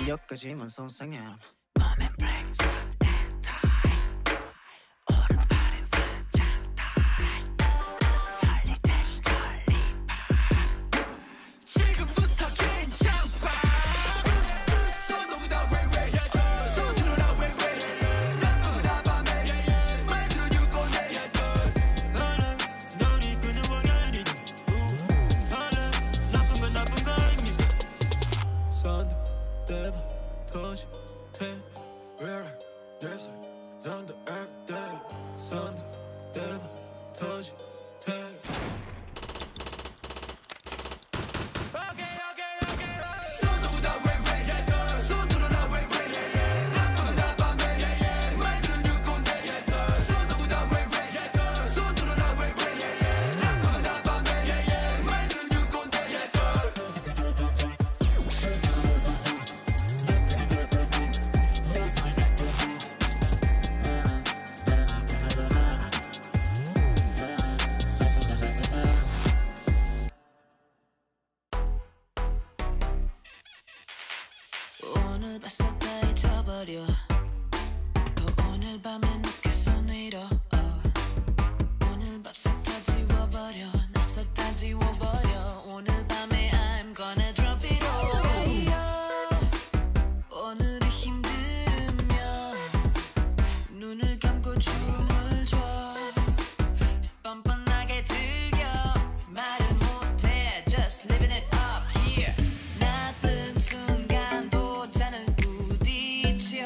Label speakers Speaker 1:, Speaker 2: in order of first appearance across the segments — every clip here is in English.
Speaker 1: 여기까지만 선상해. Mom and brings and tie. 오른팔에 완전 tight. 혈리 대신 혈리파. 지금부터 긴장파. 손도 위다 way way. 손 들어라 way way. 나쁘다 밤에 만들어 줄 건데. 나는 널 이끄는 왕년이. 나는 나쁜 건 아니지. 손 대봐 터지 대. We're dancing on the every day. 손 대봐 터지 대. 손도 위다 way way. 손 들어라 way way. 나쁘다 밤에 만들어 줄 건데. 손도 위다 way way. 손 들어라 way way. 나쁘다 밤에 만들어 줄 건데. 오늘 봤어 다 잊어버려. 또 오늘 밤에 늦겠어 내려. 오늘 밥새 다 지워버려. 나서 다 지워버려. 오늘 밤에 I'm gonna drop it all. Say 오늘이 힘들으면 눈을 감고 춤을 춰. 뻔뻔하게 즐겨. 말을 못해 just living it up here. 나쁜 순간도 잔을 부딪혀.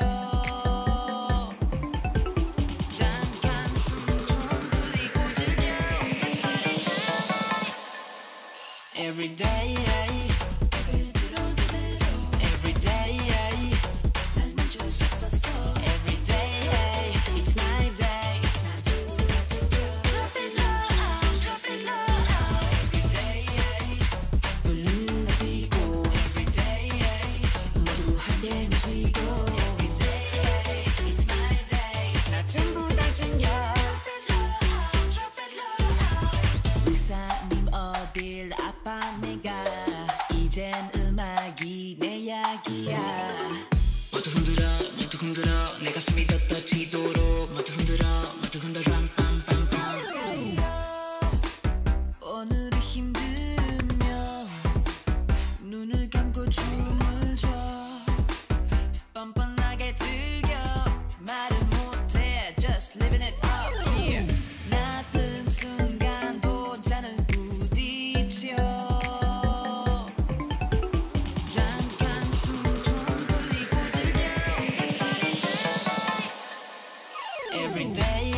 Speaker 1: 잠깐 숨 좀 돌리고 즐겨. Let's party tonight. Every day every day 날 멈출 수 없었어. Every day it's my day. Drop it low, drop it low. Every day 볼륨을 높이고. Every day 모두 함께 미치고. Every day it's my day. 나 전부 다 챙겨. Drop it low, drop it low. 의사님 어딜 아파 내가. 이젠 음악이 내 약이야.
Speaker 2: 모두 흔들어 내 가슴이 더 터지도록. 모두 흔들어 빰빰빰빰.
Speaker 1: Say 오늘이 힘들으면 눈을 감고 춤을 춰. 뻔뻔하게 즐겨. 말을 못해 just living it up here. 나쁜 순간도 잔을 부딪혀. 잠깐 숨 좀 돌리고 즐겨. Let's party tonight. Every day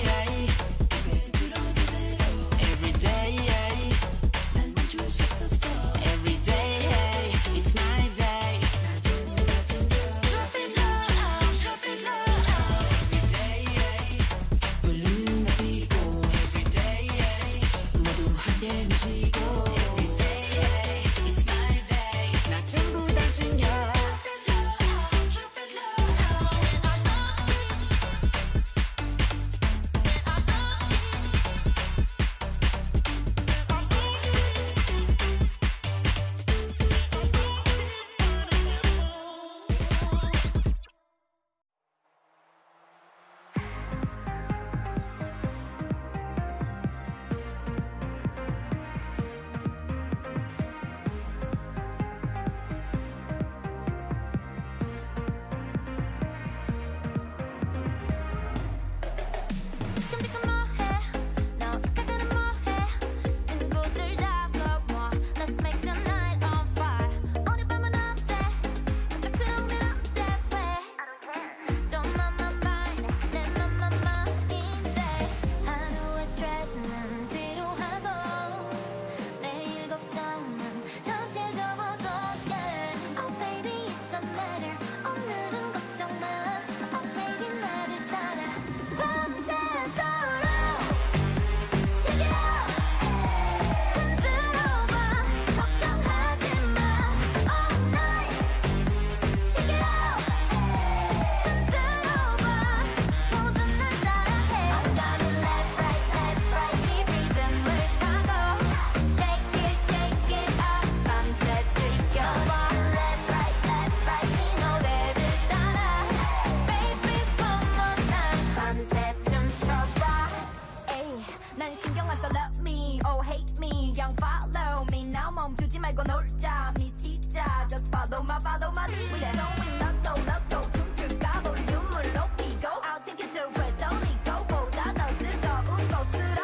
Speaker 1: 말고 놀자 미치자 Just follow my lead We going 럭도 춤출까 볼륨을 높이고 I'll take it to where 돌리고보다 더 뜨거운 곳으로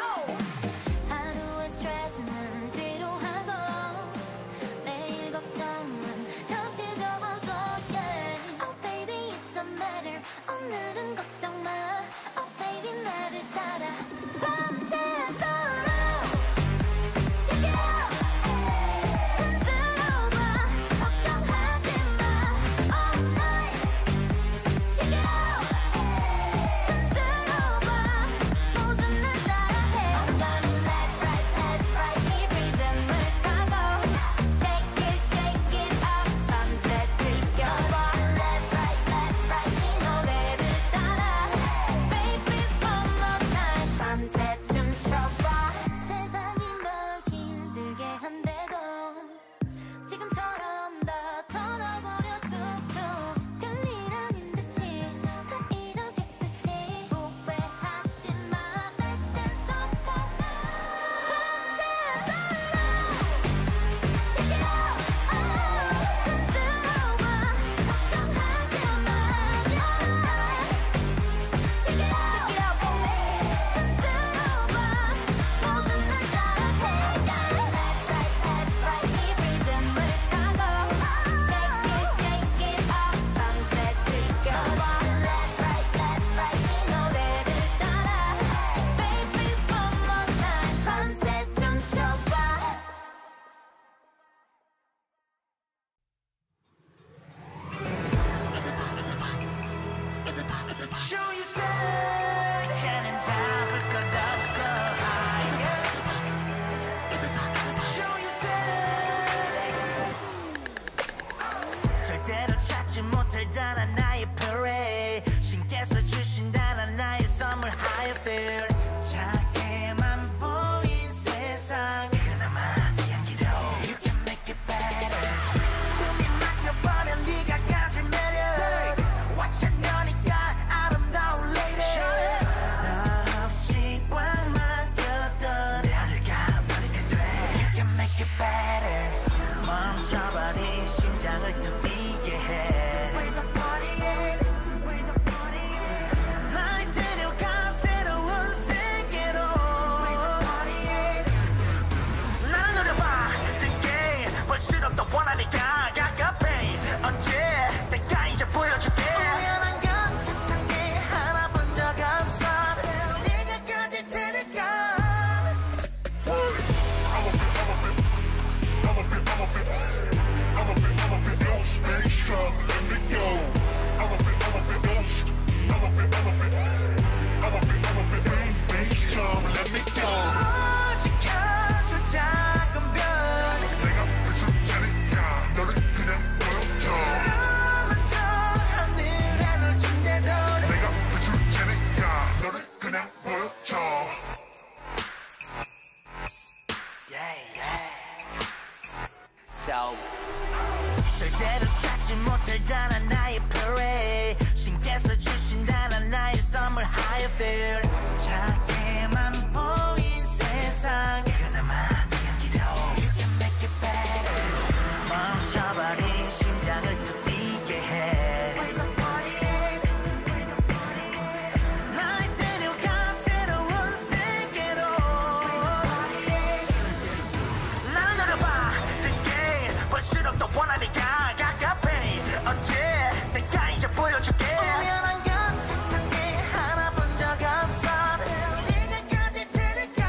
Speaker 1: 하루의 스트레스는 뒤로 하고 내일 걱정은 잠시 접어도 yeah. Oh baby it don't matter 오늘은 걱정 마 Oh baby 나를 따라 밤새도록 Shake it out 흔들어봐 걱정하지 마 All night Shake it out 흔들어봐 모든 날 따라해 I'm gonna left right 이 리듬을 타고 Shake it up 밤새 즐겨봐 Left right 이 노래를 따라 Baby one more time 밤새 춤춰봐 세상이 널 힘들게 한데도 지금처럼 다 털어버려 툭툭 별일 아닌 듯이 다 잊어겠듯이 후회하지 마 Let's dance up all night 밤새도록 Shake it out 흔들어봐 걱정하지 마 All night Shake it out 흔들어봐 모든 날 따라해 Left right 이 리듬을 타고 Shake it up 밤새 즐겨봐 Left right 이 노래를 따라 Baby one more time 밤새 춤춰봐
Speaker 3: 이제는 잡을 것 없어 higher 절대로 찾지 못할 나의 parade 신께서 주신다는 나의 선물 higher feel 작게만 보인 세상 그나마 향기로 You can make it better 숨이 막혀버린 네가 가진 매력 와찬녀니까 아름다운 lady 너 없이 꽉 막혔던 내 하늘가 너니까 돼 You can make it better 멈춰버린 심장을 또 뛰게 해 We're the partying 날 데려가 새로운 세계로 We're the partying 날 노려봐 뜨게 볼수록 더 원하니까 가깝해 언제 내가 이제 보여줄게 우연한 건 세상에 하나 본 적 없어 네가 가질 테니까 지켜줄 작은 별 까만 저 하늘에 널 준대도 절대로 찾지 못할 나의 parade 신께서 주신다는 나의 선물 higher feel 작게만 보인 세상 그나마 향기로 You can make it better 멈춰버린 심장을 또 뛰게 해 We're the partying 날 데려가 새로운 세계로 We're the partying 날 노려봐 뜨게 볼수록 더 원하니까 가깝해 언제 내가 이제 보여줄게 우연한 건 세상에 하나 본 적 없어 네가 가질 테니까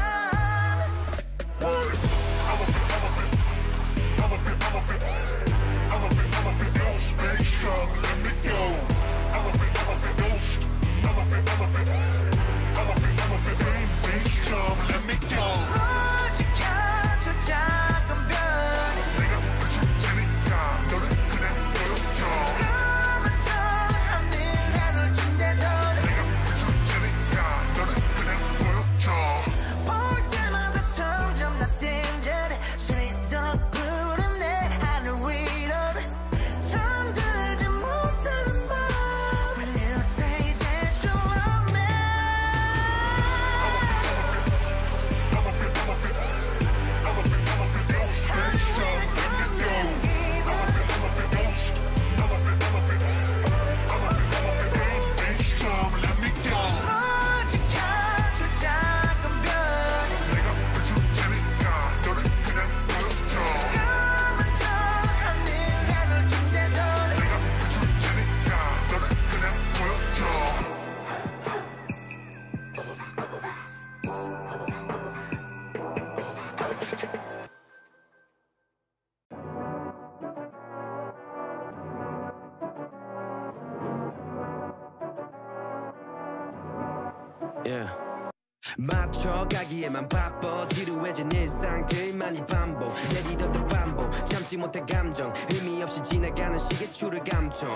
Speaker 3: 지켜줄 작은 별 까만 저 하늘에 널 준대도 볼 때마다 점점 나 땡전 스리도록 푸른 내 하늘 위로 잠들지 못
Speaker 4: 맞춰가기에만 바빠 지루해진 일상들만이 반복 내디뎌도 반복 참지 못해 감정 의미 없이 지나가는 시계추를 감춰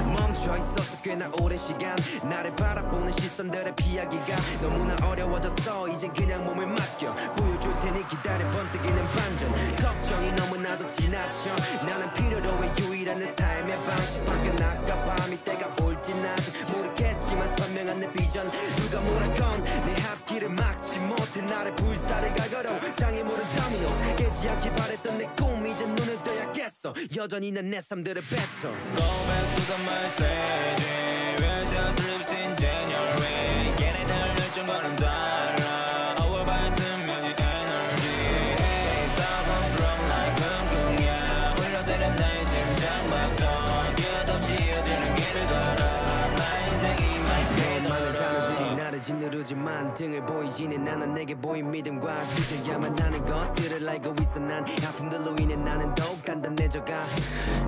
Speaker 4: 멈춰있었어 꽤나 오랜 시간 나를 바라보는 시선들을 피하기가 너무나 어려워졌어 이젠 그냥 몸을 맡겨 보여줄 테니 기다려 번뜩이는 반전 걱정이 너무나도 지나쳐 나는 필요로 해 유일한 내 삶의 방식 밖에 나가 밤이 때가 올진 아직 모르겠지만 선명한 내 비전 누가 뭐라건 내 앞길을 막지 못해 나를 불사를 갈거로 장애물은 다미오스 깨지 않길 바랬던 내 꿈이 이제 눈을 떠야겠어 여전히 난 내 삶들을 뱉어
Speaker 5: Go back to the my stage Where just lives in January 얘네들 열정과는 달라 Our vibe 묘지 energy Hey stop and from like 쿵쿵야 흘러대는 나의 심장박동 끝없이 이어지는 길을 걸어 나의 인생이 my day
Speaker 4: 많은 단어들이 나를 짓누르지만 등을 보이지는 않아 내게 보인 믿음과 지켜야만 하는 것들을 알고 있어 난 아픔들로 인해 나는 더욱 단단해져가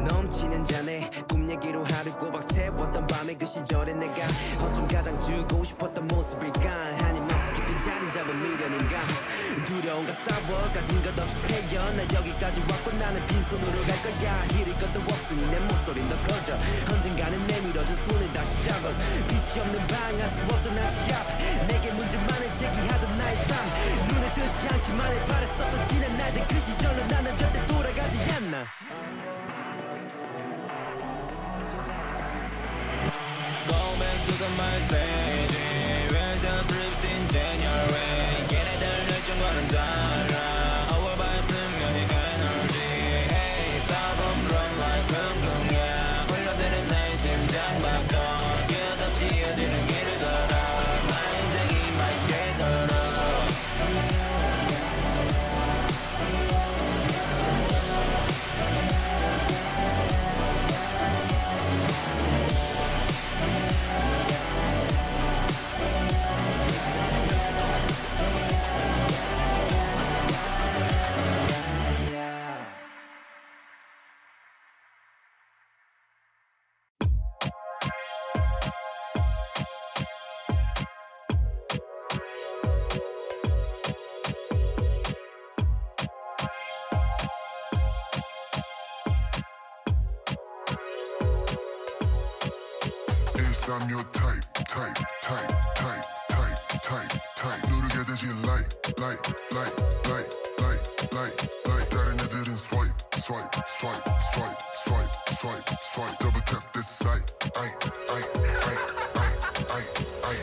Speaker 4: 넘치는 잔에 꿈 얘기로 하루 꼬박 세웠던 밤의 그 시절에 내가 어쩜 가장 주고 싶었던 모습일까 한이 맘속 깊이 자리 잡은 미련인가 두려움과 싸워 가진 것 없이 태어나 여기까지 왔고 나는 빈손으로 갈 거야 잃을 것도 없으니 내 목소리는 더 커져 언젠가는 내밀어진 손을 다시 잡아 빛이 없는 방 알 수 없던 한시 앞 내게 문제만을 제기하던 나의 삶 눈에 뜨지 않기만을 바랬었던 지난 날들 그 시절로 나는 절대 돌아가지 않나
Speaker 5: Go back to the my stage Where just lives in January 얘네들 열정과는 달라 Our vibe 묘지 energy Hey stop and from like 쿵쿵야 흘러대는 나의 심장박동 끝없이 이어지는 길을 걸어 나의 인생이 my day 걸어
Speaker 6: I'm your type 누르게 되지 like 다른 애들은 swipe double tap this site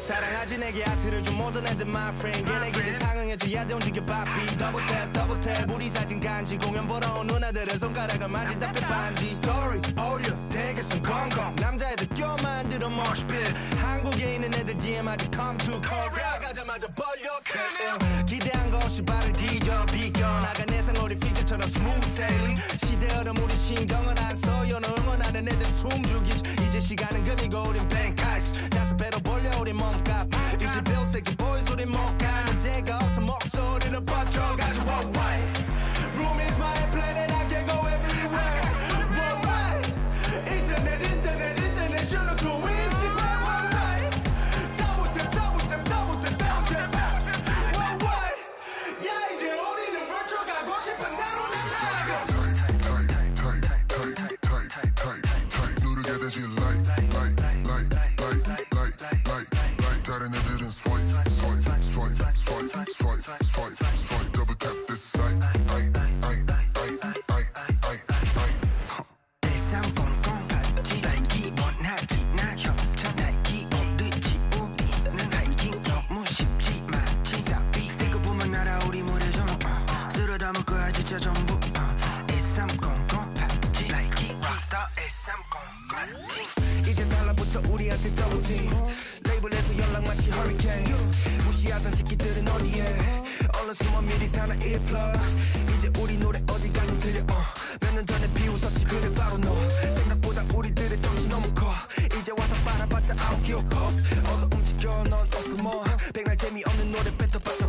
Speaker 3: 사랑하지 내게 아트를 준 모든 애들 my friend 얘네기들 상응해줘야 돼 움직여 바삐 double tap 우리 사진 간지 공연 보러 온 누나들은 손가락을 만진다 빼반지 story 올려 대결선 건강 남자애들 껴 만들어 moshpit 한국에 있는 애들 DM 아직 come to Korea 가자마자 벌려 기대한 것이 발을 뒤져 비껴나가 내 상어리 피처처럼 smooth sailing 시대 얼음 우리 신경을 안 써요 너 응원하는 애들 숨죽이지 이제 시간은 금이고 우린 bank ice 다섯 배로 벌려 우리 몸값 21세기 boys 우린 못 가는 데가 없어 목소리를 뻗쳐가지고 worldwide Room is my planet I can go everywhere worldwide 인터넷 international to Instagram worldwide double tap worldwide 야 이제 우리는 virtual 가고 싶은 대로
Speaker 6: tight 누르게 되지 like 다른 애들은 swipe double tap this site
Speaker 7: 대상 꽁꽁 같이 날기 원하지 나 협찬 날기 오르지 우리는 하이킹 너무 쉽지 마치 사비 스티커 보면 날아오리 무대 좀 쓸어 담을 거야 진짜 전부 S300 파티 날기 락스타 S300
Speaker 3: 이제 달라붙어 우리한테 double team 레이블에서 연락 마치 hurricane 무시하던 새끼들은 어디에 얼른 숨어 미리 사나 1플러 이제 우리 노래 어디 가면 들려 몇 년 전에 비웃었지 그래 바로 너 생각보다 우리들의 덩치 너무 커 이제 와서 빨아봤자 아무 기억 어서 움직여 넌 어서 뭐 백날 재미없는 노래 뱉어봤자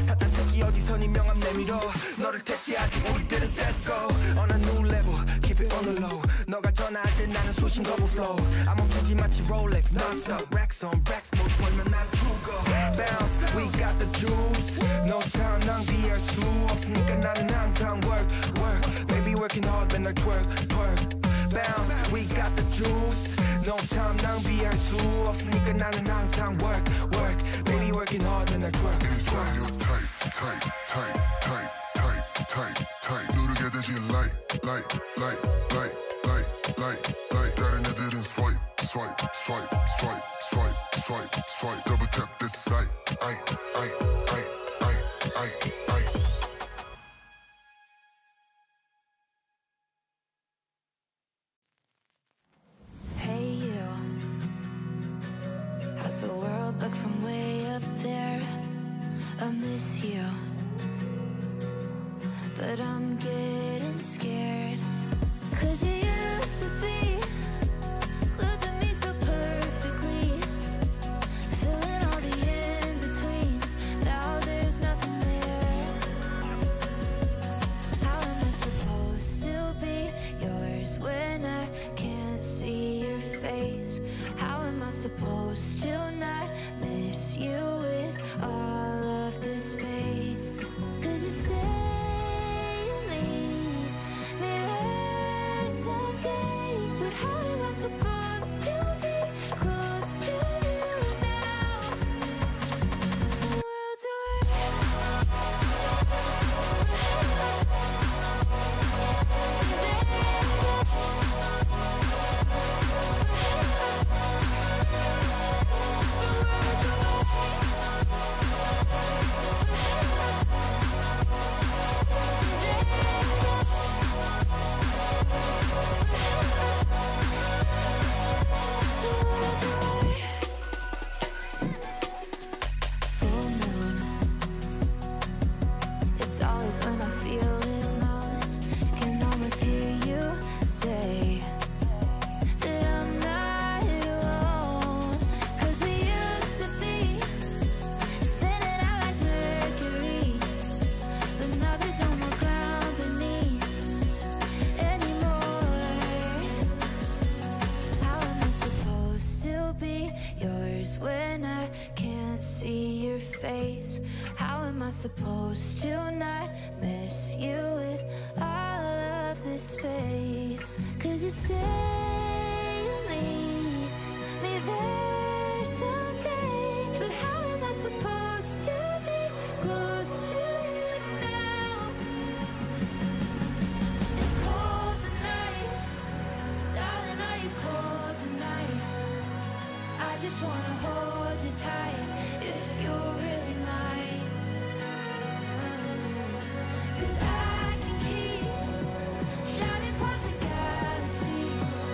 Speaker 3: 사자 새끼 어디서 네 명함 내밀어 너를 퇴치하지 우리들은 세스고 On a new level keep it on the low 너가 전화할 때 나는
Speaker 7: 나는 수신 거부 flow 안 멈추지 마치 Rolex non-stop racks on racks 못 벌면 난 죽어 Bounce we got the juice No time 낭비할 수 없으니까 나는 항상 work work baby working hard 맨날 twerk twerk Bounce we got the juice No time 낭비할 수 없으니까 나는 항상 work work baby working hard 맨날 twerk
Speaker 6: Inside
Speaker 7: twerk
Speaker 6: you tight, tight, tight, tight, tight, tight, tight. 누르게 되지 like, like, like, like, like, like, like. 다른 애들은 swipe, swipe, swipe, swipe, swipe, swipe, swipe. Double tap this site. I.
Speaker 1: Hey you, how's the world look from way up there? I miss you, but I'm getting scared. 'Cause you used to be glued to me so perfectly, filling all the in-betweens. Now there's nothing there. How am I supposed to be yours when I can't see your face? How am I supposed to not miss you with all of this space? 'Cause you say you need me there someday, but how am I supposed to be close to you now? The world's full moon. It's always when I feel it most. Can almost hear you say that I'm not alone. 'Cause we used to be spinning out like Mercury, but now there's no more ground beneath anymore. How am I supposed to be yours when I can't see your face? How am I supposed to not miss you with all of this space? 'Cause you say you need me there someday, but how am I supposed to be close to you now? It's cold tonight, darling, are you cold tonight? I just wanna hold you tight if you're really mine. 'Cause I can keep shining across the galaxies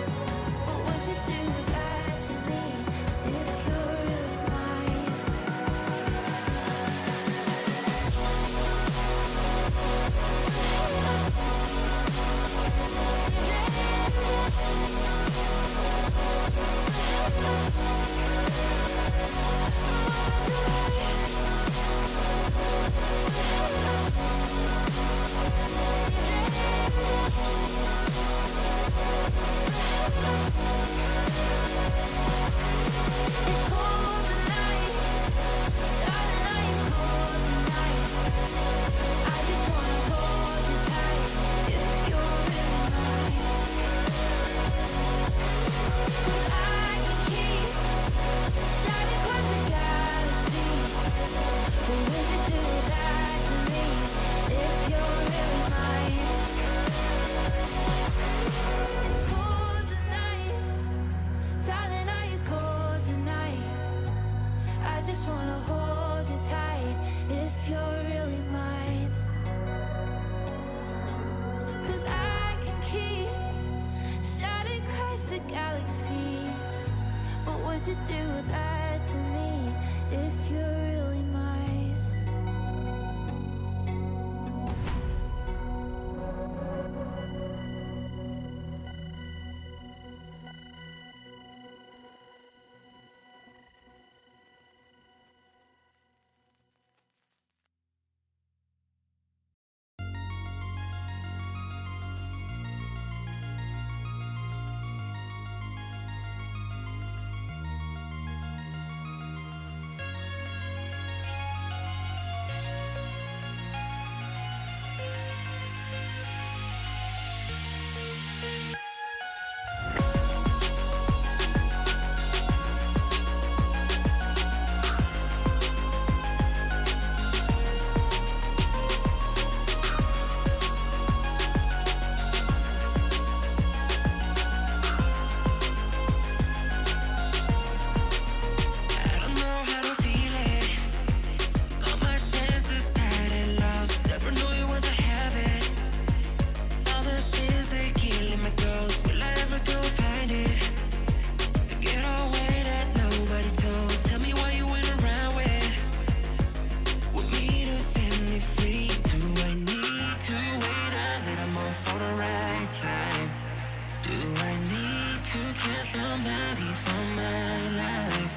Speaker 2: kill somebody from my life.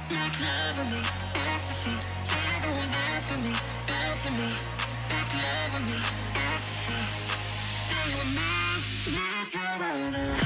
Speaker 2: Make love with me, ecstasy. Tango and dance for me, bounce with me. Make love with me, ecstasy. Stay with me, not to run away.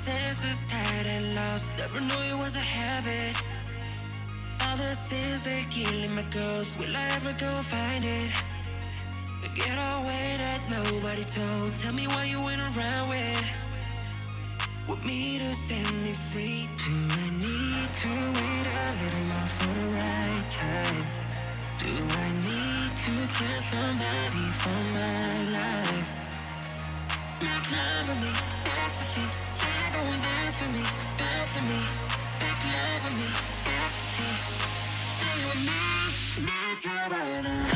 Speaker 2: Senses tired and lost. Never knew it was a habit. All the sins they killing my ghost. Will I ever go find it? The getaway that nobody told. Tell me why you went around with me to set me free. Do I need to wait a little more for the right time? Do I need to kill somebody for my life? Make love with me, ecstasy. Tango and dance for me, bounce with me. Make love with me, ecstasy. Stay with me, not to run away.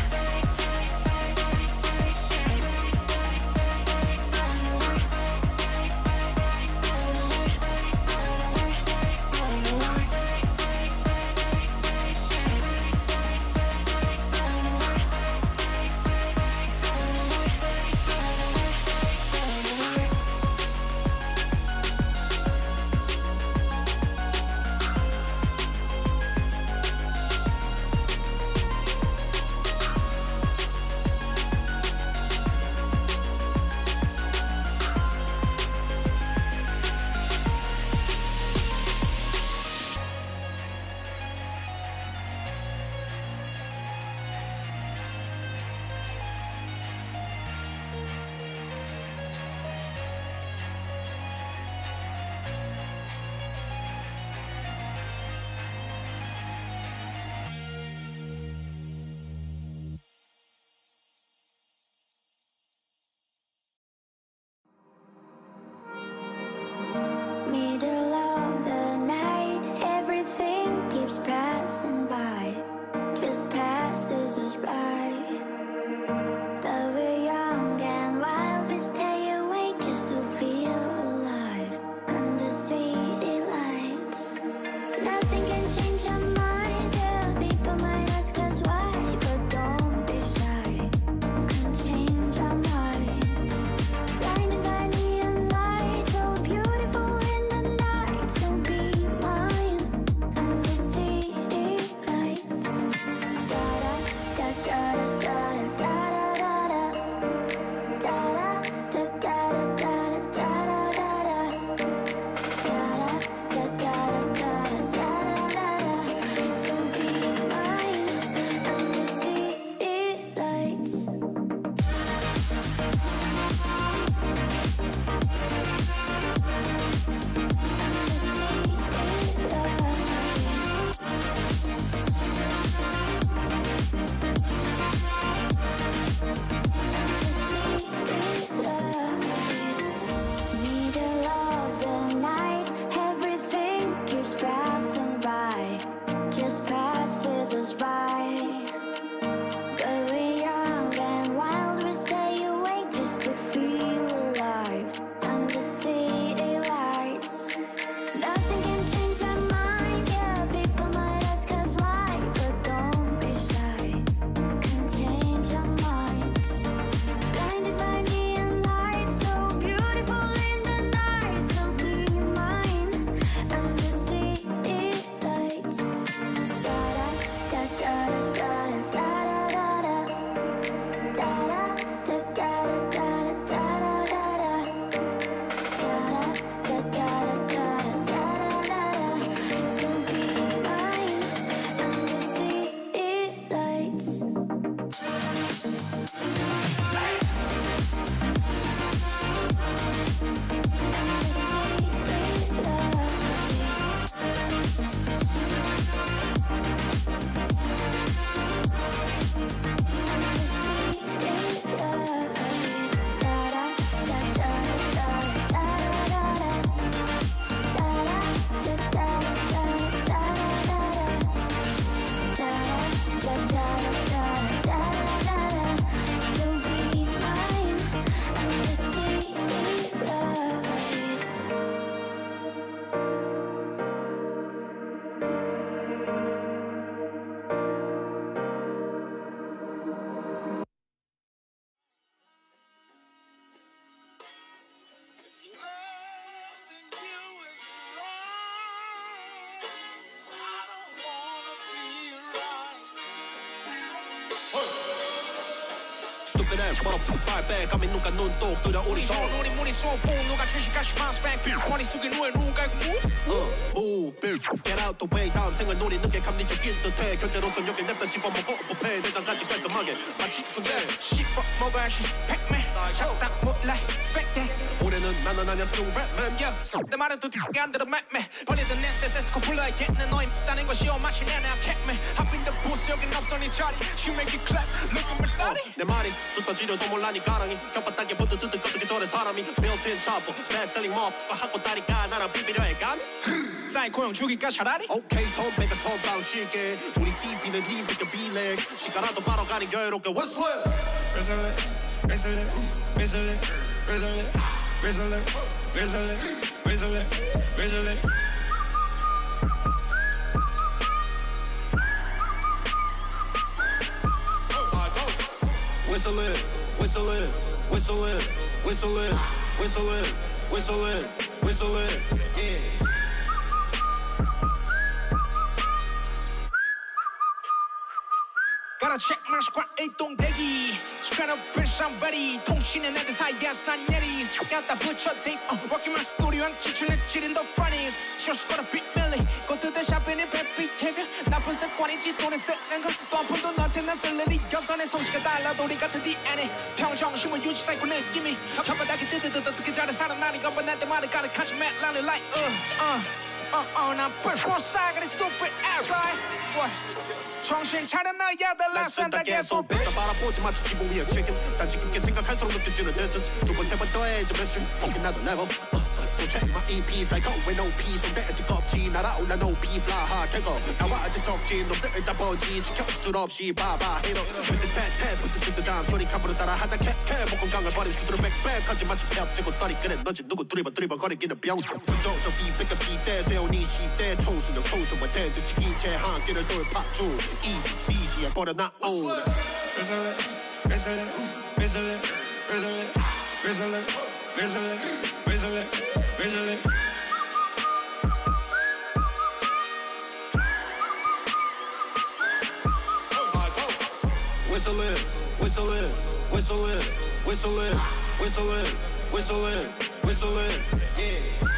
Speaker 8: stupid ass motherfucker 발 감히 누가 눈독 들여 우리 돈
Speaker 9: 우리 문이 소풍 누가 70까지 bounce back money 숙인 후에 누가 move
Speaker 8: move get out the way 다음 생을 노리는 게 감리적인 듯해 견제로선 여길 냅다 씹어먹어 부패 내장까지 깔끔하게 마치 순대
Speaker 9: 씹어 먹어야지 백맨 작다 몰라 스펙대
Speaker 8: 올해는 나는 아냐 수용 랩맨
Speaker 9: 내 말은 또 듣게 안 들어 맵맨 버리던 냄새 세스코 불러야겠네 너희 따는 것이오 마시네 나 캣맨 Hop in the booth 여긴 없어 네 자리 She make it clap look at me daddy
Speaker 8: 내 말이 뚜떠지려도 몰라 니 가랑이 혓바닥에 붙어 뜯을 것들이 저래 사람이 built-in chopper best-selling motherfucker 하고 다리가 나랑 비비려 해 감히
Speaker 9: 사이코 형 죽일까 차라리
Speaker 8: 오케이 선배가 선방 칠게 우리 CB는 힘들게 비례 시간라도 바로 가니 여유롭게 What's what?
Speaker 9: Whistle it whistle it whistle it whistle it whistle it whistle it whistle it whistle it
Speaker 8: Whistling, whistling, whistling, whistling, whistling, whistling, whistling, yeah.
Speaker 9: Gotta check my squad 일동대기 시간은 bitch I'm ready 통신은 애들 사이에서 난 예리 갖다 붙여대 Working my studio 한 지출은 지린 the funniest Just gotta beat Millie Go to the shop in bad behavior 나쁜 습관이지 돈을 쓰는 거또 한 푼도 너한테 난 쓸 일이 없어 내 솜씨가 달라도 우리 같은 DNA 평정심을 유지 쌓이고 느낌이 혓바닥에 뜨뜨뜨 어떻게 잘해 사람 나니 건반 나한테 말을 가득하지 man 란을 like 난 벌써 싸가리 stupid ass right what 정신 차려 너야들 라산다 계속
Speaker 8: 뱉다 바라보지 마치 지붕 위에 chicken 단지 깊게 생각할수록 느껴지는 this is 두 번 세 번 더해져 몇 심 fucking 나도 level So check my EP psycho with no P 손대에 뜨겁지 날아올라 no P fly hard take off 나와 아직 적지 놈들 다 번지 시켜 수줄 없이 봐봐 hero with the tat 부뚜뚜뚜 다음 소리 카프로 따라 하다 캣캣 목건강을 버린 수두로 빽빽하지 마치 폐업제고 떨이 그래 너지 누구 두리번 거리기는 병 부정저 비백과 비대 세우니 10대 초순력 초순과 텐트 지킨 채 한길을 돌파 중 easy easy에 버려놔 오래
Speaker 9: Whistle it, whistle it, whistle it, whistle it, whistle it, whistle it, whistle it, whistle it.
Speaker 8: Whistling, whistling, whistling, whistling, whistling, whistling, whistling, yeah.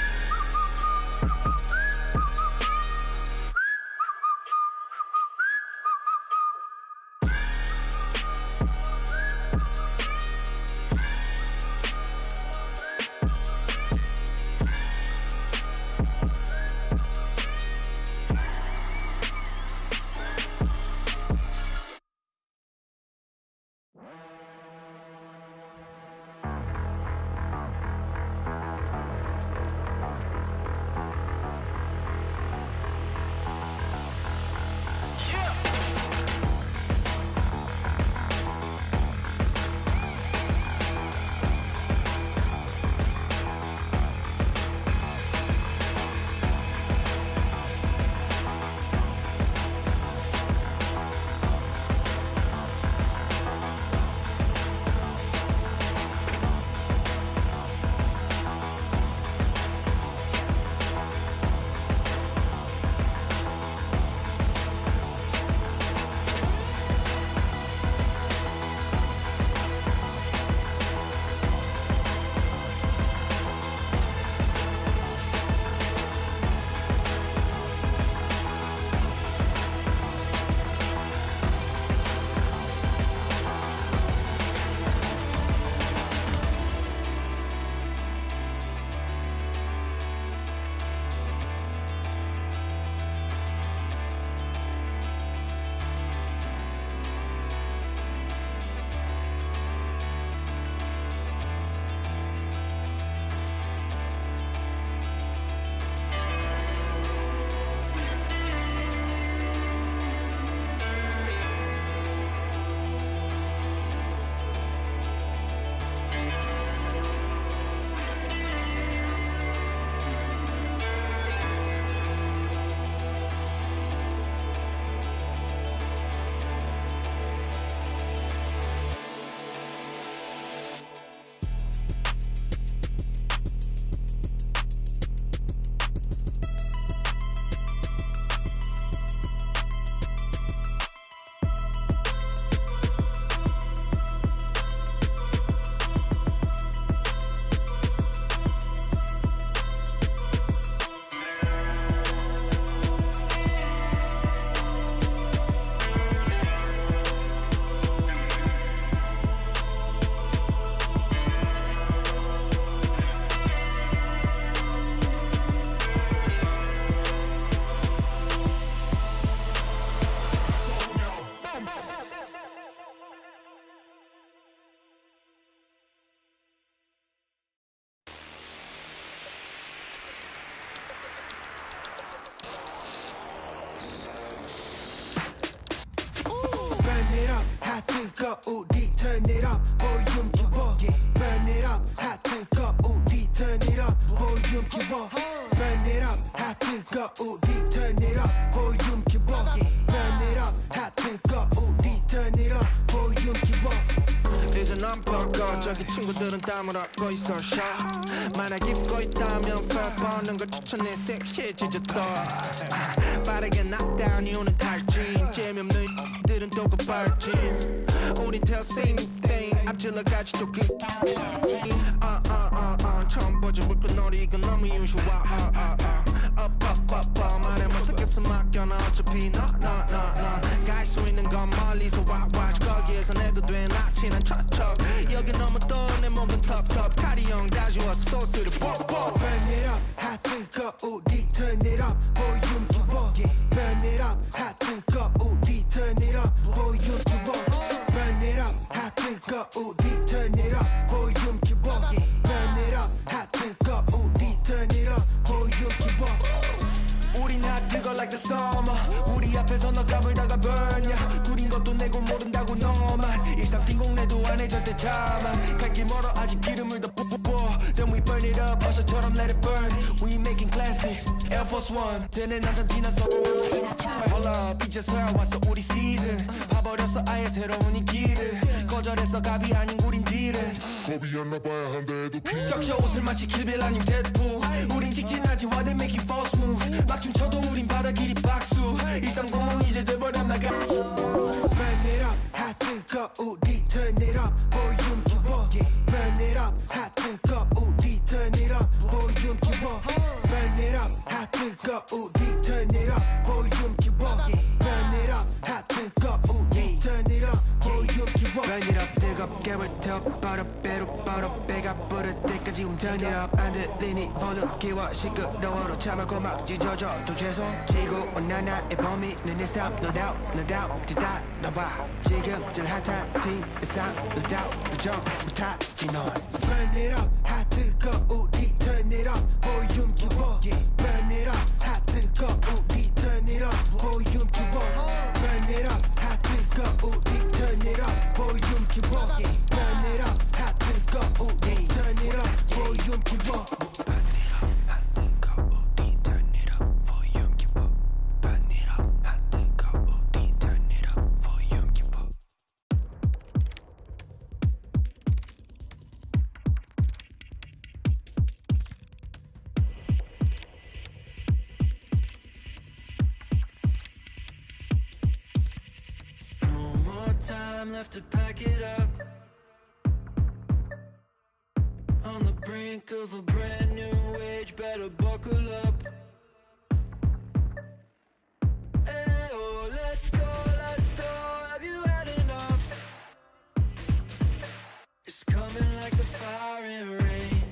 Speaker 7: 뜨거 우리 turn it up 볼륨 키워 burn it up 핫 뜨거 우리 turn it up 볼륨 키워 burn it up 핫 뜨거 우리 turn it up 볼륨 키워 burn it up 핫 뜨거 우리 turn it up 볼륨 키워 이제 넌 뻗고 저기 친구들은 땀을 얻고 있어 만약 입고 있다면 fat 버는 걸 추천해 섹시해지졌다 빠르게 knockdown 이유는 탈진 재미없는 들은 또 급발진 우린 tell same thing 앞질러가지 또 그 처음 보지 물건놀이 이건 너무 usual up 말해 못하겠어 맡겨놔 어차피 no 갈 수 있는 건 멀리서 watch 거기에서 내도 돼 나 친한 척 여기 너무 또 내 목은 텁텁 카리형 다지워서 소스를 뻑뻑 burn it up 핫 뜨거 우리 turn it up 볼륨 키워 burn it up 핫 뜨거 우리 turn it up 볼륨 키워 burn it up 핫 뜨거 우리 turn it up 볼륨 키워 burn it up 핫 뜨거 우리 turn it up 볼륨 키워 우린 핫 뜨거 like the summer 우리 앞에서 너 까불다가 burn 구린 것도 내고 모른다고 너만 일상 빈공내도 안해 절대 자만 갈 길 멀어 아직 기름을 더 뿜뿜 Then we burn it up 버섯처럼 let it burn We making classics Air Force One 쟤네 난참 지났어 Hold up 이제서야 왔어 우리 season 봐버렸어 아예 새로운 인기를 거절했어 갑이 아닌 구린들은
Speaker 6: 겁이 안 나봐야 한데도 피
Speaker 7: 적셔 옷을 마치 킬빌 아닌 데드풀 우린 직진하지 why they making false moves 막 춤춰도 우린 바다 길이 박수 일상공황 이제 돼버렸나 가수 Burn it up 핫 뜨거 우리 turn it up 볼륨 키워 Burn it up 핫 뜨거 우리 turn it up 볼륨 키워 Burn it up 핫 뜨거 우리 turn it up 볼륨 키워 Burn it up 핫 뜨거 우리 turn it up 볼륨 키워 Burn it up 뜨겁게 불태워 바로 배로 바로 배가 부를 때까지 turn it up 안 들리니 볼륨 키워 시끄러워로 참아고 막 찢어져도 죄송 지구온 나나의 범위는 내 삶 no doubt 뒤따라와 지금 제일 핫한 팀 이상 no doubt 부정 못하지 넌 Burn it up 핫 뜨거 우리 turn it up 볼륨 키워 Burn it up 핫 뜨거 우리 turn it up 볼륨 키워 Burn it up 핫 뜨거 우리 turn it up 볼륨 키워 Burn it up 핫 뜨거 우리 turn it up 볼륨 키워
Speaker 2: Time left to pack it up on the brink of a brand new age better buckle up hey oh let's go have you had enough it's coming like the fire and rain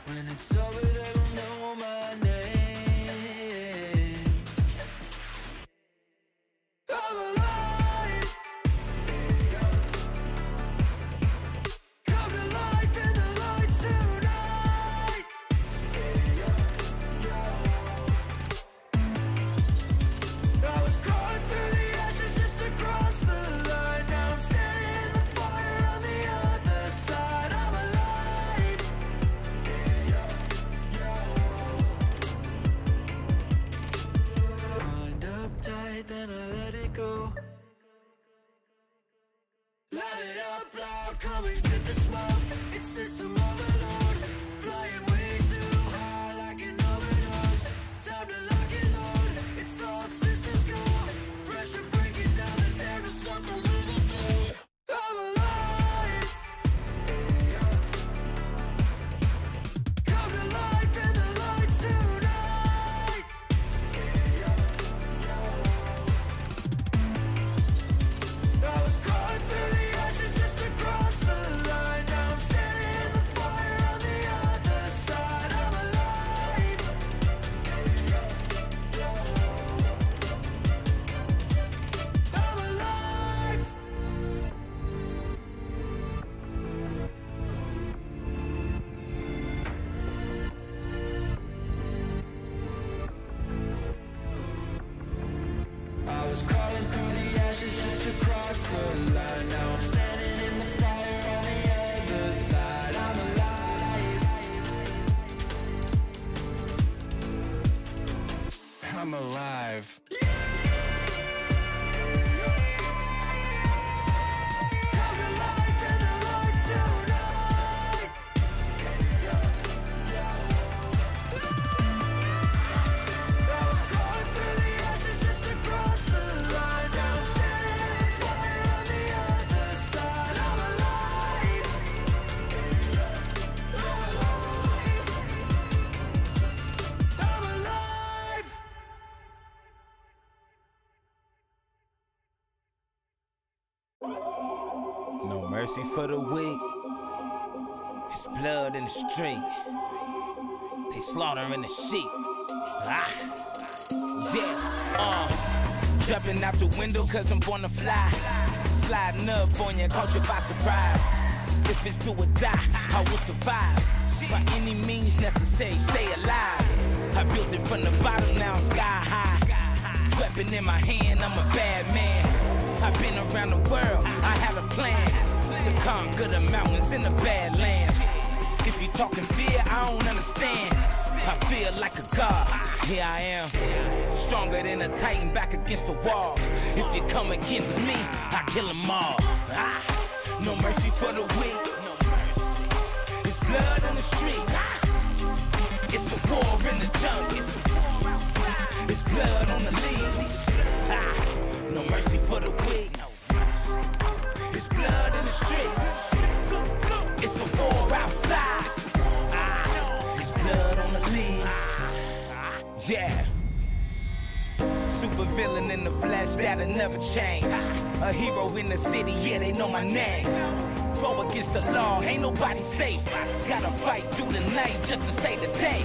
Speaker 2: when it's over they will know my name I'm alive then I let it go. Light it up loud, come and get the smoke. It's system overload, flying way too high like an overdose. Time to lock and load, it's all systems go. Pressure breaking down the dam, it's not the little flow. I'm alive. Come to life in the lights tonight. I was crawling through the ashes just to cross the line. Now I'm standing in the fire on the other side. I'm alive. I'm alive. I was crawling through the ashes just to cross the line. Now I'm
Speaker 10: I'm alive.
Speaker 11: No mercy for the weak. It's blood in the street. They slaughtering the sheep. Jumping out the window cause I'm born to fly. Sliding up on you, caught you by surprise. If it's do or die, I will survive. By any means necessary, stay alive. I built it from the bottom, now I'm sky high. Weapon in my hand, I'm a bad man. I've been around the world, I have a plan to conquer the mountains in the Badlands. If you talking fear, I don't understand. I feel like a god, here I am. Stronger than a titan back against the walls. If you come against me, I kill them all. No mercy for the weak. It's blood in the street. It's a war in the jungle. It's blood on the leaves. No mercy for the weak. It's blood in the street. It's a war outside. It's blood on the leaves. Yeah. Super villain in the flesh that'll never change. A hero in the city, yeah, they know my name. Go against the law, ain't nobody safe. Gotta fight through the night just to save the day.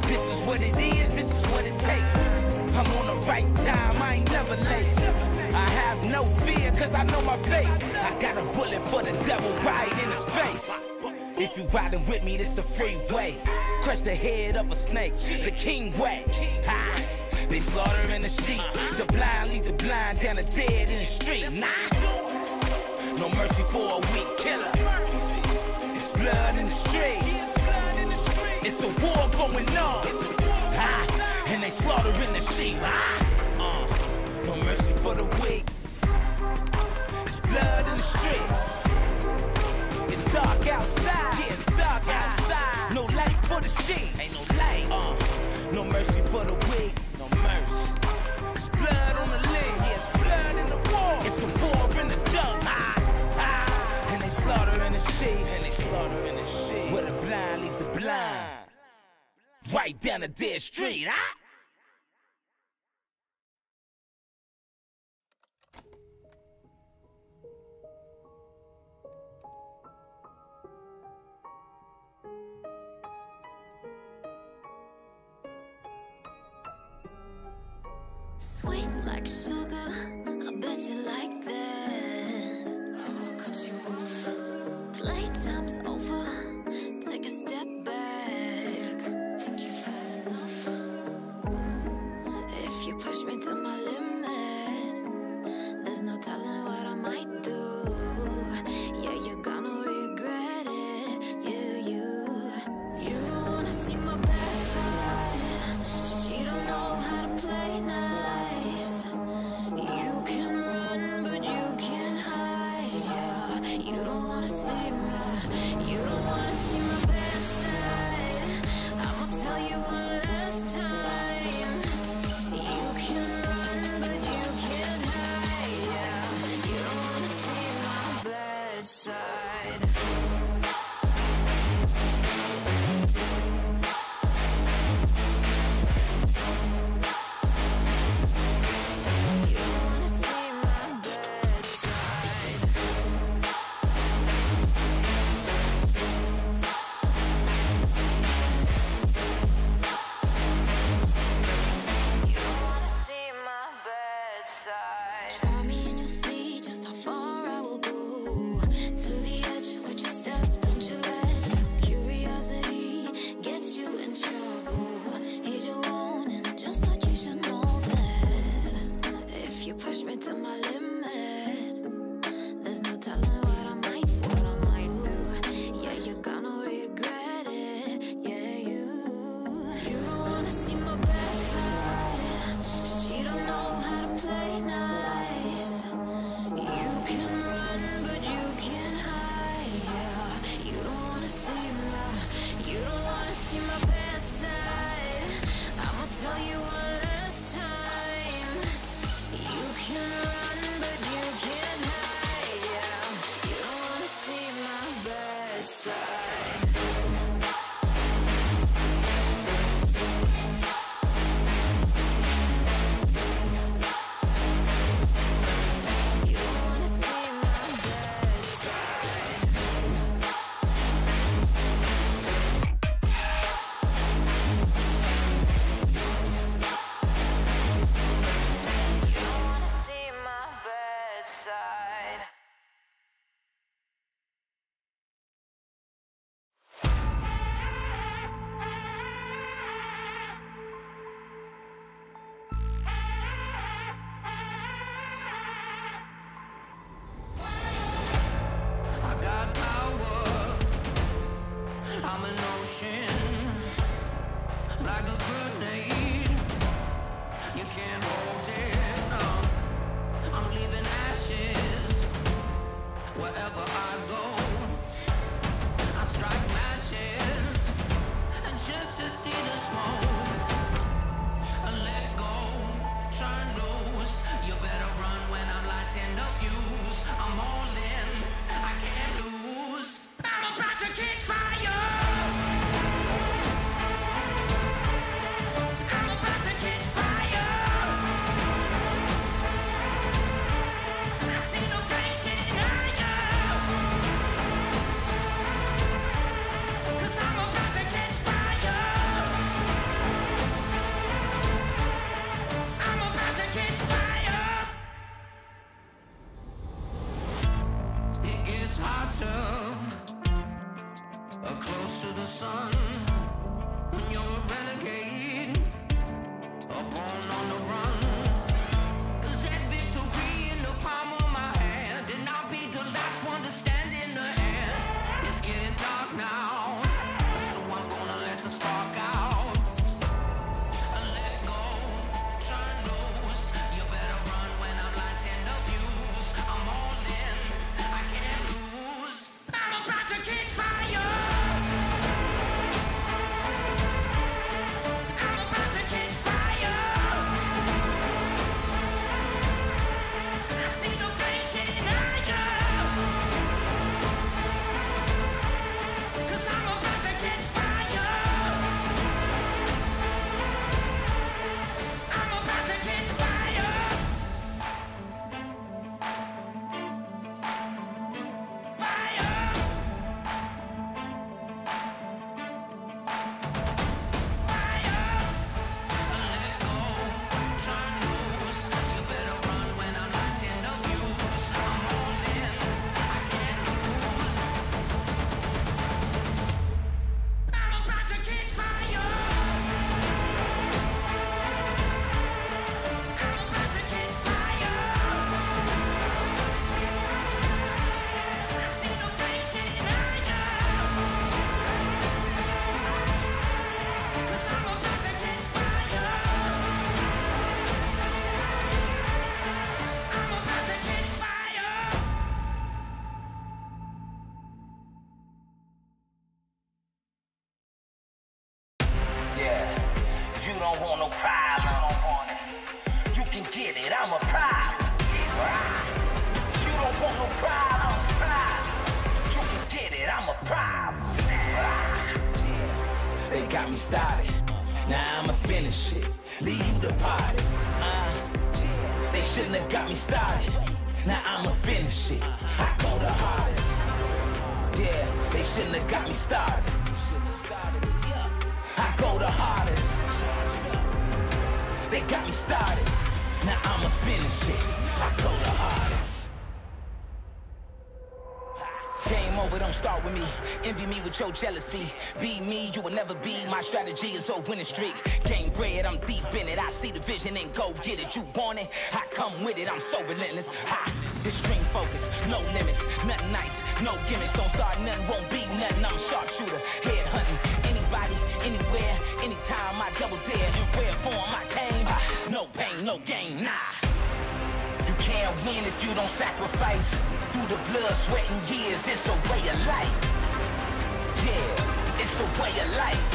Speaker 11: This is what it is, this is what it takes. I'm on the right time, I ain't never late. I have no fear, cause I know my fate. I got a bullet for the devil right in his face. If you riding with me, this the freeway. Crush the head of a snake, the king way. They slaughtering the sheep, the blind lead the blind down the dead in the street. No mercy for a weak killer. It's blood in the street. It's a war going on. And they slaughtering the sheep. No mercy for the weak. It's blood in the street. It's dark outside. Yeah, it's dark outside. No light for the sheep. Ain't no light. No mercy for the weak. No mercy. It's blood on the leg. Yeah, it's blood in the war. It's a war in the jungle. And they slaughtering the sheep. And they slaughtering the sheep. Where the blind lead the blind. Right down the dead street.
Speaker 1: Sweet like sugar, I bet you like that. I'ma cut you off. Playtime's over, take a step back. Think you've had enough? If you push me to my limit, there's no telling what I might do. Yeah, you're gonna regret it. Yeah, you don't wanna see my bad side. She don't know how to play nice. You can run
Speaker 7: born on the run. 'Cause there's victory in the palm of my hand, and I'll be the last one to stand in the end. It's getting dark now, so I'm gonna let the spark out. Let go, try and lose. You better run when I'm lighting the fuse. I'm all in, I can't lose. I'm about to catch fire. I'm about to catch fire. I see the flames getting higher. 'Cause I'm about to catch fire. I'm about to catch fire. Fire. Let go, try and lose. You better run when I'm lighting the fuse. I'm all in, I can't lose. I'm about to catch fire. I'm about to catch fire. I see the flames getting higher. 'Cause I'm about to catch fire. I'm about to catch fire.
Speaker 11: Yeah, you don't want no problem. You can get it, I'm a problem. You don't want no problem. You can get it, I'm a problem. They got me started, now I'ma finish it. Leave you the party. They shouldn't have got me started, now I'ma finish it. I go the hardest. Yeah, they shouldn't have got me started. I go the hardest. They got me started, now I'ma finish it. I go the hardest. Game over, don't start with me. Envy me with your jealousy. Be me, you will never be. My strategy is a winning streak. Game bread, I'm deep in it. I see the vision and go get it. You want it, I come with it. I'm so relentless. Extreme focus, no limits, nothing nice, no gimmicks. Don't start nothing, won't be nothing. I'm a sharpshooter, head hunting. Anybody, anywhere, anytime. I double dare in rare form. I came, no pain, no gain, nah. You can't win if you don't sacrifice. Through the blood, sweat, and years, it's a way of life. Yeah, it's the way of life.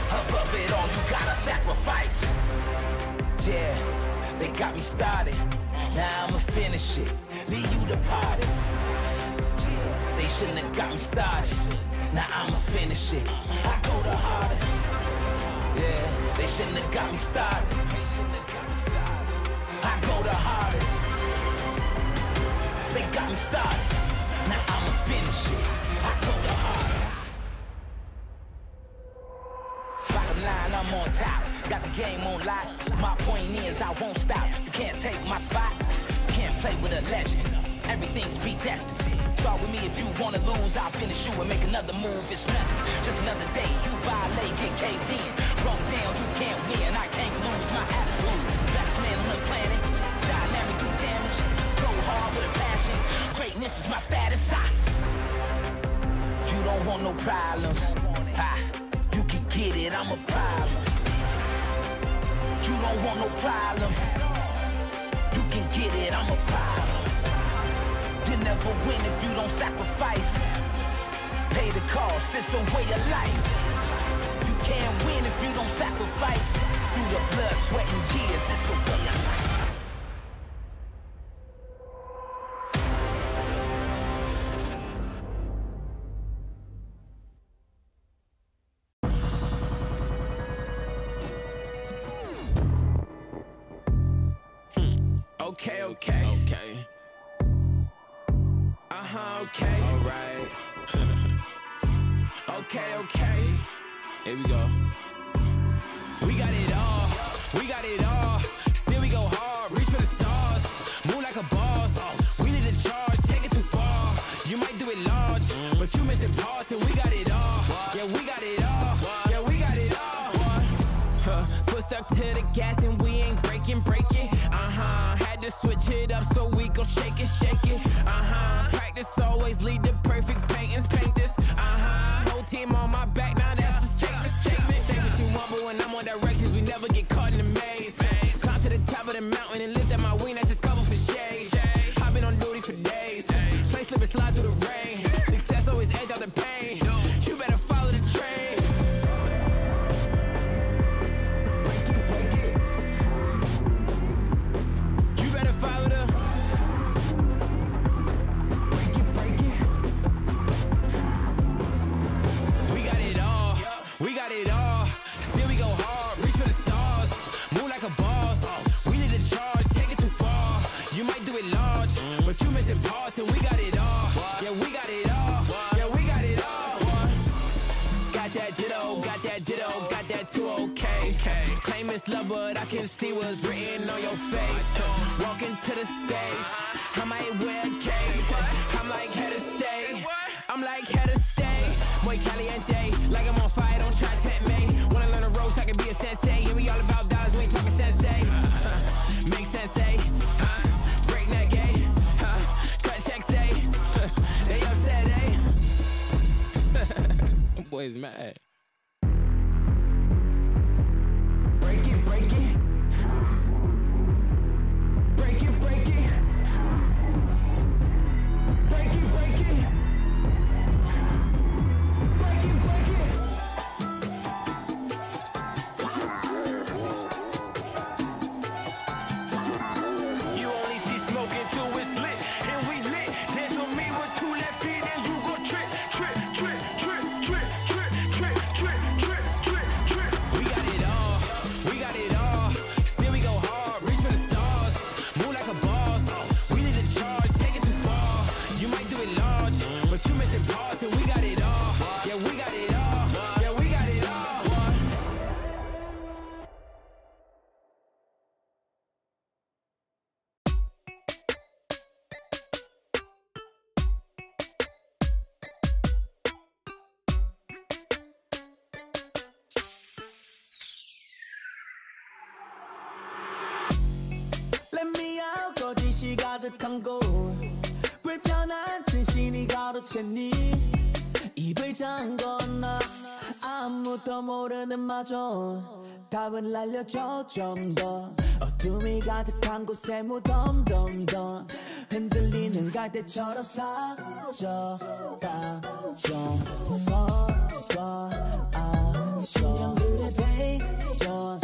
Speaker 11: Above it all, you gotta sacrifice. Yeah, they got me started, now I'ma finish it. Leave you the party. They shouldn't have got me started, now I'ma finish it. I go the hardest. Yeah, they shouldn't have got me started. I go the hardest. They got me started, now I'ma finish it. I go the hardest. Bottom line, I'm on top. Got the game on lock. My point is, I won't stop. You can't take my spot. Can't play with a legend. Everything's predestined. Start with me if you wanna lose. I'll finish you and make another move. It's nothing, just another day. You violate, get caved in. Broke down, you can't win. I can't lose my attitude. Best man on the planet. Dynamic, do damage. Go hard with a passion. Greatness is my status. You don't want no problems. You can get it, I'm a problem. You don't want no problems. You can get it, I'm a problem. You never win if you don't sacrifice. Pay the cost, it's a way of life. You can't win if you don't sacrifice. Through the blood, sweat, and tears, it's the way of life.
Speaker 5: Okay. Okay. Alright. Okay. Here we go. We got it all. Still we go hard. Reach for the stars. Move like a boss. We lead the charge. Take it too far. You might do it large, but you missed the parts and we got it all. Yeah, we got it all. Foot stuck to the
Speaker 11: gas and we ain't breaking. Had to switch it up so we gon' shake it. Practice always lead to perfect paint this. Whole team on my back, now that's a statement. Say what you want, but when I'm on directions, we never get caught in the maze. Climb to the top of the mountain and lift up my wing, that's just cover for shade. I've been on duty for days, play slip and slide through the rain. Success always edge out the pain. You better follow the train. You better follow the. We got it all. We got it all. Still we go hard, reach for the stars. Move like a boss. We need a charge, take it too far. You might do it large, but you missing parts, and we got it all. Yeah, we got it all. Yeah, we got it all. Got that ditto, got that ditto, got that too okay. Claim it's love, but I can see what's written on your face. Walking to the stage, I might wear a cape. I'm like head of stay. I'm like head of stay. Muy caliente, like I'm on fire, don't try to tempt me. Wanna learn the ropes, I can be a sensei. And we all about dollars, we ain't talking sensei. Make sensei, break neck, cut check, say. They upset, Them boys mad. Break it, break it. Break it, break it. Break it, break it. Break it, break it. You only see smoke until it's lit, and we lit. Dance with me with two left feet, and you go trip, trip, trip, trip, trip, trip, trip, trip, trip, trip, trip. We got it all, we got it all. Still we go hard, reach for the stars. Move like a boss. We need a charge, take it too far. You might do it large, but you missing parts, and we got it all. Yeah, we got it all. Yeah, we got it all.
Speaker 3: Let me out 거짓이 가득한 곳 불편한 진실이 가로챘니 입을 잠궜나 아무도 모르는 마저 답을 알려줘 좀 더 어둠이 가득한 곳에 무덤덤덤 흔들리는 갈대처럼 사져다 좀 서봐 신념들의 배전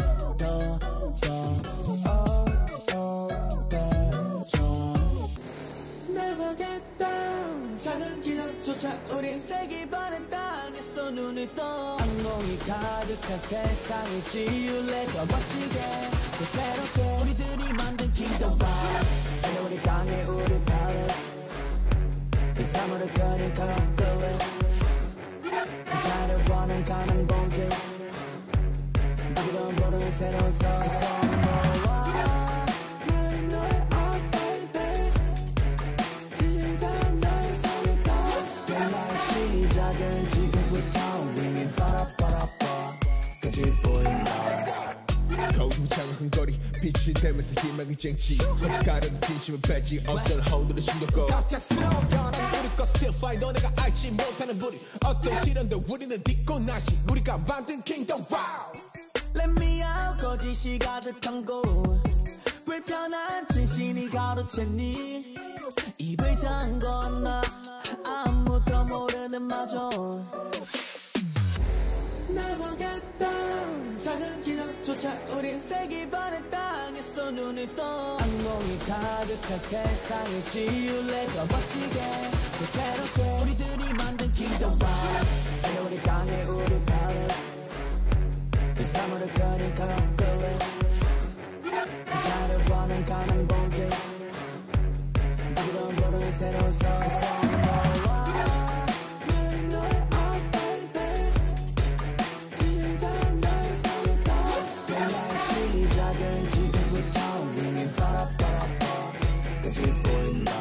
Speaker 3: Never get down 작은 기적조차 우린 세기 바른 땅에서 눈을 떠 악몽이 가득한 세상을 지울래 더 멋지게 더 새롭게 우리들이 만든 kingdom vibe and 우리 강해 우리 palace 이 사물을 그린 colorless 자려보는 가는 본색 누구도 모르는 새로운 소리 시작은 지금부터 우리는 빠라빠라빠 끝이 보인다
Speaker 10: 거울이 장악한 거리 빛이 되면서 희망이 쟁취 어제 가려도 진심을 빼지 어떤 허들을 숨겼고 갑작스러운 변한 우리 거 still fly 너네가 알지 못하는 부리 어떤 시련도 우리는 딛고 나지 우리가 만든 kingdom wow
Speaker 3: Let me out 거짓이 가득한 곳 불편한 진실이 가로챘니 입을 잠궜나 아무도 모르는 마저 Never get down 작은 기적조차 우린 세기 바른 땅에서 눈을 떠 악몽이 가득한 세상을 지울래 더 멋지게 더 새롭게 우리들이 만든 kingdom vibe and 우리 강해 우리 palace 이 사물을 그린 colorless 자려보는 가는 본색 누구도 모르는 새로운 소리 시작은 지금부터 우리는 빠라빠라빠 끝이 보인다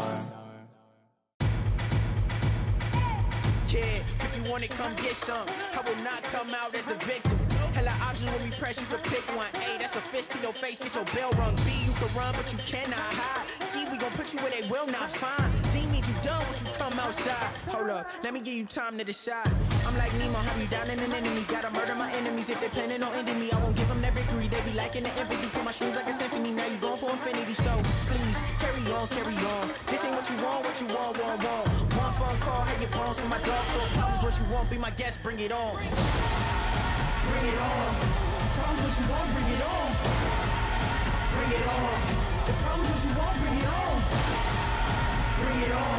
Speaker 11: Yeah, if you want it, come get some. I will not come out as the victim.
Speaker 12: Hella options when we press, you can pick one. A, that's a fist to your face, get your bell rung. B, you can run, but you cannot hide. C, we gon' put you where they will not find. D means you done when you come outside. Hold up, let me give you time to decide. I'm like Nemo, have you down in an enemies? Gotta murder my enemies if they planning on ending me. I won't give them their victory, they be lacking the empathy. Put my shrooms like a symphony, now you going for infinity. So please, carry on, carry on. This ain't what you want, want. One phone call, have your bones for my dog. So problems what you want, be my guest, bring it on. Bring it on. Problems what you want, bring it on. Bring it on. The problems what you want, bring it on. Bring it on.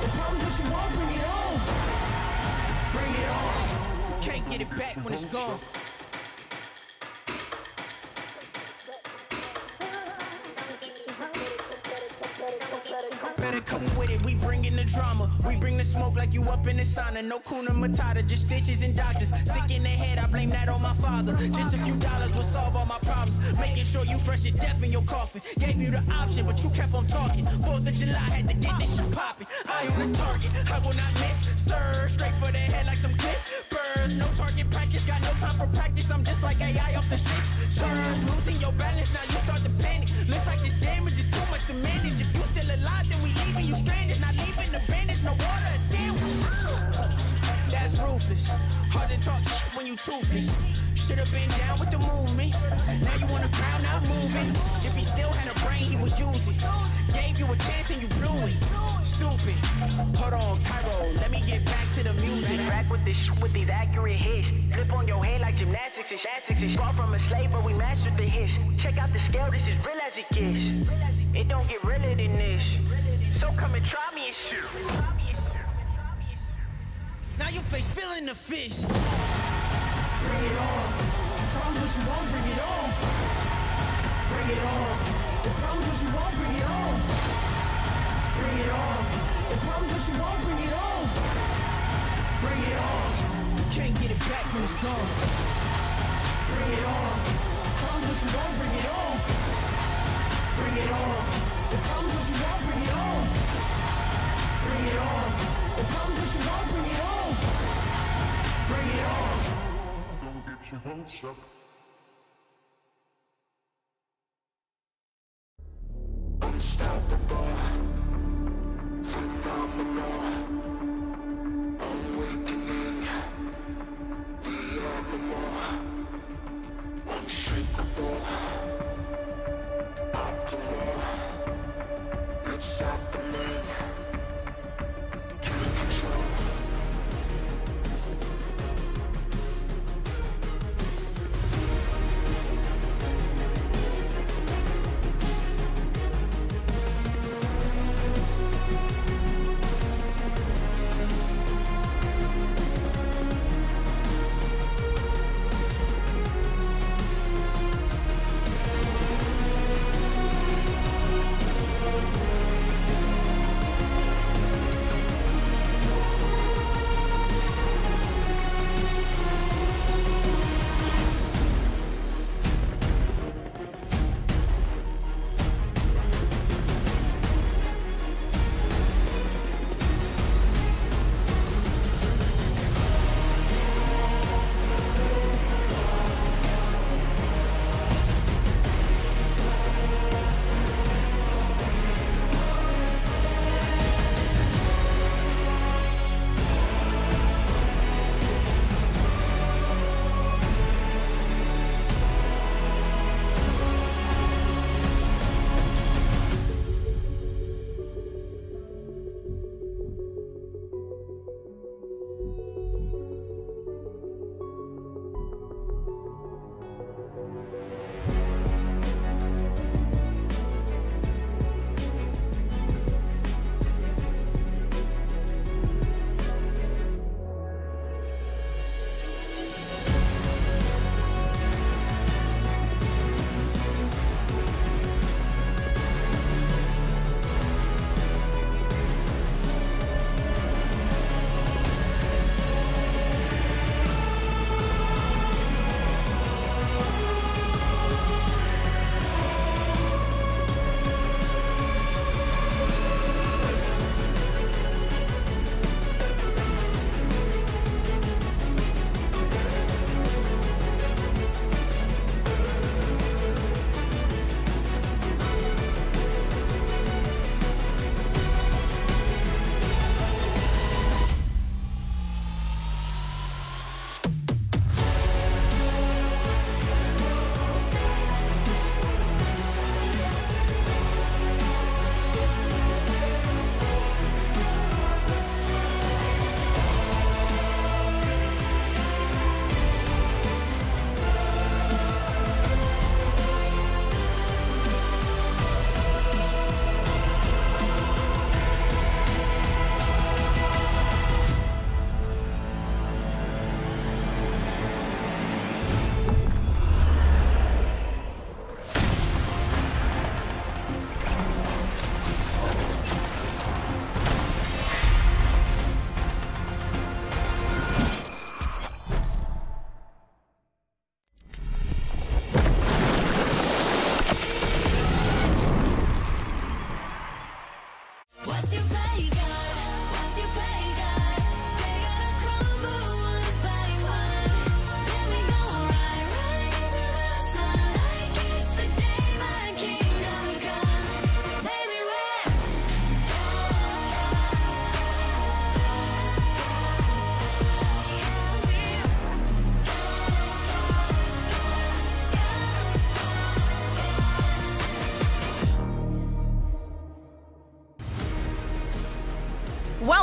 Speaker 12: The problems what you want, bring it on. Bring it on. You can't get it back when it's gone. Better come with it, we bring in the drama. We bring the smoke like you up in the sauna. No kuna matata, just stitches and doctors. Sick in the head, I blame that on my father. Just a few dollars will solve all my problems. Making sure you fresh and deaf in your coffin. Gave you the option, but you kept on talking. 4th of July, had to get this shit popping. I am the target, I will not miss. Sir, straight for the head like some clippers. No target practice, got no time for practice. I'm just like AI off the 6. Sir, losing your balance, now you start to panic. Looks like this damage is too much to manage. If you still alive, then we leaving you stranded. Not leaving the bandage, no water, a sandwich. That's ruthless. Hard to talk shit when you toothless. Should've been down with the movement. Now you on the ground, not moving. If he still had a brain, he would use it. Gave you a chance and you blew it. Stupid. Hold on, Cairo, let me get back to the music.
Speaker 13: Back with this shit with these accurate hits. Flip on your head like gymnastics and gymnastics. Far from a slave, but we mastered the hits. Check out the scale, this is real as it gets. It don't get realer than this. So come and try me and shit.
Speaker 12: Now your face feeling the fist. Bring it on. The problems what you want, bring it on. Bring it on. The problems what you want, bring it on. Bring it on. The problems what you want, bring it on. Bring it on. You can't get it back when it's gone. Bring it on. The problems what you want, bring it on. Bring it on. The problems what you want, bring it on. Bring it on. The problems what you want, bring it on. Bring it on.
Speaker 6: Don't get your hopes up. Unstoppable, phenomenal, awakening, the animal, unshakable, optimal, it's happening, can't control.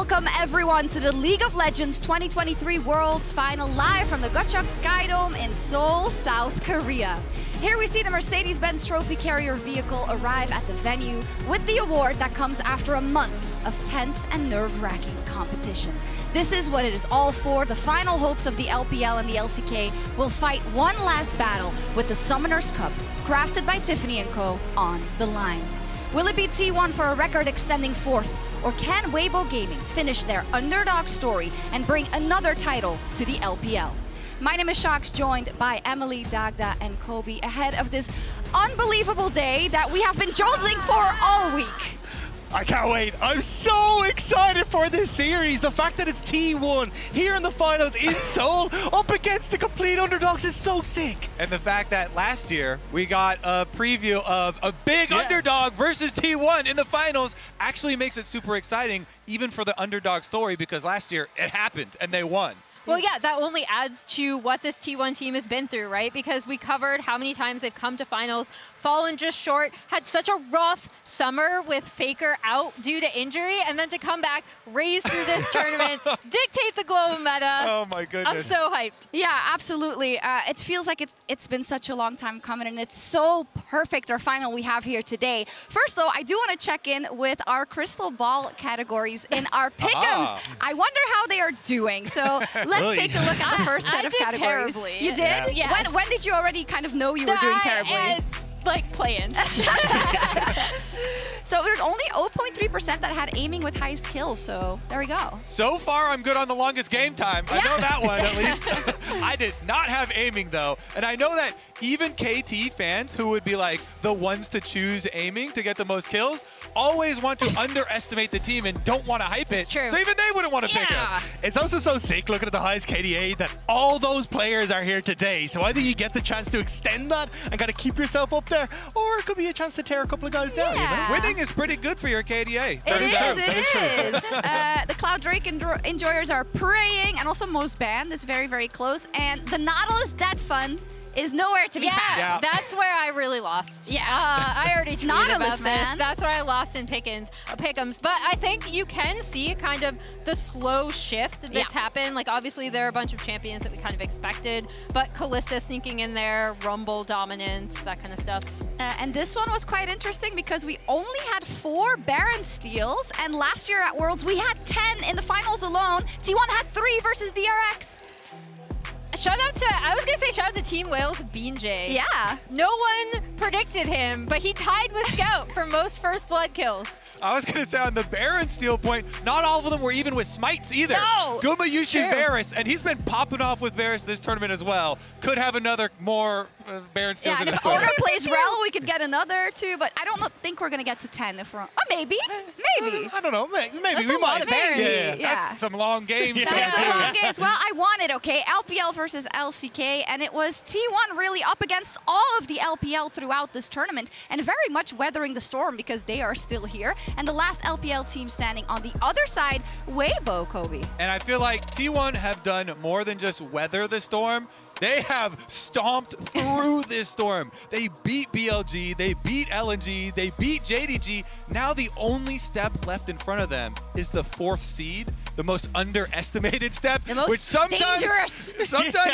Speaker 14: Welcome everyone to the League of Legends 2023 Worlds Final live from the Gotchak Skydome in Seoul, South Korea. Here we see the Mercedes-Benz trophy carrier vehicle arrive at the venue with the award that comes after a month of tense and nerve-wracking competition. This is what it is all for. The final hopes of the LPL and the LCK will fight one last battle with the Summoners Cup, crafted by Tiffany & Co. on the line. Will it be T1 for a record-extending fourth, or can Weibo Gaming finish their underdog story and bring another title to the LPL? My name is Shax, joined by Emily, Dagda, and Kobe ahead of this unbelievable day that we have been jonesing for all week.
Speaker 15: I can't wait. I'm so excited for this series. The fact that it's T1 here in the finals in Seoul up against the complete underdogs is so sick.
Speaker 16: And the fact that last year we got a preview of a big underdog versus T1 in the finals actually makes it super exciting, even for the underdog story, because last year it happened and they won.
Speaker 17: Well, yeah, that only adds to what this T1 team has been through, right? Because we covered how many times they've come to finals, fallen just short, had such a rough summer with Faker out due to injury, and then to come back, raise through this tournament, dictate the global meta.
Speaker 16: Oh my goodness.
Speaker 17: I'm so hyped.
Speaker 14: Yeah, absolutely. It feels like it's been such a long time coming, and it's so perfect, our final we have here today. First, though, I do want to check in with our crystal ball categories in our pick'ems. I wonder how they are doing. So let's take a look at the first set of categories.
Speaker 17: Terribly.
Speaker 14: You did?
Speaker 17: Yeah. Yes.
Speaker 14: When did you already kind of know you were doing terribly?
Speaker 17: Like play-ins.
Speaker 14: So there's only 0.3% that had aiming with highest kills, so there we go.
Speaker 16: So far, I'm good on the longest game time. I know that one, at least. I did not have aiming, though. And I know that even KT fans, who would be like the ones to choose aiming to get the most kills, always want to underestimate the team and don't want to hype it.
Speaker 17: True.
Speaker 16: So even they wouldn't want to pick him.
Speaker 15: It's also so sick looking at the highest KDA that all those players are here today. So either you get the chance to extend that and kind of keep yourself up there, or it could be a chance to tear a couple of guys down. You know?
Speaker 16: Winning is pretty good for your KDA.
Speaker 14: It is. The Cloud Drake enjoyers are praying, and also Most Banned is very, very close. And the Nautilus Debt Fund is nowhere to be found.
Speaker 17: Yeah, that's where I really lost. Yeah, I already tweeted
Speaker 14: Nautilus,
Speaker 17: about
Speaker 14: man.
Speaker 17: this. That's where I lost in pick'ems. But I think you can see kind of the slow shift that's happened. Like, obviously, there are a bunch of champions that we kind of expected, but Kalista sneaking in there, Rumble dominance, that kind of stuff.
Speaker 14: And this one was quite interesting because we only had 4 Baron steals, and last year at Worlds, we had 10 in the finals alone. T1 had 3 versus DRX.
Speaker 17: I was gonna say shout out to Team Wales BJ.
Speaker 14: Yeah.
Speaker 17: No one predicted him, but he tied with Scout for most first blood kills.
Speaker 16: I was going to say on the Baron steal point, not all of them were even with smites either.
Speaker 17: No!
Speaker 16: Gumayushi Varus, and he's been popping off with Varus this tournament as well. Could have another more Baron steals in
Speaker 14: and
Speaker 16: his
Speaker 14: if Owner
Speaker 16: corner.
Speaker 14: plays Rel, we could get another too, but I don't think we're going to get to 10 if we're on. Or maybe. Maybe.
Speaker 16: I don't know. Maybe
Speaker 14: That's
Speaker 16: we
Speaker 14: a lot
Speaker 16: might.
Speaker 14: of Baron.
Speaker 16: Yeah.
Speaker 14: Yeah.
Speaker 16: That's some long games.
Speaker 14: That's a long game. Well, I won it, okay? LPL versus LCK, and it was T1 really up against all of the LPL throughout this tournament, and very much weathering the storm because they are still here. And the last LPL team standing on the other side, Weibo, Kobe.
Speaker 16: And I feel like T1 have done more than just weather the storm. They have stomped through this storm. They beat BLG, they beat LNG, they beat JDG. Now the only step left in front of them is the 4th seed, the most underestimated step,
Speaker 14: the most
Speaker 16: which sometimes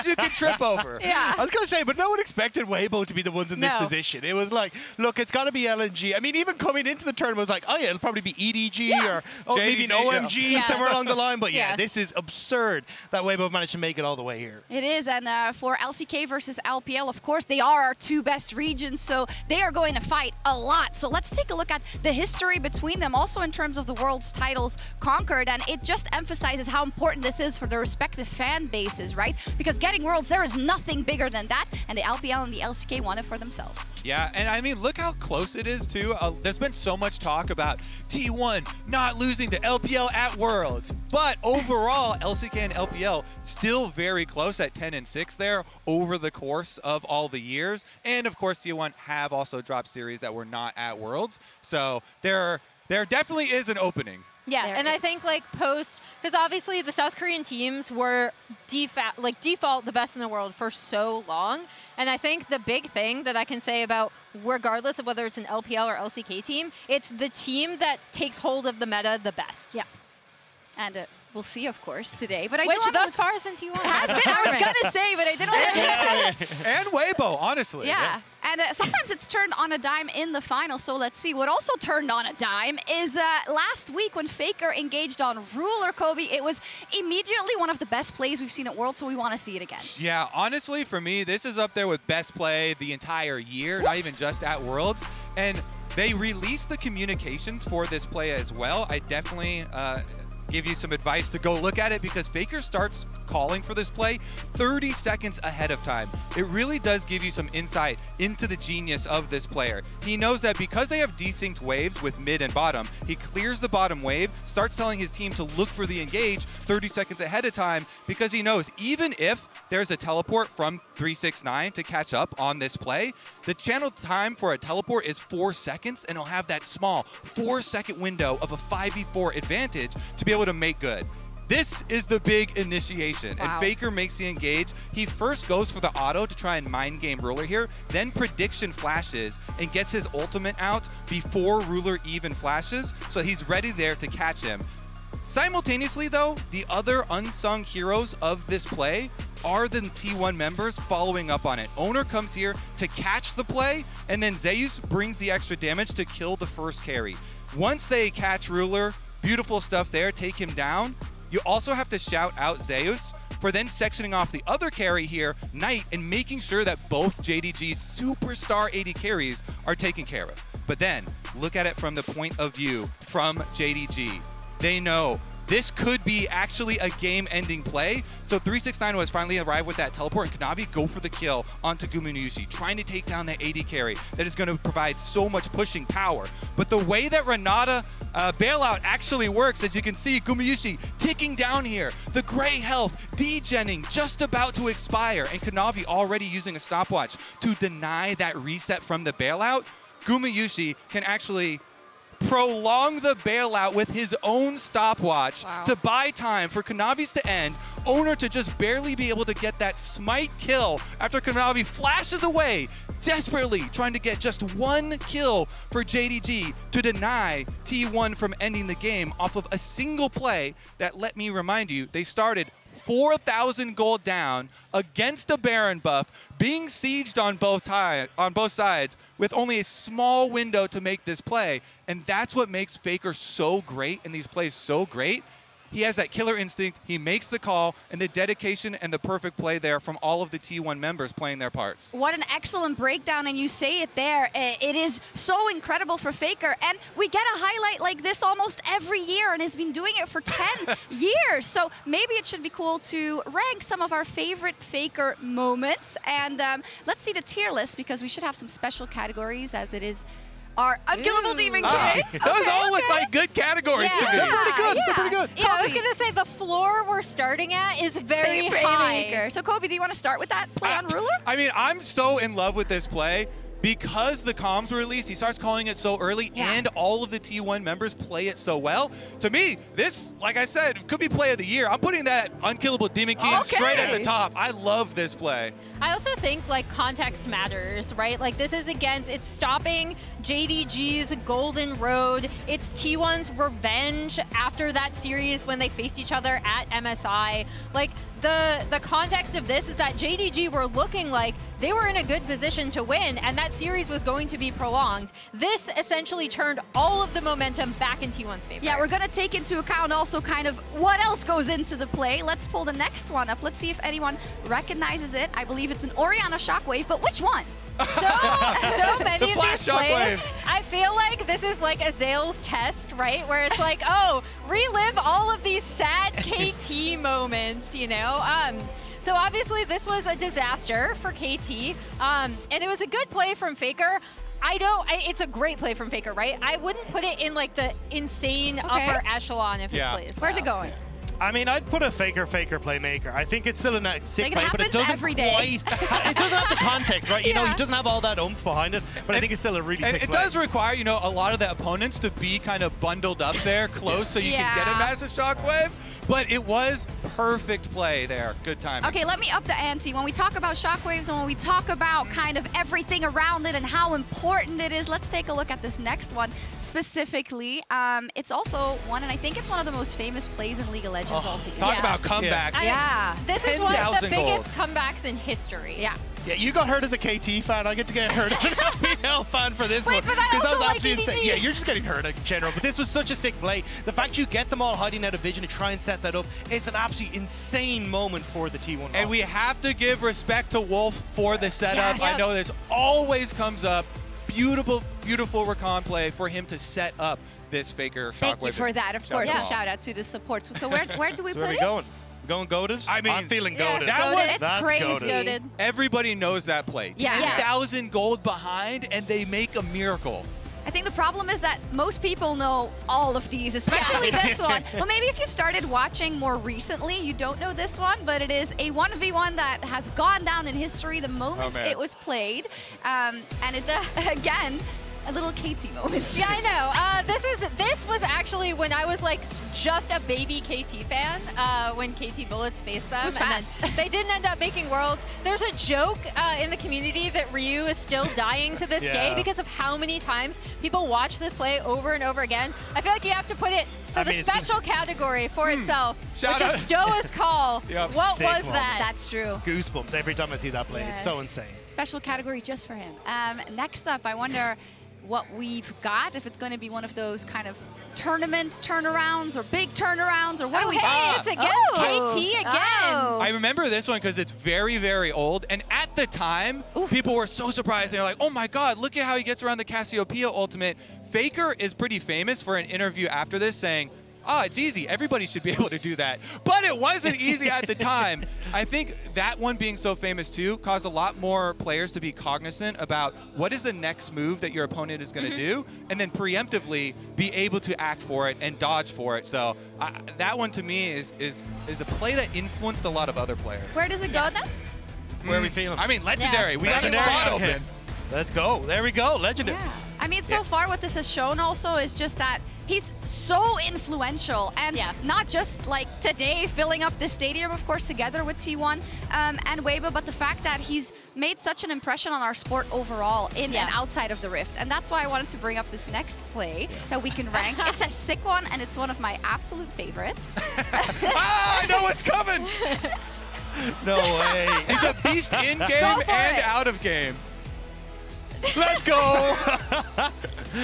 Speaker 16: you can trip over.
Speaker 14: Yeah.
Speaker 15: I was going to say, but no one expected Weibo to be the ones in this position. It was like, look, it's got to be LNG. I mean, even coming into the tournament, it was like, oh yeah, it'll probably be EDG or maybe an OMG somewhere along the line. But yeah, this is absurd that Weibo managed to make it all the way here.
Speaker 14: It is, and for LCK versus LPL, of course, they are our 2 best regions, so they are going to fight a lot. So let's take a look at the history between them, also in terms of the world's titles conquered, and it just emphasizes how important this is for their respective fan bases, right? Because getting worlds, there is nothing bigger than that, and the LPL and the LCK want it for themselves.
Speaker 16: Yeah, and I mean, look how close it is, too. There's been so much talk about T1 not losing to LPL at Worlds, but overall, LCK and LPL still very close at 10 and 6 there over the course of all the years. And of course, T1 have also dropped series that were not at Worlds. So there definitely is an opening.
Speaker 17: Yeah, and I think like because obviously the South Korean teams were default the best in the world for so long. And I think the big thing that I can say about, regardless of whether it's an LPL or LCK team, it's the team that takes hold of the meta the best.
Speaker 14: Yeah. And we'll see, of course, today. But
Speaker 17: Which thus far has been T1.
Speaker 14: Has been, I was going to say, but I didn't want to jinx it.
Speaker 16: And Weibo, honestly.
Speaker 14: Yeah. And sometimes it's turned on a dime in the final, so let's see. What also turned on a dime is last week when Faker engaged on Ruler, Kobe. It was immediately one of the best plays we've seen at Worlds, so we want to see it again.
Speaker 16: Yeah, honestly, for me, this is up there with best play the entire year, not even just at Worlds. And they released the communications for this play as well. I definitely give you some advice to go look at it because Faker starts calling for this play 30 seconds ahead of time. It really does give you some insight into the genius of this player. He knows that because they have desynced waves with mid and bottom, he clears the bottom wave, starts telling his team to look for the engage 30 seconds ahead of time because he knows even if there's a teleport from 369 to catch up on this play, the channel time for a teleport is 4 seconds, and he'll have that small 4-second window of a 5v4 advantage to be able to make good. This is the big initiation, and Faker makes the engage. He first goes for the auto to try and mind game Ruler here, then prediction flashes and gets his ultimate out before Ruler even flashes, so he's ready there to catch him. Simultaneously, though, the other unsung heroes of this play are the T1 members following up on it. Owner comes here to catch the play, and then Zeus brings the extra damage to kill the first carry. Once they catch Ruler, beautiful stuff there, take him down. You also have to shout out Zeus for then sectioning off the other carry here, Knight, and making sure that both JDG's superstar AD carries are taken care of. But then, look at it from the point of view from JDG. They know this could be actually a game-ending play. So 369 was finally arrived with that teleport, and Kanavi go for the kill onto Gumiyushi, trying to take down that AD carry that is going to provide so much pushing power. But the way that Renata bailout actually works, as you can see, Gumiyushi ticking down here, the gray health degenning, just about to expire, and Kanavi already using a stopwatch to deny that reset from the bailout. Gumiyushi can actually prolong the bailout with his own stopwatch to buy time for Kanavi's to end, Owner to just barely be able to get that smite kill after Kanavi flashes away, desperately trying to get just one kill for JDG to deny T1 from ending the game off of a single play that, let me remind you, they started 4,000 gold down against a Baron buff, being sieged on both sides with only a small window to make this play. And that's what makes Faker so great and these plays so great. He has that killer instinct, he makes the call, and the dedication and the perfect play there from all of the T1 members playing their parts.
Speaker 14: What an excellent breakdown, and you say it there. It is so incredible for Faker, and we get a highlight like this almost every year, and has been doing it for 10 years. So maybe it should be cool to rank some of our favorite Faker moments. And let's see the tier list, because we should have some special categories, as it is our unkillable demon kid.
Speaker 16: Those all look like good categories to me.
Speaker 15: They're pretty good. They're pretty good.
Speaker 17: Yeah, I was going to say the floor we're starting at is very high.
Speaker 14: So Kobe, do you want to start with that play on Ruler?
Speaker 16: I mean, I'm so in love with this play. Because the comms were released, he starts calling it so early, and all of the T1 members play it so well. To me, this, like I said, could be play of the year. I'm putting that unkillable Demon King straight at the top. I love this play.
Speaker 17: I also think, like, context matters, right? Like, this is against, it's stopping JDG's Golden Road. It's T1's revenge after that series when they faced each other at MSI. Like, the context of this is that JDG were looking like they were in a good position to win, and that series was going to be prolonged. This essentially turned all of the momentum back in T1's favor.
Speaker 14: Yeah, we're going to take into account also kind of what else goes into the play. Let's pull the next one up. Let's see if anyone recognizes it. I believe it's an Orianna Shockwave, but which one?
Speaker 17: So many of these plays.
Speaker 16: Shockwave.
Speaker 17: I feel like this is like a Zales test, right? Where it's like, oh, relive all of these sad KT moments, you know? So obviously this was a disaster for KT, and it was a good play from Faker. It's a great play from Faker, right? I wouldn't put it in like the insane upper echelon of his plays.
Speaker 14: Where's it going?
Speaker 15: I mean, I'd put a Faker playmaker. I think it's still a sick play, but it doesn't
Speaker 14: every day.
Speaker 15: it doesn't have the context, right? You know, he doesn't have all that oomph behind it, but I think it's still a really sick play.
Speaker 16: It does require, you know, a lot of the opponents to be kind of bundled up there close so you can get a massive shockwave. but it was perfect play there. Good timing.
Speaker 14: Okay, let me up the ante. When we talk about shockwaves and when we talk about kind of everything around it and how important it is, let's take a look at this next one specifically. It's also one, and I think it's one of the most famous plays in League of Legends altogether.
Speaker 16: Talk about comebacks.
Speaker 14: Yeah.
Speaker 17: This is one of the biggest comebacks in history.
Speaker 14: Yeah.
Speaker 15: Yeah, you got hurt as a KT fan. I get to get hurt as an LPL fan for this one.
Speaker 14: But I
Speaker 15: Because that
Speaker 14: also
Speaker 15: was
Speaker 14: like
Speaker 15: absolutely insane.
Speaker 14: EDG.
Speaker 15: Yeah, you're just getting hurt in general. But this was such a sick play. The fact you get them all hiding out of vision to try and set that up, it's an absolutely insane moment for the T1 roster.
Speaker 16: And we have to give respect to Wolf for the setup.
Speaker 14: Yes.
Speaker 16: I know this always comes up. Beautiful, beautiful recon play for him to set up this Faker shockwave.
Speaker 14: Thank you for that. Of course, a shout out to the support. So where do we
Speaker 15: So
Speaker 14: put
Speaker 15: where are we
Speaker 14: it?
Speaker 15: going? Going goated?
Speaker 16: I mean,
Speaker 15: I'm feeling goated.
Speaker 16: That one,
Speaker 14: it's crazy.
Speaker 15: Goated.
Speaker 16: Everybody knows that play.
Speaker 14: Yeah.
Speaker 16: 10,000 gold behind, and they make a miracle.
Speaker 14: I think the problem is that most people know all of these, especially this one. Well, maybe if you started watching more recently, you don't know this one, but it is a 1v1 that has gone down in history the moment it was played. And it's, again, a little KT moment.
Speaker 17: Yeah, I know. This was actually when I was like just a baby KT fan when KT Bullets faced them. And then they didn't end up making Worlds. There's a joke in the community that Ryu is still dying to this day because of how many times people watch this play over and over again. I feel like you have to put it for the special category for itself, which is Doa's call. What was that?
Speaker 14: That's true.
Speaker 15: Goosebumps every time I see that play.
Speaker 14: Yes.
Speaker 15: It's so insane.
Speaker 14: Special category just for him. Next up, I wonder what we've got, if it's going to be one of those kind of tournament turnarounds or big turnarounds, or what do we got?
Speaker 17: It's against KT again.
Speaker 16: I remember this one because it's very, very old. And at the time, people were so surprised. They were like, oh my God, look at how he gets around the Cassiopeia ultimate. Faker is pretty famous for an interview after this saying, it's easy. Everybody should be able to do that. But it wasn't easy at the time. I think that one being so famous too caused a lot more players to be cognizant about what is the next move that your opponent is going to do, and then preemptively be able to act for it and dodge for it. So that one to me is a play that influenced a lot of other players.
Speaker 14: Where does it go then?
Speaker 15: Where are we feeling?
Speaker 16: I mean, legendary.
Speaker 14: Yeah.
Speaker 16: We got a spot open.
Speaker 15: Let's go. There we go. Legendary.
Speaker 14: Yeah. I mean, so far what this has shown also is just that he's so influential, and not just like today filling up the stadium, of course, together with T1 and Weibo, but the fact that he's made such an impression on our sport overall in and outside of the Rift. And that's why I wanted to bring up this next play that we can rank. It's a sick one, and it's one of my absolute favorites.
Speaker 16: I know what's coming!
Speaker 15: No way.
Speaker 16: He's a beast in game and out of game.
Speaker 15: Let's go!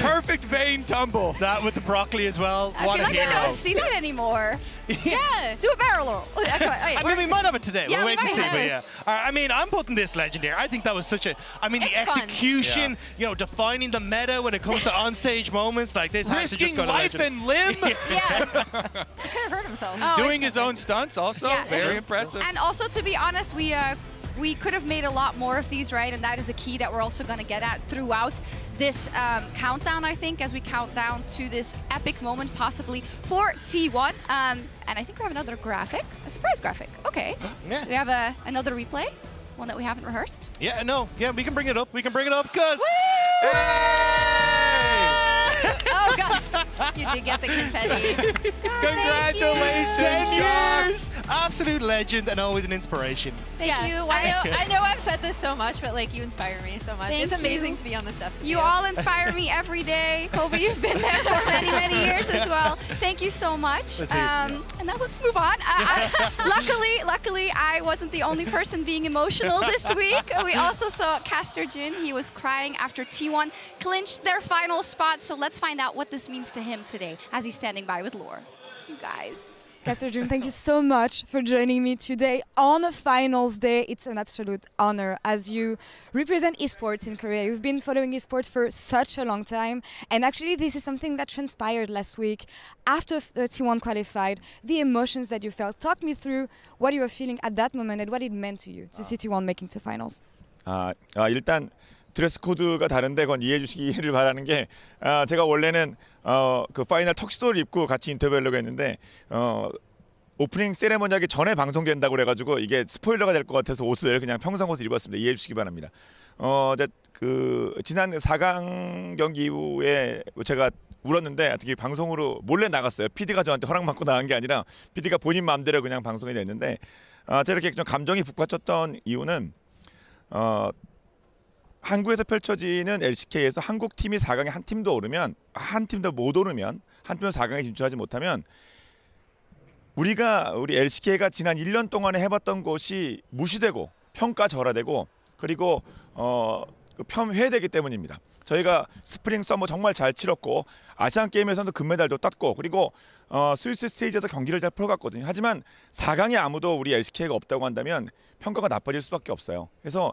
Speaker 16: Perfect vein tumble.
Speaker 15: That with the broccoli as well.
Speaker 14: I
Speaker 15: What
Speaker 14: feel
Speaker 15: a
Speaker 14: like
Speaker 15: hero.
Speaker 14: I don't see that anymore. Yeah, do a barrel roll.
Speaker 15: I mean, we might have it today.
Speaker 14: Yeah,
Speaker 15: we'll
Speaker 14: we
Speaker 15: wait and
Speaker 14: might
Speaker 15: see.
Speaker 14: have
Speaker 15: But
Speaker 14: it.
Speaker 15: yeah, I mean, I'm putting this legendary. I think that was such a. I mean, the
Speaker 14: It's fun.
Speaker 15: execution. You know, defining the meta when it comes to onstage moments like this. Has to just
Speaker 16: Risking
Speaker 15: go to
Speaker 16: life
Speaker 15: legend.
Speaker 16: and limb.
Speaker 17: He could have hurt himself.
Speaker 16: Doing his own stunts also.
Speaker 14: Yeah.
Speaker 16: Very impressive.
Speaker 14: And also, to be honest, we could have made a lot more of these, right? And that is the key that we're also going to get at throughout this countdown, I think, as we count down to this epic moment, possibly for T1. And I think we have another graphic, a surprise graphic. Okay.
Speaker 15: Yeah.
Speaker 14: We have another replay, one that we haven't rehearsed.
Speaker 15: Yeah, no. Yeah, we can bring it up. We can bring it up because.
Speaker 17: Oh, God. You did get the confetti.
Speaker 16: Congratulations,
Speaker 15: 10
Speaker 16: Sharks.
Speaker 15: years! Absolute legend and always an inspiration.
Speaker 14: Thank you.
Speaker 17: I know I've said this so much, but like you inspire me so much.
Speaker 14: Thank
Speaker 17: It's amazing
Speaker 14: you.
Speaker 17: to be on this stuff.
Speaker 14: You all inspire me every day. Kobe, you've been there for many, many years as well. Thank you so much. And now let's move on. Luckily, I wasn't the only person being emotional this week. We also saw Caster Jin. He was crying after T1 clinched their final spot. So let's find out what this means to him today as he's standing by with Lore. You guys.
Speaker 18: Caster Jun, thank you so much for joining me today on a finals day. It's an absolute honor as you represent esports in Korea. You've been following esports for such a long time, and actually this is something that transpired last week after T1 qualified, the emotions that you felt. Talk me through what you were feeling at that moment and what it meant to you to see T1 making to finals.
Speaker 19: 일단 드레스 코드가 다른데 그건 이해해 주시기를 바라는 게 제가 원래는 그 파이널 턱시도를 입고 같이 인터뷰하려고 했는데 오프닝 세레머니 하기 전에 방송된다고 그래가지고 이게 스포일러가 될 것 같아서 옷을 그냥 평상 옷을 입었습니다. 이해해 주시기 바랍니다. 이제 그 지난 4강 경기 이후에 제가 울었는데 어떻게 방송으로 몰래 나갔어요. PD가 저한테 허락 받고 나간 게 아니라 PD가 본인 마음대로 그냥 방송이 됐는데 제가 이렇게 좀 감정이 북받쳤던 이유는 한국에서 펼쳐지는 LCK에서 한국 팀이 4강에 한 팀도 오르면 한 팀도 못 오르면 한 팀도 4강에 진출하지 못하면 우리 LCK가 지난 1년 동안에 해봤던 것이 무시되고 평가절하되고 그리고 폄훼되기 때문입니다. 저희가 스프링 서머 정말 잘 치렀고 아시안 게임에서도 금메달도 땄고 그리고 스위스 스테이지에서 경기를 잘 풀어갔거든요. 하지만 4강에 아무도 우리 LCK가 없다고 한다면 평가가 나빠질 수밖에 없어요. 그래서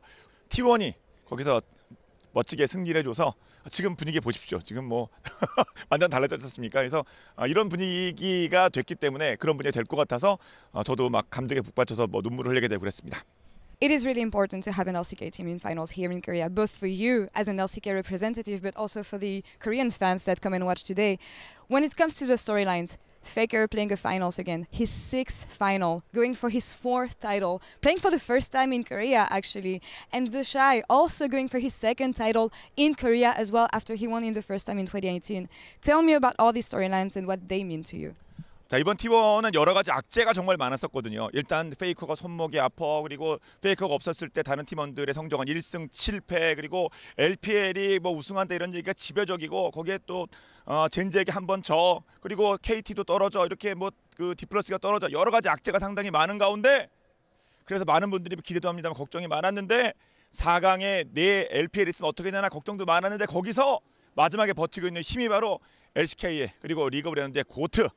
Speaker 19: T1이 거기서 멋지게 승리를 해줘서 지금 분위기 보십시오. 지금 뭐 완전 달라졌지 않습니까? 그래서 이런 분위기가 됐기 때문에 그런 분위기가 될 것 같아서 저도 막 감동에 북받쳐서 뭐 눈물을 흘리게 되고 그랬습니다.
Speaker 18: It is really important to have an LCK team in finals here in Korea, both for you as an LCK representative, but also for the Korean fans that come and watch today. When it comes to the storylines, Faker playing a finals again, his 6th final, going for his 4th title, playing for the first time in Korea actually, and The Shy also going for his 2nd title in Korea as well after he won in the first time in 2018. Tell me about all these storylines and what they mean to you.
Speaker 19: 자, 이번 T1은 여러 가지 악재가 정말 많았었거든요. 일단 페이커가 손목이 아파 그리고 페이커가 없었을 때 다른 팀원들의 성적은 1승 7패 그리고 LPL이 뭐 우승한다 이런 얘기가 지배적이고 거기에 또 젠지에게 한 번 져 그리고 KT도 떨어져 이렇게 뭐 그 디플러스가 떨어져 여러 가지 악재가 상당히 많은 가운데 그래서 많은 분들이 기대도 합니다만 걱정이 많았는데 4강에 내 LPL 있으면 어떻게 되나 걱정도 많았는데 거기서 마지막에 버티고 있는 힘이 바로 LCK의 그리고 리그 오브 레전드의 고트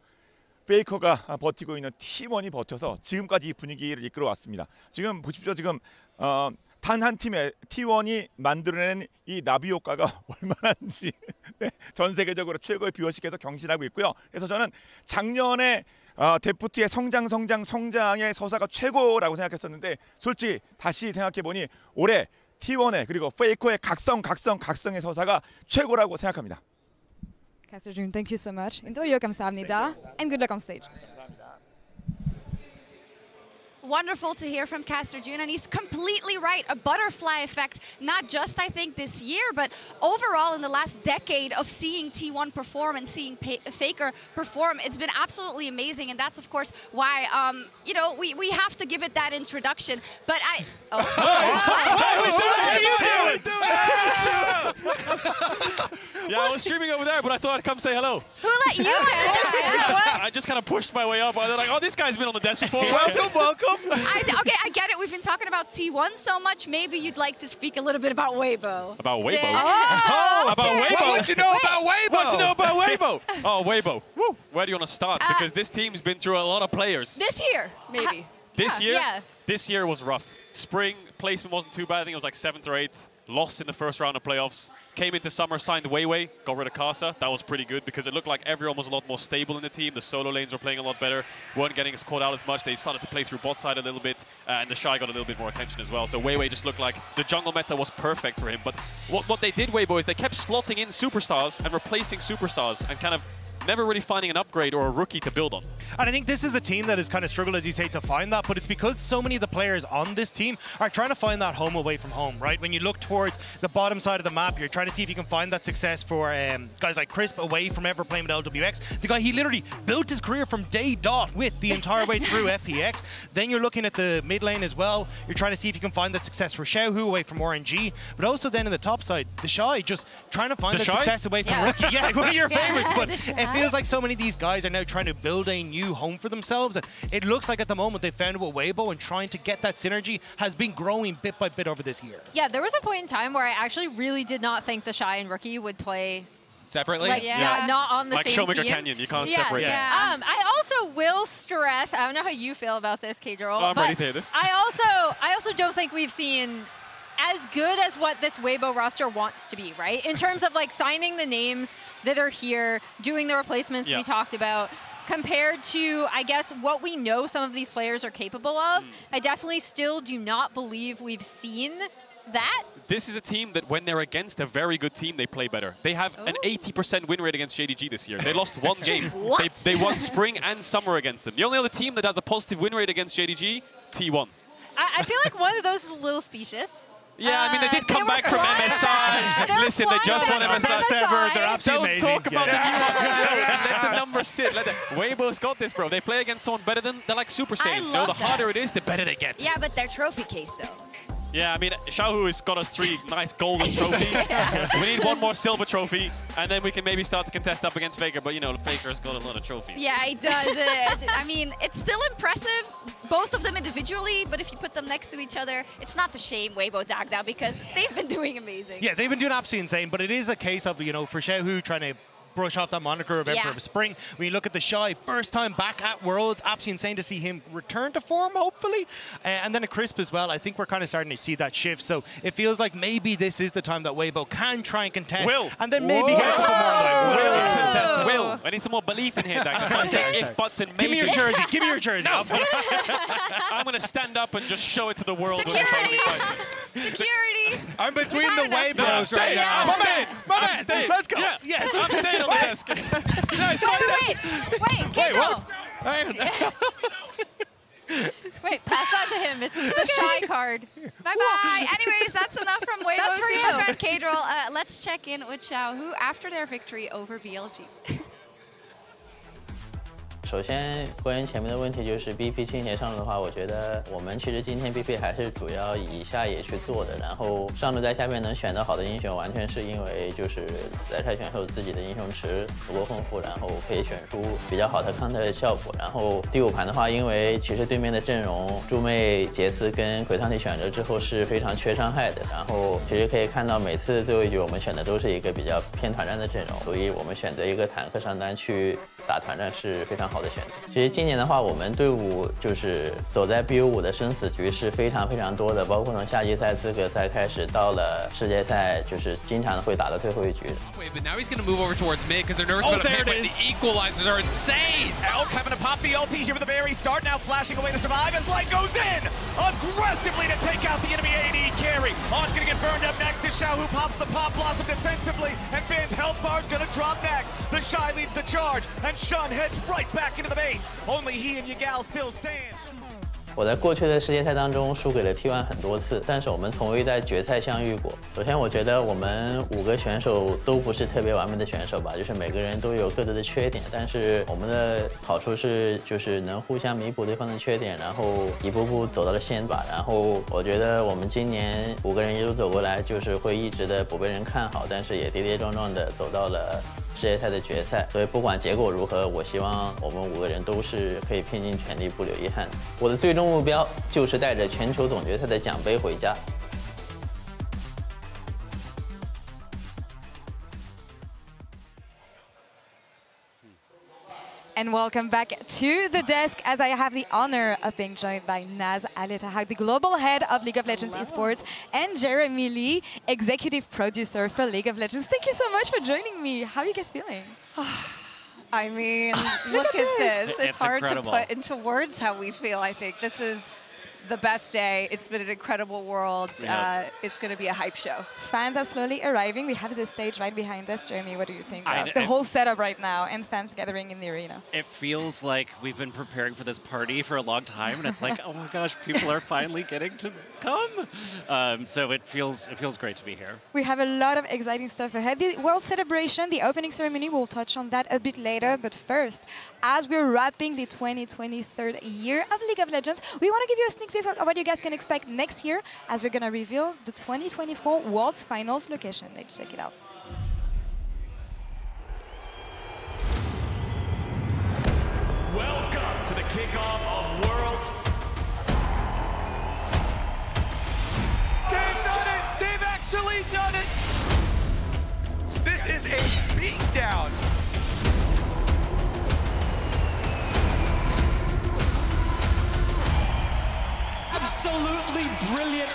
Speaker 19: 페이커가 버티고 있는 T1이 버텨서 지금까지 이 분위기를 이끌어 왔습니다. 지금 보십시오. 지금 단 한 팀의 T1이 만들어낸 이 나비 효과가 얼마나인지 네, 전 세계적으로 최고의 뷰어십에서 경신하고 있고요. 그래서 저는 작년에 데프트의 성장의 서사가 최고라고 생각했었는데 솔직히 다시 생각해보니 올해 T1의 그리고 페이커의 각성의 서사가 최고라고 생각합니다.
Speaker 18: Caster June, thank you so much. 인터뷰 감사합니다. And good luck on stage.
Speaker 14: Wonderful to hear from Caster June, and he's completely right. A butterfly effect, not just I think this year, but overall in the last decade of seeing T1 perform and seeing Faker perform, it's been absolutely amazing, and that's of course why you know we have to give it that introduction. But
Speaker 20: Yeah, I was streaming over there, but I thought I'd come say hello.
Speaker 14: Who let you in?
Speaker 20: I just kind of pushed my way up. They're like, oh, this guy's been on the desk before.
Speaker 14: Welcome. Okay, I get it. We've been talking about T1 so much. Maybe you'd like to speak a little bit about Weibo.
Speaker 20: About Weibo?
Speaker 14: Oh,
Speaker 20: about Weibo?
Speaker 19: What you know about Weibo?
Speaker 20: What you know about Weibo? Oh, Weibo. Woo. Where do you want to start? Because this team's been through a lot of players.
Speaker 14: This year, maybe.
Speaker 20: This year?
Speaker 14: Yeah.
Speaker 20: This year was rough. Spring placement wasn't too bad. I think it was like 7th or 8th. Lost in the first round of playoffs. Came into summer, signed Weiwei, got rid of Casa. That was pretty good because it looked like everyone was a lot more stable in the team. The solo lanes were playing a lot better. Weren't getting caught out as much. They started to play through bot side a little bit. And the Shy got a little bit more attention as well. So Weiwei just looked like the jungle meta was perfect for him. But what they did, Weibo, is they kept slotting in superstars and replacing superstars and kind of never really finding an upgrade or a rookie to build on.
Speaker 15: And I think this is a team that has kind of struggled, as you say, to find that, but it's because so many of the players on this team are trying to find that home away from home, right? When you look towards the bottom side of the map, you're trying to see if you can find that success for guys like Crisp away from ever playing with LWX. The guy, he literally built his career from day dot with the entire way through FPX. Then you're looking at the mid lane as well. You're trying to see if you can find that success for Xiaohu away from RNG, but also then in the top side, the Shy just trying to find that success away from Rookie. Yeah, one of your favorites, but it feels like so many of these guys are now trying to build a new home for themselves, and it looks like at the moment they found it with Weibo, and trying to get that synergy has been growing bit by bit over this year.
Speaker 17: Yeah, there was a point in time where I actually really did not think the Shy and Rookie would play
Speaker 16: separately.
Speaker 17: Like, not on the
Speaker 20: like
Speaker 17: same
Speaker 20: Showmaker
Speaker 17: team.
Speaker 20: Canyon, you can't separate them.
Speaker 17: I also will stress, I don't know how you feel about this, K-Droll,
Speaker 20: I'm
Speaker 17: but
Speaker 20: ready to hear this.
Speaker 17: I also don't think we've seen as good as what this Weibo roster wants to be, right? In terms of like signing the names that are here, doing the replacements we talked about, compared to, I guess, what we know some of these players are capable of. I definitely still do not believe we've seen that.
Speaker 20: This is a team that when they're against a very good team, they play better. They have an 80% win rate against JDG this year. They lost one game. They won spring and summer against them. The only other team that has a positive win rate against JDG, T1.
Speaker 17: I feel like one of those is a little specious.
Speaker 20: Yeah, I mean, they did come back from MSI. Listen, they just won MSI.
Speaker 15: Best ever. They're absolutely amazing.
Speaker 20: Don't talk about the nuance. Let the numbers sit. Weibo's got this, bro. They play against someone better than... They're like Super Saiyans. You know, the harder it is, the better they get.
Speaker 14: Yeah, but their trophy case, though.
Speaker 20: Yeah, I mean, Xiaohu has got us 3 nice golden trophies. We need 1 more silver trophy, and then we can maybe start to contest up against Faker. But, you know, Faker's got a lot of trophies.
Speaker 14: Yeah, he does. I mean, it's still impressive, both of them individually, but if you put them next to each other, it's not to shame Weibo Dagda because they've been doing amazing.
Speaker 15: Yeah, they've been doing absolutely insane, but it is a case of, you know, for Xiaohu trying to brush off that moniker of Emperor of Spring. When you look at the Shy, first time back at Worlds, absolutely insane to see him return to form, hopefully. And then a Crisp as well. I think we're kind of starting to see that shift. So it feels like maybe this is the time that Weibo can try and contest. And then maybe get a couple more on the way.
Speaker 20: Will, I need some more belief in here, Doug. Just say if, buts, and maybe.
Speaker 15: Give me your jersey. Give me your jersey.
Speaker 20: No. I'm going to stand up and just show it to the world.
Speaker 14: Security. Security.
Speaker 15: I'm between the Weibos right now.
Speaker 20: My man.
Speaker 15: Let's go.
Speaker 20: Yeah.
Speaker 15: Yes.
Speaker 20: I'm staying on the desk.
Speaker 17: Wait, Kendall. Wait, pass that to him. This is the Shy card.
Speaker 14: Bye-bye. Anyways, that's enough from Weibo
Speaker 17: That's for
Speaker 14: Super
Speaker 17: you.
Speaker 14: Fan Kadril. Let's check in with Xiaohu after their victory over BLG.
Speaker 21: 首先，关于前面的问题，就是 BP 倾斜上路的话，我觉得我们其实今天 BP 还是主要以下野去做的，然后上路在下面能选到好的英雄，完全是因为就是来泰选手自己的英雄池足够丰富，然后可以选出比较好的 counter 的效果。然后第5盘的话，因为其实对面的阵容猪妹、杰斯跟鬼汤体选择之后是非常缺伤害的，然后其实可以看到每次最后一局我们选的都是一个比较偏团战的阵容，所以我们选择一个坦克上单去打团战是非常好的选择。其实今年的话，我们队伍就是走在 BO5的生死局是非常多的，包括从夏季赛、资格赛开始，到了世界赛，就是经常会打到最后一局。
Speaker 22: But now he's going to move over towards mid because they're nervous about a pick, but the equalizers are insane.
Speaker 23: Elk having to pop the ulti here with the very start, now flashing away to survive as Light goes in aggressively to take out the enemy AD carry. On's going to get burned up next to Xiao, who pops the Pop Blossom defensively, and Finn's health bar's going to drop next. The Shy leads the charge, and Shun heads right back into the base. Only he and Yagal still stand.
Speaker 21: 我在过去的世界赛当中输给了 T1 很多次，但是我们从未在决赛相遇过。首先，我觉得我们5个选手都不是特别完美的选手吧，就是每个人都有各自的缺点，但是我们的好处是就是能互相弥补对方的缺点，然后一步步走到了先把。然后我觉得我们今年5个人一路走过来，就是会一直的不被人看好，但是也跌跌撞撞的走到了 世界赛的决赛，所以不管结果如何，我希望我们5个人都是可以拼尽全力，不留遗憾。我的最终目标就是带着全球总决赛的奖杯回家。
Speaker 18: And welcome back to the desk as I have the honor of being joined by Naz Aletahak, the global head of League of Legends Esports, and Jeremy Lee, executive producer for League of Legends. Thank you so much for joining me. How are you guys feeling?
Speaker 24: I mean, look at this. It's hard
Speaker 23: incredible.
Speaker 24: to put into words how we feel, I think. This is the best day. It's been an incredible Worlds.
Speaker 18: Yeah.
Speaker 24: It's going to be a hype show.
Speaker 18: Fans are slowly arriving. We have the stage right behind us. Jeremy, what do you think of the
Speaker 25: I-
Speaker 18: whole setup right now and fans gathering in the arena?
Speaker 25: It feels like we've been preparing for this party for a long time, and it's like, oh my gosh, people are finally getting to come. So it feels great to be here.
Speaker 18: We have a lot of exciting stuff ahead. The World Celebration, the opening ceremony, we'll touch on that a bit later. But first, as we're wrapping the 2023 year of League of Legends, we want to give you a sneak peek of what you guys can expect next year as we're going to reveal the 2024 Worlds Finals location. Let's check it out.
Speaker 23: Welcome to the kickoff of Worlds.
Speaker 26: They've done it! They've actually done it! This is a beatdown!
Speaker 23: Absolutely brilliant.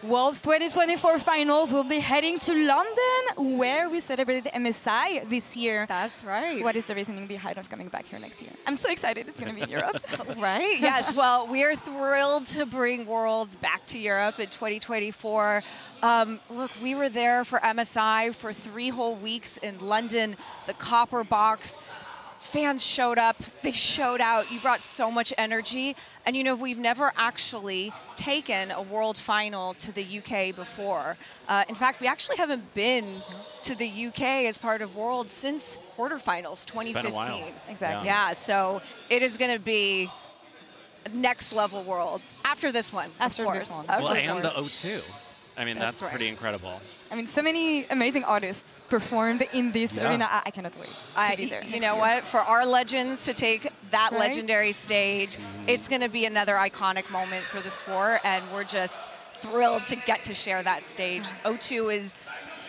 Speaker 18: World's 2024 finals will be heading to London, where we celebrated MSI this year.
Speaker 24: That's right.
Speaker 18: What is the reasoning behind us coming back here next year? I'm so excited it's going to be in Europe.
Speaker 24: Right? Yes. Well, we are thrilled to bring Worlds back to Europe in 2024. Look, we were there for MSI for 3 whole weeks in London, the Copper Box. Fans showed up, they showed out, you brought so much energy. And you know, we've never actually taken a world final to the UK before. In fact, we actually haven't been to the UK as part of Worlds since quarterfinals 2015.
Speaker 25: It's been a while.
Speaker 24: Exactly. Yeah, so it is going to be next level Worlds after this one.
Speaker 18: After this one.
Speaker 25: Well, and the O2. I mean, that's
Speaker 18: right.
Speaker 25: pretty incredible.
Speaker 18: I mean, so many amazing artists performed in this arena. I cannot wait to be there.
Speaker 24: You know what? For our legends to take that legendary stage, it's going to be another iconic moment for the sport, and we're just thrilled to get to share that stage. O2 is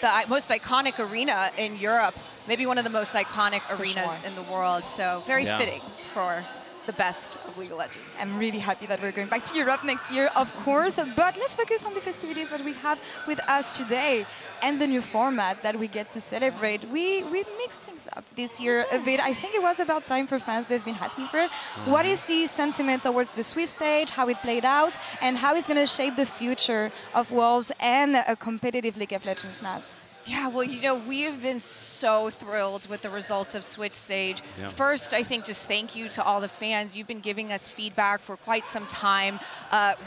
Speaker 24: the most iconic arena in Europe, maybe one of the most iconic arenas in the world, so very fitting for the best of League of Legends.
Speaker 18: I'm really happy that we're going back to Europe next year, of course, but let's focus on the festivities that we have with us today and the new format that we get to celebrate. We mixed things up this year a bit. I think it was about time for fans. They've been asking for it. What is the sentiment towards the Swiss stage, how it played out, and how it's going to shape the future of Worlds and a competitive League of Legends now?
Speaker 24: Yeah, well, you know, we have been so thrilled with the results of Switch Stage.
Speaker 25: Yeah.
Speaker 24: First, I think just thank you to all the fans. You've been giving us feedback for quite some time.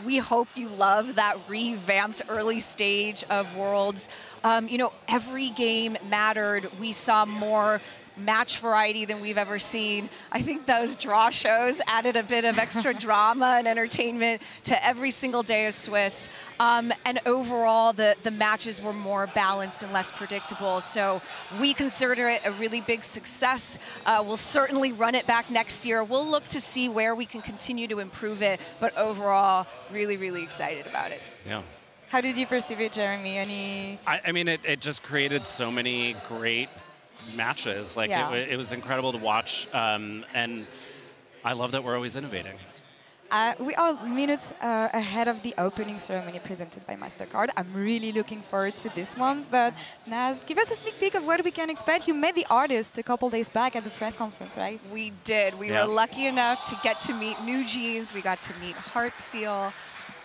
Speaker 24: We hope you love that revamped early stage of Worlds. You know, every game mattered. We saw more match variety than we've ever seen. I think those draw shows added a bit of extra drama and entertainment to every single day of Swiss. And overall, the matches were more balanced and less predictable. So we consider it a really big success. We'll certainly run it back next year. We'll look to see where we can continue to improve it. But overall, really, really excited about it.
Speaker 25: Yeah.
Speaker 18: How did you perceive it, Jeremy?
Speaker 25: I mean, it just created so many great matches. Like it was incredible to watch, and I love that we're always innovating.
Speaker 18: We are minutes ahead of the opening ceremony presented by MasterCard. I'm really looking forward to this one. But Naz, give us a sneak peek of what we can expect. You met the artist a couple days back at the press conference, right?
Speaker 24: We did. We were lucky enough to get to meet New Jeans. We got to meet Heartsteel.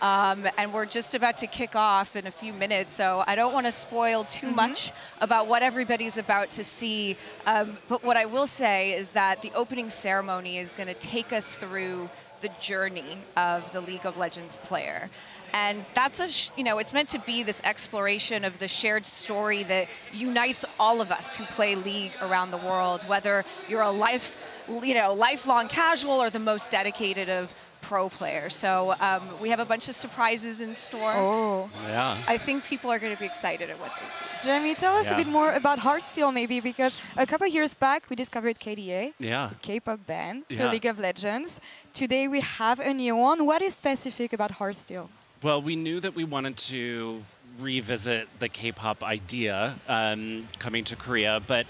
Speaker 24: And we're just about to kick off in a few minutes, so I don't want to spoil too much about what everybody's about to see. But what I will say is that the opening ceremony is going to take us through the journey of the League of Legends player. And that's it's meant to be this exploration of the shared story that unites all of us who play League around the world, whether you're a lifelong casual or the most dedicated of pro player. So we have a bunch of surprises in store.
Speaker 18: Oh.
Speaker 25: Yeah.
Speaker 24: I think people are going to be excited at what they see.
Speaker 18: Jeremy, tell us a bit more about Heartsteel maybe, because a couple of years back we discovered KDA, the K-pop band for League of Legends. Today we have a new one. What is specific about Heartsteel?
Speaker 25: Well, we knew that we wanted to revisit the K-pop idea coming to Korea, but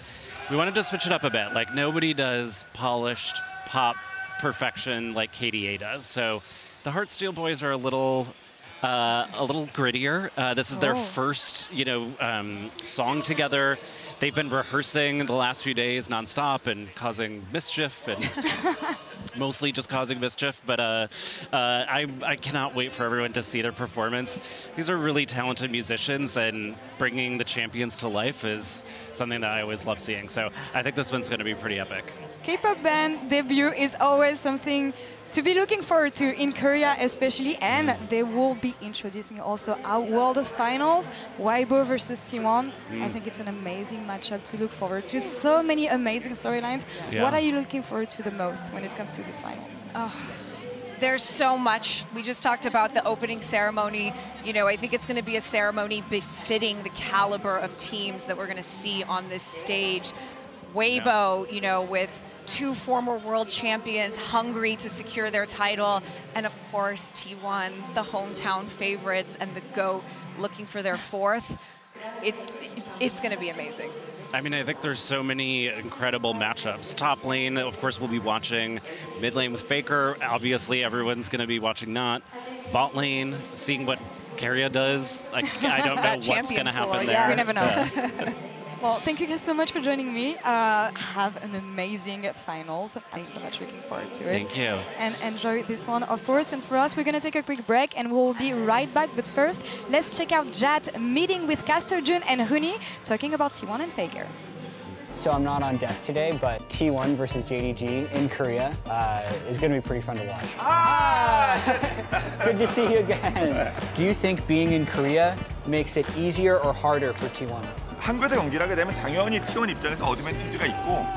Speaker 25: we wanted to switch it up a bit. Like, nobody does polished pop perfection like KDA does. So the Heartsteel boys are a little grittier. This is their first, song together. They've been rehearsing the last few days nonstop and causing mischief and mostly just causing mischief. But I cannot wait for everyone to see their performance. These are really talented musicians, and bringing the champions to life is something that I always love seeing. So I think this one's going to be pretty epic.
Speaker 18: K-pop band debut is always something to be looking forward to in Korea especially, and they will be introducing also our World Finals, Weibo versus T1. I think it's an amazing matchup to look forward to. So many amazing storylines. What are you looking forward to the most when it comes to these finals?
Speaker 24: There's so much. We just talked about the opening ceremony. I think it's going to be a ceremony befitting the caliber of teams that we're going to see on this stage. Weibo, with 2 former world champions hungry to secure their title, and of course T1, the hometown favorites and the GOAT looking for their 4th. It's going to be amazing.
Speaker 25: I mean, I think there's so many incredible matchups. Top lane, of course, we'll be watching. Mid lane with Faker, obviously everyone's going to be watching that. Bot lane, seeing what Keria does. Like, I don't know what's going to happen there.
Speaker 18: We never know. Well, thank you guys so much for joining me. Have an amazing finals. I'm so much looking forward to it.
Speaker 25: Thank you.
Speaker 18: And enjoy this one, of course. And for us, we're going to take a quick break and we'll be right back. But first, let's check out Jat meeting with Caster Jun and Huni talking about T1 and Faker.
Speaker 1: So I'm not on desk today, but T1 versus JDG in Korea is going to be pretty fun to watch. Good to see you again. Do you think being in Korea makes it easier or harder for T1?
Speaker 19: 한 곳에 경기를 하게 되면 당연히 T1 입장에서 어드밴티지가 있고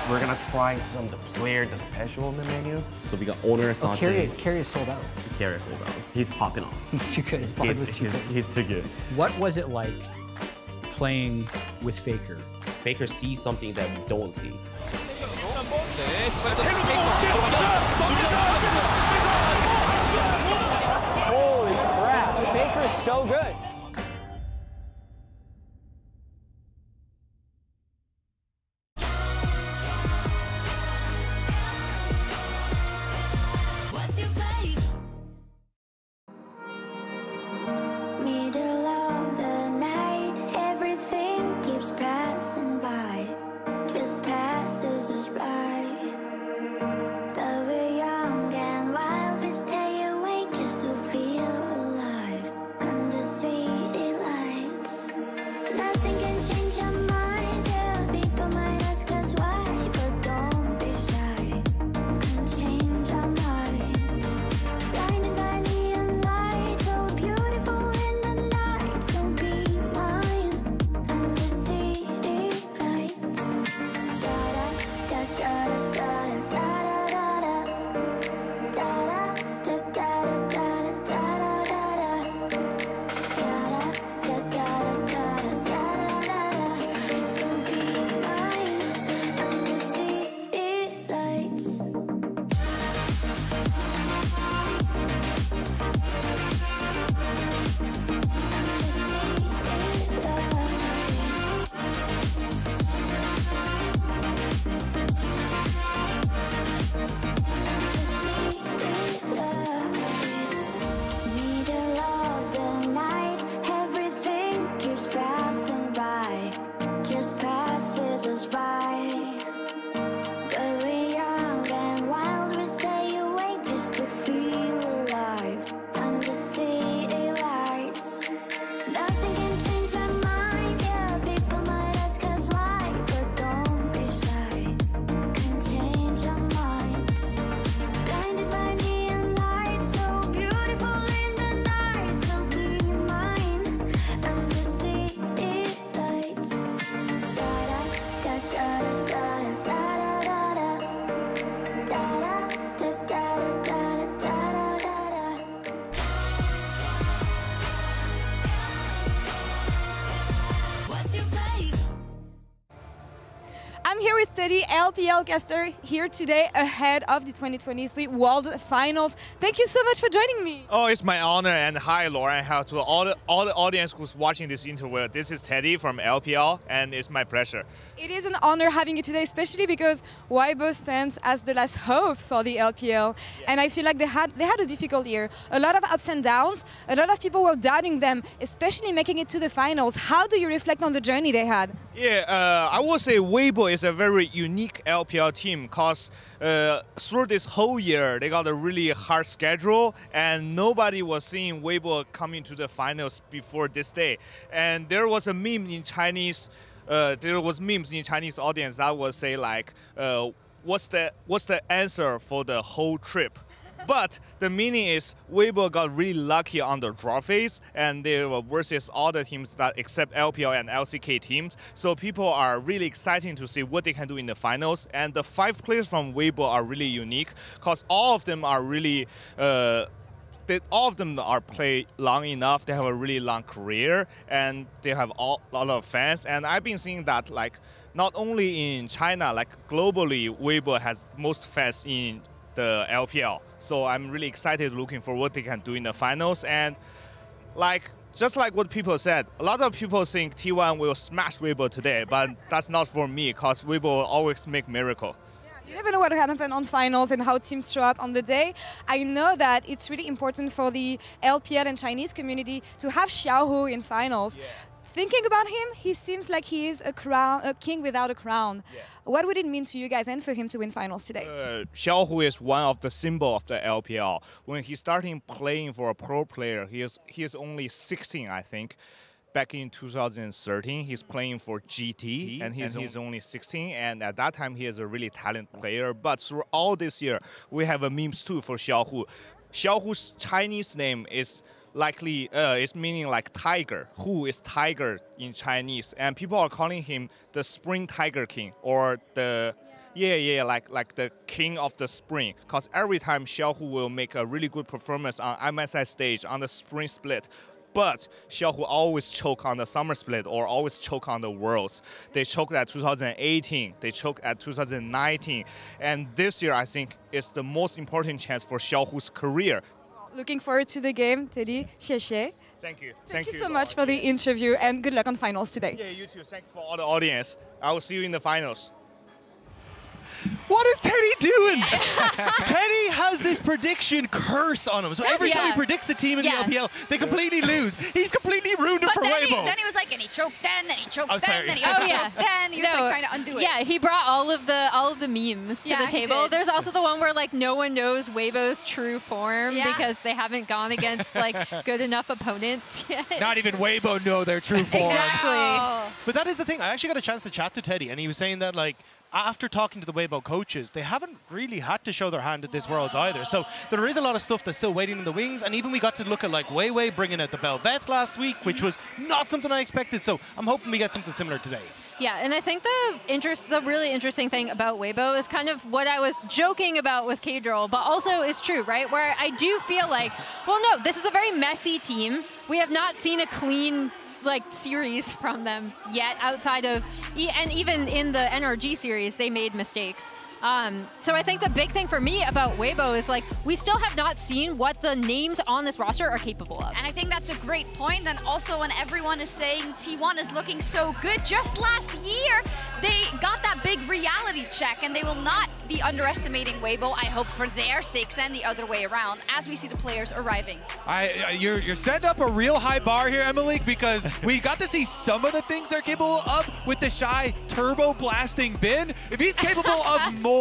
Speaker 2: We're gonna try some of the player, the special in the menu. So we got owner,
Speaker 1: Keria is sold out.
Speaker 2: Keria sold out. He's popping off.
Speaker 1: He's too good. His was too good.
Speaker 2: He's too good.
Speaker 4: What was it like playing with Faker?
Speaker 2: Faker sees something that we don't see.
Speaker 1: Holy crap, Faker's so good.
Speaker 7: Middle of the night, everything keeps passing by, just passes us by. But we're young and wild, we stay awake just to feel alive under city lights. Nothing can change our minds, yeah, people might ask us why, but don't be shy, can change our minds. Blinded by neon lights, so beautiful in the night, so be mine under city lights. Da da da da da da da da da da da da da. So be mine under city lights. Middle of the night, everything keeps passing by, just passes us by. But we're young and wild, we stay awake just to feel alive under city lights. Nothing can change our minds, yeah, people might ask us why, but don't be shy, can change our minds. Blinded by neon lights, so beautiful in the night, so be mine under city lights. Da da da da da da da da da da da da da. What's your play?
Speaker 18: I'm here with Teddy, LPL caster, here today ahead of the 2023 World Finals. Thank you so much for joining me.
Speaker 8: Oh, it's my honor, and hi, Lauren. Hi to all the audience who's watching this interview. This is Teddy from LPL, and it's my pleasure.
Speaker 18: It is an honor having you today, especially because Weibo stands as the last hope for the LPL, and I feel like they had a difficult year. A lot of ups and downs. A lot of people were doubting them, especially making it to the finals. How do you reflect on the journey they had?
Speaker 8: Yeah, I would say Weibo is a very unique LPL team because through this whole year, they got a really hard schedule, and nobody was seeing Weibo coming to the finals before this day. And there was a meme in Chinese. There was memes in Chinese audience that would say like, "What's the answer for the whole trip?" But the meaning is Weibo got really lucky on the draw phase, and they were versus all the teams that except LPL and LCK teams. So people are really excited to see what they can do in the finals. And the 5 players from Weibo are really unique because all of them are really. All of them are played long enough. They have a really long career, and they have a lot of fans. And I've been seeing that like not only in China, like globally, Weibo has most fans in the LPL. So I'm really excited looking for what they can do in the finals. And just like what people said, a lot of people think T1 will smash Weibo today, but that's not for me, because Weibo always make miracle.
Speaker 18: You never know what will happen on finals and how teams show up on the day. I know that it's really important for the LPL and Chinese community to have Xiaohu in finals. Yeah. Thinking about him, he seems like he is a king without a crown. Yeah. What would it mean to you guys and for him to win finals today?
Speaker 8: Xiaohu is one of the symbols of the LPL. When he started playing for a pro player, he is only 16, I think. Back in 2013, he's playing for GT, and he's only 16. And at that time, he is a really talented player. But through all this year, we have a memes too for Xiaohu. Xiaohu's Chinese name is likely it's meaning like tiger. Hu is tiger in Chinese, and people are calling him the Spring Tiger King, or the like the king of the spring. Because every time Xiaohu will make a really good performance on MSI stage on the spring split, but Xiaohu always choke on the summer split or always choke on the Worlds. They choked at 2018, they choked at 2019, and this year I think is the most important chance for Xiaohu's career.
Speaker 18: Looking forward to the game, Teddy. Xie.
Speaker 8: Thank you.
Speaker 18: Thank you so much for the interview, and good luck on finals today.
Speaker 8: Yeah, you too. Thank you for all the audience. I will see you in the finals.
Speaker 15: What is Teddy doing? Teddy has this prediction curse on him. So every time he predicts a team in the LPL, they completely lose. He's completely ruined it for Weibo.
Speaker 14: Then he was like, and he choked then he choked then he also choked then. He was like trying to undo it.
Speaker 17: Yeah, he brought all of the memes to the table. There's also the one where like no one knows Weibo's true form because they haven't gone against like good enough opponents yet.
Speaker 15: Not even Weibo know their true form.
Speaker 17: Exactly.
Speaker 15: But that is the thing. I actually got a chance to chat to Teddy, and he was saying that like, after talking to the Weibo coaches, they haven't really had to show their hand at this Worlds either. So there is a lot of stuff that's still waiting in the wings. And even we got to look at like Wei bringing out the Bel'Veth last week, which was not something I expected. So I'm hoping we get something similar today.
Speaker 17: Yeah, and I think the really interesting thing about Weibo is kind of what I was joking about with K-Droll, but also is true, right? Where I do feel like, well, no, this is a very messy team. We have not seen a clean like series from them yet outside of, and even in the NRG series, they made mistakes. So I think the big thing for me about Weibo is like, we still have not seen what the names on this roster are capable of.
Speaker 14: And I think that's a great point. And also when everyone is saying T1 is looking so good, just last year, they got that big reality check, and they will not be underestimating Weibo, I hope, for their sakes and the other way around as we see the players arriving.
Speaker 16: You're setting up a real high bar here, Emily, because we got to see some of the things they're capable of with the Shy turbo blasting bin. If he's capable of more,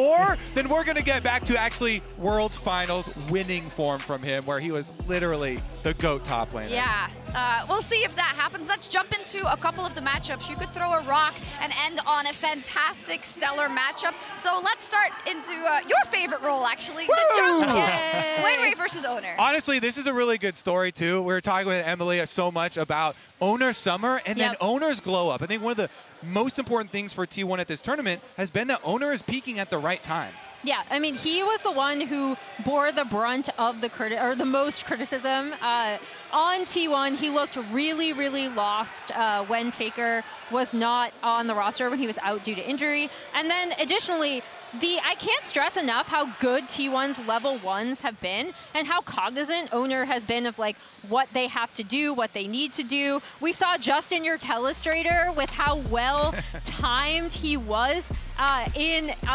Speaker 16: then we're going to get back to actually Worlds Finals winning form from him, where he was literally the GOAT top laner.
Speaker 14: Yeah, we'll see if that happens. Let's jump into a couple of the matchups. You could throw a rock and end on a fantastic, stellar matchup. So let's start into your favorite role, actually. The jump. Wei versus Owner.
Speaker 16: Honestly, this is a really good story, too. We were talking with Emily so much about Owner Summer and then Owner's glow up. I think one of the most important things for T1 at this tournament has been that Owner is peaking at the right time.
Speaker 17: Yeah, I mean, he was the one who bore the brunt of the most criticism. On T1, he looked really, really lost when Faker was not on the roster, when he was out due to injury. And then additionally, I can't stress enough how good T1's level 1s have been and how cognizant Owner has been of like what they have to do, what they need to do. We saw just in your telestrator with how well timed he was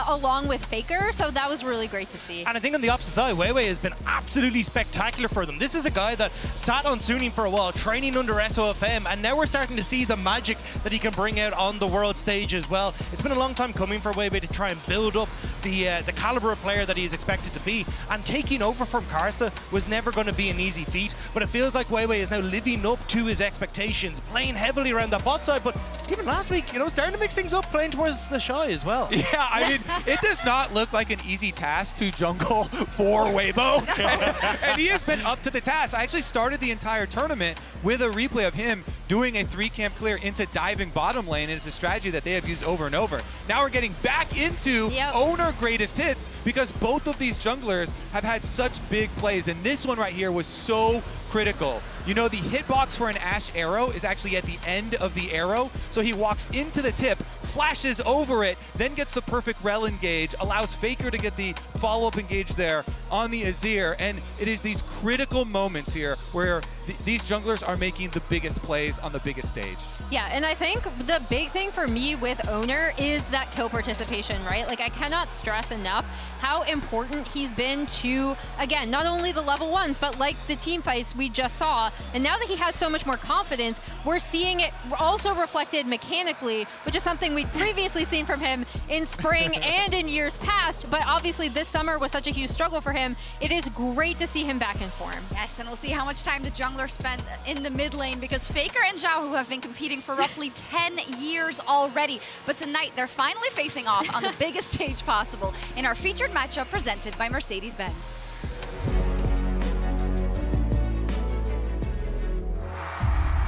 Speaker 17: along with Faker, so that was really great to see.
Speaker 15: And I think on the opposite side, Wei has been absolutely spectacular for them. This is a guy that sat on Suning for a while, training under SOFM, and now we're starting to see the magic that he can bring out on the world stage as well. It's been a long time coming for Wei to try and build up the caliber of player that he is expected to be, and taking over from Karsa was never going to be an easy feat, but it feels like Wei is now living up to his expectations, playing heavily around the bot side, but even last week, you know, starting to mix things up, playing towards the Shy as well.
Speaker 16: Yeah, I mean, it does not look like an easy task to jungle for Weibo, and he has been up to the task. I actually started the entire tournament with a replay of him doing a 3-camp clear into diving bottom lane, and it's a strategy that they have used over and over. Now we're getting back into Owner greatest hits because both of these junglers have had such big plays, and this one right here was so critical. You know, the hitbox for an Ashe arrow is actually at the end of the arrow, so he walks into the tip, flashes over it, then gets the perfect rel engage, allows Faker to get the follow-up engage there on the Azir, and it is these critical moments here where these junglers are making the biggest plays on the biggest stage.
Speaker 17: Yeah, and I think the big thing for me with Owner is that kill participation, right? Like, I cannot stress enough how important he's been to, again, not only the level 1s, but like the team fights we just saw. And now that he has so much more confidence, we're seeing it also reflected mechanically, which is something we'd previously seen from him in spring and in years past. But obviously this summer was such a huge struggle for him. It is great to see him back in form.
Speaker 14: Yes, and we'll see how much time the jungler spent in the mid lane, because Faker and Xiaohu have been competing for roughly 10 years already. But tonight, they're finally facing off on the biggest stage possible in our featured matchup presented by Mercedes-Benz.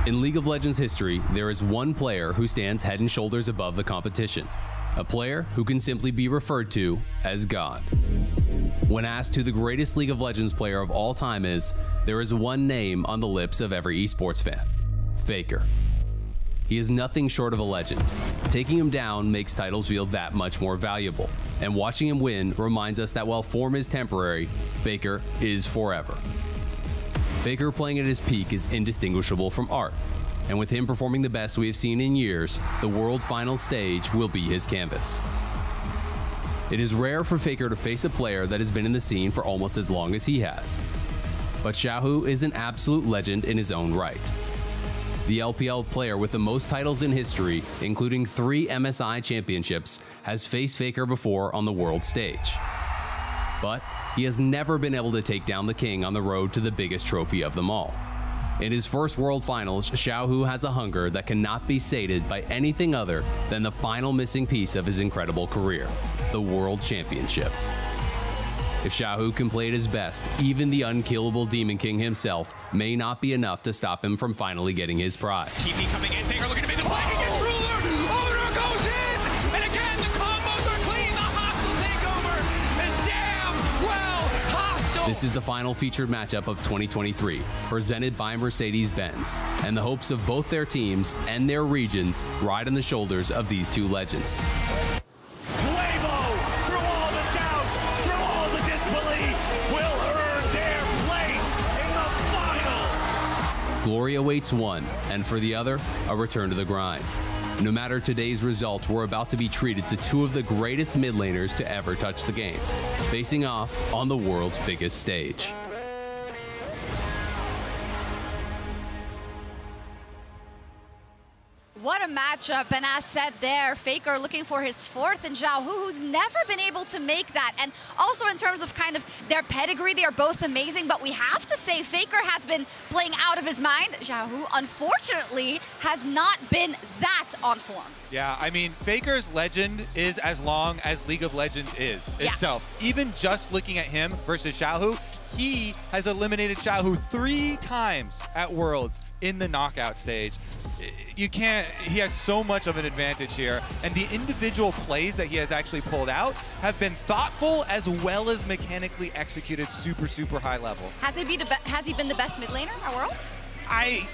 Speaker 3: In League of Legends history, there is one player who stands head and shoulders above the competition. A player who can simply be referred to as God. When asked who the greatest League of Legends player of all time is, there is one name on the lips of every esports fan: Faker. He is nothing short of a legend. Taking him down makes titles feel that much more valuable, and watching him win reminds us that while form is temporary, Faker is forever. Faker playing at his peak is indistinguishable from art, and with him performing the best we have seen in years, the World Finals stage will be his canvas. It is rare for Faker to face a player that has been in the scene for almost as long as he has, but Xiaohu is an absolute legend in his own right. The LPL player with the most titles in history, including 3 MSI championships, has faced Faker before on the world stage. But he has never been able to take down the king on the road to the biggest trophy of them all. In his first World Finals, Xiaohu has a hunger that cannot be sated by anything other than the final missing piece of his incredible career: the World Championship. If Xiaohu can play at his best, even the unkillable Demon King himself may not be enough to stop him from finally getting his prize.
Speaker 23: TP coming in, Faker looking to make the play, he gets ruler, Owner goes in, and again the combos are clean, the hostile takeover is damn well hostile.
Speaker 3: This is the final featured matchup of 2023, presented by Mercedes-Benz, and the hopes of both their teams and their regions ride on the shoulders of these two legends. Glory awaits one, and for the other, a return to the grind. No matter today's result, we're about to be treated to 2 of the greatest mid laners to ever touch the game, facing off on the world's biggest stage.
Speaker 14: What a matchup, and as said there, Faker looking for his 4th, and Xiaohu, who's never been able to make that. And also in terms of kind of their pedigree, they are both amazing, but we have to say Faker has been playing out of his mind. Xiaohu, unfortunately, has not been that on form.
Speaker 16: Yeah, I mean, Faker's legend is as long as League of Legends is itself. Even just looking at him versus Xiaohu, he has eliminated Xiaohu 3 times at Worlds in the knockout stage. You can't, he has so much of an advantage here, and the individual plays that he has actually pulled out have been thoughtful as well as mechanically executed super high level.
Speaker 14: Has he been the best mid laner at Worlds?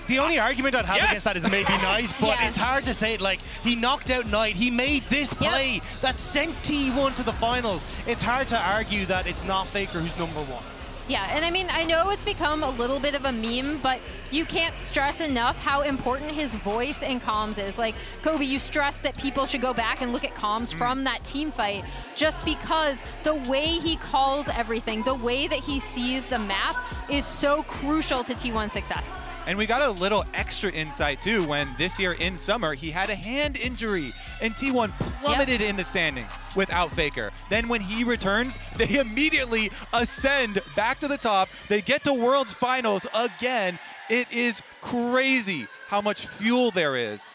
Speaker 15: The only argument I'd have against that is maybe Knight, but it's hard to say it. Like, he knocked out Knight, he made this play that sent T1 to the finals. It's hard to argue that it's not Faker who's #1.
Speaker 17: Yeah, and I mean, I know it's become a little bit of a meme, but you can't stress enough how important his voice and comms is. Like, Kobe, you stressed that people should go back and look at comms from that team fight, just because the way he calls everything, the way that he sees the map is so crucial to T1's success.
Speaker 16: And we got a little extra insight too when this year in summer he had a hand injury and T1 plummeted in the standings without Faker. Then when he returns, they immediately ascend back to the top. They get to World's Finals again. It is crazy how much fuel there is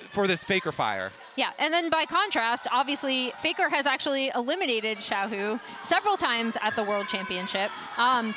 Speaker 16: for this Faker fire.
Speaker 17: Yeah, and then by contrast, obviously, Faker has actually eliminated Xiaohu several times at the World Championship.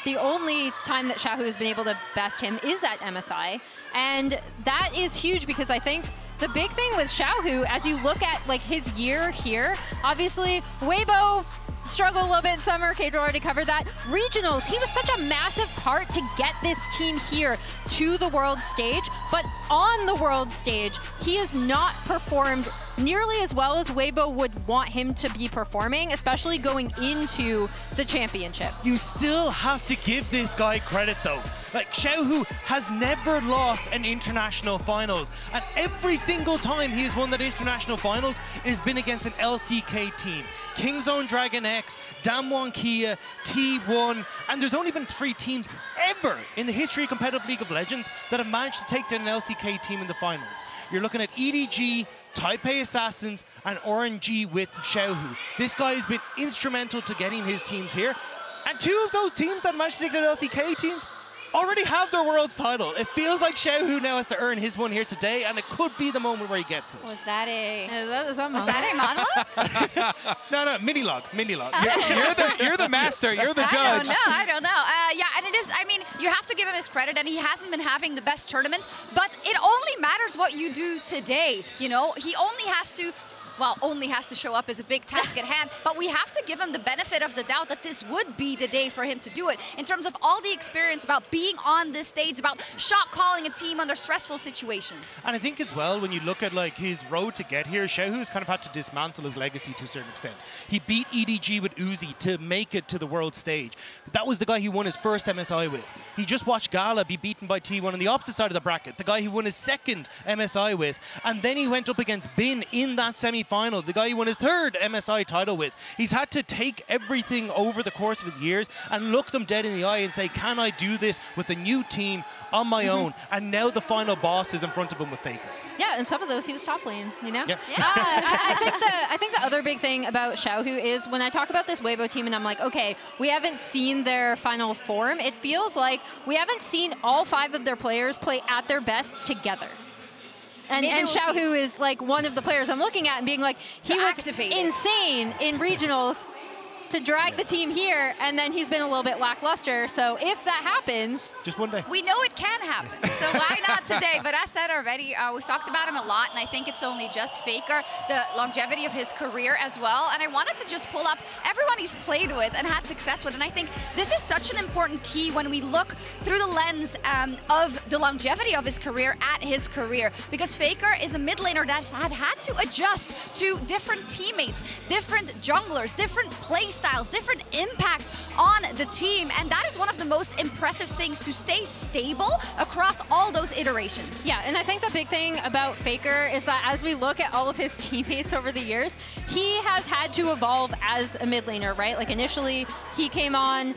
Speaker 17: The only time that Xiaohu has been able to best him is at MSI. And that is huge because I think the big thing with Xiaohu, as you look at like his year here, obviously, Weibo struggled a little bit in summer. Kate already covered that. Regionals, he was such a massive part to get this team here to the world stage, but on the world stage, he has not performed nearly as well as Weibo would want him to be performing, especially going into the championship.
Speaker 15: You still have to give this guy credit though. Like, Xiaohu has never lost an international finals, and every single time he has won that international finals, it has been against an LCK team. Kingzone Dragon X, Damwon Kia, T1, and there's only been 3 teams ever in the history of competitive League of Legends that have managed to take down an LCK team in the finals. You're looking at EDG, Taipei Assassins, and RNG with Xiaohu. This guy has been instrumental to getting his teams here, and 2 of those teams that managed to take down LCK teams already have their world's title. It feels like Xiaohu now has to earn his one here today, and it could be the moment where he gets it.
Speaker 14: Was that a
Speaker 15: monologue? No, mini log.
Speaker 16: You're the master. You're the judge.
Speaker 14: I don't know. Yeah, and it is. I mean, you have to give him his credit, and he hasn't been having the best tournaments. But it only matters what you do today. You know, he only has to. Well, only has to show up as a big task at hand, but we have to give him the benefit of the doubt that this would be the day for him to do it, in terms of all the experience about being on this stage, about shot calling a team under stressful situations.
Speaker 15: And I think as well, when you look at like his road to get here, Xiaohu has kind of had to dismantle his legacy to a certain extent. He beat EDG with Uzi to make it to the world stage. That was the guy he won his first MSI with. He just watched Gala be beaten by T1 on the opposite side of the bracket, the guy he won his second MSI with, and then he went up against Bin in that semi-final, the guy he won his third MSI title with. He's had to take everything over the course of his years and look them dead in the eye and say, can I do this with a new team on my own? And now the final boss is in front of him with Faker.
Speaker 17: Yeah, and some of those he was top lane, you know?
Speaker 15: Yeah.
Speaker 17: I think the other big thing about Xiaohu is when I talk about this Weibo team and I'm like, okay, we haven't seen their final form, it feels like we haven't seen all 5 of their players play at their best together. And Xiaohu is like one of the players I'm looking at and being like, he was insane in regionals to drag the team here, and then he's been a little bit lackluster. So if that happens,
Speaker 15: just one day.
Speaker 14: We know it can happen, so why not today? But as said already, we've talked about him a lot, and I think it's only just Faker, the longevity of his career as well. And I wanted to just pull up everyone he's played with and had success with, and I think this is such an important key when we look through the lens of the longevity of his career at his career, because Faker is a mid laner that's had to adjust to different teammates, different junglers, different plays styles, different impact on the team, and that is one of the most impressive things, to stay stable across all those iterations.
Speaker 17: Yeah, and I think the big thing about Faker is that as we look at all of his teammates over the years, he has had to evolve as a mid laner, right? Like initially he came on,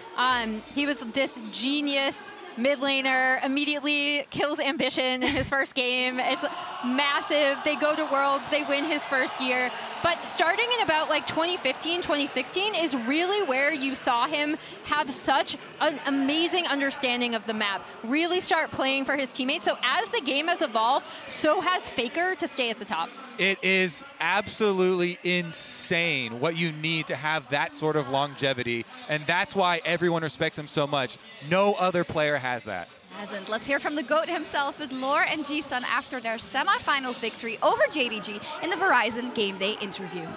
Speaker 17: he was this genius mid laner, immediately kills Ambition in his first game. It's massive. They go to Worlds, they win his first year. But starting in about like 2015, 2016 is really where you saw him have such an amazing understanding of the map, really start playing for his teammates. So as the game has evolved, so has Faker to stay at the top.
Speaker 16: It is absolutely insane what you need to have that sort of longevity, and that's why everyone respects him so much. No other player has that.
Speaker 14: Hasn't. Let's hear from the GOAT himself with Lore and Jisun after their semifinals victory over JDG in the Verizon Game Day interview.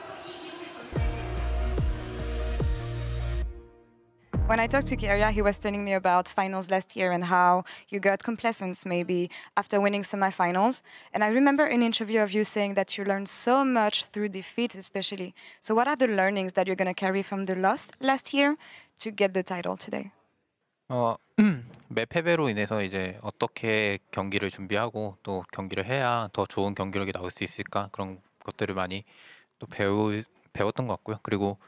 Speaker 18: When I talked to Keria, he was telling me about finals last year and how you got complacent maybe after winning semifinals. And I remember an interview of you saying that you learned so much through defeat especially. So what are the learnings that you're going to carry from the loss last year to get the title today?
Speaker 5: 매 패배로 인해서 이제 어떻게 경기를 준비하고 또 경기를 해야 더 좋은 경기력이 나올 수 있을까, 그런 것들을 많이 또 배웠던 것 같고요. 그리고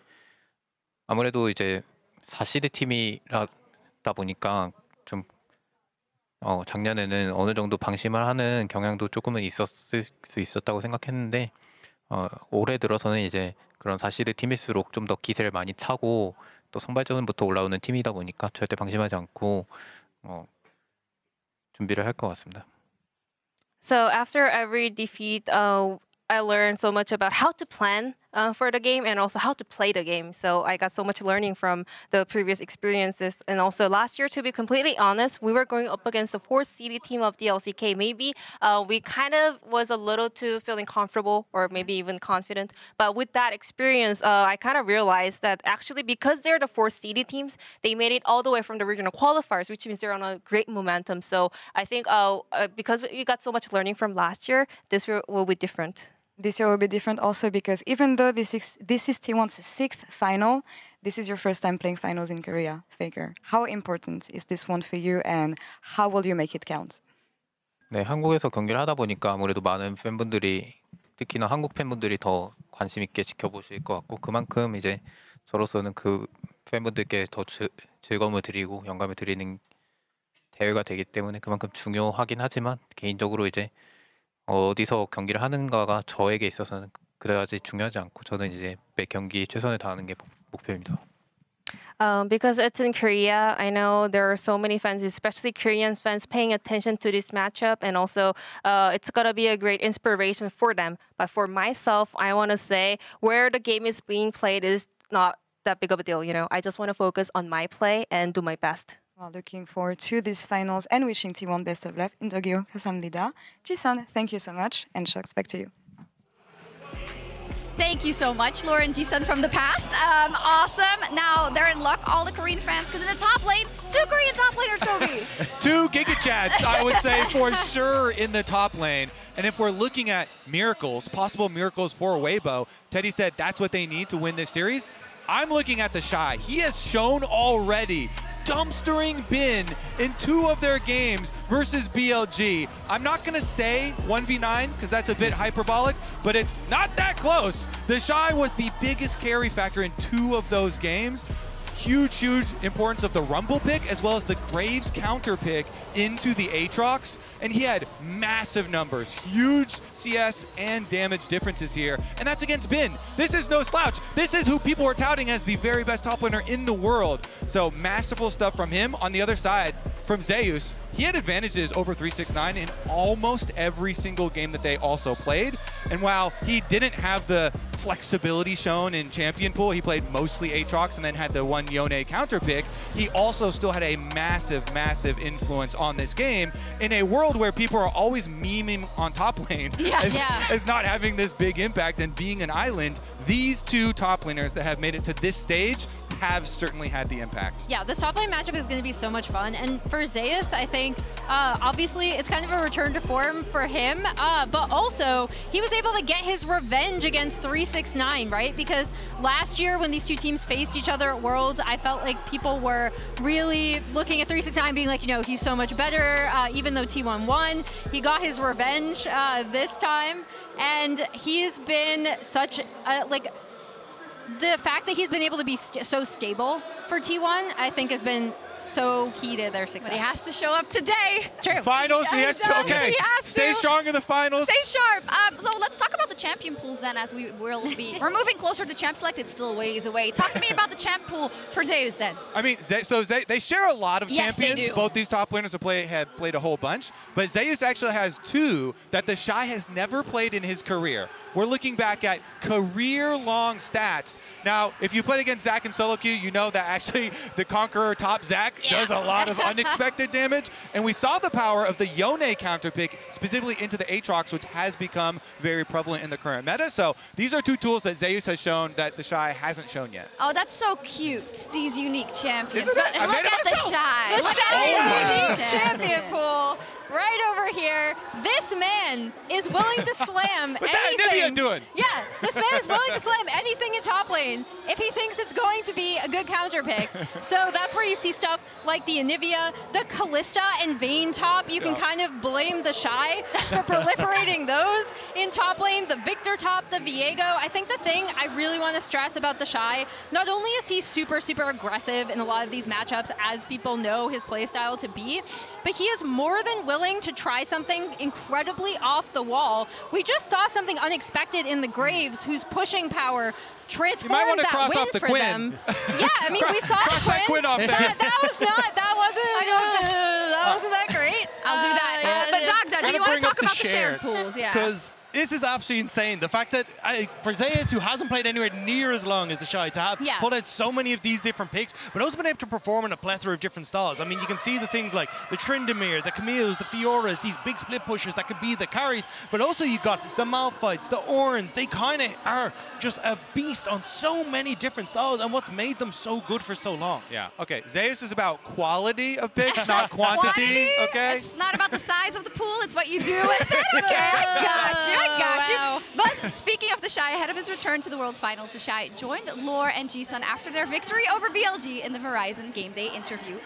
Speaker 5: 아무래도 이제 4시드 팀이라다 보니까 좀 작년에는 어느 정도 방심을 하는 경향도 조금은 있었을 수 있었다고 생각했는데 올해 들어서는 이제 그런 4시드 팀일수록 좀 더 기세를 많이 타고 또 선발전부터 올라오는 팀이다 보니까 절대 방심하지 않고 준비를 할 것 같습니다.
Speaker 9: So after every defeat, I learned so much about how to plan
Speaker 6: for the game and also how to play the game. So I got so much learning from the previous experiences. And also last year, to be completely honest, we were going up against the 4th seeded team of the LCK. Maybe we kind of was a little too feeling comfortable or maybe even confident. But with that experience, I kind of realized that actually because they're the 4th seeded teams, they made it all the way from the regional qualifiers, which means they're on a great momentum. So I think because we got so much learning from last year, this year will be different.
Speaker 18: This year will be different also because even though this is T1's 6th final, this is your first time playing finals in Korea, Faker. How important is this one for you and how will you make it count?
Speaker 5: 네, 한국에서 경기를 하다 보니까 아무래도 많은 팬분들이 특히나 한국 팬분들이 더 관심 있게 지켜보실 것 같고 그만큼 이제 저로서는 그 팬분들께 더 즐거움을 드리고 영감을 드리는 대회가 되기 때문에 그만큼 중요하긴 하지만 개인적으로 이제 어디서 경기를 하는가가 저에게 있어서는 그다지 중요하지 않고 저는 이제 매 경기 최선을 다하는 게 목표입니다.
Speaker 6: Because it's in Korea, I know there are so many fans, especially Korean fans, paying attention to this matchup, and also it's gonna be a great inspiration for them. But for myself, I want to say where the game is being played is not that big of a deal. You know, I just want to focus on my play and do my best.
Speaker 18: Well, looking forward to these finals and wishing T1 best of luck in Tokyo. 감사합니다. Jisun, thank you so much, and Shocks, back to you.
Speaker 14: Thank you so much, Lauren Jisun from the past. Awesome. Now they're in luck, all the Korean fans, because in the top lane, 2 Korean top laners, Kobe.
Speaker 16: 2 GigaChats, I would say, for sure in the top lane. And if we're looking at miracles, possible miracles for Weibo, Teddy said that's what they need to win this series. I'm looking at the Shy. He has shown already dumpstering Bin in 2 of their games versus BLG. I'm not gonna say 1v9 because that's a bit hyperbolic, but it's not that close. The Shy was the biggest carry factor in 2 of those games. Huge importance of the Rumble pick as well as the Graves counter pick into the Aatrox. And he had massive numbers, huge CS and damage differences here. And that's against Bin. This is no slouch. This is who people are touting as the very best top laner in the world. So masterful stuff from him. On the other side, from Zeus, he had advantages over 369 in almost every single game that they also played. And while he didn't have the flexibility shown in Champion Pool, he played mostly Aatrox and then had the one Yone counter pick, he also still had a massive influence on this game in a world where people are always memeing on top lane as not having this big impact and being an island. These 2 top laners that have made it to this stage have certainly had the impact.
Speaker 17: Yeah, this top lane matchup is going to be so much fun. And for Zeus, I think, obviously, it's kind of a return to form for him. But also, he was able to get his revenge against 369, right? Because last year, when these 2 teams faced each other at Worlds, I felt like people were really looking at 369 being like, you know, he's so much better. Even though T1 won, he got his revenge this time. And he's been such the fact that he's been able to be so stable for T1, I think has been so key to their success.
Speaker 14: But he has to show up today.
Speaker 17: It's true.
Speaker 16: Finals, he has to, okay. Stay strong in the finals.
Speaker 14: Stay sharp. So let's talk about the champion pools then, as we're moving closer to Champ Select. It's still a ways away. Talk to me about the champ pool for Zeus then.
Speaker 16: I mean, they share a lot of champions.
Speaker 14: They do.
Speaker 16: Both these top laners have played a whole bunch, but Zeus actually has 2 that the Shy has never played in his career. We're looking back at career-long stats. Now, if you played against Zac and solo queue, you know that actually the Conqueror top Zac does a lot of unexpected damage. And we saw the power of the Yone counter pick specifically into the Aatrox, which has become very prevalent in the current meta. So these are 2 tools that Zeus has shown that the Shy hasn't shown yet.
Speaker 14: Oh, that's so cute, these unique champions.
Speaker 16: Isn't it?
Speaker 14: But look at the Shy.
Speaker 17: The
Speaker 14: Shy's
Speaker 17: unique champion pool. Right over here, this man is willing to slam
Speaker 16: What's
Speaker 17: anything.
Speaker 16: that Anivia doing?
Speaker 17: Yeah, this man is willing to slam anything in top lane if he thinks it's going to be a good counter pick. So that's where you see stuff like the Anivia, the Kalista and Vayne top. You can kind of blame the Shy for proliferating those in top lane. The Victor top, the Viego. I think the thing I really want to stress about the Shy, not only is he super aggressive in a lot of these matchups, as people know his playstyle to be, but he is more than willing to try something incredibly off the wall. We just saw something unexpected in the Graves, whose pushing power transformed that win for them. Yeah, I mean, we saw
Speaker 16: that Quinn off there.
Speaker 17: That wasn't that great.
Speaker 14: I'll do that. But Dogda, do you want to talk about the shared pools? Yeah.
Speaker 15: Because This is absolutely insane. The fact that for Zeus, who hasn't played anywhere near as long as the Shy, to have pulled out so many of these different picks, but also been able to perform in a plethora of different styles. I mean, you can see the things like the Tryndamere, the Camille's, the Fioras, these big split pushers that could be the carries, but also you've got the Malphites, the Orns. They kind of are just a beast on so many different styles, and what's made them so good for so long.
Speaker 16: Yeah, okay. Zeus is about quality of picks, not quantity, okay?
Speaker 14: It's not about the size of the pool, it's what you do with it. Okay, I got you. But speaking of the Shy, ahead of his return to the World's Finals, the Shy joined Lore and Jisun after their victory over BLG in the Verizon Game Day interview.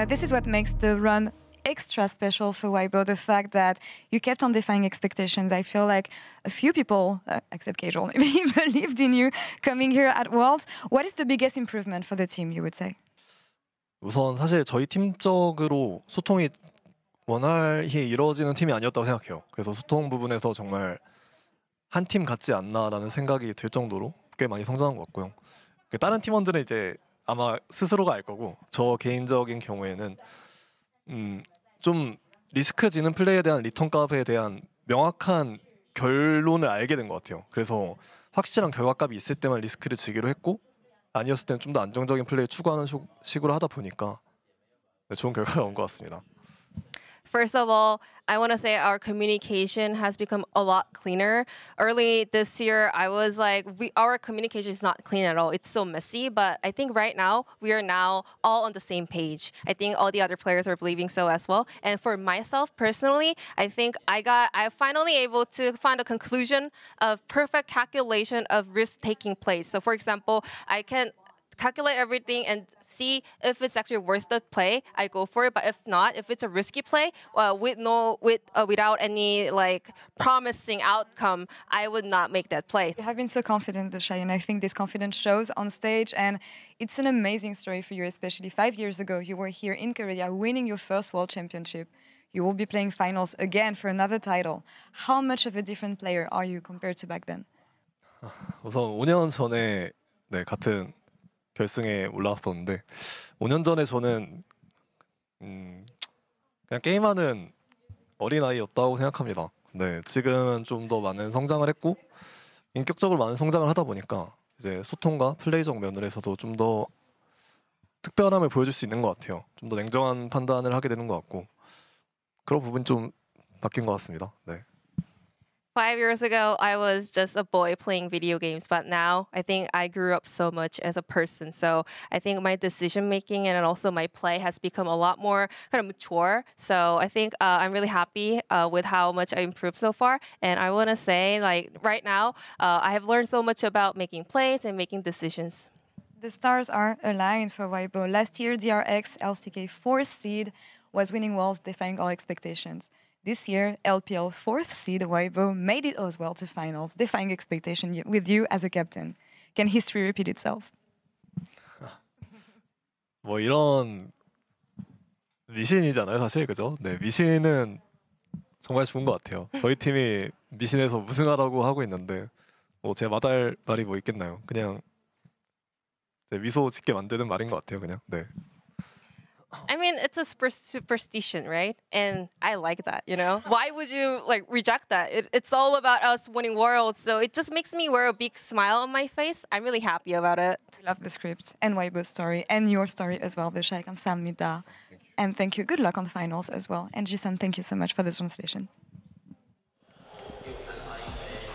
Speaker 18: This is what makes the run extra special for Weibo, the fact that you kept on defying expectations. I feel like a few people, except Casual, maybe believed in you coming here at Worlds. What is the biggest improvement for the team, you would say?
Speaker 9: 우선 사실 저희 팀적으로 소통이 원활히 이루어지는 팀이 아니었다고 생각해요. 그래서 소통 부분에서 정말 한 팀 같지 않나라는 생각이 들 정도로 꽤 많이 성장한 것 같고요. 다른 팀원들은 이제 아마 스스로가 알 거고, 저 개인적인 경우에는 좀 리스크 지는 플레이에 대한 리턴 값에 대한 명확한 결론을 알게 된 것 같아요. 그래서 확실한 결과값이 있을 때만 리스크를 지기로 했고, 아니었을 때는 좀 더 안정적인 플레이 추구하는 식으로 하다 보니까 좋은 결과가 온 것 같습니다.
Speaker 6: First of all, I want to say our communication has become a lot cleaner. Early this year, I was like, our communication is not clean at all. It's so messy. But I think right now, we are now all on the same page. I think all the other players are believing so as well. And for myself personally, I think I finally able to find a conclusion of perfect calculation of risk taking place. So for example, I can calculate everything and see if it's actually worth the play, I go for it. But if not, if it's a risky play, without any like promising outcome, I would not make that play.
Speaker 18: You have been so confident, the Shy, and I think this confidence shows on stage. And it's an amazing story for you, especially 5 years ago. You were here in Korea, winning your first World Championship. You will be playing finals again for another title. How much of a different player are you compared to back then?
Speaker 9: 우선 5년 전에 같은 결승에 올라왔었는데 5년 전에 저는 그냥 게임하는 어린아이였다고 생각합니다. 네, 지금은 좀 더 많은 성장을 했고 인격적으로 많은 성장을 하다 보니까 이제 소통과 플레이적 면에서도 좀 더 특별함을 보여줄 수 있는 것 같아요. 좀 더 냉정한 판단을 하게 되는 것 같고 그런 부분이 좀 바뀐 것 같습니다. 네.
Speaker 6: 5 years ago, I was just a boy playing video games, but now I think I grew up so much as a person. So I think my decision making and also my play has become a lot more kind of mature. So I think I'm really happy with how much I improved so far. And I want to say, like right now, I have learned so much about making plays and making decisions.
Speaker 18: The stars are aligned for Weibo. Last year, DRX LCK 4th seed was winning Worlds, defying all expectations. This year, LPL 4th seed Weibo made it as well to finals, defying expectation with you as a captain. Can history repeat itself?
Speaker 9: 뭐 이런 미신이잖아요, 사실 그죠? 네, 미신은 정말 좋은 것 같아요. 저희 팀이 미신에서 우승하라고 하고 있는데 뭐 제가 말할 말이 뭐 있겠나요? 그냥 미소 짓게 만드는 말인 것 같아요, 그냥. 네.
Speaker 6: I mean, it's a superstition, right? And I like that, you know? Why would you like reject that? It's all about us winning Worlds, so it just makes me wear a big smile on my face. I'm really happy about it.
Speaker 18: I love the script and Weibo's story and your story as well, Vishak and Samnida. And thank you. Good luck on the finals as well. And Jisun, thank you so much for the translation.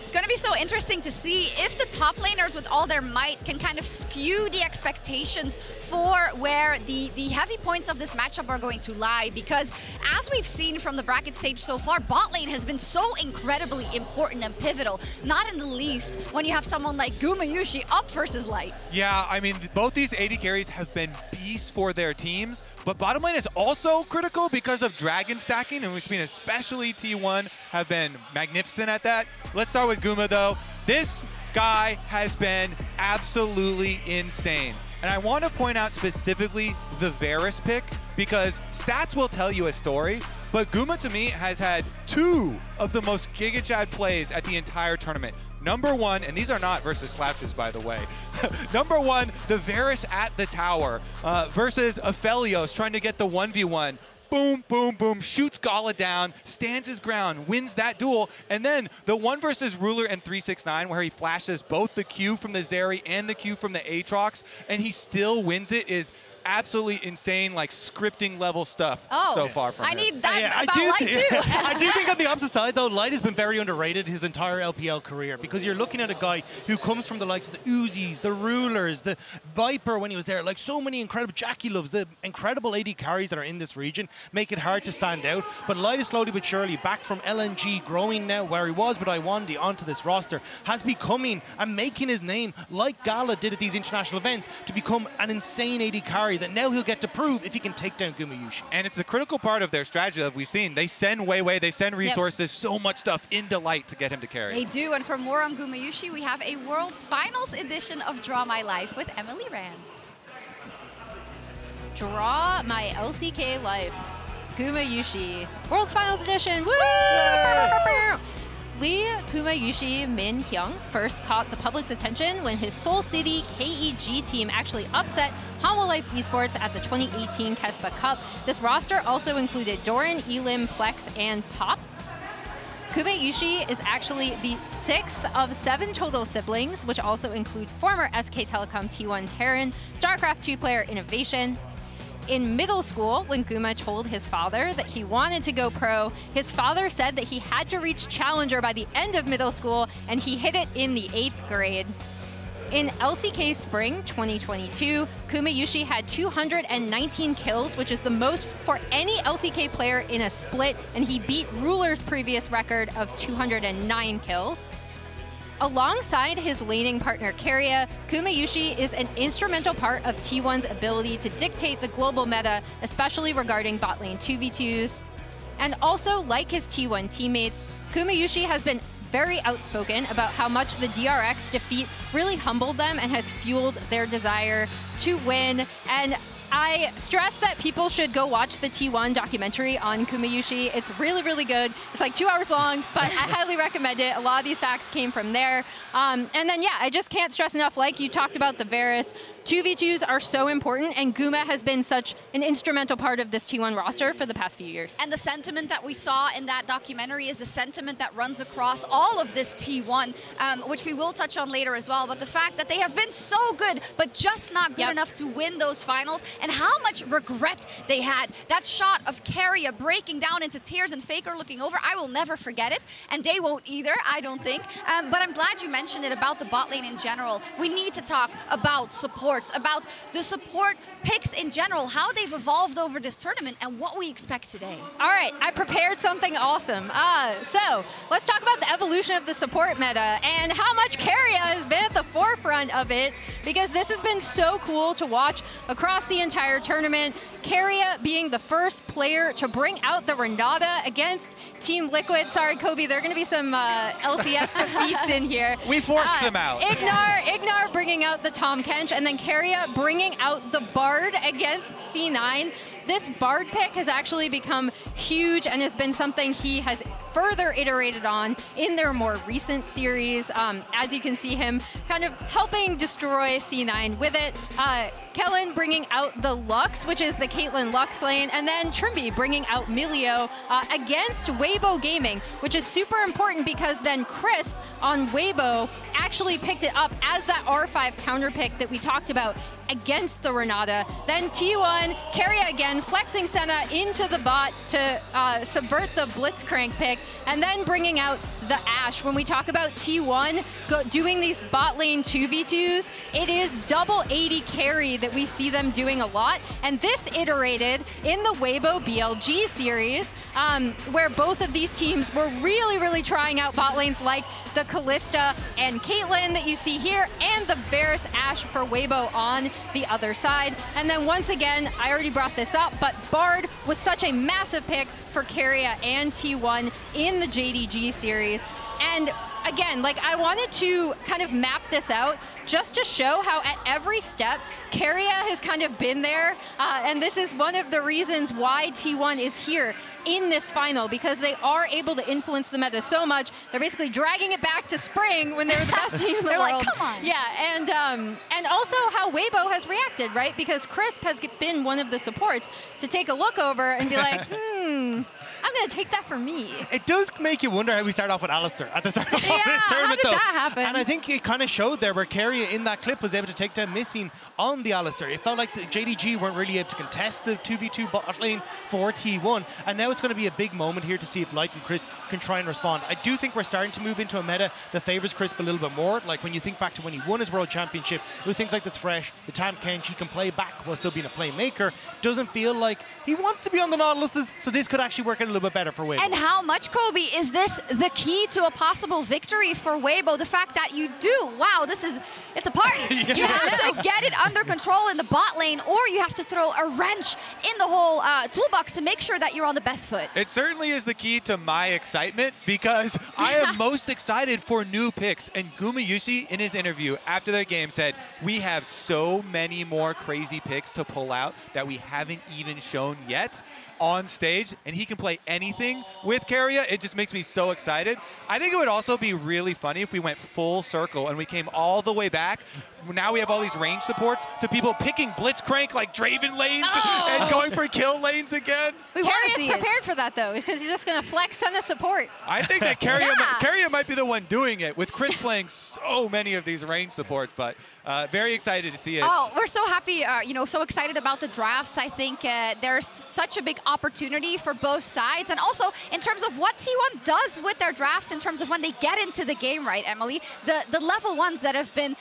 Speaker 14: It's going to be so interesting to see if the top laners with all their might can kind of skew the expectations for where the heavy points of this matchup are going to lie, because as we've seen from the bracket stage so far, bot lane has been so incredibly important and pivotal, not in the least when you have someone like Gumayushi up versus Light.
Speaker 16: Yeah, I mean, both these AD carries have been beasts for their teams, but bottom lane is also critical because of dragon stacking, and we've seen especially T1 have been magnificent at that. Let's start with Guma though. This guy has been absolutely insane. And I want to point out specifically the Varus pick, because stats will tell you a story, but Guma to me has had 2 of the most Giga Chad plays at the entire tournament. Number 1, and these are not versus Slapshes, by the way. Number 1, the Varus at the tower versus Aphelios trying to get the 1v1. boom, boom, boom, shoots Gala down, stands his ground, wins that duel, and then the 1 versus Ruler and 369 where he flashes both the Q from the Zeri and the Q from the Aatrox, and he still wins it is absolutely insane, like scripting level stuff so far from him.
Speaker 14: I need that
Speaker 15: I
Speaker 14: about
Speaker 15: do
Speaker 14: Light too.
Speaker 15: I do think on the opposite side, though, Light has been very underrated his entire LPL career because you're looking at a guy who comes from the likes of the Uzis, the Rulers, the Viper when he was there, like so many incredible Jackie Loves, the incredible AD carries that are in this region make it hard to stand out. But Light is slowly but surely back from LNG, growing now where he was with Iwandi onto this roster, has becoming and making his name like Gala did at these international events to become an insane AD carry that now he'll get to prove if he can take down Gumayusi.
Speaker 16: And it's a critical part of their strategy that we've seen. They send Wei, they send resources, so much stuff into Light to get him to carry.
Speaker 14: They do, and for more on Gumayusi, we have a World's Finals edition of Draw My Life with Emily Rand.
Speaker 17: Draw My LCK Life. Gumayusi. World's Finals edition. Woo! Lee Gumayusi Min Hyung first caught the public's attention when his Seoul City KEG team actually upset Hanwha Life Esports at the 2018 Kespa Cup. This roster also included Doran, Elim, Plex, and Pop. Gumayusi is actually the 6th of 7 total siblings, which also include former SK Telecom T1 Terran, StarCraft 2 player Innovation. In middle school, when Guma told his father that he wanted to go pro, his father said that he had to reach Challenger by the end of middle school, and he hit it in the 8th grade. In LCK Spring 2022, Gumayusi had 219 kills, which is the most for any LCK player in a split, and he beat Ruler's previous record of 209 kills. Alongside his laning partner Keria, Gumayusi is an instrumental part of T1's ability to dictate the global meta, especially regarding bot lane 2v2s. And also, like his T1 teammates, Gumayusi has been very outspoken about how much the DRX defeat really humbled them and has fueled their desire to win. And I stress that people should go watch the T1 documentary on Gumayusi. It's really, really good. It's like 2 hours long, but I highly recommend it. A lot of these facts came from there. And then, yeah, I just can't stress enough, like you talked about the Varus, 2v2s are so important, and Guma has been such an instrumental part of this T1 roster for the past few years.
Speaker 14: And the sentiment that we saw in that documentary is the sentiment that runs across all of this T1, which we will touch on later as well. But the fact that they have been so good, but just not good enough to win those finals, and how much regret they had. That shot of Keria breaking down into tears and Faker looking over, I will never forget it, and they won't either, I don't think. But I'm glad you mentioned it about the bot lane in general. We need to talk about support, about the support picks in general, how they've evolved over this tournament, and what we expect today.
Speaker 17: All right, I prepared something awesome. So let's talk about the evolution of the support meta and how much Keria has been at the forefront of it, because this has been so cool to watch across the entire tournament. Keria being the first player to bring out the Renata against Team Liquid. Sorry, Kobe, there are going to be some LCS defeats in here.
Speaker 16: We forced them out.
Speaker 17: Ignar bringing out the Tahm Kench, and then Keria bringing out the Bard against C9. This Bard pick has actually become huge and has been something he has further iterated on in their more recent series. As you can see him kind of helping destroy C9 with it. Kellen bringing out the Lux, which is the Caitlyn Lux lane, and then Trimby bringing out Milio against Weibo Gaming, which is super important because then Chris on Weibo actually picked it up as that R5 counter pick that we talked about against the Renata. Then T1, Keria again, flexing Senna into the bot to subvert the Blitzcrank pick, and then bringing out the Ashe. When we talk about T1 doing these bot lane 2v2s, it is double 80 carry that we see them doing a lot, and this iterated in the Weibo BLG series, where both of these teams were really, really trying out bot lanes like the Kalista and Caitlyn that you see here, and the Varus Ashe for Weibo on the other side. And then once again, I already brought this up, but Bard was such a massive pick for Keria and T1 in the JDG series. And again, like I wanted to kind of map this out just to show how at every step, Keria has kind of been there. And this is one of the reasons why T1 is here in this final, because they are able to influence the meta so much. They're basically dragging it back to spring when they were the best team in the
Speaker 14: They're
Speaker 17: world.
Speaker 14: like, come on.
Speaker 17: Yeah, and also how Weibo has reacted, right? Because Crisp has been one of the supports to take a look over and be like, I'm going to take that for me.
Speaker 15: It does make you wonder how we start off with Alistair at the start of this tournament,
Speaker 17: how did
Speaker 15: though.
Speaker 17: that happen?
Speaker 15: And I think it kind of showed there where Keria in that clip was able to take down Missing on the Alistair. It felt like the JDG weren't really able to contest the 2v2 bot lane for T1, and now it's going to be a big moment here to see if Light and Crisp can try and respond. I do think we're starting to move into a meta that favors Crisp a little bit more. Like when you think back to when he won his World Championship, it was things like the Thresh, the Tam Kench, he can play back while still being a playmaker. Doesn't feel like he wants to be on the Nautiluses, so this could actually work out a little bit better for Weibo.
Speaker 14: And how much, Kobe, is this the key to a possible victory for Weibo? The fact that you do, wow, it's a party.
Speaker 16: Yeah.
Speaker 14: You have to get it under control in the bot lane, or you have to throw a wrench in the whole toolbox to make sure that you're on the best foot.
Speaker 16: It certainly is the key to my excitement, because I am most excited for new picks. And Gumayushi, in his interview after their game, said, we have so many more crazy picks to pull out that we haven't even shown yet on stage, and he can play anything with Keria. It just makes me so excited. I think it would also be really funny if we went full circle and we came all the way back. Now we have all these range supports to people picking Blitzcrank like Draven lanes and going for kill lanes again.
Speaker 17: Keria's prepared for that, though, because he's just going to flex on the support.
Speaker 16: I think that Keria might be the one doing it, with Chris playing so many of these range supports, but very excited to see it.
Speaker 14: Oh, we're so happy, so excited about the drafts. I think there's such a big opportunity for both sides. And also, in terms of what T1 does with their drafts, in terms of when they get into the game, right, Emily? The level ones that have been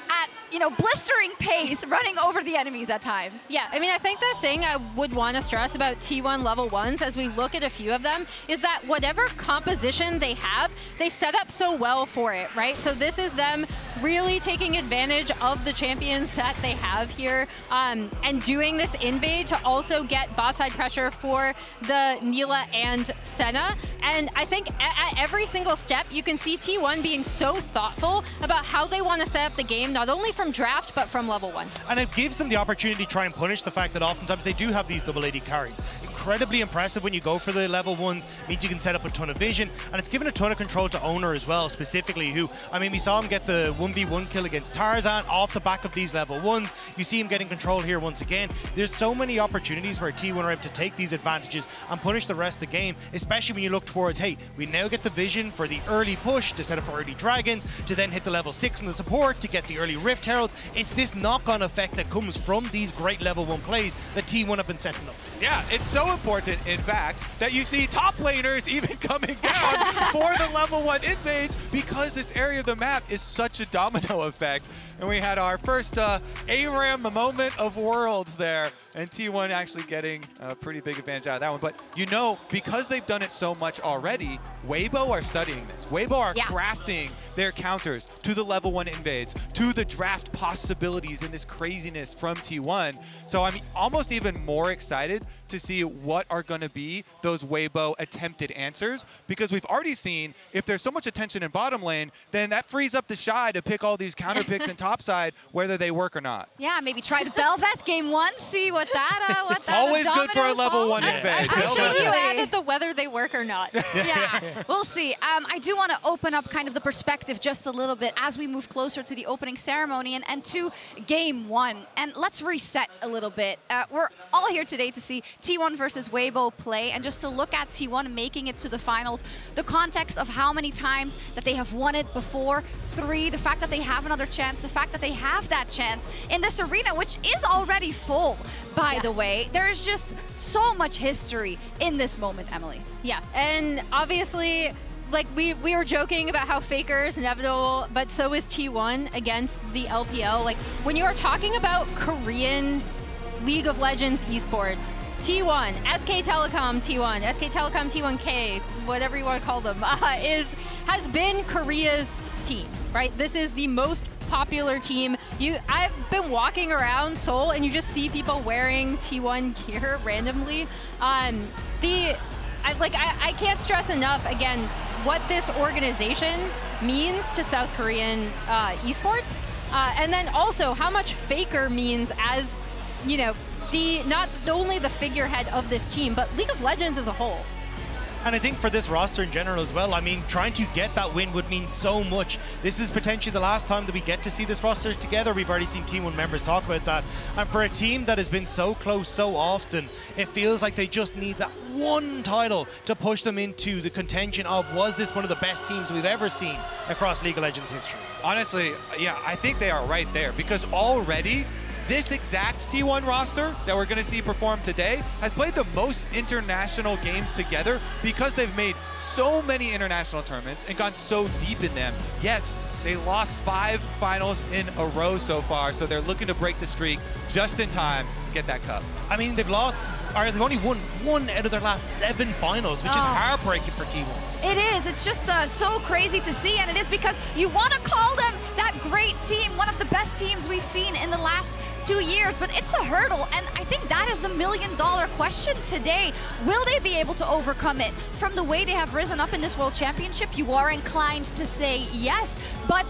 Speaker 14: at, blistering pace, running over the enemies at times.
Speaker 17: Yeah, I mean, I think the thing I would want to stress about T1 level 1s as we look at a few of them is that whatever composition they have, they set up so well for it, right? So this is them really taking advantage of the champions that they have here and doing this invade to also get bot side pressure for the Neela and Senna. And I think at every single step, you can see T1 being so thoughtful about how they want to set up the game, not only from draft, but from level 1.
Speaker 15: And it gives them the opportunity to try and punish the fact that oftentimes they do have these double AD carries. Incredibly impressive when you go for the level 1s, means you can set up a ton of vision, and it's given a ton of control to Owner as well, specifically, who, I mean, we saw him get the 1v1 kill against Tarzan off the back of these level 1s. You see him getting control here once again. There's so many opportunities where T1 are able to take these advantages and punish the rest of the game, especially when you look towards, hey, we now get the vision for the early push to set up for early dragons, to then hit the level 6 in the support, to get the early Rift Heralds. It's this knock-on effect that comes from these great level 1 plays that T1 have been setting up.
Speaker 16: Yeah, it's so important, in fact, that you see top laners even coming down for the level 1 invades, because this area of the map is such a domino effect. And we had our first ARAM moment of Worlds there, and T1 actually getting a pretty big advantage out of that one. But because they've done it so much already, Weibo are studying this. Weibo are crafting their counters to the level 1 invades, to the draft possibilities and this craziness from T1. So I'm almost even more excited to see what are going to be those Weibo attempted answers, because we've already seen if there's so much attention in bottom lane, then that frees up the Shy to pick all these counter picks in top side, whether they work or not.
Speaker 14: Yeah, maybe try the Bel'Veth game 1, see what that
Speaker 16: always good for a level 1 invade.
Speaker 17: Actually, you added the whether they work or not.
Speaker 14: Yeah, we'll see. I do want to open up kind of the perspective just a little bit as we move closer to the opening ceremony and to game 1. And let's reset a little bit. We're all here today to see T1 versus Weibo play, and just to look at T1 making it to the finals, the context of how many times that they have won it before, 3, the fact that they have another chance, the fact that they have that chance in this arena, which is already full, by the way. There's just so much history in this moment, Emily.
Speaker 17: Yeah, and obviously, like we were joking about how Faker is inevitable, but so is T1 against the LPL. Like when you are talking about Korean League of Legends esports, T1, SK Telecom T1, SK Telecom T1K, whatever you want to call them, has been Korea's team, right? This is the most popular team. I've been walking around Seoul and you just see people wearing T1 gear randomly. I can't stress enough, again, what this organization means to South Korean esports. And then also how much Faker means as, you know, not only the figurehead of this team, but League of Legends as a whole.
Speaker 15: And I think for this roster in general as well, I mean, trying to get that win would mean so much. This is potentially the last time that we get to see this roster together. We've already seen T1 members talk about that. And for a team that has been so close so often, it feels like they just need that one title to push them into the contention of, was this one of the best teams we've ever seen across League of Legends history?
Speaker 16: Honestly, yeah, I think they are right there, because already this exact T1 roster that we're going to see perform today has played the most international games together because they've made so many international tournaments and gone so deep in them. Yet, they lost 5 finals in a row so far, so they're looking to break the streak just in time to get that cup.
Speaker 15: I mean, they've only won 1 out of their last 7 finals, which is heartbreaking for T1.
Speaker 14: It is. It's just so crazy to see, and it is because you want to call them that great team, one of the best teams we've seen in the last 2 years, but it's a hurdle, and I think that is the million-dollar question today. Will they be able to overcome it? From the way they have risen up in this World Championship, you are inclined to say yes, but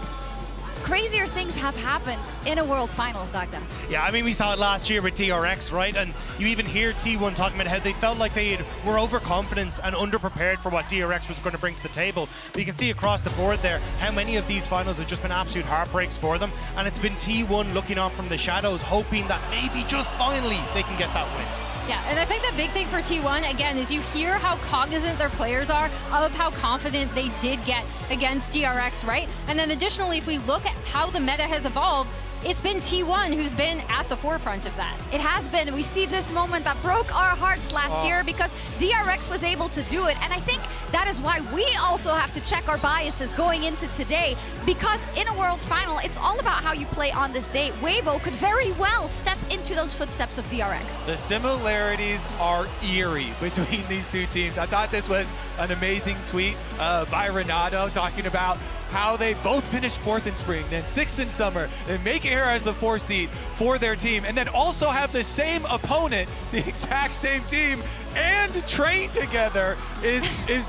Speaker 14: crazier things have happened in a World Finals, Dagda.
Speaker 15: Yeah, I mean, we saw it last year with DRX, right? And you even hear T1 talking about how they felt like they were overconfident and underprepared for what DRX was going to bring to the table. But you can see across the board there how many of these finals have just been absolute heartbreaks for them. And it's been T1 looking on from the shadows, hoping that maybe just finally they can get that win.
Speaker 17: Yeah, and I think the big thing for T1, again, is you hear how cognizant their players are of how confident they did get against DRX, right? And then additionally, if we look at how the meta has evolved, it's been T1 who's been at the forefront of that.
Speaker 14: It has been. We see this moment that broke our hearts last year because DRX was able to do it. And I think that is why we also have to check our biases going into today, because in a World Final, it's all about how you play on this day. Weibo could very well step into those footsteps of DRX.
Speaker 16: The similarities are eerie between these two teams. I thought this was an amazing tweet by Renato talking about how they both finished 4th in spring, then 6th in summer, and make it here as the 4th seed for their team, and then also have the same opponent, the exact same team, and train together is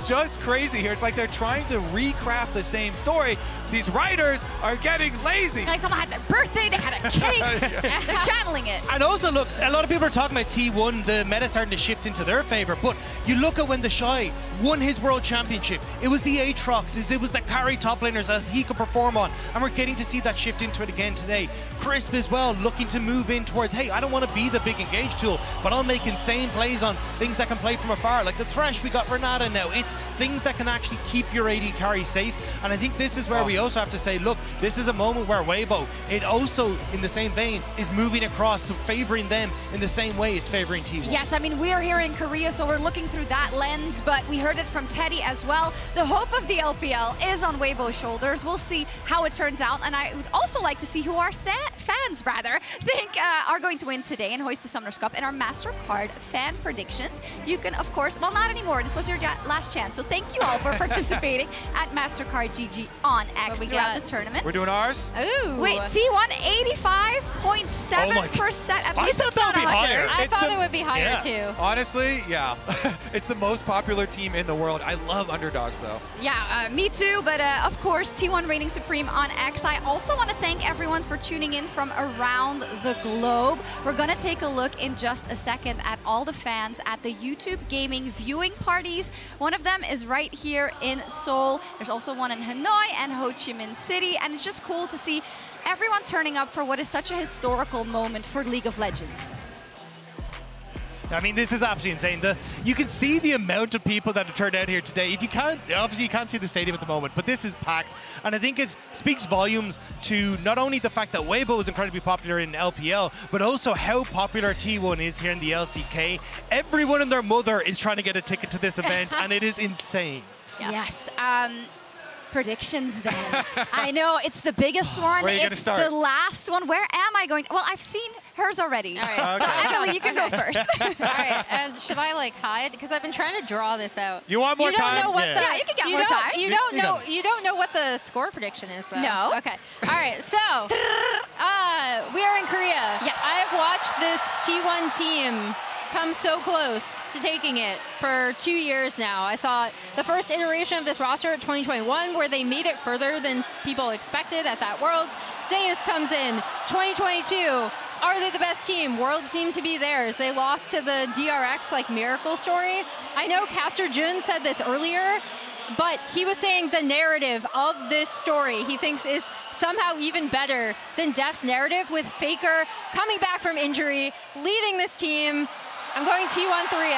Speaker 16: just crazy here. It's like they're trying to recraft the same story. These writers are getting lazy.
Speaker 14: Like someone had their birthday, they had a cake, they're channeling it.
Speaker 15: And also, look, a lot of people are talking about T1, the meta starting to shift into their favor, but you look at when the Shy won his World Championship, it was the Aatrox, it was the carry top laners that he could perform on, and we're getting to see that shift into it again today. Crisp as well, looking to move in towards, hey, I don't want to be the big engage tool, but I'll make insane plays on things that can play from afar, like the Thresh. We got Renata now. It's things that can actually keep your AD carry safe, and I think this is where we also have to say, look, this is a moment where Weibo, it also, in the same vein, is moving across to favoring them in the same way it's favoring T1.
Speaker 14: Yes, I mean, we are here in Korea, so we're looking through that lens, but we heard it from Teddy as well. The hope of the LPL is on Weibo's shoulders. We'll see how it turns out, and I would also like to see who our fans, think are going to win today and hoist the Summoners Cup in our MasterCard fan predictions. You can, of course, well, not anymore. This was your last chance, so thank you all for participating at MasterCard GG on X throughout the tournament.
Speaker 16: We're doing ours?
Speaker 14: Ooh. Wait, T1 85.7%. At least it's not 100.
Speaker 17: I thought it would be higher too.
Speaker 16: Honestly, yeah. It's the most popular team in the world. I love underdogs, though.
Speaker 14: Yeah, me too, but of course, T1 reigning supreme on X. I also want to thank everyone for tuning in from around the globe. We're going to take a look in just a second at all the fans at the YouTube gaming viewing parties. One of them is right here in Seoul. There's also one in Hanoi and Ho Chi Minh City, and it's just cool to see everyone turning up for what is such a historical moment for League of Legends.
Speaker 15: I mean, this is absolutely insane. You can see the amount of people that have turned out here today. If you can't, obviously you can't see the stadium at the moment, but this is packed. And I think it speaks volumes to not only the fact that Weibo is incredibly popular in LPL, but also how popular T1 is here in the LCK. Everyone and their mother is trying to get a ticket to this event, and it is insane.
Speaker 14: Yeah. Yes. Predictions then. I know it's the biggest one.
Speaker 15: Where are you
Speaker 14: it's
Speaker 15: gonna start?
Speaker 14: The last one. Where am I going? Well, I've seen hers already.
Speaker 17: All right.
Speaker 14: So Emily, you can go first.
Speaker 17: All right. And should I like hide? Because I've been trying to draw this out.
Speaker 16: You want more time?
Speaker 17: Know what
Speaker 14: yeah, you can get more time.
Speaker 17: You don't know what the score prediction is, though.
Speaker 14: No.
Speaker 17: Okay. All right. So we are in Korea.
Speaker 14: Yes.
Speaker 17: I have watched this T1 team come so close to taking it for 2 years now. I saw the first iteration of this roster at 2021 where they made it further than people expected at that Worlds. Zeus comes in, 2022. Are they the best team? Worlds seem to be theirs. They lost to the DRX like miracle story. I know Caster Jun said this earlier, but he was saying the narrative of this story he thinks is somehow even better than Def's narrative, with Faker coming back from injury, leading this team. I'm going T1 3-0.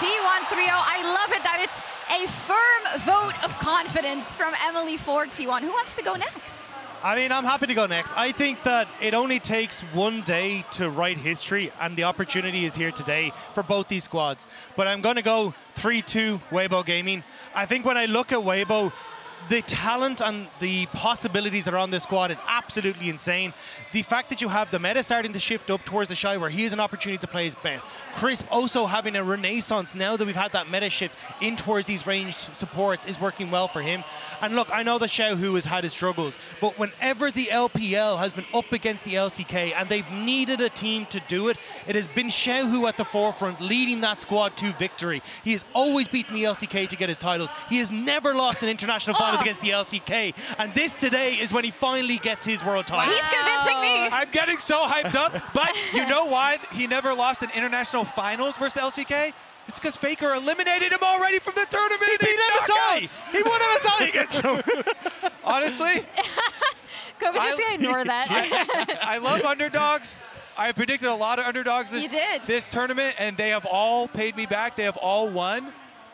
Speaker 14: T1 3-0. I love it that it's a firm vote of confidence from Emily for T1. Who wants to go next?
Speaker 15: I mean, I'm happy to go next. I think that it only takes one day to write history, and the opportunity is here today for both these squads. But I'm going to go 3-2 Weibo Gaming. I think when I look at Weibo, the talent and the possibilities that are on this squad is absolutely insane. The fact that you have the meta starting to shift up towards the Shy, where he has an opportunity to play his best. Crisp also having a renaissance now that we've had that meta shift in towards these ranged supports is working well for him. And look, I know that Xiaohu has had his struggles, but whenever the LPL has been up against the LCK and they've needed a team to do it, it has been Xiaohu at the forefront leading that squad to victory. He has always beaten the LCK to get his titles. He has never lost an international finals against the LCK, and this today is when he finally gets his world title.
Speaker 14: He's convincing me.
Speaker 16: I'm getting so hyped up, but you know why he never lost an international finals versus LCK? It's because Faker eliminated him already from the tournament.
Speaker 15: He beat MSI. He won MSI against him.
Speaker 16: Honestly,
Speaker 17: Kobe's just gonna ignore that.
Speaker 16: I love underdogs. I predicted a lot of underdogs this tournament, and they have all paid me back. They have all won.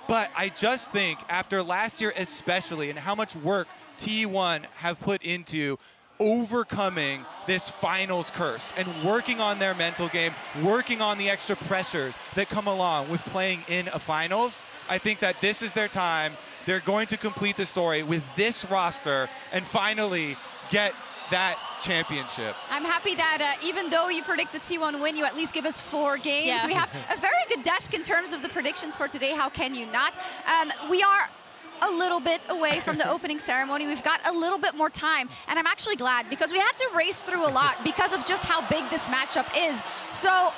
Speaker 16: But I just think after last year especially, and how much work T1 have put into overcoming this finals curse and working on their mental game, working on the extra pressures that come along with playing in a finals, I think that this is their time. They're going to complete the story with this roster and finally get that championship.
Speaker 14: I'm happy that even though you predict the T1 win, you at least give us 4 games.
Speaker 17: Yeah.
Speaker 14: We have a very good desk in terms of the predictions for today. How can you not? We are a little bit away from the opening ceremony. We've got a little bit more time, and I'm actually glad because we had to race through a lot because of just how big this matchup is. So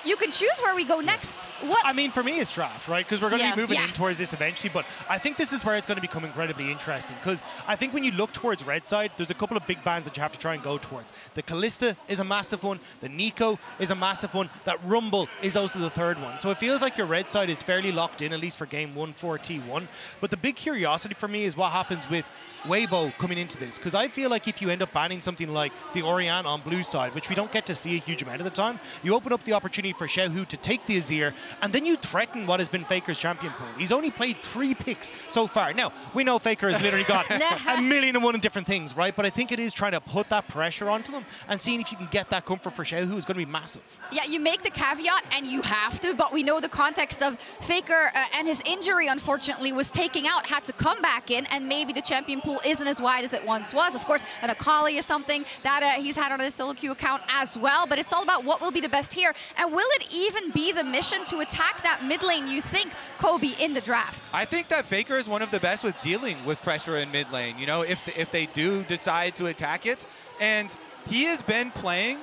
Speaker 14: you can choose where we go next. What?
Speaker 15: I mean, for me, it's draft, right? Because we're going to be moving in towards this eventually, but I think this is where it's going to become incredibly interesting, because I think when you look towards red side, there's a couple of big bans that you have to try and go towards. The Kalista is a massive one. The Nico is a massive one. That Rumble is also the third one. So it feels like your red side is fairly locked in, at least for game 1 for T1. But the big curiosity for me is what happens with Weibo coming into this, because I feel like if you end up banning something like the Orianne on blue side, which we don't get to see a huge amount of the time, you open up the opportunity for Xiaohu to take the Azir, and then you threaten what has been Faker's champion pool. He's only played 3 picks so far. Now, we know Faker has literally got a million and one different things, right? But I think it is trying to put that pressure onto them and seeing if you can get that comfort for Xiaohu is going to be massive.
Speaker 14: Yeah, you make the caveat, and you have to, but we know the context of Faker and his injury, unfortunately, was taking out, had to come back in, and maybe the champion pool isn't as wide as it once was. Of course, an Akali is something that he's had on his solo queue account as well, but it's all about what will be the best here, and will it even be the mission to attack that mid lane, you think, Kobe, in the draft?
Speaker 16: I think that Faker is one of the best with dealing with pressure in mid lane, you know, if they do decide to attack it. And he has been playing,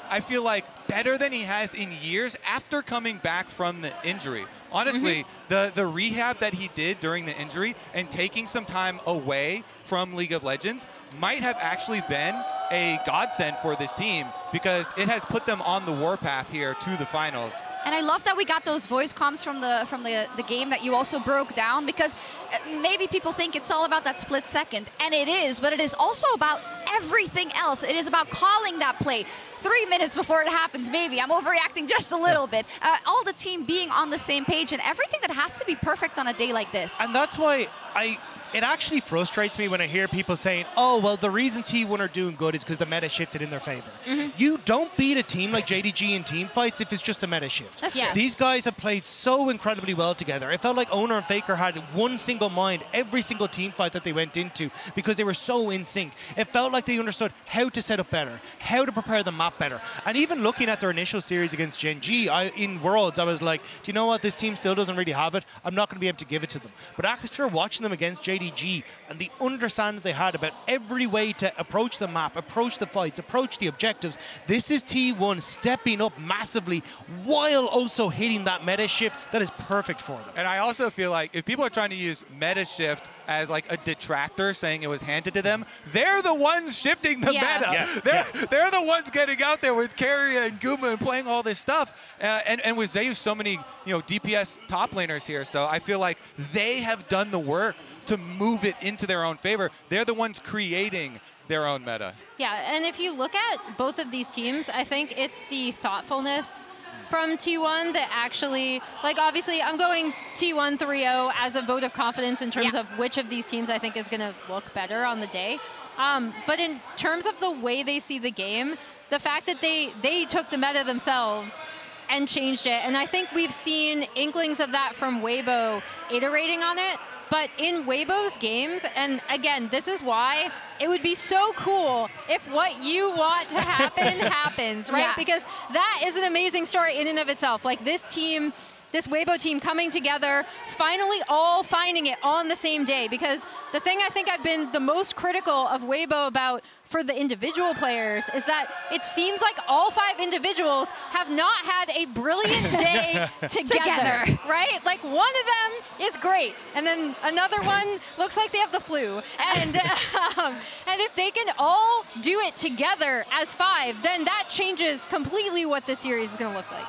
Speaker 16: I feel like, better than he has in years after coming back from the injury. Honestly, the rehab that he did during the injury and taking some time away from League of Legends might have actually been a godsend for this team, because it has put them on the warpath here to the finals.
Speaker 14: And I love that we got those voice comms from the game that you also broke down, because maybe people think it's all about that split second, and it is, but it is also about everything else. It is about calling that play 3 minutes before it happens, maybe. I'm overreacting just a little bit. All the team being on the same page and everything that has to be perfect on a day like this.
Speaker 15: And that's why it actually frustrates me when I hear people saying, oh, well, the reason T1 are doing good is because the meta shifted in their favor. You don't beat a team like JDG in team fights if it's just a meta shift. These guys have played so incredibly well together. It felt like Owner and Faker had one single mind every single team fight that they went into, because they were so in sync. It felt like they understood how to set up better, how to prepare the map better. And even looking at their initial series against Gen G in Worlds, I was like, do you know what? This team still doesn't really have it. I'm not going to be able to give it to them. But after watching them against JDG
Speaker 10: JDG and the understanding they had about every way to approach the map, approach the fights, approach the objectives. This is T1 stepping up massively while also hitting that meta shift that is perfect for them.
Speaker 16: And I also feel like if people are trying to use meta shift as like a detractor, saying it was handed to them, they're the ones shifting the meta. They're the ones getting out there with Keria and Guma and playing all this stuff. And with Zeus, so many DPS top laners here. So I feel like they have done the work to move it into their own favor. They're the ones creating their own meta.
Speaker 17: Yeah, and if you look at both of these teams, I think it's the thoughtfulness from T1 that actually, like obviously I'm going T1 3-0 as a vote of confidence in terms of which of these teams I think is going to look better on the day. But in terms of the way they see the game, the fact that they took the meta themselves and changed it, and I think we've seen inklings of that from Weibo iterating on it. But in Weibo's games, and again, this is why it would be so cool if what you want to happen happens, right? Because that is an amazing story in and of itself. Like this team, this Weibo team coming together, finally all finding it on the same day. Because the thing I think I've been the most critical of Weibo about for the individual players is that it seems like all 5 individuals have not had a brilliant day together, right? Like one of them is great, and then another one looks like they have the flu. And and if they can all do it together as 5, then that changes completely what this series is going to look like.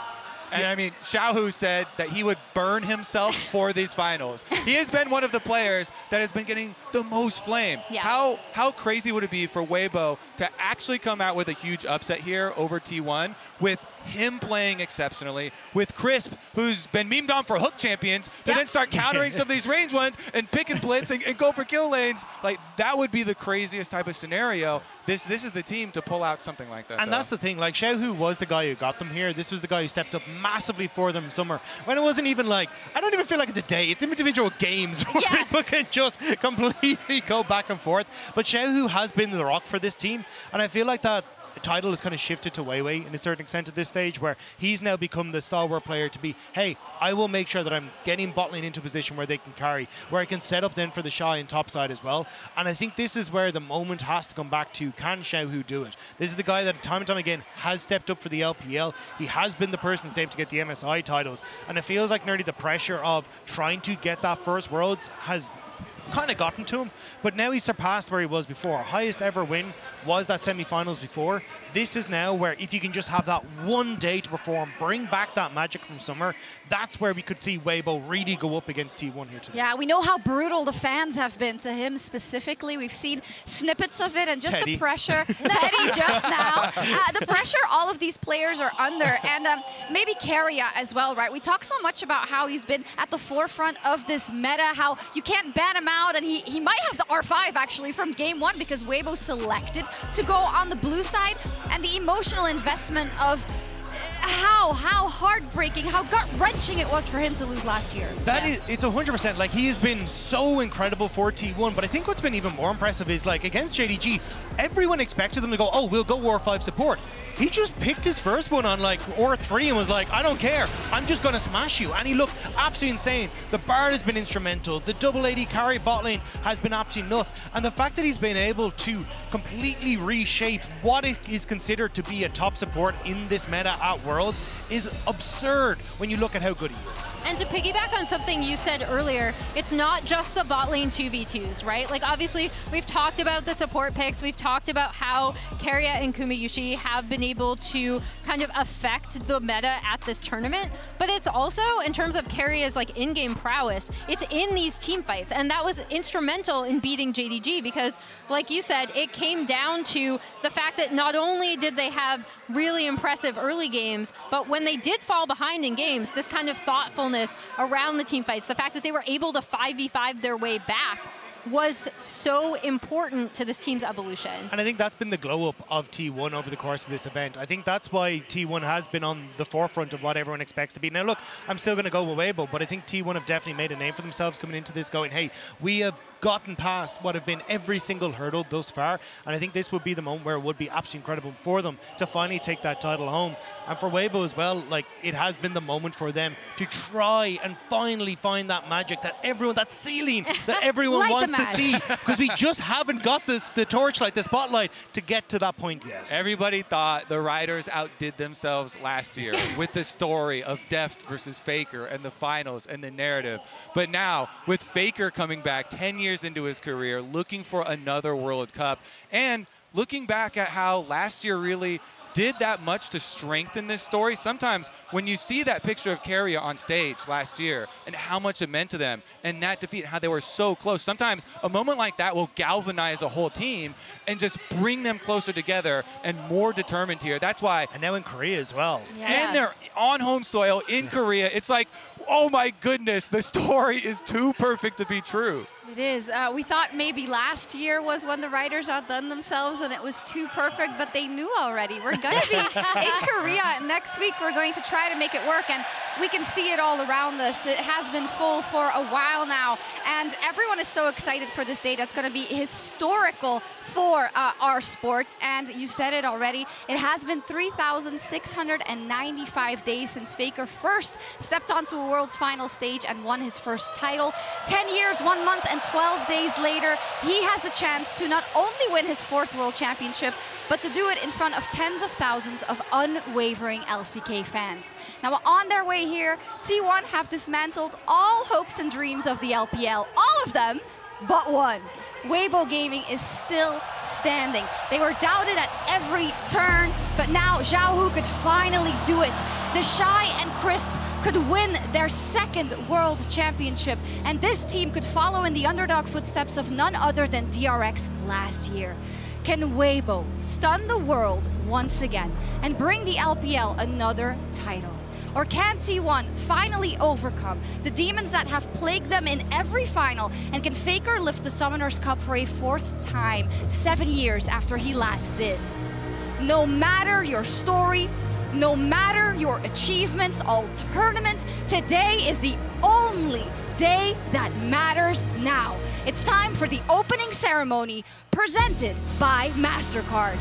Speaker 16: And I mean, Xiaohu said that he would burn himself for these finals. He has been one of the players that has been getting the most flame. How crazy would it be for Weibo to actually come out with a huge upset here over T1 with him playing exceptionally, with Crisp, who's been memed on for hook champions, to then start countering some of these range ones and pick and blitz and go for kill lanes. Like, that would be the craziest type of scenario. This is the team to pull out something like that.
Speaker 10: And that's the thing, like Xiaohu was the guy who got them here. This was the guy who stepped up massively for them summer. When it wasn't even like, I don't even feel like it's a day, it's individual games where people can just completely go back and forth. But Xiaohu has been the rock for this team, and I feel like that title has kind of shifted to Weiwei in a certain extent at this stage, where he's now become the stalwart player to be, hey, I will make sure that I'm getting bot lane into a position where they can carry, where I can set up then for the Shy and top side as well. And I think this is where the moment has to come back to, can Xiaohu do it? This is the guy that time and time again has stepped up for the LPL. He has been the person that's able to get the MSI titles, and it feels like nearly the pressure of trying to get that first Worlds has kind of gotten to him, but now he's surpassed where he was before. Highest ever win was that semi-finals before. This is now where if you can just have that one day to perform, bring back that magic from summer, that's where we could see Weibo really go up against T1 here today.
Speaker 14: Yeah, we know how brutal the fans have been to him specifically. We've seen snippets of it, and just the pressure. Teddy just now. The pressure all of these players are under, and maybe Keria as well, right? We talk so much about how he's been at the forefront of this meta, how you can't ban him out, and he might have the R5 actually from game 1 because Weibo selected to go on the blue side, and the emotional investment of how heartbreaking, how gut-wrenching it was for him to lose last year.
Speaker 10: It's 100%. Like, he has been so incredible for T1, but I think what's been even more impressive is, like, against JDG, everyone expected them to go, oh, we'll go War 5 support. He just picked his first one on, like, War 3 and was like, I don't care, I'm just going to smash you. And he looked absolutely insane. The Bard has been instrumental. The double AD carry bot lane has been absolutely nuts. And the fact that he's been able to completely reshape what is considered to be a top support in this meta at Worlds is absurd when you look at how good he is.
Speaker 17: And to piggyback on something you said earlier, it's not just the bot lane 2v2s, right? Like, obviously, we've talked about the support picks. We've talked about how Keria and Kumayushi have been able to kind of affect the meta at this tournament. But it's also, in terms of Keria's like in-game prowess, it's in these team fights. And that was instrumental in beating JDG because, like you said, it came down to the fact that not only did they have really impressive early games, but when they did fall behind in games, this kind of thoughtfulness around the team fights, the fact that they were able to 5v5 their way back was so important to this team's evolution.
Speaker 10: And I think that's been the glow up of T1 over the course of this event. I think that's why T1 has been on the forefront of what everyone expects to be. Now look, I'm still going to go with Weibo, but I think T1 have definitely made a name for themselves coming into this going, hey, we have gotten past what have been every single hurdle thus far, and I think this would be the moment where it would be absolutely incredible for them to finally take that title home. And for Weibo as well, like, it has been the moment for them to try and finally find that magic that everyone, that ceiling that everyone wants to see, because we just haven't got the torchlight, the spotlight, to get to that point yet.
Speaker 16: Everybody thought the Riders outdid themselves last year with the story of Deft versus Faker and the finals and the narrative. But now, with Faker coming back 10 years into his career, looking for another World Cup, and looking back at how last year really did that much to strengthen this story. Sometimes when you see that picture of Carrier on stage last year and how much it meant to them and that defeat and how they were so close, sometimes a moment like that will galvanize a whole team and just bring them closer together and more determined here. That's why.
Speaker 10: And now in Korea as well.
Speaker 16: Yeah. And they're on home soil in Korea. It's like, oh my goodness, the story is too perfect to be true.
Speaker 14: It is. We thought maybe last year was when the Riders outdone themselves and it was too perfect, but they knew already. We're going to be in Korea next week. We're going to try to make it work, and we can see it all around us. It has been full for a while now, and everyone is so excited for this day. That's going to be historical for our sport, and you said it already. It has been 3,695 days since Faker first stepped onto a World's final stage and won his first title. 10 years, 1 month, and 12 days later, he has the chance to not only win his 4th World Championship, but to do it in front of tens of thousands of unwavering LCK fans. Now, on their way here, T1 have dismantled all hopes and dreams of the LPL, all of them, but one. Weibo Gaming is still standing. They were doubted at every turn, but now Xiaohu could finally do it. The Shy and Crisp could win their 2nd World Championship, and this team could follow in the underdog footsteps of none other than DRX last year. Can Weibo stun the world once again and bring the LPL another title? Or can T1 finally overcome the demons that have plagued them in every final, and can Faker lift the Summoners Cup for a 4th time, 7 years after he last did? No matter your story, no matter your achievements, all tournament, today is the only day that matters now. It's time for the opening ceremony presented by MasterCard.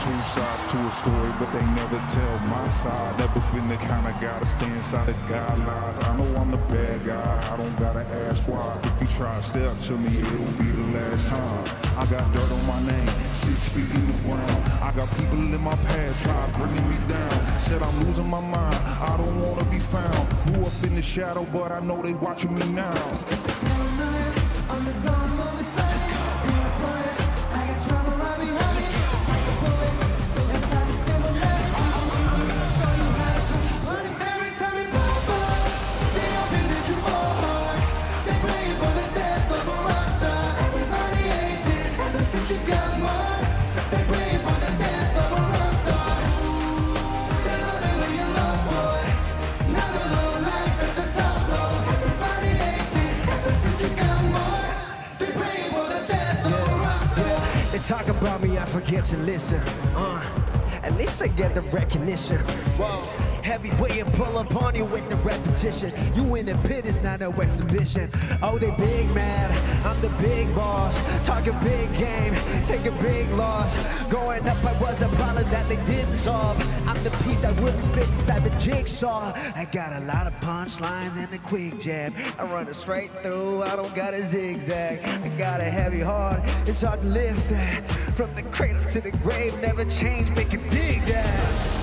Speaker 11: Two sides to a story, but they never tell my side. Never been the kind of guy to stay inside the guidelines. I know I'm the bad guy, I don't gotta ask why. If you try to step to me, it'll be the last time. I got dirt on my name, 6 feet in the ground. I got people in my past trying bringing me down. Said I'm losing my mind, I don't wanna be found. Grew up in the shadow, but I know they watching me now.
Speaker 12: Talk about me, I forget to listen. At least I get the recognition. Whoa. Heavyweight and pull up on you with the repetition. You in the pit, it's not no exhibition. Oh, they big mad, I'm the big boss. Talking big game, take a big loss. Going up, I was a problem that they didn't solve. I'm the piece that wouldn't fit inside the jigsaw. I got a lot of punchlines and a quick jab. I run it straight through, I don't got a zigzag. I got a heavy heart, it's hard to lift that. From the cradle to the grave, never change, make it dig that.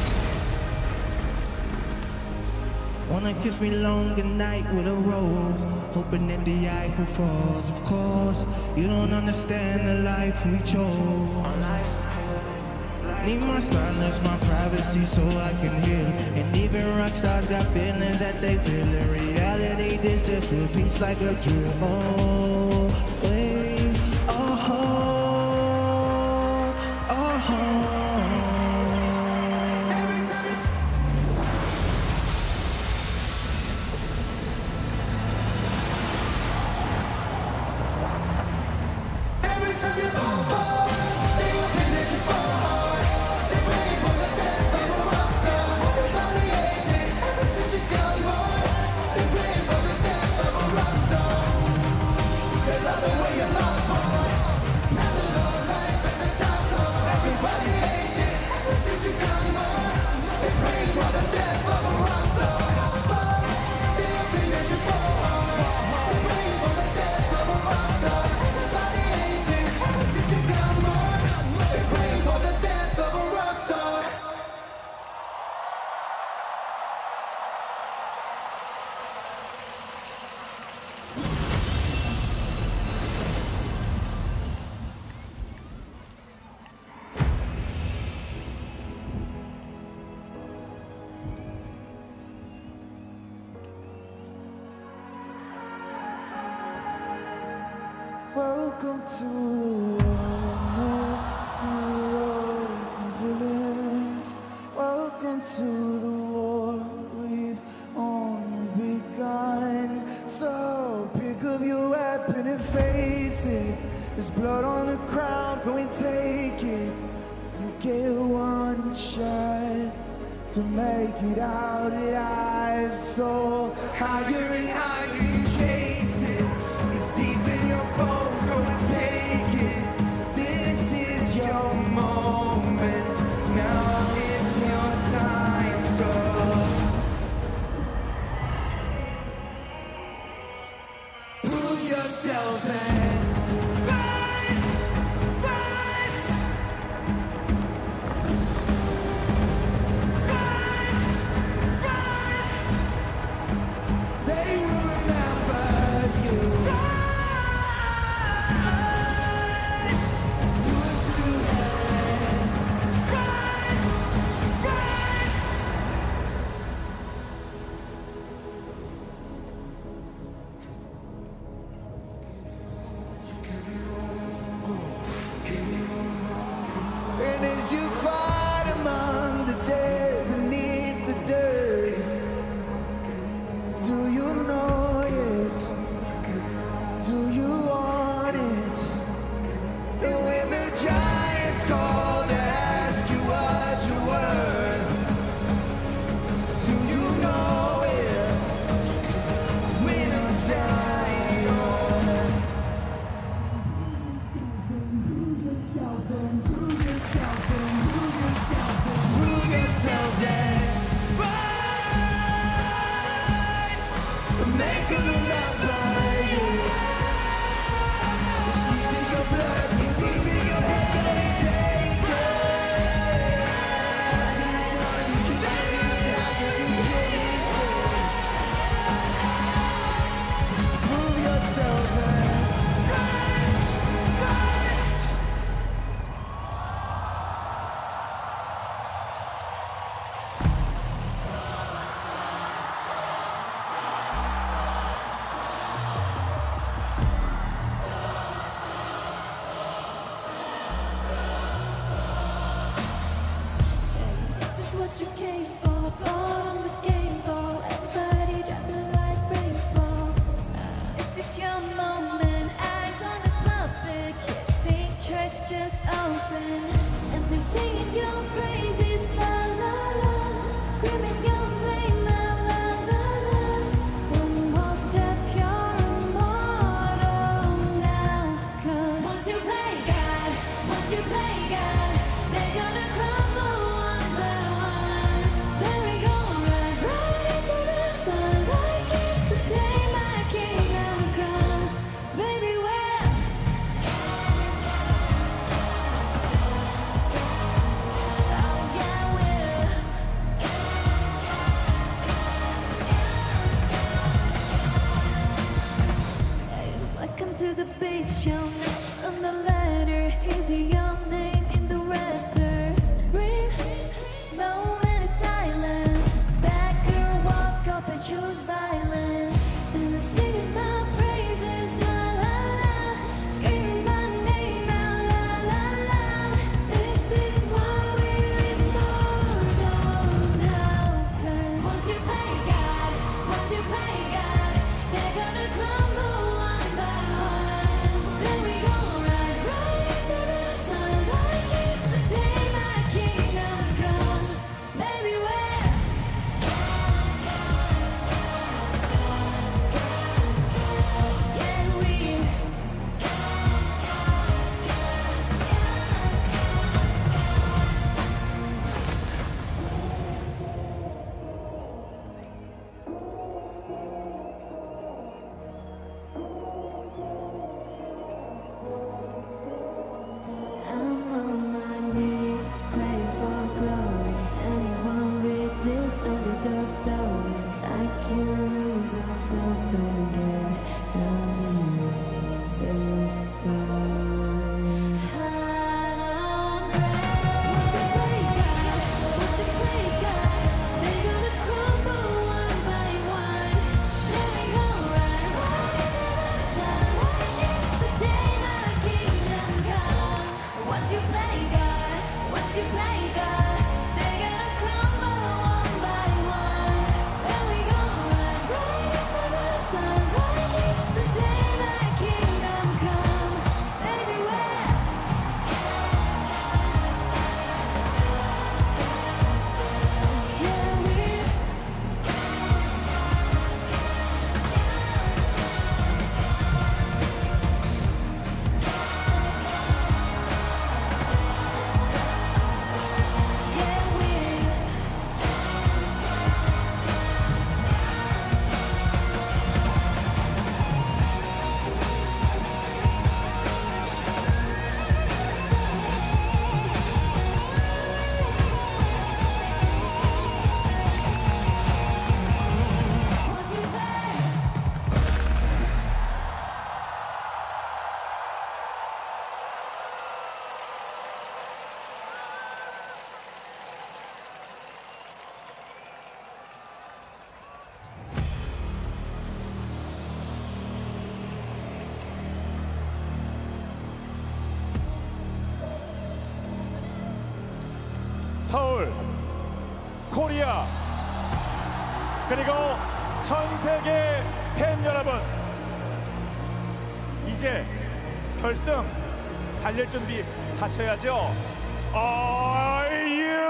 Speaker 13: Wanna kiss me long goodnight with a rose, hoping that the Eiffel falls. Of course, you don't understand the life we chose. Need my silence, my privacy, so I can hear. And even rock stars got feelings that they feel. In reality, this just feel peace like a drill. Always,
Speaker 20: Welcome to the world, heroes and villains. Welcome to the war we've There's blood on the ground, go and take it. You get one shot to make it out alive. So higher and higher you chase it. It's deep in your bones, go and take it. This is your moment, now is your time. So prove yourself and rise, rise, rise, rise. They will remember.
Speaker 19: 서울, 코리아, 그리고 전 세계 팬 여러분, 이제 결승 달릴 준비 하셔야죠. Are you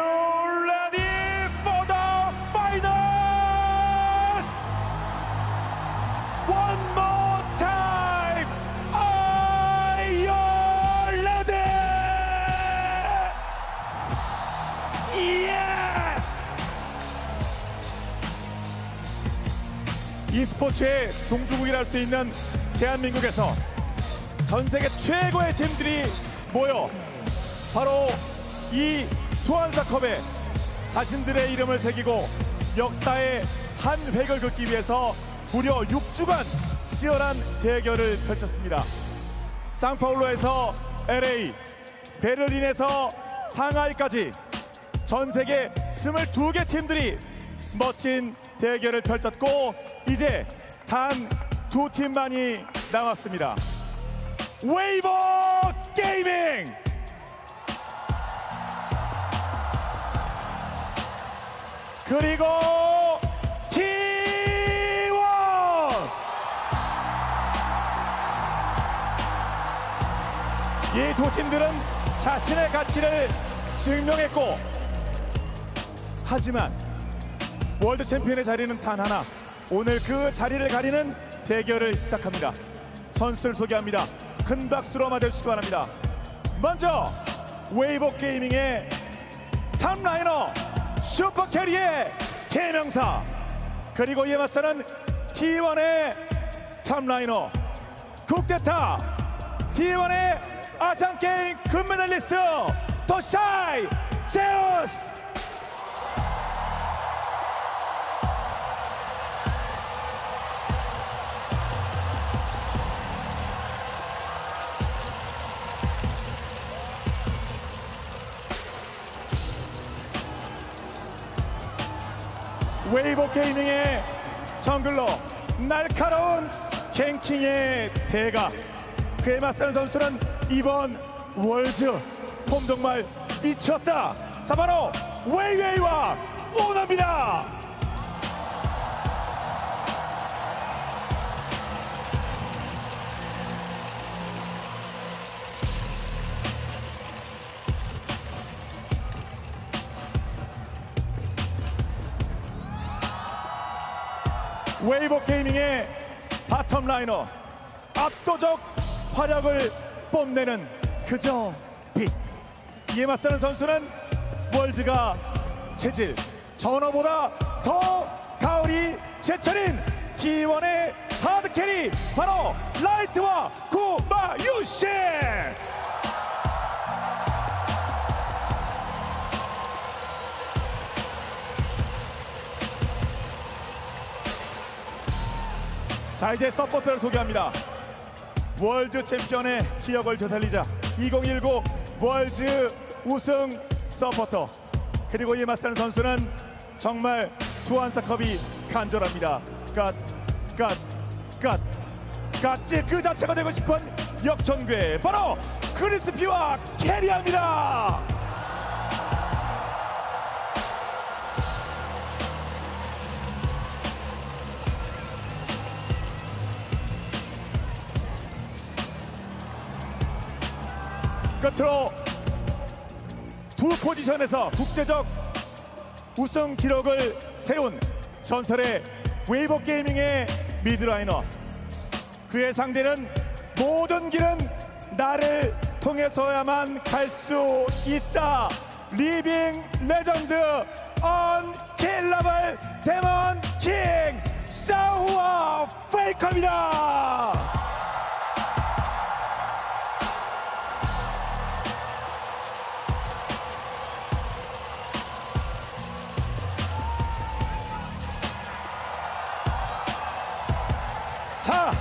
Speaker 19: ready for the finals? One more time. Are you ready? Yes! e스포츠의 종주국이라 할 수 있는 대한민국에서 전 세계 최고의 팀들이 모여 바로 이 소환사컵에 자신들의 이름을 새기고 역사의 한 획을 긋기 위해서 무려 6주간 치열한 대결을 펼쳤습니다. 상파울루에서 LA, 베를린에서 상하이까지 전 세계 22개 팀들이 멋진 대결을 펼쳤고 이제 단 2팀만이 남았습니다. 웨이버 게이밍! 그리고 T1! 이 두 팀들은 자신의 가치를 증명했고 하지만 월드 챔피언의 자리는 단 하나. 오늘 그 자리를 가리는 대결을 시작합니다. 선수를 소개합니다. 큰 박수로 맞아주시기 바랍니다. 먼저 웨이버 게이밍의 탑라이너 슈퍼캐리의 대명사, 그리고 이에 맞서는 T1의 탑라이너 국대타 T1의 아시안게임 금메달리스트 더 샤이 제우스. 웨이버 게이밍의 정글러 날카로운 갱킹의 대가, 그에 맞서는 선수는 이번 월드 폼 정말 미쳤다. 자, 바로 웨이웨이와 오너입니다. 웨이버 게이밍의 바텀 라이너, 압도적 화력을 뽐내는 그저 빛. 이에 맞서는 선수는 월즈가 체질, 전어보다 더 가을이 제철인 T1의 하드캐리, 바로 라이트와 구마유시. 자, 이제 서포터를 소개합니다. 월드 챔피언의 기억을 되살리자 2019 월드 우승 서포터, 그리고 이에 맞서는 선수는 정말 소환사컵이 간절합니다. 갓질 그 자체가 되고 싶은 역전괴, 바로 크리스피와 캐리합니다. 끝으로 두 포지션에서 국제적 우승 기록을 세운 전설의 웨이버 게이밍의 미드라이너, 그의 상대는 모든 길은 나를 통해서야만 갈 수 있다, 리빙 레전드 언킬러블 데몬 킹 샤오와 페이커입니다. 자,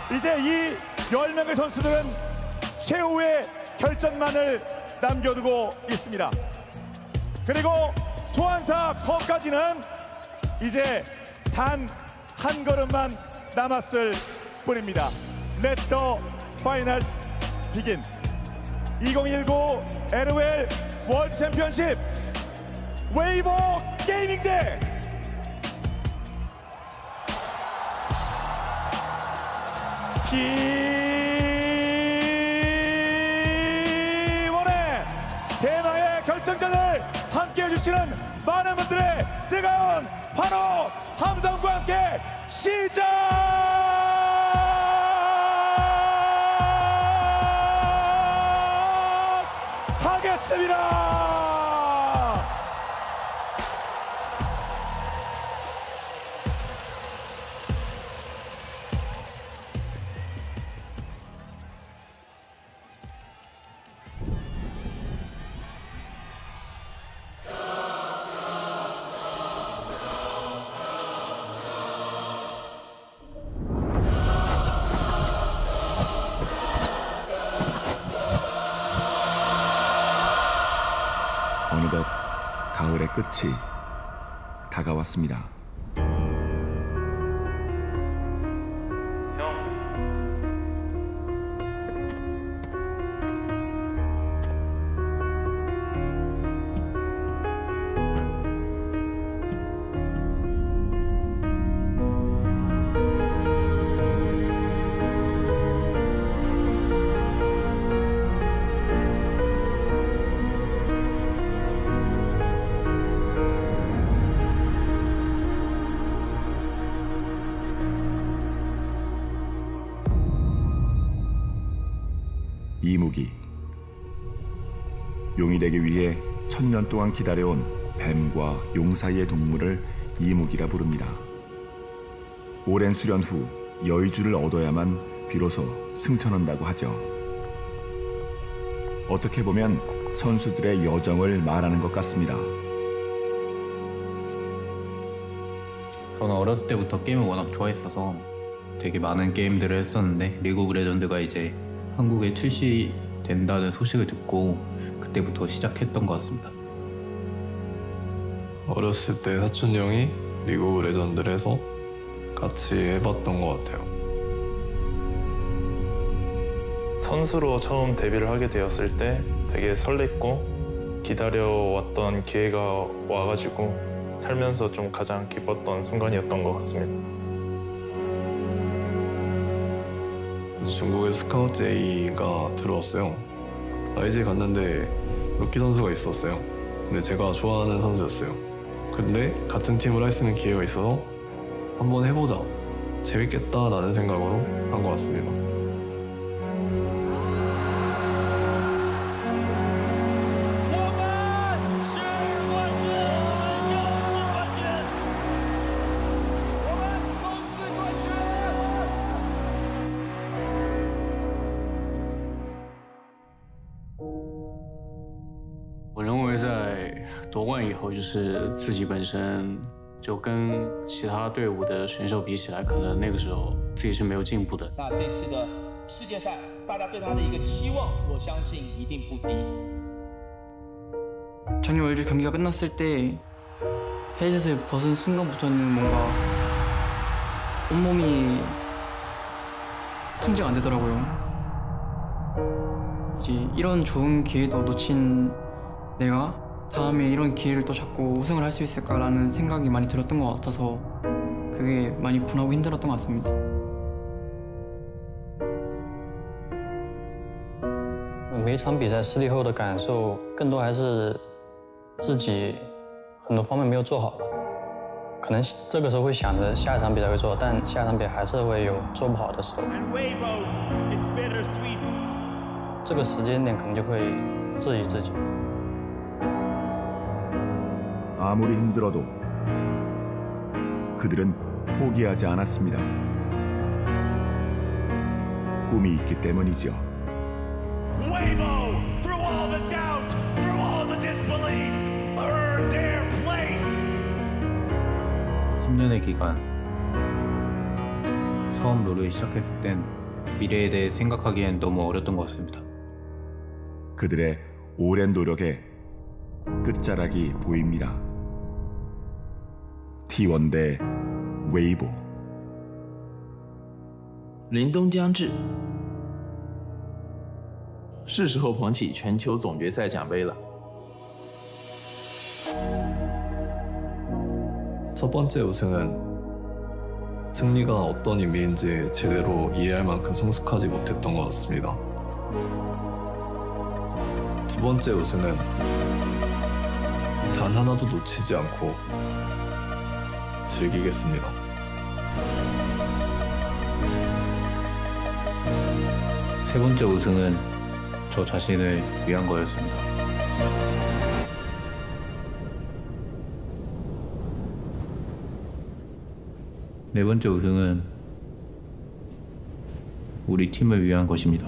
Speaker 19: 이제 이 10명의 선수들은 최후의 결전만을 남겨두고 있습니다. 그리고 소환사 컵까지는 이제 단 한 걸음만 남았을 뿐입니다. Let the finals begin. 2019 LOL 월드 챔피언십 웨이보 게이밍 대 T1의 대망의 결승전을 함께 해주시는 많은 분들의 뜨거운 바로 함성과 함께 시작하겠습니다.
Speaker 4: 어느덧 가을의 끝이 다가왔습니다. 이무기. 용이 되기 위해 1000년 동안 기다려온 뱀과 용 사이의 동물을 이무기라 부릅니다. 오랜 수련 후 여의주를 얻어야만 비로소 승천한다고 하죠. 어떻게 보면 선수들의 여정을 말하는 것 같습니다.
Speaker 5: 저는 어렸을 때부터 게임을 워낙 좋아했어서 되게 많은 게임들을 했었는데 리그 오브 레전드가 이제 한국에 출시된다는 소식을 듣고 그때부터 시작했던 것 같습니다.
Speaker 9: 어렸을 때 사촌 형이 리그 오브 레전드를 해서 같이 해봤던 것 같아요.
Speaker 21: 선수로 처음 데뷔를 하게 되었을 때 되게 설렜고 기다려왔던 기회가 와가지고 살면서 좀 가장 기뻤던 순간이었던 것 같습니다.
Speaker 9: 중국의 스카우트 J가 들어왔어요. 라이즈에 갔는데 루키 선수가 있었어요. 근데 제가 좋아하는 선수였어요. 근데 같은 팀을 할 수 있는 기회가 있어서 한번 해보자, 재밌겠다라는 생각으로 한 것 같습니다.
Speaker 22: 我认为在夺冠以后，就是自己本身就跟其他队伍的选手比起来，可能那个时候自己是没有进步的。
Speaker 24: 那这次的世界赛，大家对他的一个期望，我相信一定不低。
Speaker 25: 작년 월드 경기가 끝났을 때 헤드셋을 벗은 순간부터는 뭔가 온몸이 통제가 안 되더라고요. 이제 이런 좋은 기회도 놓친 내가 다음에 이런 기회를 또 잡고 우승을 할 수 있을까라는 생각이 많이 들었던 것 같아서 그게 많이 분하고 힘들었던 것 같습니다.
Speaker 26: 每一场比赛失利后的感受，更多还是自己很多方面没有做好吧。可能这个时候会想着下一场比赛会做好，但下一场比赛还是会有做不好的时候。这个时间点可能就会质疑自己。
Speaker 4: 아무리 힘들어도 그들은 포기하지 않았습니다. 꿈이 있기 때문이죠.
Speaker 23: Weibo, through all the doubt, through all the disbelief, earned their place.
Speaker 5: 10년의 기간. 처음 롤을 시작했을 땐 미래에 대해 생각하기엔 너무 어렸던 것 같습니다.
Speaker 4: 그들의 오랜 노력에 끝자락이 보입니다. T1 대 웨이보.
Speaker 27: 凛冬将至，是时候捧起全球总决赛奖杯了。
Speaker 9: 첫 번째 우승은 승리가 어떤 의미인지 제대로 이해할 만큼 성숙하지 못했던 것 같습니다. 두 번째 우승은 단 하나도 놓치지 않고 즐기겠습니다.
Speaker 26: 세 번째 우승은 저 자신을 위한 거였습니다. 네 번째 우승은 우리 팀을 위한 것입니다.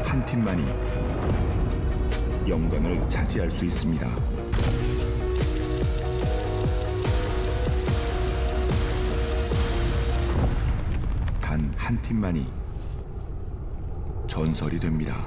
Speaker 4: 한 팀만이 영광을 차지할 수 있습니다. 단 한 팀만이 전설이 됩니다.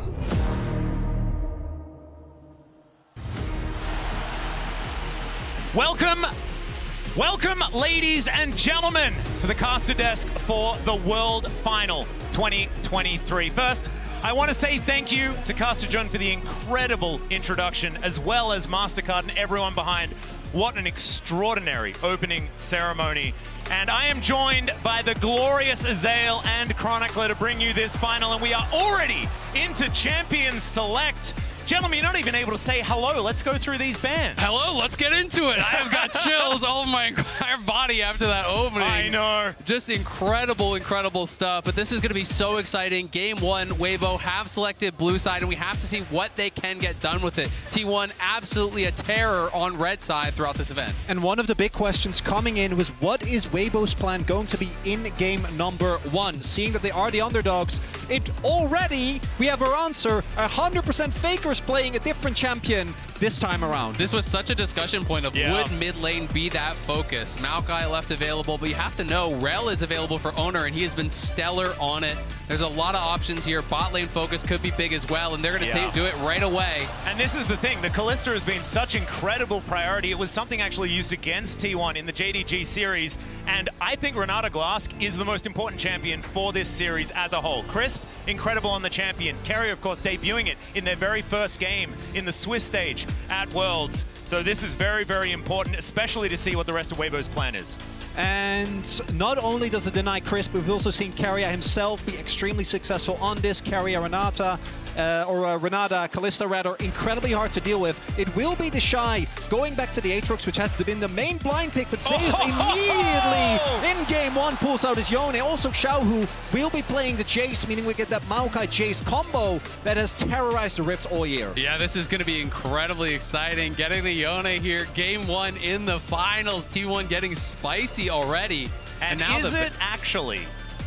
Speaker 23: Welcome, ladies and gentlemen, to the caster desk for the World Final 2023. First, I want to say thank you to Caster Jun for the incredible introduction, as well as MasterCard and everyone behind. What an extraordinary opening ceremony. And I am joined by the glorious Azael and Chronicler to bring you this final, and we are already into Champions Select. Gentlemen, you're not even able to say hello. Let's go through these bands.
Speaker 1: Hello, let's get into it. I have got chills all over my entire body after that opening.
Speaker 23: I know.
Speaker 1: Just incredible, incredible stuff. But this is going to be so exciting. Game one, Weibo have selected blue side, and we have to see what they can get done with it. T1 absolutely a terror on red side throughout this event.
Speaker 2: And one of the big questions coming in was, what is Weibo's plan going to be in game number one? Seeing that they are the underdogs, we have our answer. 100% Faker playing a different champion this time around.
Speaker 1: This was such a discussion point of would mid lane be that focus? Maokai left available, but you have to know Rel is available for Owner, and he has been stellar on it. There's a lot of options here. Bot lane focus could be big as well, and they're going to do it right away.
Speaker 23: And this is the thing, the Kalista has been such incredible priority. It was something actually used against T1 in the JDG series, and I think Renata Glask is the most important champion for this series as a whole. Crisp, incredible on the champion. Carrier, of course, debuting it in their very first game in the Swiss stage at Worlds. So this is very, very important, especially to see what the rest of Weibo's plan is.
Speaker 2: And not only does it deny Crisp, we've also seen Carrier himself be extremely successful on this. Carrier Renata, Renata, Kalista rather, incredibly hard to deal with. It will be the Shy going back to the Aatrox, which has been the main blind pick, but Zeus immediately in game one pulls out his Yone. Also Xiaohu will be playing the Jace, meaning we get that Maokai Jace combo that has terrorized the Rift all year.
Speaker 1: Yeah, this is going to be incredibly exciting. Getting the Yone here, game one in the finals. T1 getting spicy already.
Speaker 23: And now is it actually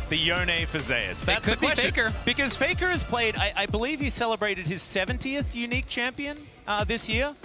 Speaker 23: the Yone for Zeus? That's the question.
Speaker 1: Faker.
Speaker 23: Because Faker has played, I believe he celebrated his 70th unique champion this year.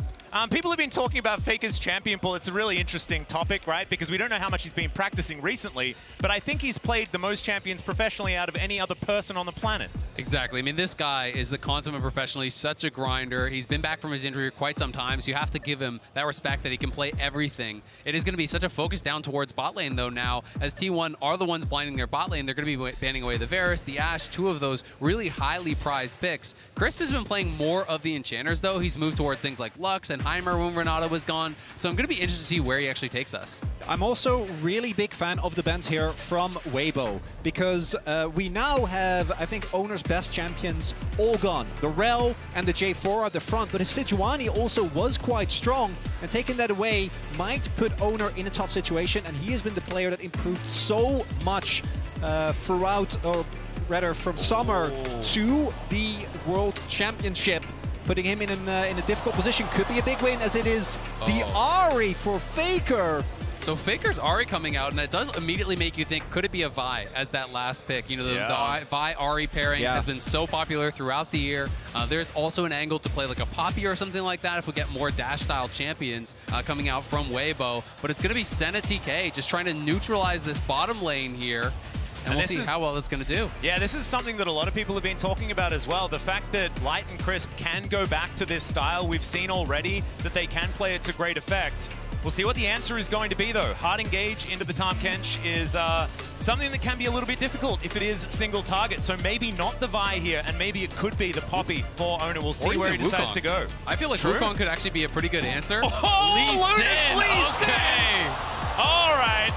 Speaker 23: People have been talking about Faker's champion pool. It's a really interesting topic, right? Because we don't know how much he's been practicing recently, but I think he's played the most champions professionally out of any other person on the planet.
Speaker 1: Exactly. I mean, this guy is the consummate professional. He's such a grinder. He's been back from his injury for quite some time, so you have to give him that respect that he can play everything. It is going to be such a focus down towards bot lane, though, now. As T1 are the ones blinding their bot lane, they're going to be banning away the Varus, the Ashe, two of those really highly prized picks. Crisp has been playing more of the Enchanters, though. He's moved towards things like Lux and Heimer when Renata was gone, so I'm going to be interested to see where he actually takes us.
Speaker 2: I'm also really big fan of the bans here from Weibo, because we now have, I think, Owner's best champions all gone. The Rel and the J4 are at the front, but his Sejuani also was quite strong, and taking that away might put Owner in a tough situation, and he has been the player that improved so much throughout, or rather from summer to the World Championship. putting him in a difficult position. Could be a big win, as it is the Ahri for Faker.
Speaker 1: So Faker's Ahri coming out, and that does immediately make you think, could it be a Vi as that last pick? You know, the Vi-Ahri pairing has been so popular throughout the year. There's also an angle to play like a Poppy or something like that if we get more dash-style champions coming out from Weibo. But it's going to be Senna TK just trying to neutralize this bottom lane here. And we'll see how well it's going to do.
Speaker 3: Yeah, this is something that a lot of people have been talking about as well. The fact that Light and Crisp can go back to this style, we've seen already that they can play it to great effect. We'll see what the answer is going to be, though. Hard engage into the Tahm Kench is something that can be a little bit difficult if it is single target. So maybe not the Vi here, and maybe it could be the Poppy for Owner. We'll see where he decides to go.
Speaker 1: I feel like Wukong could actually be a pretty good answer.
Speaker 3: Oh,
Speaker 1: Lee Sin!
Speaker 3: Okay. All right.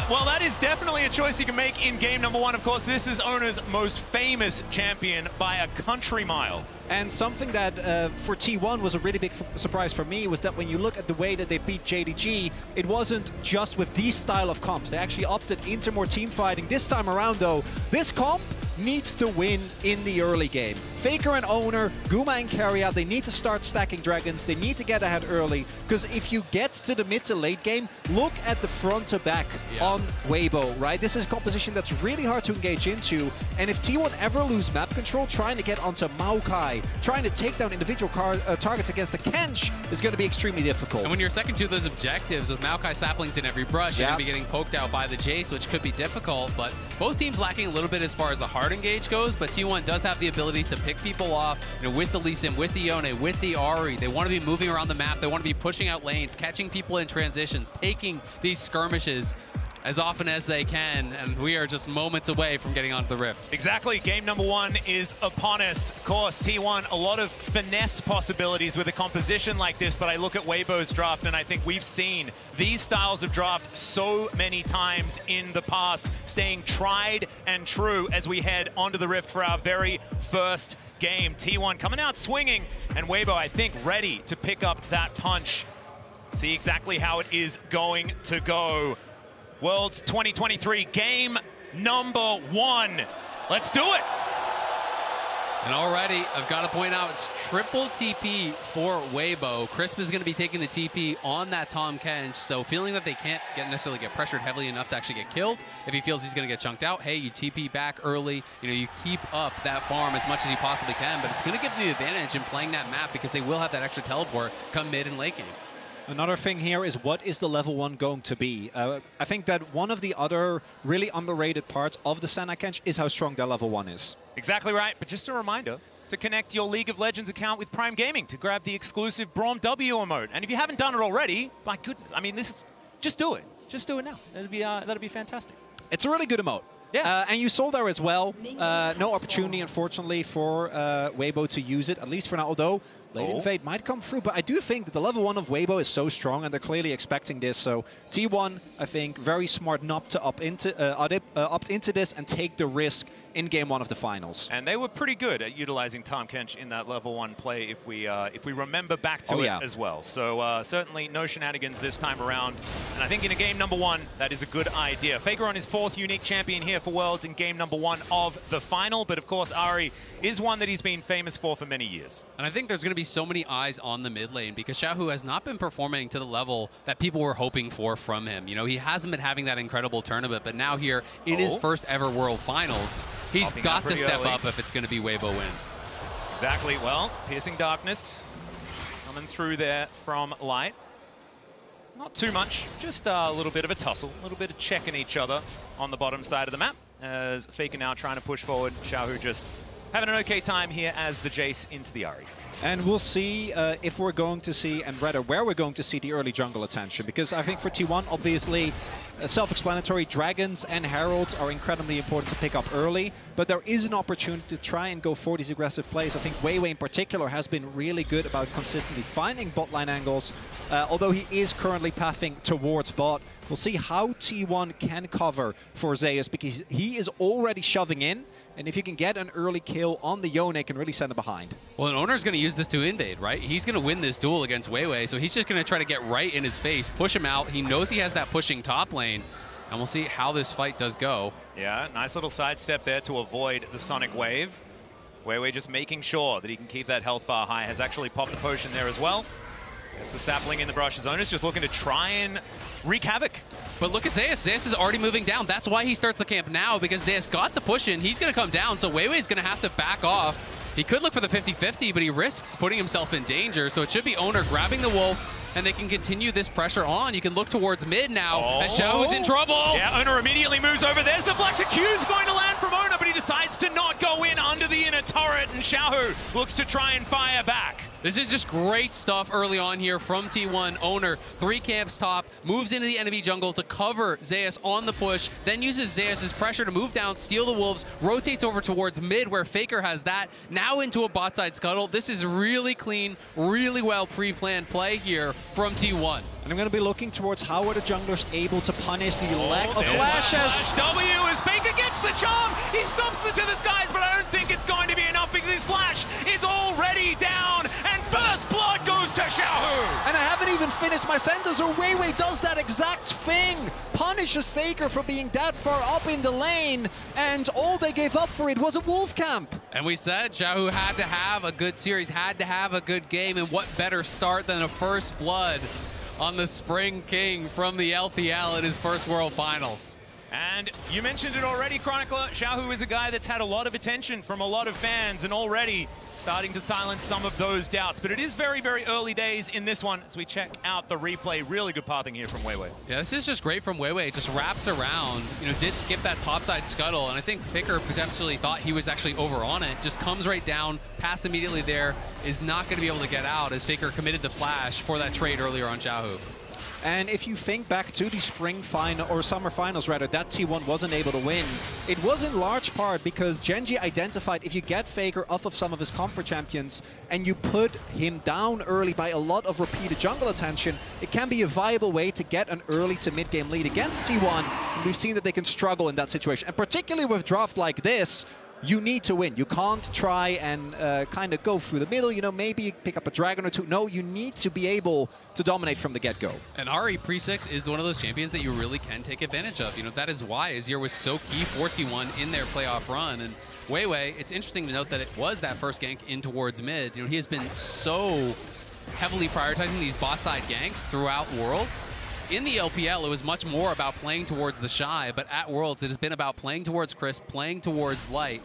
Speaker 3: Well, that is definitely a choice you can make in game number one. Of course, this is Owner's most famous champion by a country mile.
Speaker 2: And something that for T1 was a really big surprise for me was that when you look at the way that they beat JDG, it wasn't just with these style of comps. They actually opted into more team fighting. This time around, though, this comp needs to win in the early game. Faker and Owner, Guma and Keria, they need to start stacking dragons. They need to get ahead early, because if you get to the mid to late game, look at the front to back on Weibo, right? This is a composition that's really hard to engage into, and if T1 ever lose map control, trying to get onto Maokai, trying to take down individual targets against the Kench is going to be extremely difficult.
Speaker 1: And when you're second to those objectives with Maokai saplings in every brush, you're going to be getting poked out by the Jace, which could be difficult, but both teams lacking a little bit as far as the hard engage goes, but T1 does have the ability to pick people off, you know, with the Lee Sin, with the Yone, with the Ahri. They want to be moving around the map. They want to be pushing out lanes, catching people in transitions, taking these skirmishes as often as they can, and we are just moments away from getting onto the Rift.
Speaker 3: Exactly. Game number one is upon us. Of course, T1, a lot of finesse possibilities with a composition like this, but I look at Weibo's draft, and I think we've seen these styles of draft so many times in the past, staying tried and true as we head onto the Rift for our very first game. T1 coming out swinging, and Weibo, I think, ready to pick up that punch. See exactly how it is going to go. Worlds 2023, game number one. Let's do it.
Speaker 1: And already, I've got to point out, it's triple TP for Weibo. Crisp is going to be taking the TP on that Tahm Kench, so feeling that they can't necessarily get pressured heavily enough to actually get killed. If he feels he's going to get chunked out, hey, you TP back early. You know, you keep up that farm as much as you possibly can, but it's going to give you the advantage in playing that map because they will have that extra teleport come mid and late game.
Speaker 2: Another thing here is, what is the level 1 going to be? I think that one of the other really underrated parts of the Senna Kench is how strong their level 1 is.
Speaker 3: Exactly right, but just a reminder to connect your League of Legends account with Prime Gaming to grab the exclusive Braum W emote. And if you haven't done it already, my goodness, I mean, this is, just do it. Just do it now. That'll be fantastic.
Speaker 2: It's a really good emote.
Speaker 3: Yeah.
Speaker 2: And you saw there as well, no opportunity, unfortunately, for Weibo to use it, at least for now, although late invade might come through. But I do think that the level 1 of Weibo is so strong, and they're clearly expecting this. So T1, I think, very smart not to opt into this and take the risk in game 1 of the finals.
Speaker 3: And they were pretty good at utilizing Tahm Kench in that level 1 play, if we remember back to it as well. So certainly no shenanigans this time around. And I think in a game number 1, that is a good idea. Faker on his 4th unique champion here for Worlds in game number 1 of the final. But of course, Ahri is one that he's been famous for many years.
Speaker 1: And I think there's going to be so many eyes on the mid lane because Xiaohu has not been performing to the level that people were hoping for from him. You know, he hasn't been having that incredible tournament, but now here in his first ever World Finals, he's got to step up if it's going to be Weibo win.
Speaker 3: Exactly. Well, Piercing Darkness coming through there from Light. Not too much, just a little bit of a tussle, a little bit of checking each other on the bottom side of the map, as Faker now trying to push forward. Xiaohu just having an okay time here as the Jace into the Ahri.
Speaker 2: And we'll see if we're going to see, and rather where we're going to see the early jungle attention. Because I think for T1, obviously, self-explanatory, Dragons and Heralds are incredibly important to pick up early. But there is an opportunity to try and go for these aggressive plays. I think Weiwei in particular has been really good about consistently finding bot line angles. Although he is currently pathing towards bot. We'll see how T1 can cover for Zeus, because he is already shoving in. And if you can get an early kill on the Yone, it can really send him behind.
Speaker 1: Well, an Owner's going to use this to invade, right? He's going to win this duel against Weiwei, so he's just going to try to get right in his face, push him out. He knows he has that pushing top lane, and we'll see how this fight does go.
Speaker 3: Yeah, nice little sidestep there to avoid the Sonic Wave. Weiwei just making sure that he can keep that health bar high. Has actually popped the potion there as well. Gets the sapling in the brush. Zone is just looking to try and wreak havoc.
Speaker 1: But look at Zeus. Zeus is already moving down. That's why he starts the camp now, because Zeus got the push in. He's going to come down, so Weiwei's going to have to back off. He could look for the 50-50, but he risks putting himself in danger. So it should be Owner grabbing the Wolf, and they can continue this pressure on. You can look towards mid now, as Xiaohu's in trouble.
Speaker 3: Yeah, Owner immediately moves over. There's the flash. A Q's going to land from Owner, but he decides to not go in under the inner turret, and Xiaohu looks to try and fire back.
Speaker 1: This is just great stuff early on here from T1. Owner, 3 camps top, moves into the enemy jungle to cover Zeus on the push, then uses Zeus' pressure to move down, steal the Wolves, rotates over towards mid where Faker has that, now into a bot side scuttle. This is really clean, really well pre-planned play here from T1.
Speaker 2: And I'm going to be looking towards how are the junglers able to punish the lack of flashes.
Speaker 3: W as Faker gets the charm. He stomps it to the skies, but I don't think it's going to be enough because his flash is already down. And first blood goes to Xiaohu.
Speaker 2: And I haven't even finished my sentence, so Weiwei does that exact thing. Punishes Faker for being that far up in the lane, and all they gave up for it was a wolf camp.
Speaker 1: And we said Xiaohu had to have a good series, had to have a good game, and what better start than a first blood on the Spring King from the LPL in his first World Finals.
Speaker 3: And you mentioned it already, Chronicler. Xiaohu is a guy that's had a lot of attention from a lot of fans and already starting to silence some of those doubts. But it is very, very early days in this one as we check out the replay. Really good pathing here from Weiwei.
Speaker 1: Yeah, this is just great from Weiwei. It just wraps around, did skip that topside scuttle, and I think Faker potentially thought he was actually over on it. Just comes right down, pass immediately there, is not going to be able to get out as Faker committed the flash for that trade earlier on Xiaohu.
Speaker 2: And if you think back to the spring final, or summer finals rather, that T1 wasn't able to win, it was in large part because Genji identified if you get Faker off of some of his comfort champions and you put him down early by a lot of repeated jungle attention, it can be a viable way to get an early to mid-game lead against T1. And we've seen that they can struggle in that situation. And particularly with draft like this, you need to win. You can't try and kind of go through the middle, maybe pick up a dragon or two. No, you need to be able to dominate from the get-go.
Speaker 1: And Ari Pre-6 is one of those champions that you really can take advantage of. That is why Azir was so key for T1 in their playoff run. And Weiwei, it's interesting to note that it was that first gank in towards mid. He has been so heavily prioritizing these bot side ganks throughout Worlds. In the LPL, it was much more about playing towards the Shy, but at Worlds, it has been about playing towards Crisp, playing towards Light.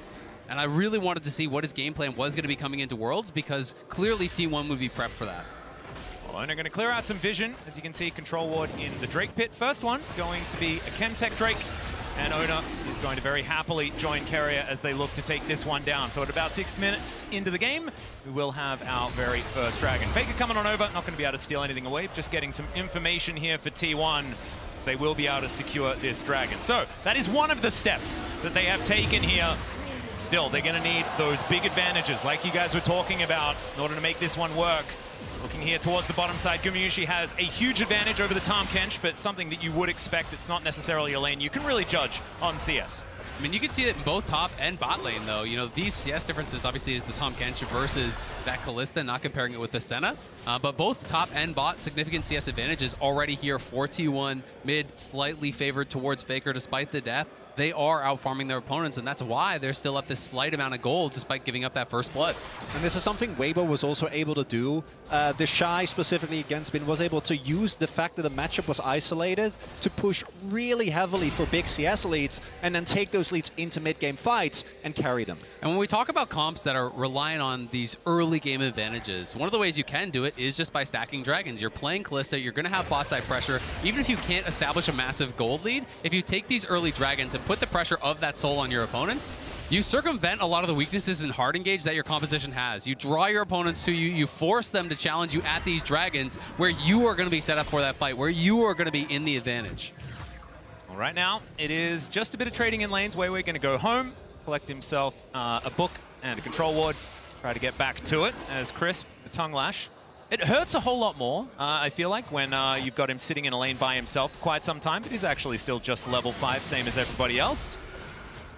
Speaker 1: And I really wanted to see what his game plan was going to be coming into Worlds, because clearly T1 would be prepped for that.
Speaker 3: Well, Owner going to clear out some vision. As you can see, Control Ward in the Drake pit. First one going to be a Chemtech Drake. And Owner is going to very happily join Carrier as they look to take this one down. So at about 6 minutes into the game, we will have our very first Dragon. Faker coming on over, not going to be able to steal anything away, just getting some information here for T1. So they will be able to secure this Dragon. So that is one of the steps that they have taken here. Still, they're going to need those big advantages like you guys were talking about in order to make this one work. Looking here towards the bottom side, Gumayusi has a huge advantage over the Tahm Kench, but something that you would expect. It's not necessarily a lane you can really judge on CS.
Speaker 1: I mean, you can see it in both top and bot lane, though. These CS differences obviously is the Tahm Kench versus that Kalista, not comparing it with the Senna. But both top and bot, significant CS advantages already here for T1. Mid, slightly favored towards Faker despite the death. They are out-farming their opponents, and that's why they're still up this slight amount of gold despite giving up that first blood.
Speaker 2: And this is something Weibo was also able to do. The Shy, specifically against Bin, was able to use the fact that the matchup was isolated to push really heavily for big CS leads and then take those leads into mid-game fights and carry them.
Speaker 1: And when we talk about comps that are relying on these early game advantages, one of the ways you can do it is just by stacking dragons. You're playing Kalista, you're going to have bot side pressure. Even if you can't establish a massive gold lead, if you take these early dragons and put the pressure of that soul on your opponents, you circumvent a lot of the weaknesses in hard engage that your composition has. You draw your opponents to you, you force them to challenge you at these dragons where you are going to be set up for that fight, where you are going to be in the advantage.
Speaker 3: Well, right now, it is just a bit of trading in lanes. Weiwei going to go home, collect himself a book and a Control Ward, try to get back to it as Crisp, the Tongue Lash. It hurts a whole lot more, I feel like, when you've got him sitting in a lane by himself for quite some time, but he's actually still just level 5, same as everybody else.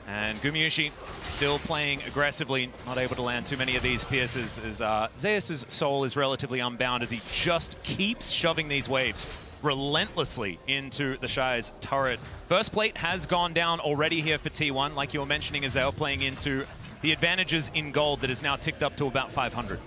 Speaker 3: And Gumayusi still playing aggressively, not able to land too many of these pierces as Zeus' soul is relatively unbound as he just keeps shoving these waves relentlessly into the Shy's turret. First plate has gone down already here for T1, like you were mentioning, as they were playing into the advantages in gold that is now ticked up to about 500.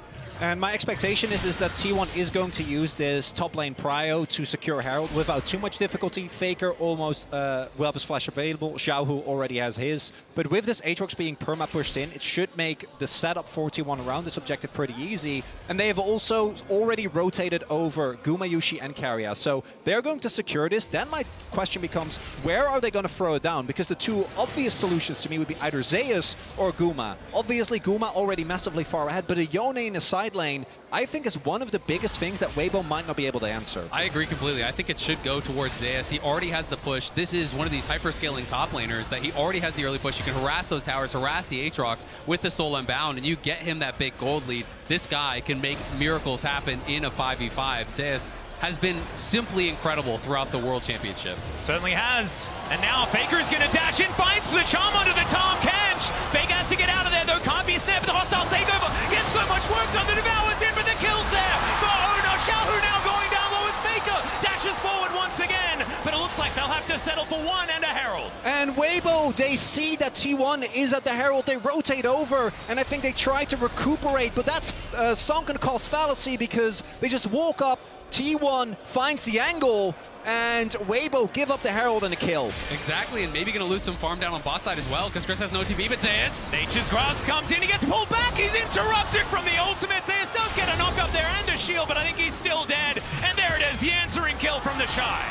Speaker 2: And my expectation is that T1 is going to use this top lane prio to secure Herald without too much difficulty. Faker almost will have his flash available. Xiaohu already has his. But with this Aatrox being perma pushed in, it should make the setup for T1 around this objective pretty easy. And they have also already rotated over Gumayushi and Karya. So they're going to secure this. Then my question becomes, where are they going to throw it down? Because the two obvious solutions to me would be either Zeus or Guma. Obviously, Guma already massively far ahead, but a Yone in a side lane, I think, is one of the biggest things that Weibo might not be able to answer.
Speaker 1: I agree completely. I think it should go towards Zeus. He already has the push. This is one of these hyper-scaling top laners that he already has the early push. You can harass those towers, harass the Aatrox with the Soul Unbound, and you get him that big gold lead. This guy can make miracles happen in a 5v5. Zeus has been simply incredible throughout the World Championship.
Speaker 3: Certainly has. And now Faker is going to dash in, finds the charm under the Tom Kench. Faker has to get out of there, though. Can't be snared for the hostile takeover. Gets so much work done. The Devour's in, but the kill's there for Owner. Xiaohu now going down low as Faker dashes forward once again. But it looks like they'll have to settle for one and a Herald.
Speaker 2: And Weibo, they see that T1 is at the Herald. They rotate over, and I think they try to recuperate. But that's sunken cost fallacy because they just walk up. T1 finds the angle, and Weibo give up the Herald and a kill.
Speaker 1: Exactly, and maybe going to lose some farm down on bot side as well, because Chris has no TV, but Zeus.
Speaker 3: Nature's Grasp comes in, he gets pulled back, he's interrupted from the ultimate. Zeus does get a knock up there and a shield, but I think he's still dead. And there it is, the answering kill from the Shy.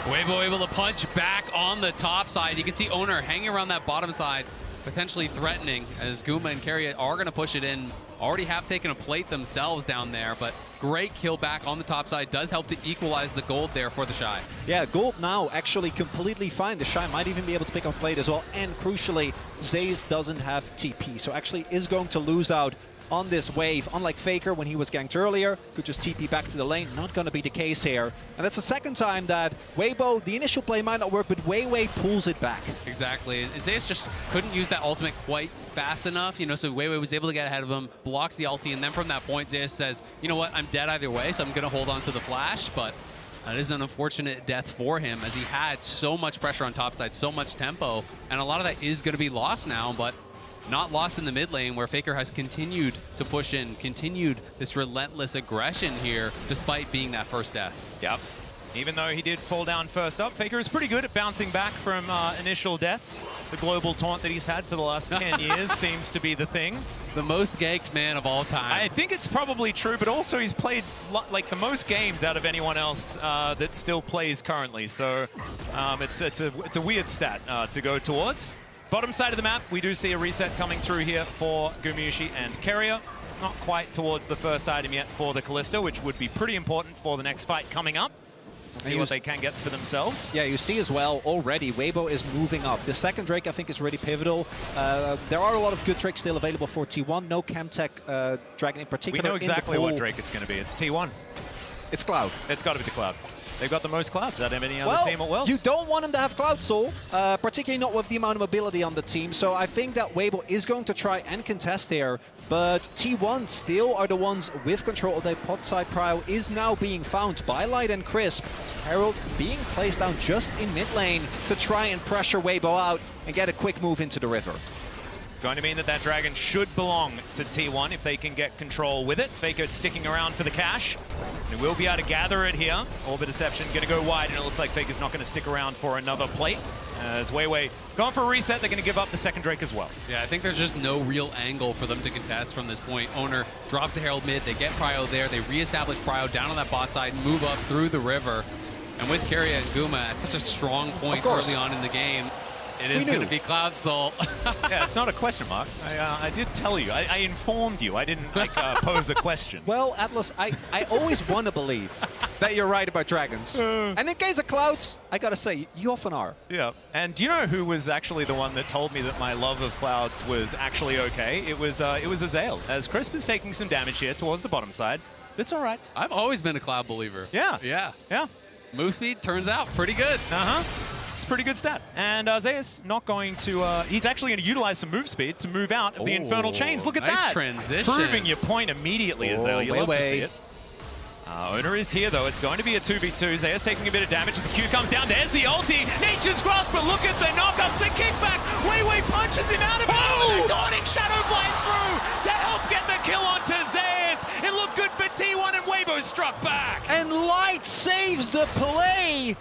Speaker 1: Weibo able to punch back on the top side. You can see Owner hanging around that bottom side, potentially threatening, as Guma and Karya are going to push it in. Already have taken a plate themselves down there, but great kill back on the top side. Does help to equalize the gold there for the Shy.
Speaker 2: Yeah, gold now actually completely fine. The Shy might even be able to pick up plate as well. And crucially, Zeus doesn't have TP, so actually is going to lose out on this wave. Unlike Faker when he was ganked earlier, could just TP back to the lane. Not going to be the case here. And that's the second time that Weibo, the initial play might not work, but Weiwei pulls it back.
Speaker 1: Exactly. And Zeus just couldn't use that ultimate quite fast enough, you know, so Weiwei was able to get ahead of him, blocks the ulti, and then from that point, Zeus says, you know what, I'm dead either way, so I'm going to hold on to the flash, but that is an unfortunate death for him, as he had so much pressure on top side, so much tempo, and a lot of that is going to be lost now, but not lost in the mid lane, where Faker has continued to push in, continued this relentless aggression here, despite being that first death.
Speaker 3: Yep. Even though he did fall down first up, Faker is pretty good at bouncing back from initial deaths. The global taunt that he's had for the last 10 years seems to be the thing.
Speaker 1: The most ganked man of all time.
Speaker 3: I think it's probably true, but also he's played like the most games out of anyone else that still plays currently. So it's a weird stat to go towards. Bottom side of the map, we do see a reset coming through here for Gumayushi and Karya. Not quite towards the first item yet for the Kalista, which would be pretty important for the next fight coming up. See what they can get for themselves.
Speaker 2: Yeah, you see as well already, Weibo is moving up. The second Drake, I think, is really pivotal. There are a lot of good Drakes still available for T1. No Camtech Dragon in particular.
Speaker 3: We know exactly what Drake it's going to be. It's T1.
Speaker 2: It's Cloud.
Speaker 3: It's got to be the Cloud. They've got the most Clouds out of any other team at Worlds.
Speaker 2: You don't want him to have Cloud Soul, particularly not with the amount of mobility on the team. So I think that Weibo is going to try and contest here. But T1 still are the ones with control of their pot side. Prio is now being found by Light and Crisp. Herald being placed down just in mid lane to try and pressure Weibo out and get a quick move into the river.
Speaker 3: It's going to mean that that dragon should belong to T1 if they can get control with it. Faker sticking around for the cash. They will be able to gather it here. Orbit Deception going to go wide, and it looks like Faker's not going to stick around for another plate. As Weiwei going for a reset, they're going to give up the second Drake as well.
Speaker 1: Yeah, I think there's just no real angle for them to contest from this point. Owner drops the Herald mid, they get Prio there, they reestablish Prio down on that bot side, move up through the river. And with Karya and Guma at such a strong point early on in the game, it is going to be Cloud Soul.
Speaker 3: Yeah, it's not a question mark. I did tell you. I informed you. I didn't pose a question.
Speaker 2: Well, Atlas, I always want to believe that you're right about dragons. And in case of Clouds, I got to say, you often are.
Speaker 3: Yeah. And do you know who was actually the one that told me that my love of Clouds was actually okay? It was Azael. As Crisp is taking some damage here towards the bottom side. It's all right.
Speaker 1: I've always been a Cloud believer.
Speaker 3: Yeah.
Speaker 1: Yeah.
Speaker 3: Yeah.
Speaker 1: Move speed turns out pretty good.
Speaker 3: Uh-huh. It's a pretty good stat. And Zeus not going to, he's actually going to utilize some move speed to move out of the Infernal Chains. Look at
Speaker 1: nice
Speaker 3: that.
Speaker 1: Transition.
Speaker 3: Proving your point immediately, Azael. You love to see it. Owner is here, though. It's going to be a 2v2. Zeus taking a bit of damage as the Q comes down. There's the ulti. Nature's Grasp, but look at the knockups, the kickback. Wei punches him out of it. Oh! The dawning shadow flies through to help get the kill onto Zeus. It looked good for T1, and Weibo struck back.
Speaker 2: And Light saves the play.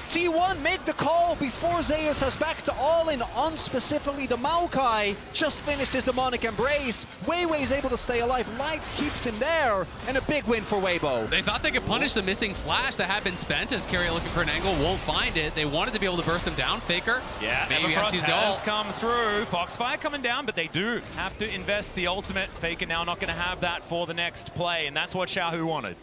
Speaker 2: T1 make the call before Zeus has back to all-in on specifically the Maokai. Just finished his demonic embrace. Weiwei's able to stay alive. Light keeps him there, and a big win for Weibo.
Speaker 1: They thought they could punish the missing flash that had been spent as Carrier looking for an angle, won't find it. They wanted to be able to burst him down. Faker.
Speaker 3: Yeah,
Speaker 1: maybe
Speaker 3: has come through. Foxfire coming down, but they do have to invest the ultimate. Faker now not going to have that for the next play, and that's what Xiaohu wanted.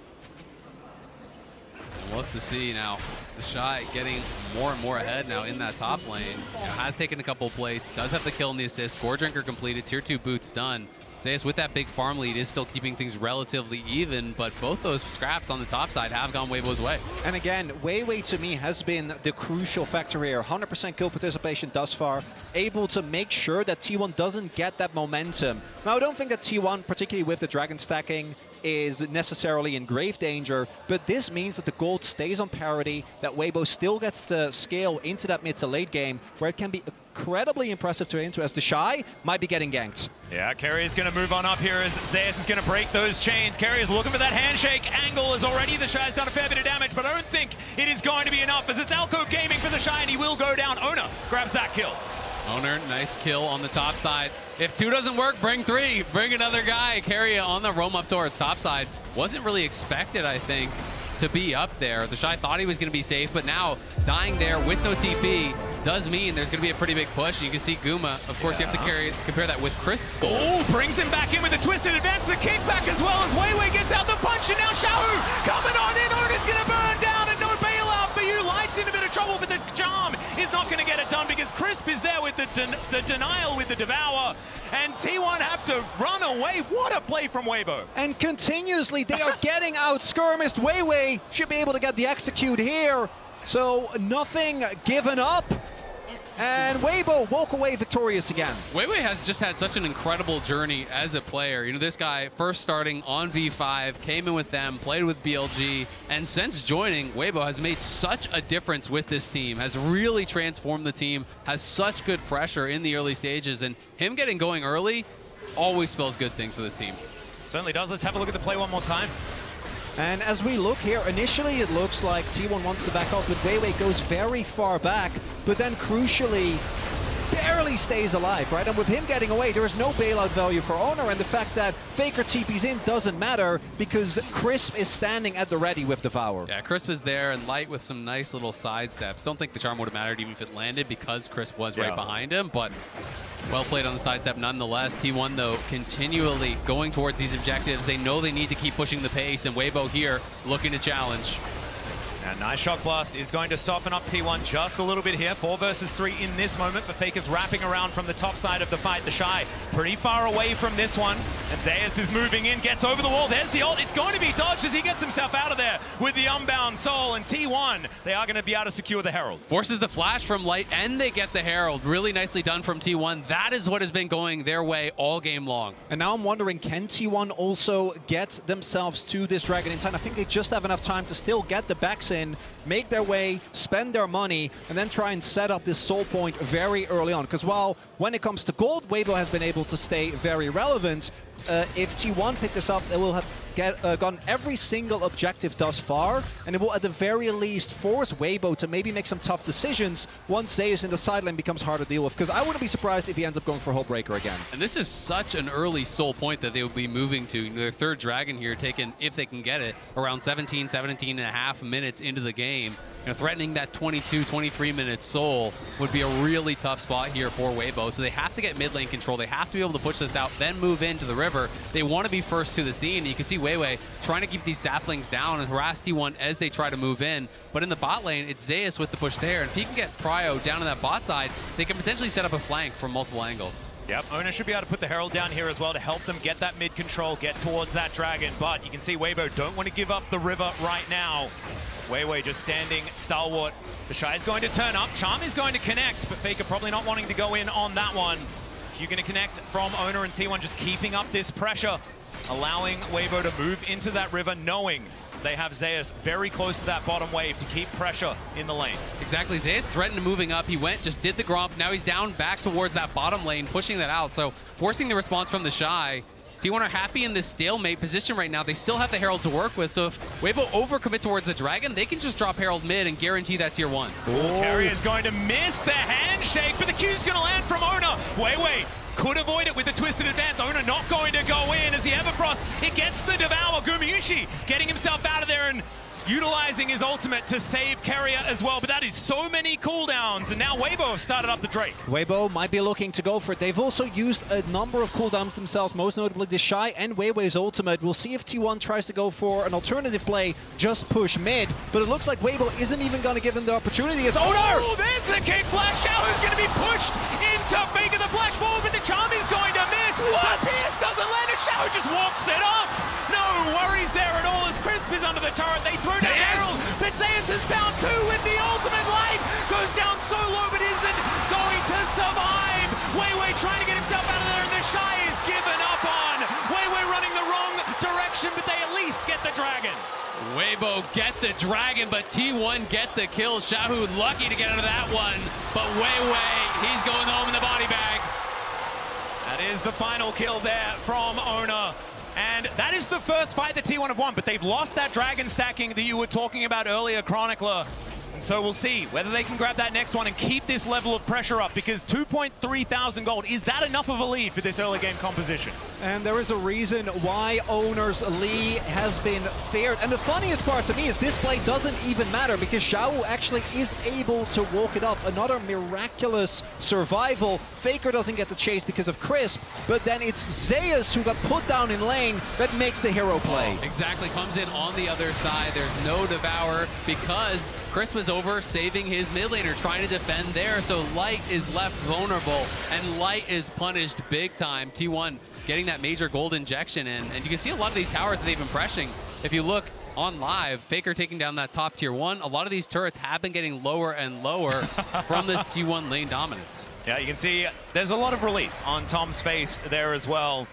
Speaker 1: We'll have to see now. The Shy getting more and more ahead now in that top lane. Has taken a couple plates, does have the kill and the assist. Gore Drinker completed, tier 2 boots done. Zeus with that big farm lead is still keeping things relatively even, but both those scraps on the top side have gone Weibo's way.
Speaker 2: And again, Weiwei to me has been the crucial factor here. 100% kill participation thus far, able to make sure that T1 doesn't get that momentum. Now, I don't think that T1, particularly with the dragon stacking, is necessarily in grave danger, but this means that the gold stays on parity, that Weibo still gets to scale into that mid to late game, where it can be incredibly impressive to enter, as the Shy might be getting ganked.
Speaker 3: Yeah, Carrier's going to move on up here as Zeus is going to break those chains. Carrier's looking for that handshake angle as already the Shy's done a fair bit of damage, but I don't think it is going to be enough as it's Alco Gaming for the Shy, and he will go down. Owner grabs that kill.
Speaker 1: Owner, nice kill on the top side. If 2 doesn't work, bring 3. Bring another guy. Carry on the roam up towards top side. Wasn't really expected, I think, to be up there. The Shy thought he was going to be safe, but now dying there with no TP does mean there's going to be a pretty big push. You can see Guma. Of course, you have to compare that with Crisp's goal.
Speaker 3: Oh, brings him back in with a twisted advance, the kickback as well as Weiwei gets out the punch, and now Xiaohu coming on in. Owner's going to burn down, and no bailout for you. Light's in a bit of trouble, but the charm is not going to get it done because Crisp is there with the denial with the Devour, and T1 have to run away. What a play from Weibo.
Speaker 2: And continuously, they are getting out skirmished. Weiwei should be able to get the execute here. So nothing given up. And Weibo walk away victorious again.
Speaker 1: Weiwei has just had such an incredible journey as a player. You know, this guy first starting on V5, came in with them, played with BLG, and since joining, Weibo has made such a difference with this team, has really transformed the team, has such good pressure in the early stages, and him getting going early always spells good things for this team.
Speaker 3: Certainly does. Let's have a look at the play one more time.
Speaker 2: And as we look here, initially it looks like T1 wants to back off, but Weiwei goes very far back, but then crucially barely stays alive, right? And with him getting away, there is no bailout value for Owner, and the fact that Faker TP's in doesn't matter because Crisp is standing at the ready with Devour.
Speaker 1: Yeah, Crisp is there, and Light with some nice little side steps. Don't think the charm would have mattered even if it landed because Crisp was right behind him, but well played on the sidestep nonetheless. T1, though, continually going towards these objectives. They know they need to keep pushing the pace, and Weibo here looking to challenge.
Speaker 3: And nice shock blast is going to soften up T1 just a little bit here. 4 versus 3 in this moment, but Faker's wrapping around from the top side of the fight. The Shy pretty far away from this one. And Zeus is moving in, gets over the wall. There's the ult. It's going to be dodged as he gets himself out of there with the Unbound Soul. And T1, they are going to be able to secure the Herald.
Speaker 1: Forces the flash from Light, and they get the Herald. Really nicely done from T1. That is what has been going their way all game long.
Speaker 2: And now I'm wondering, can T1 also get themselves to this Dragon in time? I think they just have enough time to still get the backs in, make their way, spend their money, and then try and set up this soul point very early on. Because while when it comes to gold, Weibo has been able to stay very relevant, if T1 pick this up, they will have gotten every single objective thus far, and it will at the very least force Weibo to maybe make some tough decisions once Zeus in the sideline becomes hard to deal with, because I wouldn't be surprised if he ends up going for Hullbreaker again.
Speaker 1: And this is such an early soul point that they will be moving to. Their 3rd dragon here taken, if they can get it, around 17 and a half minutes into the game. You know, threatening that 22, 23 minutes soul would be a really tough spot here for Weibo. So they have to get mid lane control. They have to be able to push this out, then move into the river. They want to be first to the scene. You can see Weiwei trying to keep these saplings down and harass T1 as they try to move in. But in the bot lane, it's Zeus with the push there. And if he can get Pryo down to that bot side, they can potentially set up a flank from multiple angles.
Speaker 3: Yep, Owner should be able to put the Herald down here as well to help them get that mid control, get towards that dragon. But you can see Weibo don't want to give up the river right now. Weiwei just standing stalwart. The Shy is going to turn up. Charm is going to connect, but Faker probably not wanting to go in on that one. You're going to connect from Owner and T1, just keeping up this pressure, allowing Weibo to move into that river, knowing they have Zeus very close to that bottom wave to keep pressure in the lane.
Speaker 1: Exactly. Zeus threatened moving up. He went, just did the grump. Now he's down back towards that bottom lane, pushing that out. So forcing the response from the Shy. T1 are happy in this stalemate position right now. They still have the Herald to work with, so if Weibo overcommit towards the Dragon, they can just drop Herald mid and guarantee that tier 1.
Speaker 3: Carrier is going to miss the handshake, but the Q's going to land from Ona. Wait. Could avoid it with the twisted advance. Ona not going to go in as the Everfrost, it gets the Devour. Gumayusi getting himself out of there and utilizing his ultimate to save Carrier as well, but that is so many cooldowns, and now Weibo have started up the Drake.
Speaker 2: Weibo might be looking to go for it. They've also used a number of cooldowns themselves, most notably the Shy and Weiwei's ultimate. We'll see if T1 tries to go for an alternative play, just push mid, but it looks like Weibo isn't even going to give them the opportunity as
Speaker 3: Oh, there's the kick flash. Xiaohu's going to be pushed into Faker the flash forward, but the charm is going to miss. What? The Pierce doesn't land, and Xiaohu just walks it off. No worries there at all as Crisp is under the turret. They throw down Herald, but Zeus has found 2 with the ultimate life. Goes down so low, but isn't going to survive. Weiwei trying to get himself out of there, and the Shy is given up on. Weiwei running the wrong direction, but they at least get the Dragon.
Speaker 1: Weibo get the Dragon, but T1 get the kill. Xiaohu lucky to get out of that one, but Weiwei, he's going home in the body bag.
Speaker 3: That is the final kill there from Ona. And that is the first fight that T1 have won, but they've lost that Dragon stacking that you were talking about earlier, Chronicler. And so we'll see whether they can grab that next one and keep this level of pressure up, because 2.3 thousand gold, is that enough of a lead for this early game composition?
Speaker 2: And there is a reason why Owner's Lee has been feared. And the funniest part to me is this play doesn't even matter, because Xiaohu actually is able to walk it off. Another miraculous survival. Faker doesn't get the chase because of Crisp, but then it's Zeus who got put down in lane that makes the hero play.
Speaker 1: Exactly, comes in on the other side. There's no Devour because Crisp is over saving his mid laner, trying to defend there. So Light is left vulnerable, and Light is punished big time. T1 getting that major gold injection in, and you can see a lot of these towers that they've been pressing. If you look on live, Faker taking down that top tier 1. A lot of these turrets have been getting lower and lower from this T1 lane dominance.
Speaker 3: Yeah, you can see there's a lot of relief on Tom's face there as well.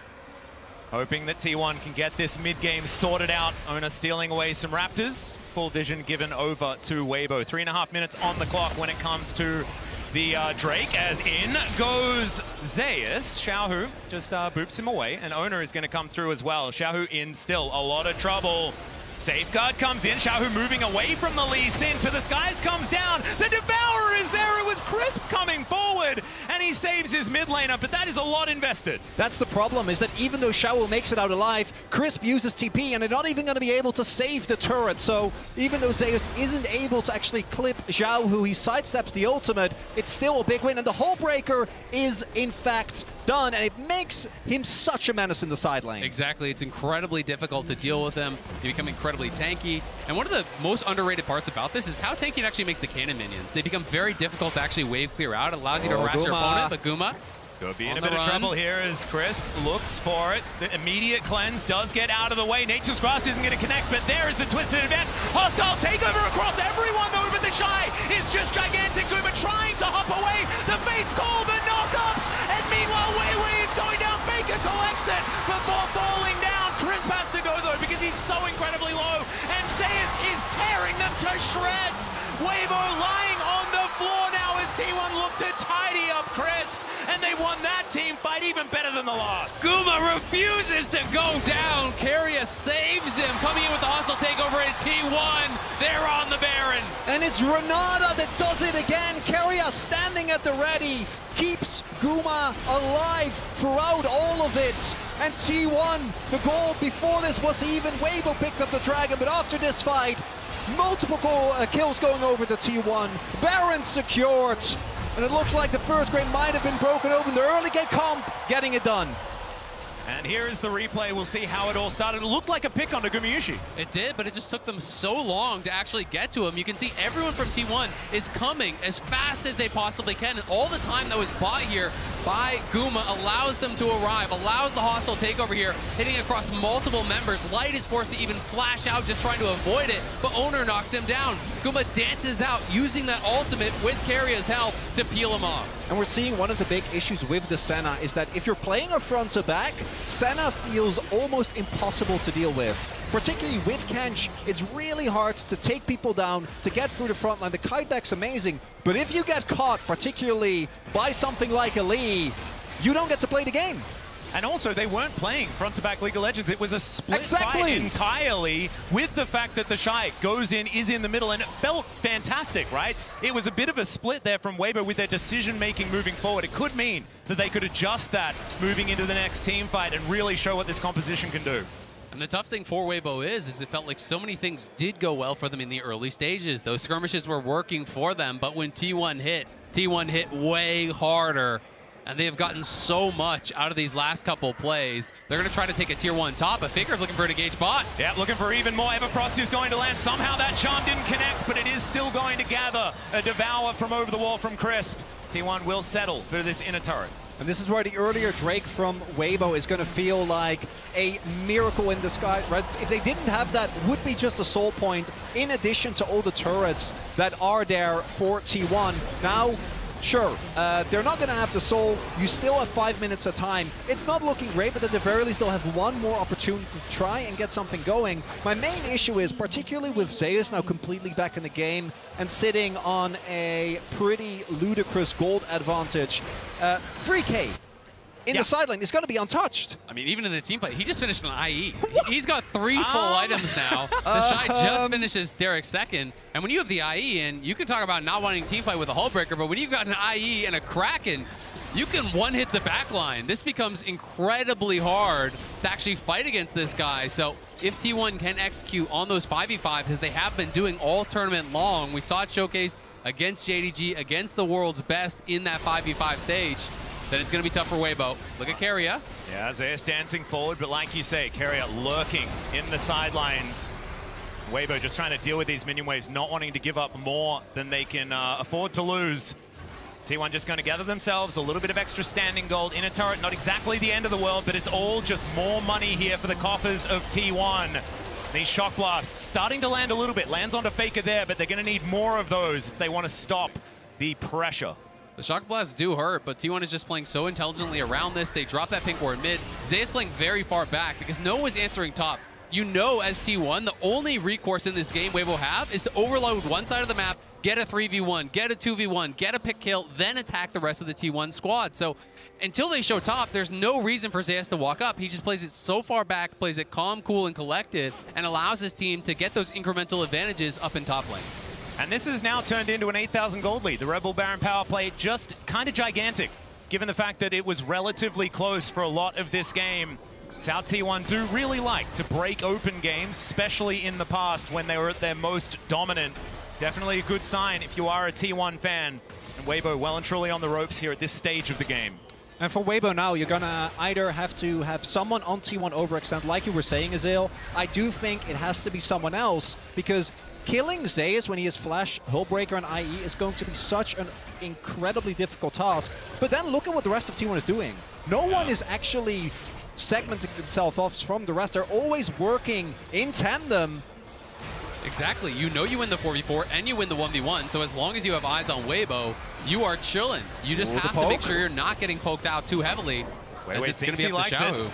Speaker 3: Hoping that T1 can get this mid-game sorted out. Ona stealing away some Raptors. Full vision given over to Weibo. 3.5 minutes on the clock when it comes to the Drake, as in goes Zeus. Xiaohu just boops him away, and Ona is going to come through as well. Xiaohu in still a lot of trouble. Safeguard comes in, Xiaohu moving away from the Lee Sin to the skies, comes down. The Devourer is there, it was Crisp coming forward, and he saves his mid laner, but that is a lot invested.
Speaker 2: That's the problem, is that even though Xiaohu makes it out alive, Crisp uses TP, and they're not even going to be able to save the turret. So even though Zeus isn't able to actually clip Xiaohu, he sidesteps the ultimate, it's still a big win, and the Hull Breaker is in fact done, and it makes him such a menace in the side lane.
Speaker 1: Exactly, it's incredibly difficult to deal with him. They become incredibly tanky, and one of the most underrated parts about this is how tanky it actually makes the cannon minions. They become very difficult to actually wave clear out. It allows you to harass your opponent, but Guma
Speaker 3: could be in a bit of trouble here as Crisp looks for it. The immediate cleanse does get out of the way. Nature's Grasp isn't going to connect, but there is the twisted advance. Hostile takeover across everyone though, but the Shy is just gigantic. Guma trying to hop away. The Fates call the knockups, and meanwhile Weiwei is going down. Faker collects it before falling down. Crisp has to go though because he's so incredibly low, and Zeus is tearing them to shreds. Weibo lying on the floor now as T1 look to tidy up Crisp, and they won that team fight even better than the loss.
Speaker 1: Guma refuses to go down. Carrier saves him, coming in with the hostile takeover at T1. They're on the Baron.
Speaker 2: And it's Renata that does it again. Carrier standing at the ready, keeps Guma alive throughout all of it. And T1, the goal before this was even. Weibo picked up the Dragon, but after this fight, multiple kills going over the T1. Baron secured. And it looks like the first grade might have been broken open. The early game comp getting it done.
Speaker 3: And here is the replay. We'll see how it all started. It looked like a pick onto Gumayusi.
Speaker 1: It did, but it just took them so long to actually get to him. You can see everyone from T1 is coming as fast as they possibly can. And all the time that was bought here by Guma allows them to arrive, allows the hostile takeover here, hitting across multiple members. Light is forced to even flash out, just trying to avoid it, but Owner knocks him down. Guma dances out, using that ultimate with Carrier's help to peel him off.
Speaker 2: And we're seeing one of the big issues with the Senna is that if you're playing a front to back, Senna feels almost impossible to deal with. particularly with Kench, it's really hard to take people down, to get through the front line. The kiteback's amazing, but if you get caught, particularly by something like a Lee, you don't get to play the game.
Speaker 3: And also, they weren't playing front-to-back League of Legends. It was a split fight entirely, with the fact that the Shy goes in, is in the middle, and it felt fantastic, right? It was a bit of a split there from Weibo with their decision-making moving forward. It could mean that they could adjust that moving into the next team fight and really show what this composition can do.
Speaker 1: And the tough thing for Weibo is it felt like so many things did go well for them in the early stages. Those skirmishes were working for them, but when T1 hit way harder. And they have gotten so much out of these last couple plays. They're going to try to take a tier 1 top, but Faker's looking for an engaged bot.
Speaker 3: Yeah, looking for even more. Everfrost is going to land. Somehow that charm didn't connect, but it is still going to gather. A devour from over the wall from Crisp. T1 will settle for this inner turret.
Speaker 2: And this is where the earlier Drake from Weibo is going to feel like a miracle in disguise, right? If they didn't have that, would be just a soul point in addition to all the turrets that are there for T1. Now, sure, they're not going to have the soul. You still have 5 minutes of time. It's not looking great, but at the very least, they'll have one more opportunity to try and get something going. My main issue is, particularly with Zeus now completely back in the game and sitting on a pretty ludicrous gold advantage, 3K in the sideline is going to be untouched.
Speaker 1: I mean, even in the team play, he just finished an IE. He's got 3 full items now. The Shy just finishes Derek's second. And when you have the IE in, you can talk about not wanting team fight with a Hullbreaker, but when you've got an IE and a Kraken, you can one-hit the backline. This becomes incredibly hard to actually fight against this guy. So if T1 can execute on those 5v5s, as they have been doing all tournament long, we saw it showcased against JDG, against the world's best in that 5v5 stage, then it's going to be tough for Weibo. Look at Keria.
Speaker 3: Yeah, Zeus dancing forward, but like you say, Keria lurking in the sidelines. Weibo just trying to deal with these minion waves, not wanting to give up more than they can afford to lose. T1 just going to gather themselves a little bit of extra standing gold in a turret. Not exactly the end of the world, but it's all just more money here for the coffers of T1. These shock blasts starting to land a little bit. Lands onto Faker there, but they're going to need more of those if they want to stop the pressure.
Speaker 1: The shock blasts do hurt, but T1 is just playing so intelligently around this. They drop that pink ward mid. Zay is playing very far back because no one's answering top. You know, as T1, the only recourse in this game Weibo have is to overload one side of the map, get a 3v1, get a 2v1, get a pick kill, then attack the rest of the T1 squad. So until they show top, there's no reason for Zayas to walk up. He just plays it so far back, plays it calm, cool, and collected, and allows his team to get those incremental advantages up in top lane.
Speaker 3: And this has now turned into an 8,000 gold lead. The Rebel Baron power play just kind of gigantic, given the fact that it was relatively close for a lot of this game. It's how T1 do really like to break open games, especially in the past when they were at their most dominant. Definitely a good sign if you are a T1 fan. And Weibo well and truly on the ropes here at this stage of the game.
Speaker 2: And for Weibo now, you're going to either have to have someone on T1 overextend, like you were saying, Azil. I do think it has to be someone else, because killing Zeus when he has Flash, Hullbreaker, and IE is going to be such an incredibly difficult task. But then look at what the rest of T1 is doing. No one is actually segmenting themselves off from the rest. They're always working in tandem.
Speaker 1: Exactly. You know you win the 4v4 and you win the 1v1, so as long as you have eyes on Weibo, you are chilling. You just have to make sure you're not getting poked out too heavily.
Speaker 3: Wait,
Speaker 1: it's going to be up to Xiaohu.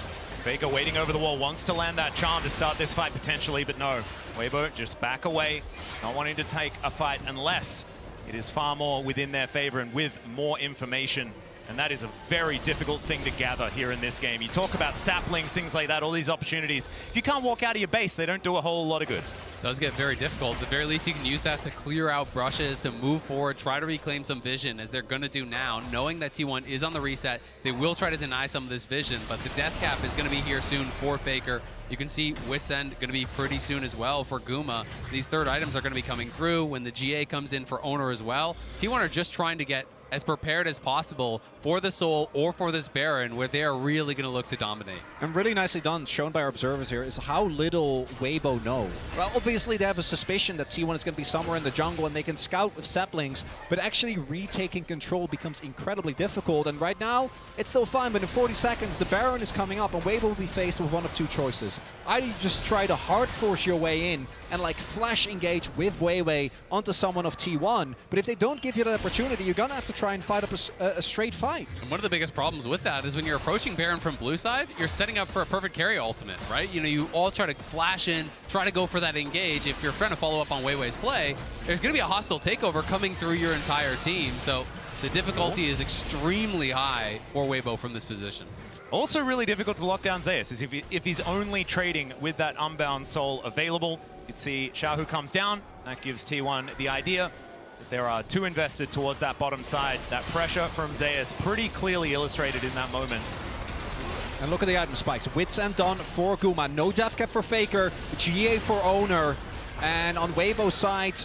Speaker 3: Faker waiting over the wall, wants to land that charm to start this fight potentially, but no. Weibo just back away, not wanting to take a fight unless it is far more within their favor and with more information. And that is a very difficult thing to gather here in this game. You talk about saplings, things like that, all these opportunities. If you can't walk out of your base, they don't do a whole lot of good.
Speaker 1: It does get very difficult. At the very least, you can use that to clear out brushes, to move forward, try to reclaim some vision, as they're going to do now. Knowing that T1 is on the reset, they will try to deny some of this vision, but the death cap is going to be here soon for Faker. You can see Wit's End going to be pretty soon as well for Guma. These third items are going to be coming through when the GA comes in for Owner as well. T1 are just trying to get as prepared as possible for the Soul or for this Baron, where they are really going to look to dominate.
Speaker 2: And really nicely done, shown by our observers here, is how little Weibo know. Well, obviously they have a suspicion that T1 is going to be somewhere in the jungle and they can scout with saplings, but actually retaking control becomes incredibly difficult. And right now, it's still fine, but in 40 seconds, the Baron is coming up and Weibo will be faced with one of two choices. Either you just try to hard force your way in and like flash engage with Weiwei onto someone of T1, but if they don't give you that opportunity, you're going to have to try and fight up a straight fight.
Speaker 1: And one of the biggest problems with that is when you're approaching Baron from blue side, you're setting up for a perfect carry ultimate, right? You know, you all try to flash in, try to go for that engage. If you're trying to follow up on Weiwei's play, there's going to be a hostile takeover coming through your entire team. So the difficulty is extremely high for Weibo from this position.
Speaker 3: Also really difficult to lock down Zeus is if he's only trading with that Unbound Soul available. You'd see Xiaohu comes down. That gives T1 the idea. If there are two invested towards that bottom side, that pressure from Zeus pretty clearly illustrated in that moment.
Speaker 2: And look at the item spikes. Wits and Dawn for Guma. No death cap for Faker. GA for Owner. And on Weibo's side,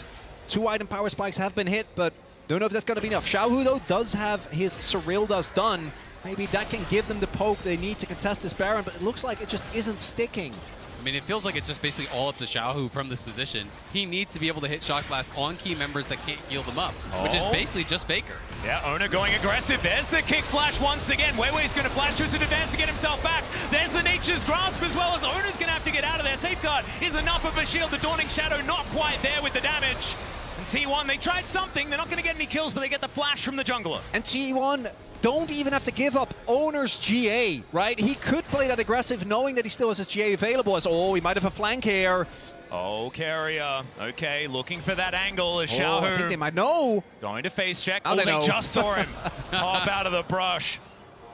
Speaker 2: 2 item power spikes have been hit, but don't know if that's going to be enough. Xiaohu, though, does have his Cyrildas done. Maybe that can give them the poke they need to contest this Baron, but it looks like it just isn't sticking.
Speaker 1: I mean, it feels like it's just basically all up to Xiaohu from this position. He needs to be able to hit Shock Blast on key members that can't heal them up, which is basically just Faker.
Speaker 3: Yeah, Owner going aggressive. There's the kick flash once again. Weiwei's going to flash to his advance to get himself back. There's the Nature's Grasp as well as Owner's going to have to get out of there. Safeguard is enough of a shield. The Dawning Shadow not quite there with the damage. And T1, they tried something. They're not going to get any kills, but they get the flash from the jungler.
Speaker 2: And T1 don't even have to give up Owner's GA, right? He could play that aggressive knowing that he still has his GA available as, oh, he might have a flank here.
Speaker 3: Oh, Carrier. Okay, looking for that angle as Xiaohu.
Speaker 2: I think they might know.
Speaker 3: Going to face check.
Speaker 2: How
Speaker 3: Oh,
Speaker 2: they
Speaker 3: they
Speaker 2: know.
Speaker 3: just saw him hop out of the brush.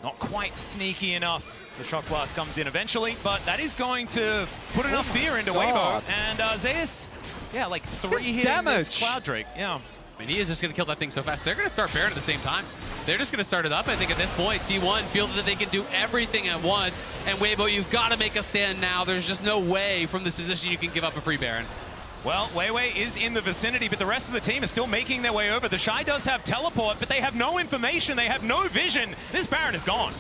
Speaker 3: Not quite sneaky enough. The Shock Blast comes in eventually, but that is going to put enough fear into Weibo. And Zeus, yeah, like 3 hits this Cloud Drake. Yeah.
Speaker 1: I mean, he is just going to kill that thing so fast. They're going to start Baron at the same time. They're just going to start it up. I think at this point, T1 feel that they can do everything at once. And Weibo, you've got to make a stand now. There's just no way from this position you can give up a free Baron.
Speaker 3: Well, Weiwei is in the vicinity, but the rest of the team is still making their way over. The Shy does have teleport, but they have no information. They have no vision. This Baron is gone.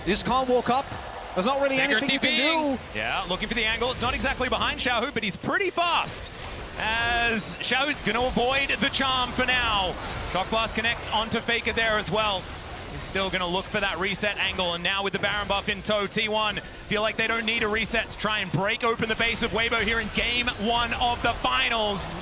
Speaker 2: They just can't walk up. There's not really anything you can do.
Speaker 3: Yeah, looking for the angle. It's not exactly behind Xiaohu, but he's pretty fast. As Xiaohu's going to avoid the charm for now. Shock Blast connects onto Faker there as well. He's still going to look for that reset angle, and now with the Baron buff in tow, T1 feel like they don't need a reset to try and break open the base of Weibo here in Game 1 of the finals.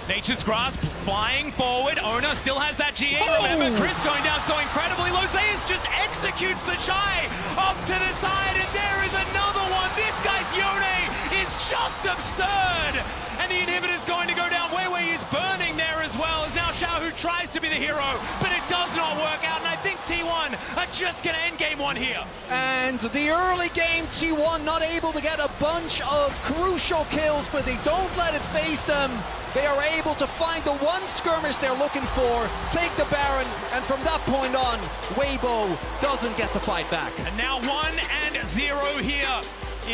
Speaker 3: Nature's Grasp flying forward. Owner still has that GA, remember. Chris going down so incredibly low. Zeus just executes the Shy up to the side, and there is another one. This guy's Yone is just absurd. And the inhibitor's going to go down. Weiwei is burning there as well, as now Xiaohu tries to be the hero, but it does not work out. And I think T1 are just going to end Game 1 here.
Speaker 2: And the early game, T1 not able to get a bunch of crucial kills, but they don't let it phase them. They are able to find the one skirmish they're looking for, take the Baron, and from that point on, Weibo doesn't get to fight back.
Speaker 3: And now 1-0 here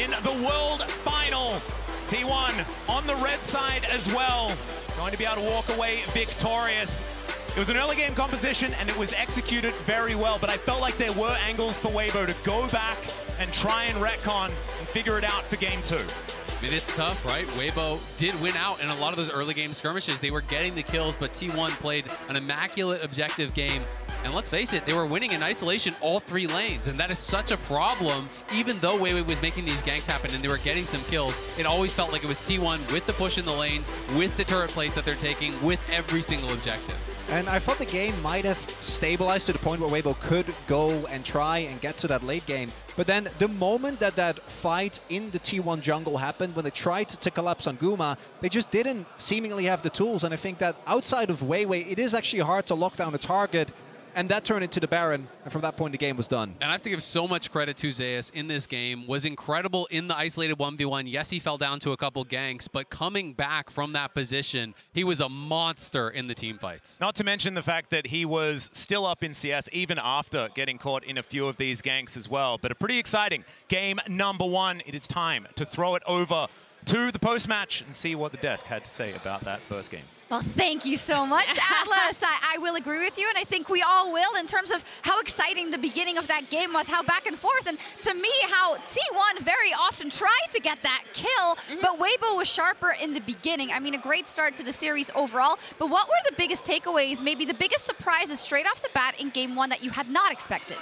Speaker 3: in the World Final. T1 on the red side as well, going to be able to walk away victorious. It was an early game composition and it was executed very well, but I felt like there were angles for Weibo to go back and try and retcon and figure it out for Game 2.
Speaker 1: I mean, it's tough, right? Weibo did win out in a lot of those early game skirmishes. They were getting the kills, but T1 played an immaculate objective game. And let's face it, they were winning in isolation all 3 lanes. And that is such a problem. Even though Weiwei was making these ganks happen and they were getting some kills, it always felt like it was T1 with the push in the lanes, with the turret plates that they're taking, with every single objective.
Speaker 2: And I thought the game might have stabilized to the point where Weibo could go and try and get to that late game. But then the moment that that fight in the T1 jungle happened, when they tried to collapse on Guma, they just didn't seemingly have the tools. And I think that outside of Weiwei, it is actually hard to lock down a target. And that turned into the Baron, and from that point, the game was done.
Speaker 1: And I have to give so much credit to Zeus in this game. Was incredible in the isolated 1v1. Yes, he fell down to a couple ganks, but coming back from that position, he was a monster in the team fights.
Speaker 3: Not to mention the fact that he was still up in CS even after getting caught in a few of these ganks as well. But a pretty exciting game number 1. It is time to throw it over to the post-match and see what the desk had to say about that first game.
Speaker 14: Well, thank you so much, Atlas. I will agree with you, and I think we all will, in terms of how exciting the beginning of that game was, how back and forth, and to me, how T1 very often tried to get that kill, but Weibo was sharper in the beginning. I mean, a great start to the series overall, but what were the biggest takeaways, maybe the biggest surprises straight off the bat in Game 1 that you had not expected?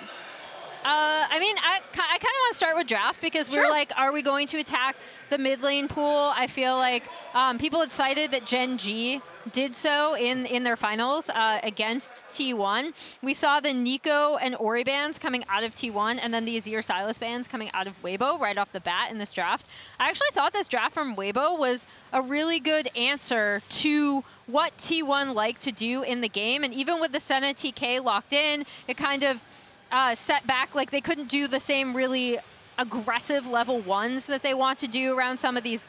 Speaker 6: I mean, I kind of want to start with draft because we were like, are we going to attack the mid lane pool? I feel like people had cited that Gen G did so in their finals against T1. We saw the Nico and Ori bans coming out of T1, and then the Azir Silas bans coming out of Weibo right off the bat in this draft. I actually thought this draft from Weibo was a really good answer to what T1 liked to do in the game, and even with the Senna TK locked in, it kind of set back, like they couldn't do the same really aggressive level ones that they want to do around some of these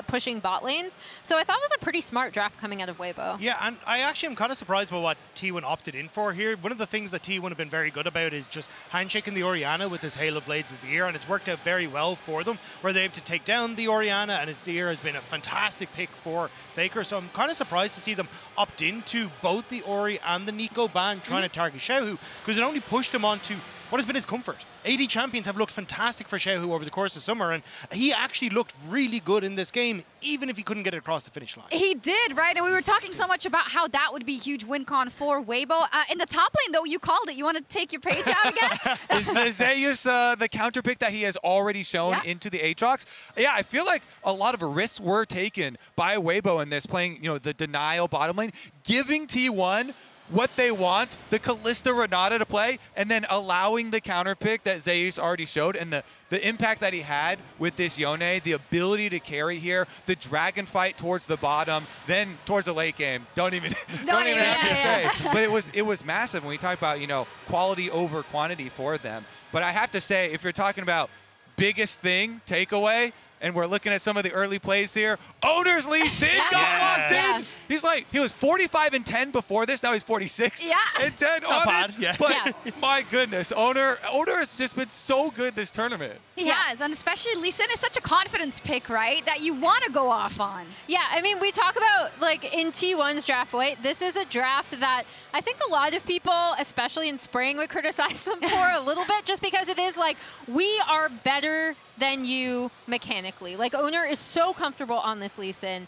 Speaker 6: pushing bot lanes. So I thought it was a pretty smart draft coming out of Weibo.
Speaker 7: Yeah, and I actually am kind of surprised by what T1 opted in for here. One of the things that T1 have been very good about is just handshaking the Orianna with his Halo Blades Azir, and it's worked out very well for them, where they're able to take down the Orianna, and Azir has been a fantastic pick for Faker. So I'm kind of surprised to see them opt into both the Ori and the Nico ban, trying to target Xiaohu, because it only pushed him onto what has been his comfort. AD champions have looked fantastic for Xiaohu over the course of summer, and he actually looked really good in this game, even if he couldn't get it across the finish line.
Speaker 14: He did, right? And we were talking so much about how that would be a huge win con for Weibo. In the top lane, though, you called it. You want to take your page out again?
Speaker 8: Is Zeus the counter pick that he has already shown into the Aatrox? Yeah, I feel like a lot of risks were taken by Weibo in this, playing the denial bottom lane, giving T1 what they want, the Kalista Renata to play, and then allowing the counter pick that Zeus already showed, and the impact that he had with this Yone, the ability to carry here, the dragon fight towards the bottom, then towards the late game. Don't even have to say. But it was massive when we talk about quality over quantity for them. But I have to say, if you're talking about biggest thing takeaway, and we're looking at some of the early plays here. Owner's Lee Sin got locked in. He's like, he was 45 and 10 before this. Now he's 46 and 10 on it. But my goodness, Owner has just been so good this tournament.
Speaker 14: He has, and especially Lee Sin is such a confidence pick, right? That you want to go off on.
Speaker 6: Yeah, I mean, we talk about, like, in T1's draft, right? This is a draft that I think a lot of people, especially in spring, would criticize them for a little bit, just because it is like, we are better than you mechanically. Like, Owner is so comfortable on this Lee Sin.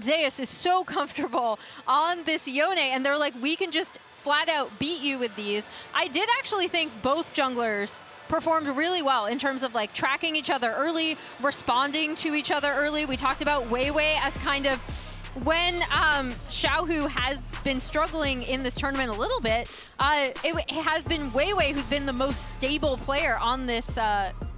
Speaker 6: Zeus is so comfortable on this Yone, and they're like, we can just flat out beat you with these. I did actually think both junglers performed really well in terms of like tracking each other early, responding to each other early. We talked about Weiwei as kind of when Xiaohu has been struggling in this tournament a little bit, it has been Weiwei who's been the most stable player on this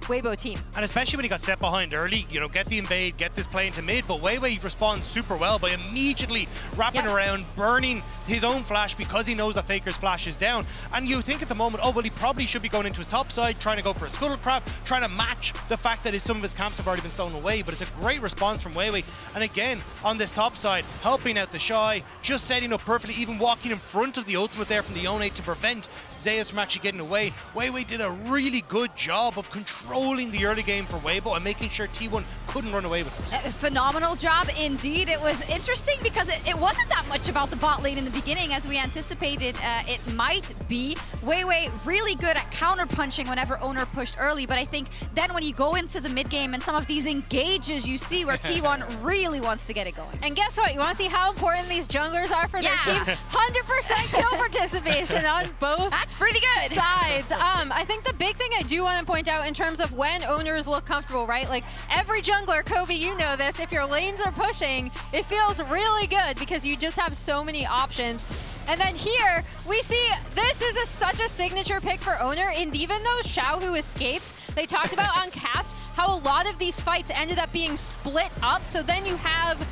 Speaker 6: Weibo team.
Speaker 7: And especially when he got set behind early, get the invade, get this play into mid, but Weiwei responds super well by immediately wrapping around, burning his own flash because he knows that Faker's flash is down. And you think at the moment, oh, well, he probably should be going into his top side, trying to go for a scuttle crab, trying to match the fact that some of his camps have already been stolen away, but it's a great response from Weiwei. And again, on this top side, helping out the Shy, just setting up perfectly, even walking in front of the ultimate there from the Yone to prevent Zeus from actually getting away. Weiwei did a really good job of controlling the early game for Weibo and making sure T1 couldn't run away with us.
Speaker 14: A phenomenal job indeed. It was interesting because it wasn't that much about the bot lane in the beginning as we anticipated it might be. Weiwei really good at counter punching whenever Owner pushed early, but I think then when you go into the mid game and some of these engages you see where T1 really wants to get it going.
Speaker 6: And guess what? You want to see how important these junglers are for their teams? 100% kill participation on both
Speaker 14: That's pretty good.
Speaker 6: sides. I think the big thing I do want to point out in terms of when owners look comfortable, right? Like every jungler, Kobe, you know this, if your lanes are pushing, it feels really good because you just have so many options. And then here, we see this is such a signature pick for Owner, and even though Xiaohu escapes, they talked about on cast how a lot of these fights ended up being split up, so then you have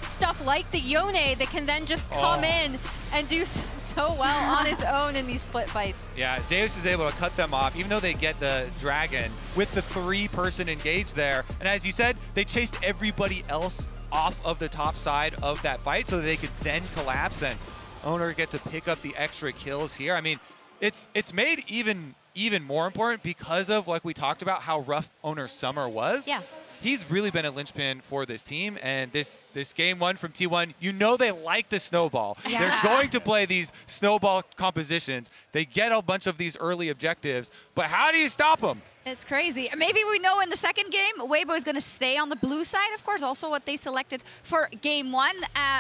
Speaker 6: stuff like the Yone that can then just come in and do so well on his own in these split fights.
Speaker 8: Yeah, Zeus is able to cut them off, even though they get the dragon with the 3-person engage there. And as you said, they chased everybody else off of the top side of that fight so that they could then collapse, and Owner get to pick up the extra kills here. I mean, it's made even more important because of, like we talked about, how rough Owner's summer was.
Speaker 6: Yeah.
Speaker 8: He's really been a linchpin for this team, and this game one from T1, they like to snowball.
Speaker 6: Yeah.
Speaker 8: They're going to play these snowball compositions. They get a bunch of these early objectives, but how do you stop them?
Speaker 14: It's crazy. Maybe we know in the second game, Weibo is going to stay on the blue side, of course, also what they selected for game 1.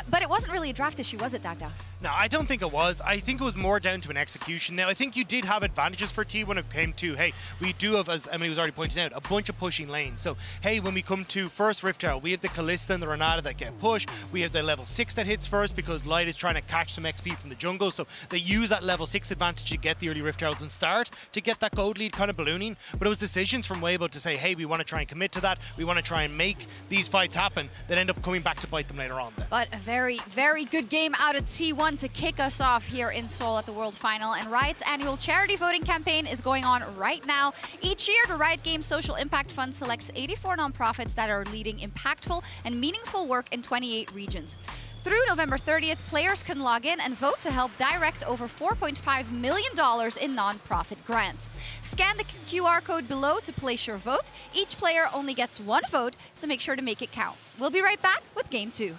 Speaker 14: But it wasn't really a draft issue, was it, Dagda?
Speaker 7: No, I don't think it was. I think it was more down to an execution. Now, I think you did have advantages for T when it came to, hey, we do have, as Emily was already pointing out, a bunch of pushing lanes. So, hey, when we come to first Rift Tower, we have the Kalista and the Renata that get pushed. We have the level 6 that hits first because Light is trying to catch some XP from the jungle. So they use that level 6 advantage to get the early Rift Towers and start to get that gold lead kind of ballooning. But it was decisions from Weibo to say, hey, we want to try and commit to that. We want to try and make these fights happen that end up coming back to bite them later on then.
Speaker 14: But a very, very good game out of T1 to kick us off here in Seoul at the World Final. And Riot's annual charity voting campaign is going on right now. Each year, the Riot Games Social Impact Fund selects 84 nonprofits that are leading impactful and meaningful work in 28 regions. Through November 30th, players can log in and vote to help direct over $4.5 million in nonprofit grants. Scan the QR code below to place your vote. Each player only gets one vote, so make sure to make it count. We'll be right back with Game 2.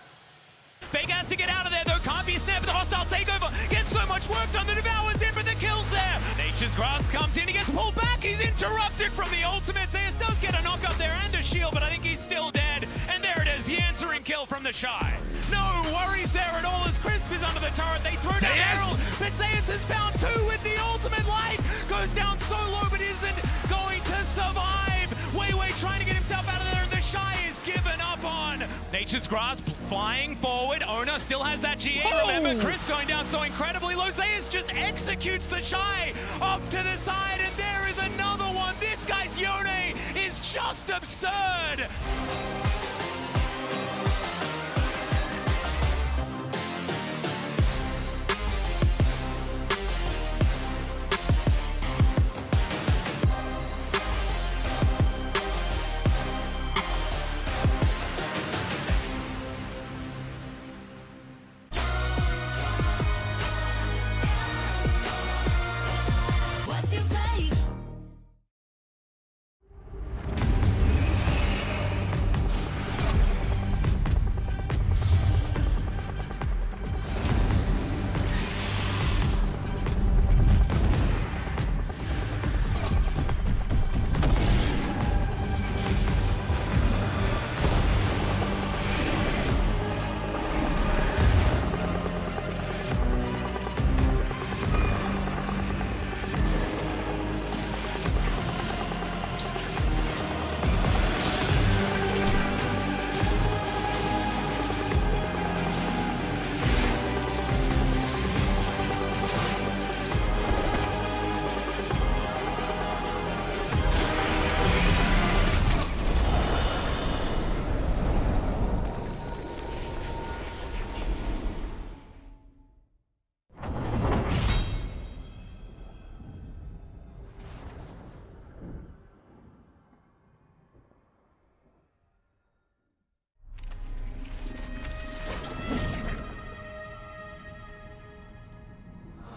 Speaker 3: Fake has to get out of there, though. Can't be snapped with the hostile takeover. Gets so much work done. The Devour's in for the kills there. Nature's Grasp comes in. He gets pulled back. He's interrupted from the ultimate. Zeus does get a knock up there and a shield, but I think he's still dead. And there it is, the answering kill from the Shy. No worries there at all as Crisp is under the turret. They throw down Herald, but Zeus has found 2 with the ultimate light. Goes down so low, but isn't going to survive. Wei trying to get himself out of there, and the Shy is given up on. Nature's Grasp flying forward. Ona still has that GA. Remember, Crisp going down so incredibly low. Zeus just executes the Shy off to the side, and there is another one. This guy's Yone is just absurd.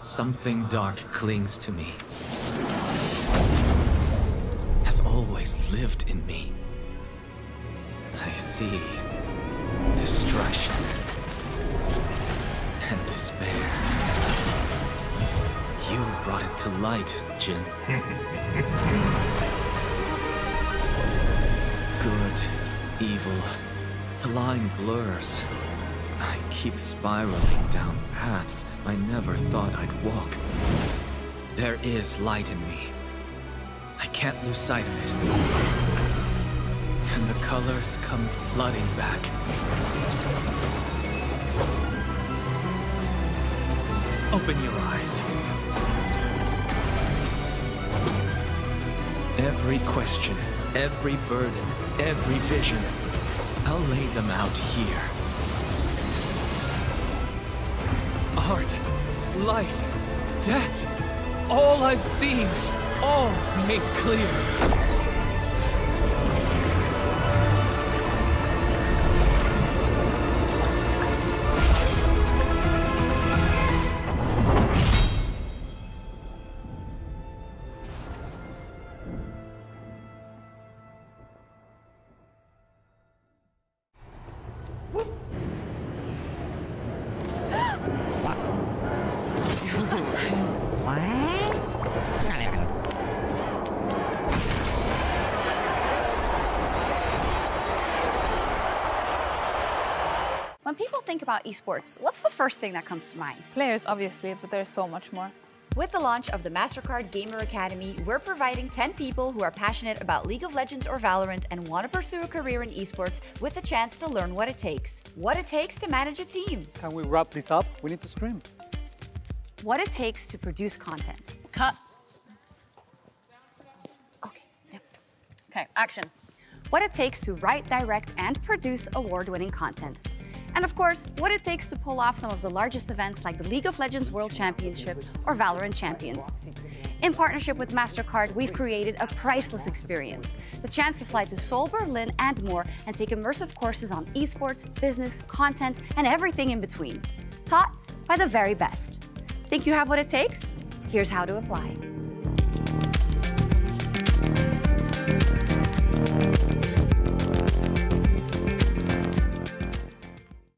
Speaker 10: Something dark clings to me. Has always lived in me. I see destruction and despair. You brought it to light, Jin. Good, evil, the line blurs. I keep spiraling down paths I never thought I'd walk. There is light in me. I can't lose sight of it. And the colors come flooding back. Open your eyes. Every question, every burden, every vision, I'll lay them out here. Art, life, death, all I've seen, all made clear.
Speaker 14: think about esports, what's the first thing that comes to mind?
Speaker 11: Players, obviously, but there's so much more.
Speaker 14: With the launch of the MasterCard Gamer Academy, we're providing 10 people who are passionate about League of Legends or Valorant and want to pursue a career in esports with the chance to learn what it takes. What it takes to manage a team.
Speaker 12: Can we wrap this up? We need to scream.
Speaker 14: What it takes to produce content. Cut. Okay, yep. Okay, action. What it takes to write, direct, and produce award-winning content. And of course, what it takes to pull off some of the largest events like the League of Legends World Championship or Valorant Champions. In partnership with MasterCard, we've created a priceless experience. The chance to fly to Seoul, Berlin, and more, and take immersive courses on esports, business, content, and everything in between. Taught by the very best. Think you have what it takes? Here's how to apply.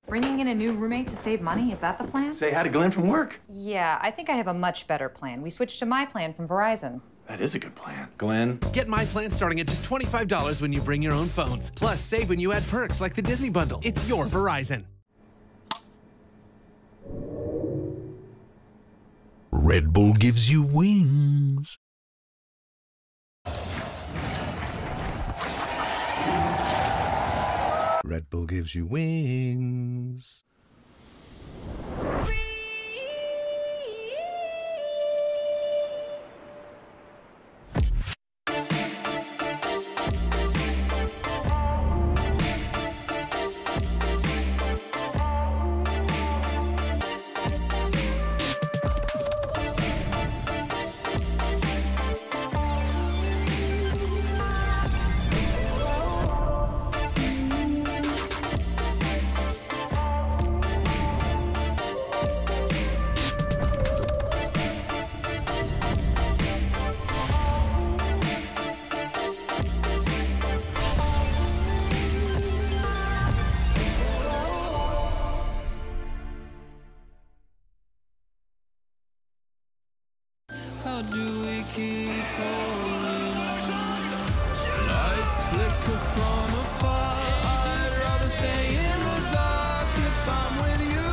Speaker 13: Bringing in a new roommate to save money, is that the plan?
Speaker 15: Say hi to Glenn from work.
Speaker 13: Yeah, I think I have a much better plan. We switched to my plan from Verizon.
Speaker 15: That is a good plan. Glenn?
Speaker 16: Get my plan starting at just $25 when you bring your own phones. Plus, save when you add perks like the Disney Bundle. It's your Verizon.
Speaker 17: Red Bull gives you wings. Red Bull gives you wings.
Speaker 20: How do we keep holding on? Lights flicker from afar. I'd rather stay in the dark if I'm with you.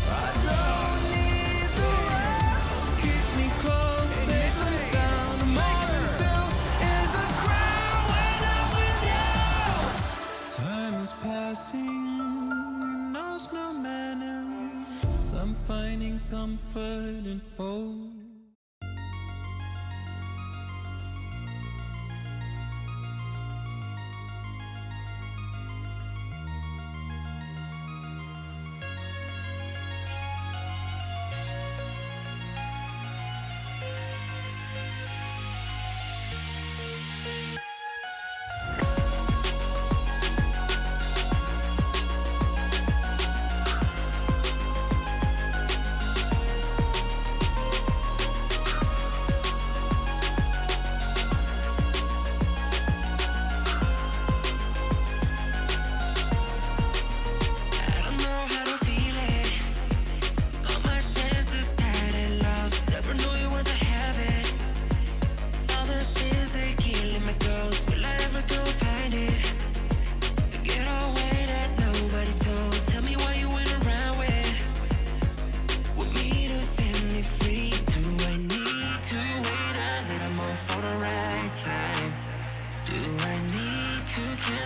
Speaker 20: I don't need the world. Keep me close, safe and sound. More than two is a crown when I'm with you. Time is passing, knows no manners. I'm finding comfort in hope.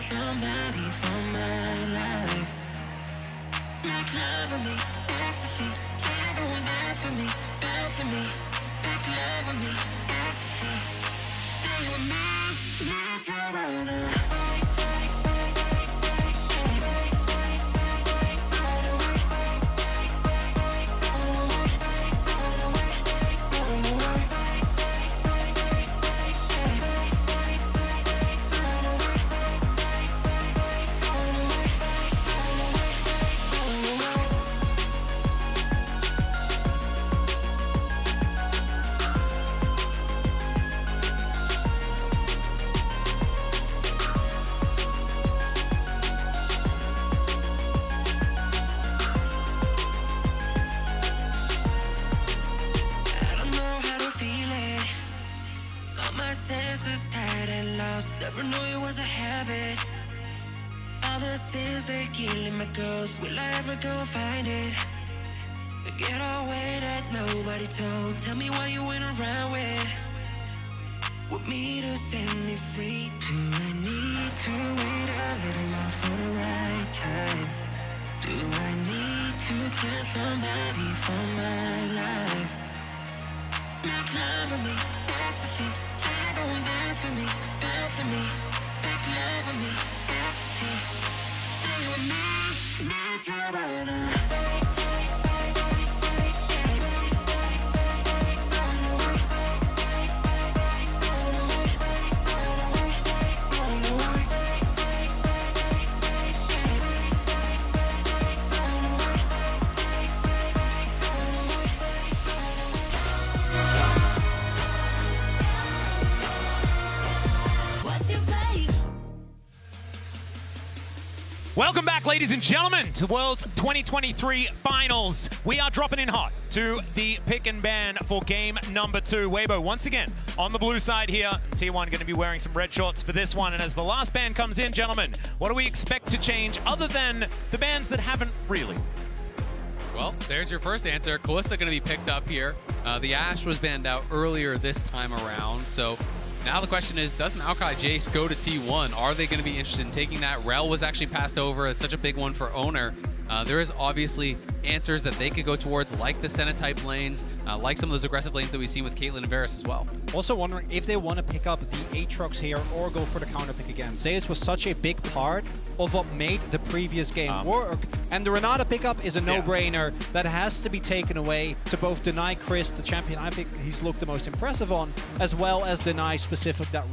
Speaker 20: Somebody from my life. Make love with me, ecstasy. Tango and dance for me, bounce with me. Make love with me, ecstasy. Stay with me, need to run away. the sins that killing my ghost. Will I ever go and find it? Get away that nobody told. Tell me why you went around with me to set me free. Do I need to wait a little more for the right time? Do I need to kill somebody for my life? Make love with me, ecstasy. Say go and dance for me, bounce for me. Make love with me, ecstasy. Stay with me, not to run away.
Speaker 3: Welcome back, ladies and gentlemen, to World's 2023 Finals. We are dropping in hot to the pick and ban for game number 2. Weibo, once again, on the blue side here. T1 going to be wearing some red shorts for this one. And as the last ban comes in, gentlemen, what do we expect to change other than the bans that haven't really?
Speaker 1: Well, there's your first answer. Kalista going to be picked up here. The Ashe was banned out earlier this time around, so now the question is, does Maokai Jace go to T1? Are they going to be interested in taking that? Rel was actually passed over. It's such a big one for Owner. There is obviously answers that they could go towards, like the Senna type lanes, like some of those aggressive lanes that we've seen with Caitlyn and Varus as well. Also wondering if they want to pick up the Aatrox here or go for the counter pick again. Zeus was such a big part of what made the previous game work, and the Renata pickup is a no-brainer that has to be taken away to both deny Crisp, the champion I think he's looked the most impressive on, as well as deny specific that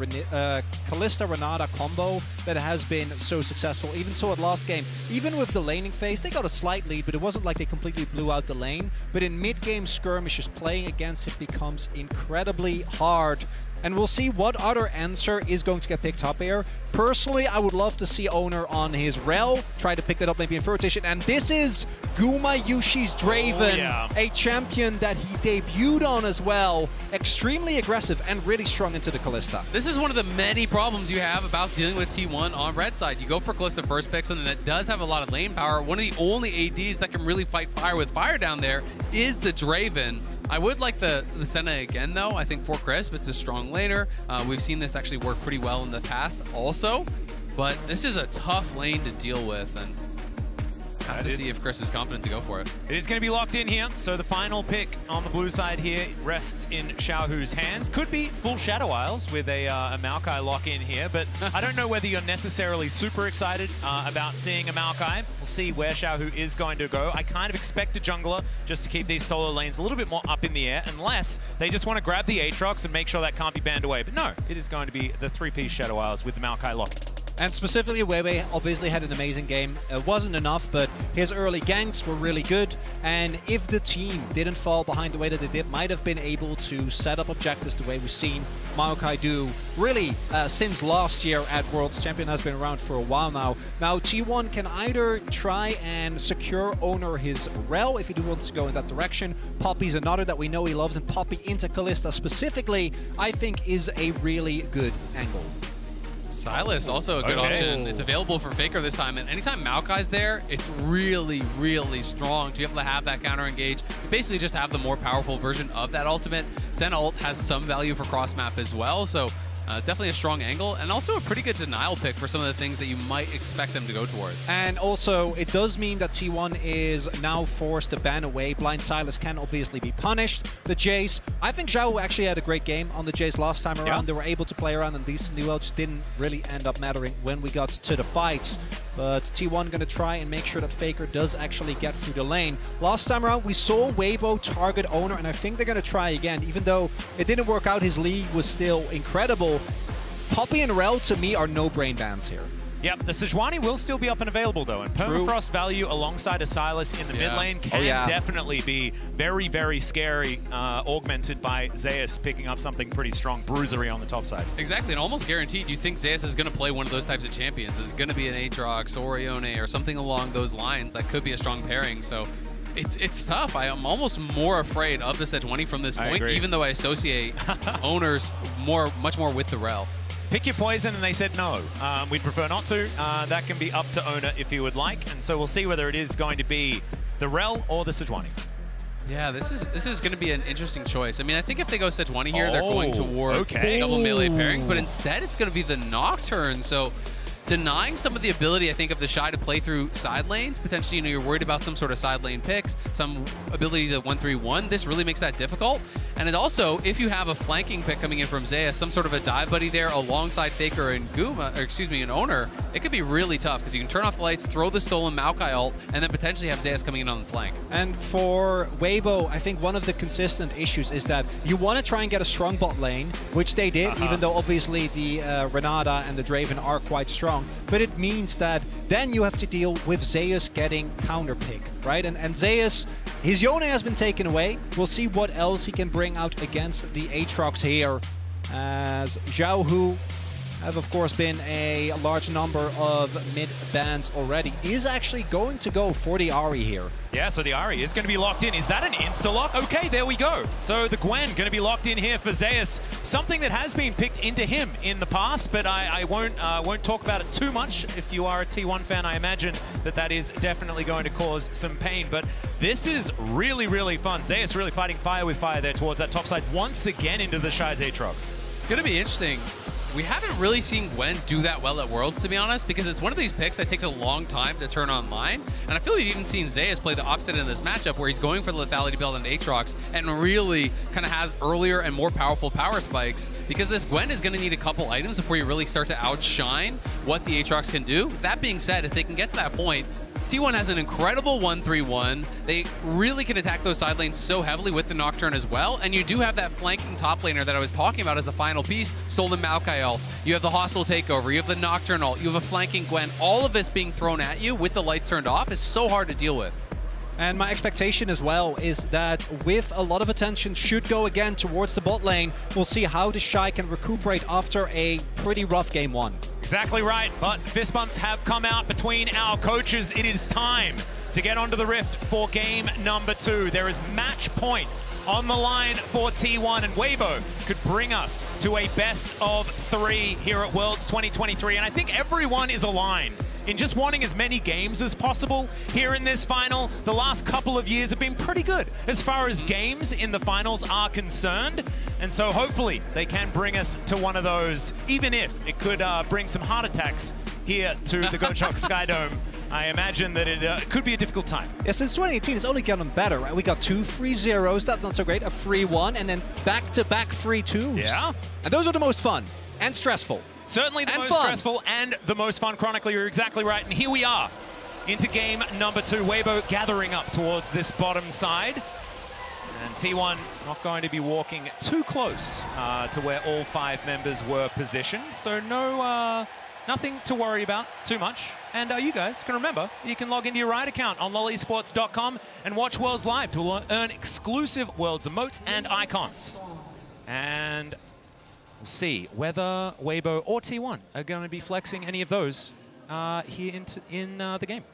Speaker 1: Kalista-Renata combo that has been so successful. Even so at last game, even with the laning phase, they got a slight lead, but it wasn't like they completely blew out the lane. But in mid-game skirmishes, playing against it becomes incredibly hard. And we'll see what other answer is going to get picked up here. Personally, I would love to see Owner on his Rel, try to pick that up maybe in third rotation. And this is Gumayushi's Draven, a champion that he debuted on as well. Extremely aggressive and really strong into the Kalista. This is one of the many problems you have about dealing with T1 on red side. You go for Kalista first pick, something that does have a lot of lane power. One of the only ADs that can really fight fire with fire down there is the Draven. I would like the Senna again, though. I think for Crisp, it's a strong laner. We've seen this actually work pretty well in the past also, but this is a tough lane to deal with, and have to see if Crisp is confident to go for it.
Speaker 3: It is going to be locked in here, so the final pick on the blue side here rests in Xiaohu's hands. Could be full Shadow Isles with a Maokai lock in here, but I don't know whether you're necessarily super excited about seeing a Maokai. We'll see where Xiaohu is going to go. I kind of expect a jungler just to keep these solo lanes a little bit more up in the air, unless they just want to grab the Aatrox and make sure that can't be banned away. But no, it is going to be the 3-piece Shadow Isles with the Maokai lock.
Speaker 1: And specifically, Weiwei obviously had an amazing game. It wasn't enough, but his early ganks were really good. And if the team didn't fall behind the way that they did, might have been able to set up objectives the way we've seen Maokai do really since last year at Worlds. Champion has been around for a while now. Now, T1 can either try and secure Owner his Rel if he wants to go in that direction. Poppy's another that we know he loves, and Poppy into Kalista specifically, I think, is a really good angle. Silas, also a good option. It's available for Faker this time, and anytime Maokai's there, it's really, really strong to be able to have that counter engage. You basically just have the more powerful version of that ultimate. Sen ult has some value for cross map as well, so definitely a strong angle, and also a pretty good denial pick for some of the things that you might expect them to go towards. And also, it does mean that T1 is now forced to ban away. Blind Silas can obviously be punished. The Jace, I think Zhao actually had a great game on the Jace last time around. Yeah. They were able to play around, and these new ults didn't really end up mattering when we got to the fights. But T1 going to try and make sure that Faker does actually get through the lane. Last time around, we saw Weibo target Owner, and I think they're going to try again. Even though it didn't work out, his lead was still incredible. Poppy and Rel, to me, are no-brain bans here. Yep, the Sejuani will still be up and available, though, and Permafrost value alongside a Silas in the mid lane can definitely be very, very scary, augmented by Zeus picking up something pretty strong, bruisery on the top side. Exactly, and almost guaranteed you think Zeus is going to play one of those types of champions. It's going to be an Aatrox or Ione or something along those lines. That could be a strong pairing, so it's tough. I am almost more afraid of the Sejuani from this point, even though I associate Owners much more with the Rel.
Speaker 3: pick your poison, and they said no. We'd prefer not to. That can be up to owner if he would like, and so we'll see whether it is going to be the Rel or the Sejuani.
Speaker 1: Yeah, this is going to be an interesting choice. I mean, I think if they go Sejuani here, they're going towards double melee pairings, but instead it's going to be the Nocturne. So denying some of the ability, I think, of the Shy to play through side lanes. Potentially, you know, you're worried about some sort of side lane picks, some ability to 1-3-1. This really makes that difficult. And it also, if you have a flanking pick coming in from Zeus, some sort of a dive buddy there alongside Faker and Guma, or excuse me, an owner, it could be really tough because you can turn off the lights, throw the stolen Maokai ult, and then potentially have Zeus coming in on the flank.
Speaker 2: And for Weibo, I think one of the consistent issues is that you want to try and get a strong bot lane, which they did, even though obviously the Renata and the Draven are quite strong. But it means that then you have to deal with Zeus getting counter pick, right? And Zeus, his Yone has been taken away. We'll see what else he can bring out against the Aatrox here, as Xiao Hu have, of course, been a large number of mid bans already, is actually going to go for the Ahri here.
Speaker 3: Yeah, so the Ahri is going to be locked in. Is that an insta-lock? Okay, there we go. So the Gwen going to be locked in here for Zeus. Something that has been picked into him in the past, but I won't talk about it too much. If you are a T1 fan, I imagine that is definitely going to cause some pain. But this is really, really fun. Zeus really fighting fire with fire there towards that top side once again into the Shy's Aatrox.
Speaker 1: It's going to be interesting. We haven't really seen Gwen do that well at Worlds, to be honest, because it's one of these picks that takes a long time to turn online. And I feel like you've even seen Zeus play the opposite in this matchup, where he's going for the lethality build on Aatrox and really kind of has earlier and more powerful power spikes, because this Gwen is going to need a couple items before you really start to outshine what the Aatrox can do. That being said, if they can get to that point, T1 has an incredible 1-3-1. They really can attack those side lanes so heavily with the Nocturne as well. And you do have that flanking top laner that I was talking about as the final piece, stolen Maokai ult. You have the hostile takeover. You have the Nocturne ult. You have a flanking Gwen. All of this being thrown at you with the lights turned off is so hard to deal with.
Speaker 2: And my expectation as well is that with a lot of attention should go again towards the bot lane, we'll see how the Shy can recuperate after a pretty rough game one.
Speaker 3: Exactly right, but fist bumps have come out between our coaches. It is time to get onto the Rift for game number 2. There is match point on the line for T1, and Weibo could bring us to a best of 3 here at Worlds 2023. And I think everyone is aligned in just wanting as many games as possible here in this final. The last couple of years have been pretty good as far as games in the finals are concerned. And so hopefully they can bring us to one of those, even if it could bring some heart attacks here to the Gottschalk Skydome. I imagine that it could be a difficult time.
Speaker 2: Yeah, since 2018, it's only gotten better, right? We got 2 free zeros, that's not so great, a free 1, and then back-to-back free 2s.
Speaker 3: Yeah.
Speaker 2: And those are the most fun and stressful.
Speaker 3: Certainly the most stressful and the most fun. Chronically, you're exactly right. And here we are into game number 2. Weibo gathering up towards this bottom side. And T1 not going to be walking too close to where all 5 members were positioned. So no, nothing to worry about too much. And you guys can remember, you can log into your Riot account on LoLEsports.com and watch Worlds live to earn exclusive Worlds emotes and icons. And we'll see whether Weibo or T1 are going to be flexing any of those here in the game.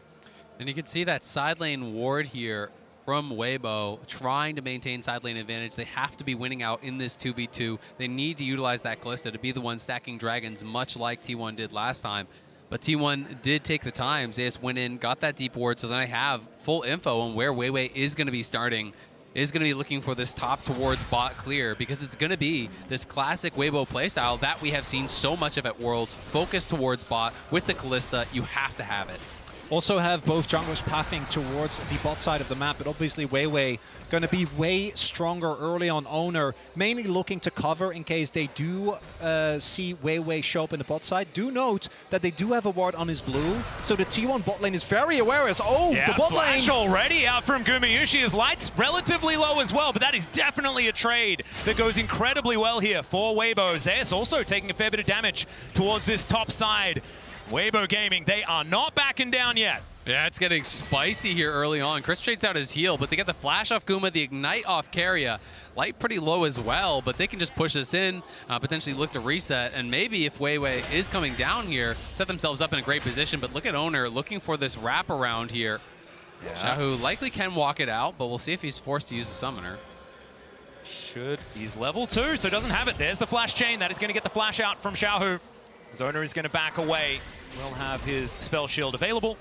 Speaker 1: And you can see that side lane ward here from Weibo trying to maintain side lane advantage. They have to be winning out in this 2v2. They need to utilize that Kalista to be the one stacking dragons, much like T1 did last time. But T1 did take the time. Zeus went in, got that deep ward, so then I have full info on where Weiwei is going to be starting. Is going to be looking for this top towards bot clear, because it's going to be this classic Weibo playstyle that we have seen so much of at Worlds. Focus towards bot with the Kalista. You have to have it.
Speaker 2: Also have both junglers pathing towards the bot side of the map, but obviously Weiwei going to be way stronger early on owner, mainly looking to cover in case they do see Weiwei show up in the bot side. Do note that they do have a ward on his blue, so the T1 bot lane is very aware as, the bot
Speaker 3: flash
Speaker 2: lane
Speaker 3: already out from Gumayushi. His light's relatively low as well, but that is definitely a trade that goes incredibly well here for Weibo. Zeus also taking a fair bit of damage towards this top side. Weibo Gaming, they are not backing down yet.
Speaker 1: Yeah, it's getting spicy here early on. Chris trades out his heal, but they get the flash off Guma, the ignite off Keria. Light pretty low as well, but they can just push this in, potentially look to reset, and maybe if Weiwei is coming down here, set themselves up in a great position. But look at Owner looking for this wraparound here. Yeah. Xiao Hu likely can walk it out, but we'll see if he's forced to use the summoner.
Speaker 3: He's level 2, so doesn't have it. There's the flash chain. That is going to get the flash out from Xiaohu. Zona is going to back away. Will have his spell shield available.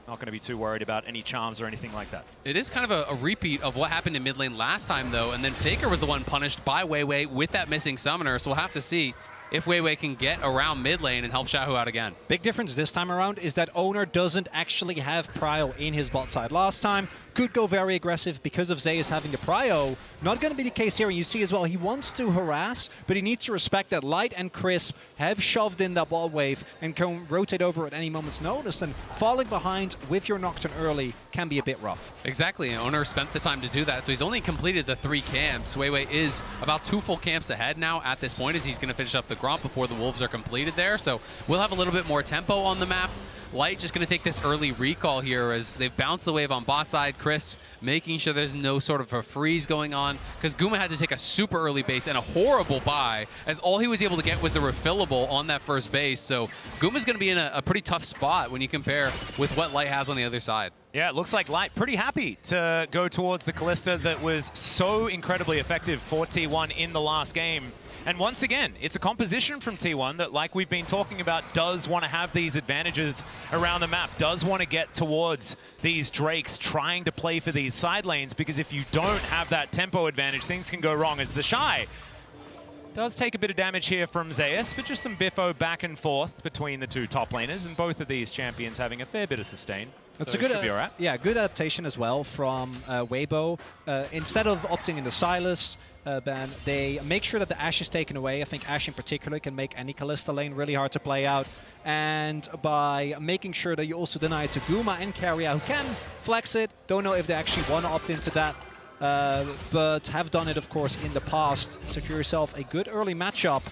Speaker 3: Not going to be too worried about any charms or anything like that.
Speaker 1: It is kind of a repeat of what happened in mid lane last time, though, and then Faker was the one punished by Weiwei with that missing summoner, so we'll have to see if Weiwei can get around mid lane and help Xiaohu out again.
Speaker 2: Big difference this time around is that Owner doesn't actually have Prio in his bot side. Last time, could go very aggressive because of Zeus having the Prio. Not going to be the case here, and you see as well, he wants to harass, but he needs to respect that Light and Crisp have shoved in that bot wave and can rotate over at any moment's notice, and falling behind with your Nocturne early can be a bit rough.
Speaker 1: Exactly, and Owner spent the time to do that, so he's only completed the 3 camps. Weiwei is about 2 full camps ahead now at this point as he's going to finish up the Gromp before the Wolves are completed there, so we'll have a little bit more tempo on the map. Light just going to take this early recall here as they've bounced the wave on bot side. Chris making sure there's no sort of a freeze going on because Guma had to take a super early base and a horrible buy as all he was able to get was the refillable on that first base. So Guma's going to be in a pretty tough spot when you compare with what Light has on the other side.
Speaker 3: Yeah, it looks like Light pretty happy to go towards the Callista that was so incredibly effective for T1 in the last game. And once again, it's a composition from T1 that, like we've been talking about, does want to have these advantages around the map, does want to get towards these Drakes, trying to play for these side lanes, because if you don't have that tempo advantage, things can go wrong. As the Shy does take a bit of damage here from Zeus, but just some biffo back and forth between the 2 top laners, and both of these champions having a fair bit of sustain.
Speaker 2: That's
Speaker 3: so
Speaker 2: a good,
Speaker 3: should be all right.
Speaker 2: Yeah, good adaptation as well from Weibo. Instead of opting in the Silas ban, they make sure that the Ashe is taken away. I think Ashe in particular can make any Callista lane really hard to play out. And by making sure that you also deny it to Guma and Carrier, who can flex it. Don't know if they actually want to opt into that, but have done it, of course, in the past. Secure yourself a good early matchup.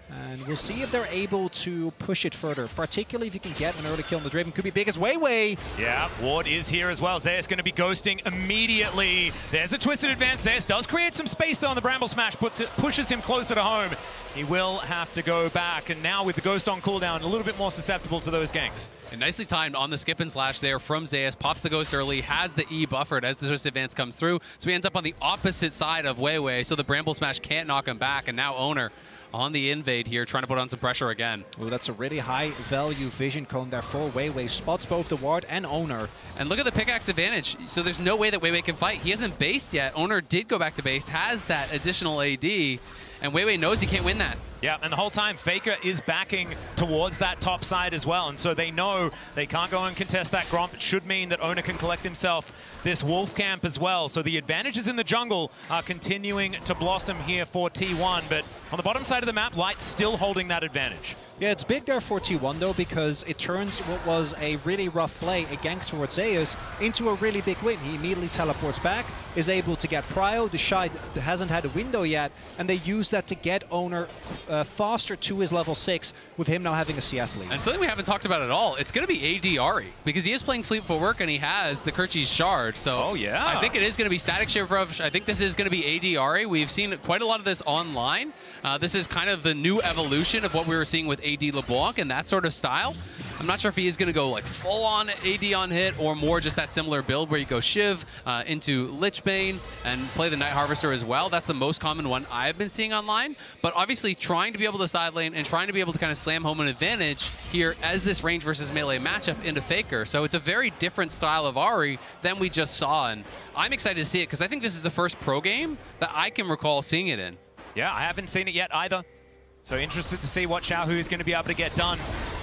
Speaker 2: And we'll see if they're able to push it further, particularly if you can get an early kill on the Draven. Could be big as Weiwei.
Speaker 3: Yeah, Ward is here as well. Zeus going to be ghosting immediately. There's a twisted advance. Zeus does create some space though on the Bramble Smash, pushes him closer to home. He will have to go back, and now with the Ghost on cooldown, a little bit more susceptible to those ganks.
Speaker 1: And nicely timed on the skip and slash there from Zeus. Pops the Ghost early, has the E buffered as the twisted advance comes through. So he ends up on the opposite side of Weiwei, so the Bramble Smash can't knock him back, and now Owner on the invade here, trying to put on some pressure again.
Speaker 2: Oh, that's a really high value vision cone there for Weiwei. Spots both the ward and Owner.
Speaker 1: And look at the pickaxe advantage. So there's no way that Weiwei can fight. He hasn't based yet. Owner did go back to base, has that additional AD, and Weiwei knows he can't win that.
Speaker 3: Yeah, and the whole time Faker is backing towards that top side as well, and so they know they can't go and contest that Gromp. It should mean that Owner can collect himself this Wolf Camp as well. So the advantages in the jungle are continuing to blossom here for T1, but on the bottom side of the map, Light still holding that advantage.
Speaker 2: Yeah, it's big there for T1 though, because it turns what was a really rough play, a gank towards Zeus, into a really big win. He immediately teleports back, is able to get Prio. The Shy hasn't had a window yet, and they use that to get Owner faster to his level 6, with him now having a CS lead.
Speaker 1: And something we haven't talked about at all, it's going to be AD Ahri, because he is playing Fleet Footwork and he has the Kirchi's Shard. So
Speaker 3: oh, yeah.
Speaker 1: I think it is going to be Static Shiver. I think this is going to be AD Ahri. We've seen quite a lot of this online. This is kind of the new evolution of what we were seeing with AD LeBlanc and that sort of style. I'm not sure if he is going to go like full on AD on hit or more just that similar build where you go Shiv into Lichbane and play the Night Harvester as well. That's the most common one I've been seeing online. But obviously trying to be able to side lane and trying to be able to kind of slam home an advantage here as this range versus melee matchup into Faker. So it's a very different style of Ahri than we just saw. And I'm excited to see it because I think this is the first pro game that I can recall seeing it in.
Speaker 3: Yeah, I haven't seen it yet either. So interested to see what Xiaohu is going to be able to get done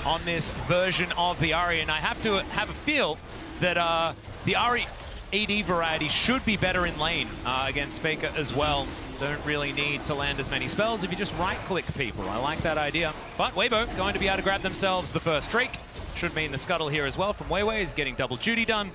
Speaker 3: on this version of the Ahri. And I have to have a feel that the Ahri AD variety should be better in lane against Faker as well. Don't really need to land as many spells if you just right-click people. I like that idea. But Weibo going to be able to grab themselves the first Drake. Should mean the scuttle here as well from Weiwei is getting double duty done.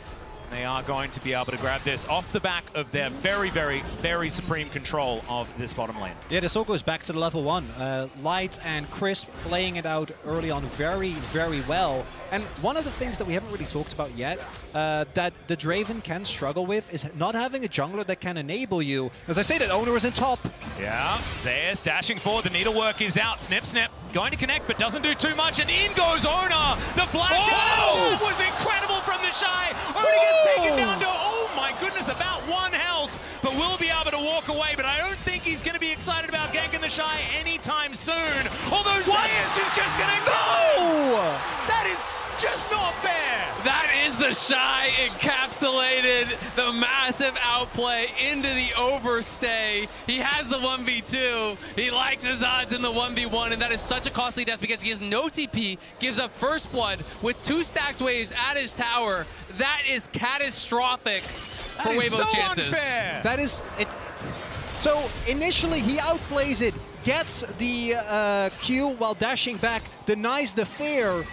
Speaker 3: They are going to be able to grab this off the back of their very, very, very supreme control of this bottom lane.
Speaker 2: Yeah, this all goes back to the level 1. Light and Crisp playing it out early on very, very well. And one of the things that we haven't really talked about yet that the Draven can struggle with is not having a jungler that can enable you. As I say, that Owner is in top.
Speaker 3: Yeah, Zeus dashing forward. The needlework is out. Snip, snip. Going to connect, but doesn't do too much. And in goes Owner. The flash out was incredible from the Shy. Owner gets taken down to, oh my goodness, about 1 health. But will will be able to walk away, but I don't think he's going to be excited about ganking the Shy anytime soon. Although Zeus is just going to go! That is just not fair.
Speaker 1: That is the Shy encapsulated the massive outplay into the overstay. He has the 1v2. He likes his odds in the 1v1, and that is such a costly death because he has no TP, gives up first blood with 2 stacked waves at his tower. That is catastrophic for Weibo's chances.
Speaker 3: Unfair.
Speaker 2: That is it. So initially he outplays it, gets the Q while dashing back, denies the fair,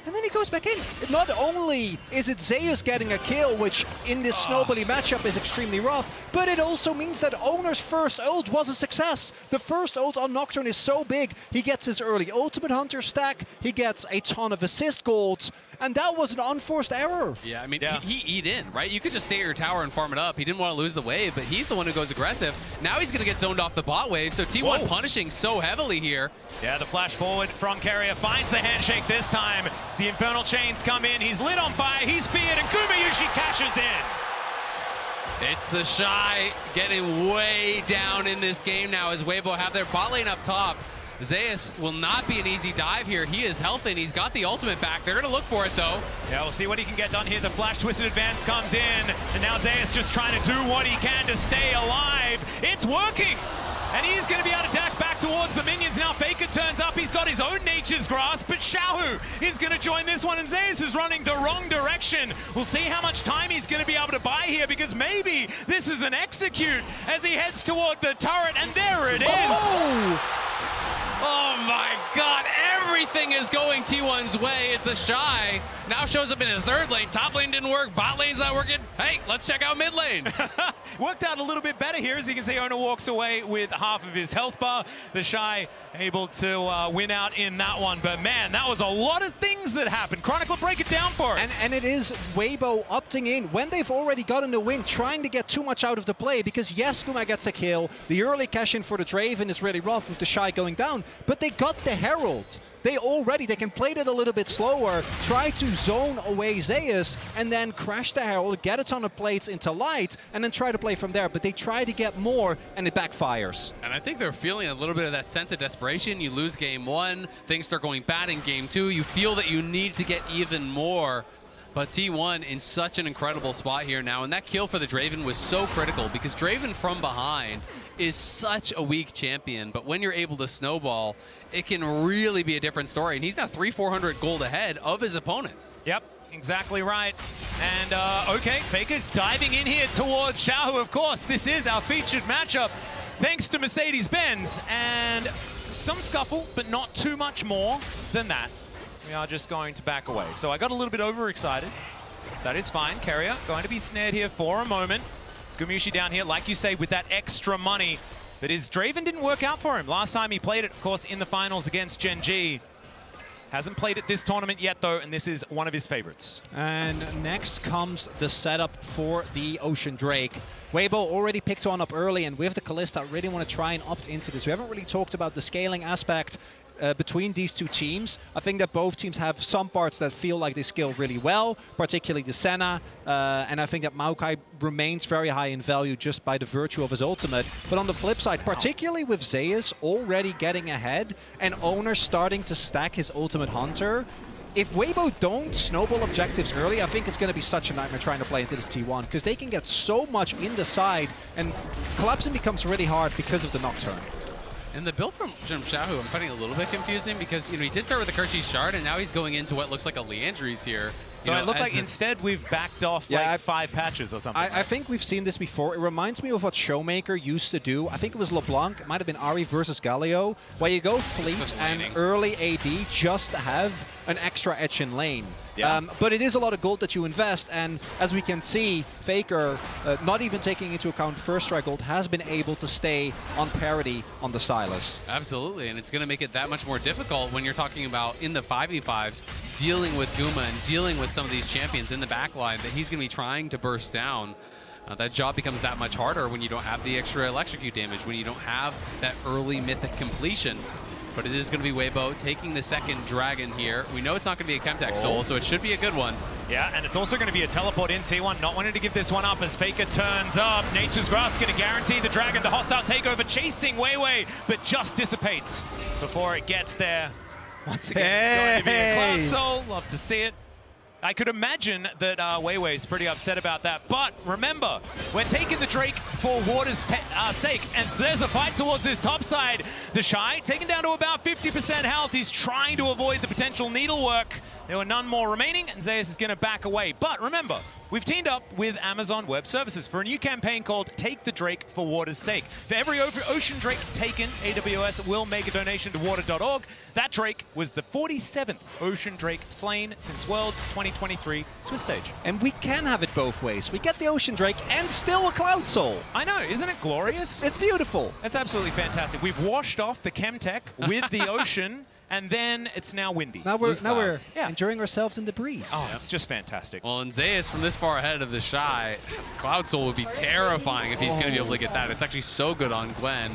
Speaker 2: and then he goes back in. Not only is it Zeus getting a kill, which in this snowbally matchup is extremely rough, but it also means that Owner's first ult was a success. The first ult on Nocturne is so big. He gets his early Ultimate Hunter stack, he gets a ton of assist golds, and that was an unforced error.
Speaker 1: Yeah, I mean, he eat in, right? You could just stay at your tower and farm it up. He didn't want to lose the wave, but he's the one who goes aggressive. Now he's going to get zoned off the bot wave, so T1 punishing so heavily here.
Speaker 3: Yeah, the flash forward from Carrier finds the handshake this time. The Infernal Chains come in, he's lit on fire, he's feared, and Gumayushi cashes in.
Speaker 1: It's the Shy getting way down in this game now as Weibo have their bot lane up top. Zeus will not be an easy dive here. He is healthy and he's got the ultimate back. They're going to look for it though.
Speaker 3: Yeah, we'll see what he can get done here. The flash twisted advance comes in, and now Zeus just trying to do what he can to stay alive. It's working! And he's going to be able to dash back towards the minions. Now Faker turns up. He's got his own nature's grasp, but Xiaohu is going to join this one, and Zeus is running the wrong direction. We'll see how much time he's going to be able to buy here, because maybe this is an execute as he heads toward the turret, and there it is.
Speaker 1: Oh my god, everything is going T1's way. It's the Shy. Now shows up in his third lane. Top lane didn't work, bot lane's not working. Hey, let's check out mid lane.
Speaker 3: Worked out a little bit better here. As you can see, Owner walks away with half of his health bar. The Shy able to win out in that one. But man, that was a lot of things that happened. Chronicle, break it down for us.
Speaker 2: And it is Weibo opting in when they've already gotten the win, trying to get too much out of the play, because yes, Guma gets a kill. The early cash in for the Draven is really rough with the Shy going down, but they got the Herald. They can play it a little bit slower, try to zone away Zeus, and then crash the Herald, get a ton of plates into light, and then try to play from there. But they try to get more, and it backfires.
Speaker 1: And I think they're feeling a little bit of that sense of desperation. You lose game 1, things start going bad in game 2. You feel that you need to get even more. But T1 in such an incredible spot here now, and that kill for the Draven was so critical, because Draven from behind is such a weak champion, but when you're able to snowball, it can really be a different story. And he's now 300-400 gold ahead of his opponent.
Speaker 3: Yep, exactly right. And okay, Faker diving in here towards Xiaohu, of course. This is our featured matchup, thanks to Mercedes-Benz. And some scuffle, but not too much more than that. We are just going to back away. So I got a little bit overexcited. That is fine. Carrier going to be snared here for a moment. Gumayushi down here, like you say, with that extra money. That his Draven didn't work out for him. Last time he played it, of course, in the finals against Gen G. Hasn't played it this tournament yet, though, and this is one of his favorites.
Speaker 2: And next comes the setup for the Ocean Drake. Weibo already picked one up early, and with the Kalista, I really want to try and opt into this. We haven't really talked about the scaling aspect between these two teams. I think that both teams have some parts that feel like they scale really well, particularly the Senna, and I think that Maokai remains very high in value just by the virtue of his ultimate. But on the flip side, particularly with Zeus already getting ahead and Owner starting to stack his ultimate Hunter, if Weibo don't snowball objectives early, I think it's going to be such a nightmare trying to play into this T1, because they can get so much in the side, and collapsing becomes really hard because of the Nocturne.
Speaker 1: And the build from Xiaohu, I'm finding a little bit confusing, because he did start with the Kerchi's Shard, and now he's going into what looks like a Leandry's here.
Speaker 3: So it looked like instead we've backed off like 5 patches or something.
Speaker 2: I think we've seen this before. It reminds me of what Showmaker used to do. I think it was LeBlanc. It might have been Ari versus Galio, where you go fleet and early AD just to have an extra edge in lane. Yeah. But it is a lot of gold that you invest, and as we can see, Faker, not even taking into account first strike gold, has been able to stay on parity on the Sylas.
Speaker 1: Absolutely, and it's going to make it that much more difficult when you're talking about in the 5v5s, dealing with Guma and dealing with some of these champions in the backline that he's going to be trying to burst down. That job becomes that much harder when you don't have the extra electrocute damage, when you don't have that early mythic completion. but it is going to be Weibo taking the second dragon here. We know it's not going to be a Chemtech Soul, so it should be a good one.
Speaker 3: Yeah, and it's also going to be a teleport in T1, not wanting to give this one up as Faker turns up. Nature's Grasp going to guarantee the dragon. The hostile takeover chasing Weiwei, but just dissipates before it gets there. Once again, it's going to be a Cloud Soul. Love to see it. I could imagine that Weiwei's pretty upset about that. But remember, we're taking the Drake for Water's sake. And there's a fight towards this top side. The Shy taken down to about 50% health. He's trying to avoid the potential needlework. There were none more remaining, and Zeus is going to back away. But remember, we've teamed up with Amazon Web Services for a new campaign called Take the Drake for Water's Sake. For every Ocean Drake taken, AWS will make a donation to water.org. That Drake was the 47th Ocean Drake slain since Worlds 2023 Swiss stage.
Speaker 2: And we can have it both ways. We get the Ocean Drake and still a Cloud Soul.
Speaker 3: I know, isn't it glorious?
Speaker 2: It's beautiful.
Speaker 3: It's absolutely fantastic. We've washed off the Chemtech with the Ocean. And then it's now windy.
Speaker 2: Now we're enjoying ourselves in the breeze.
Speaker 3: Oh, it's just fantastic.
Speaker 1: Well, and Zeus from this far ahead of the Shy, Cloud Soul would be terrifying if he's going to be able to get that. It's actually so good on Gwen.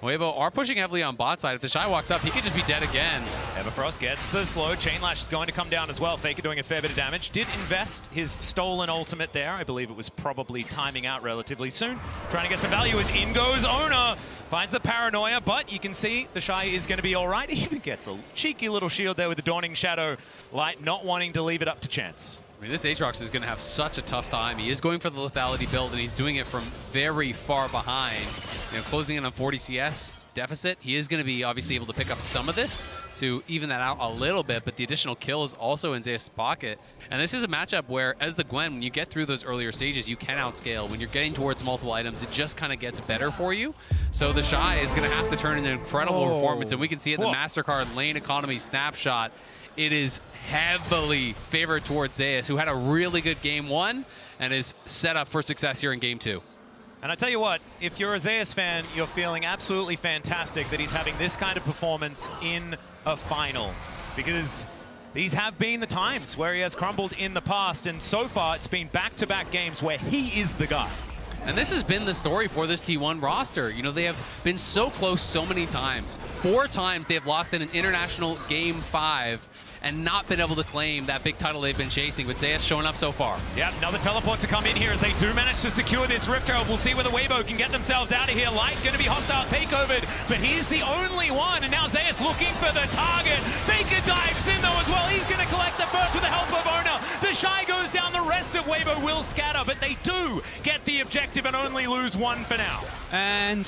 Speaker 1: Weibo are pushing heavily on bot side. If the Shy walks up, he could just be dead again.
Speaker 3: Everfrost gets the slow. Chainlash is going to come down as well. Faker doing a fair bit of damage. Did invest his stolen ultimate there. I believe it was probably timing out relatively soon. Trying to get some value as in goes Owner. Finds the paranoia, but you can see the Shy is going to be all right. He even gets a cheeky little shield there with the Dawning Shadow Light, not wanting to leave it up to chance.
Speaker 1: I mean, this Aatrox is going to have such a tough time. He is going for the lethality build, and he's doing it from very far behind. You know, closing in on 40 CS deficit. He is going to be obviously able to pick up some of this to even that out a little bit, but the additional kill is also in Zeus' pocket. And this is a matchup where, as the Gwen, when you get through those earlier stages, you can outscale. When you're getting towards multiple items, it just kind of gets better for you. So the Shy is going to have to turn in an incredible performance, and we can see it in the MasterCard lane economy snapshot. It is heavily favored towards Zeus, who had a really good game one and is set up for success here in game two.
Speaker 3: And I tell you what, if you're a Zeus fan, you're feeling absolutely fantastic that he's having this kind of performance in a final. Because these have been the times where he has crumbled in the past, and so far it's been back-to-back games where he is the guy.
Speaker 1: And this has been the story for this T1 roster. You know, they have been so close so many times. 4 times they have lost in an international game 5 and not been able to claim that big title they've been chasing, with Zeus showing up so far.
Speaker 3: Yeah, another teleport to come in here as they do manage to secure this Rift Herald. We'll see whether Weibo can get themselves out of here. Light going to be hostile takeovered, but he's the only one, and now Zeus looking for the target. Faker dives in though as well. He's going to collect the first with the help of Owner. The Shy goes down, the rest of Weibo will scatter, but they do get the objective and only lose 1 for now.
Speaker 2: And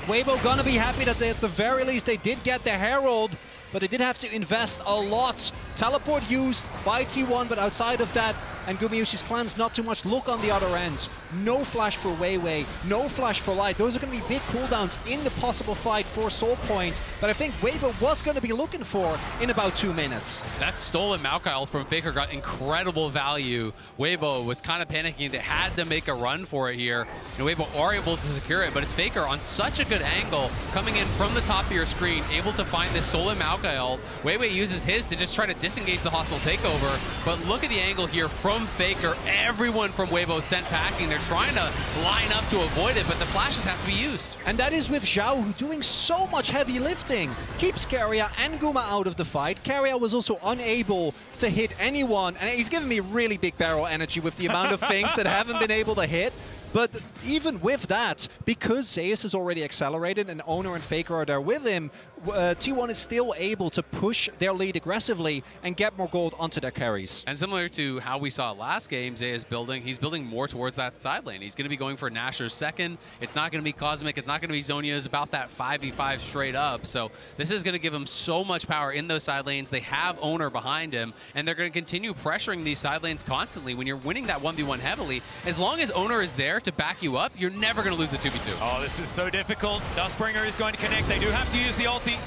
Speaker 2: Weibo gonna be happy that they, at the very least they did get the Herald, but they did have to invest a lot. Teleport used by T1, but outside of that, and Gumayusi's clan's not too much look on the other ends. No flash for Weiwei, no flash for Light. Those are going to be big cooldowns in the possible fight for Soul Point that I think Weibo was going to be looking for in about 2 minutes.
Speaker 1: That stolen Maokai from Faker got incredible value. Weibo was kind of panicking. They had to make a run for it here. And Weibo are able to secure it, but it's Faker on such a good angle, coming in from the top of your screen, able to find this stolen Maokai. Weiwei uses his to just try to disengage the hostile takeover, but look at the angle here from Faker. Everyone from Weibo sent packing. They're trying to line up to avoid it, but the flashes have to be used.
Speaker 2: And that is with Zhao, who doing so much heavy lifting. Keeps Keria and Guma out of the fight. Keria was also unable to hit anyone, and he's giving me really big barrel energy with the amount of things that haven't been able to hit. But even with that, because Zeus is already accelerated and Owner and Faker are there with him, T1 is still able to push their lead aggressively and get more gold onto their carries.
Speaker 1: And similar to how we saw last game, Zay is building, he's building more towards that side lane. He's going to be going for Nashor's second. It's not going to be Cosmic. It's not going to be Zonia. It's about that 5v5 straight up. So this is going to give him so much power in those side lanes. They have Owner behind him, and they're going to continue pressuring these side lanes constantly. When you're winning that 1v1 heavily, as long as Owner is there to back you up, you're never going to lose the 2v2.
Speaker 3: Oh, this is so difficult. Dustbringer is going to connect. They do have to use the ulti,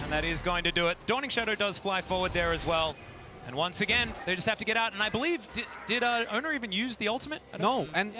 Speaker 3: and that is going to do it. Dawning Shadow does fly forward there as well. And once again, they just have to get out. And I believe, did Owner even use the ultimate?
Speaker 2: No, and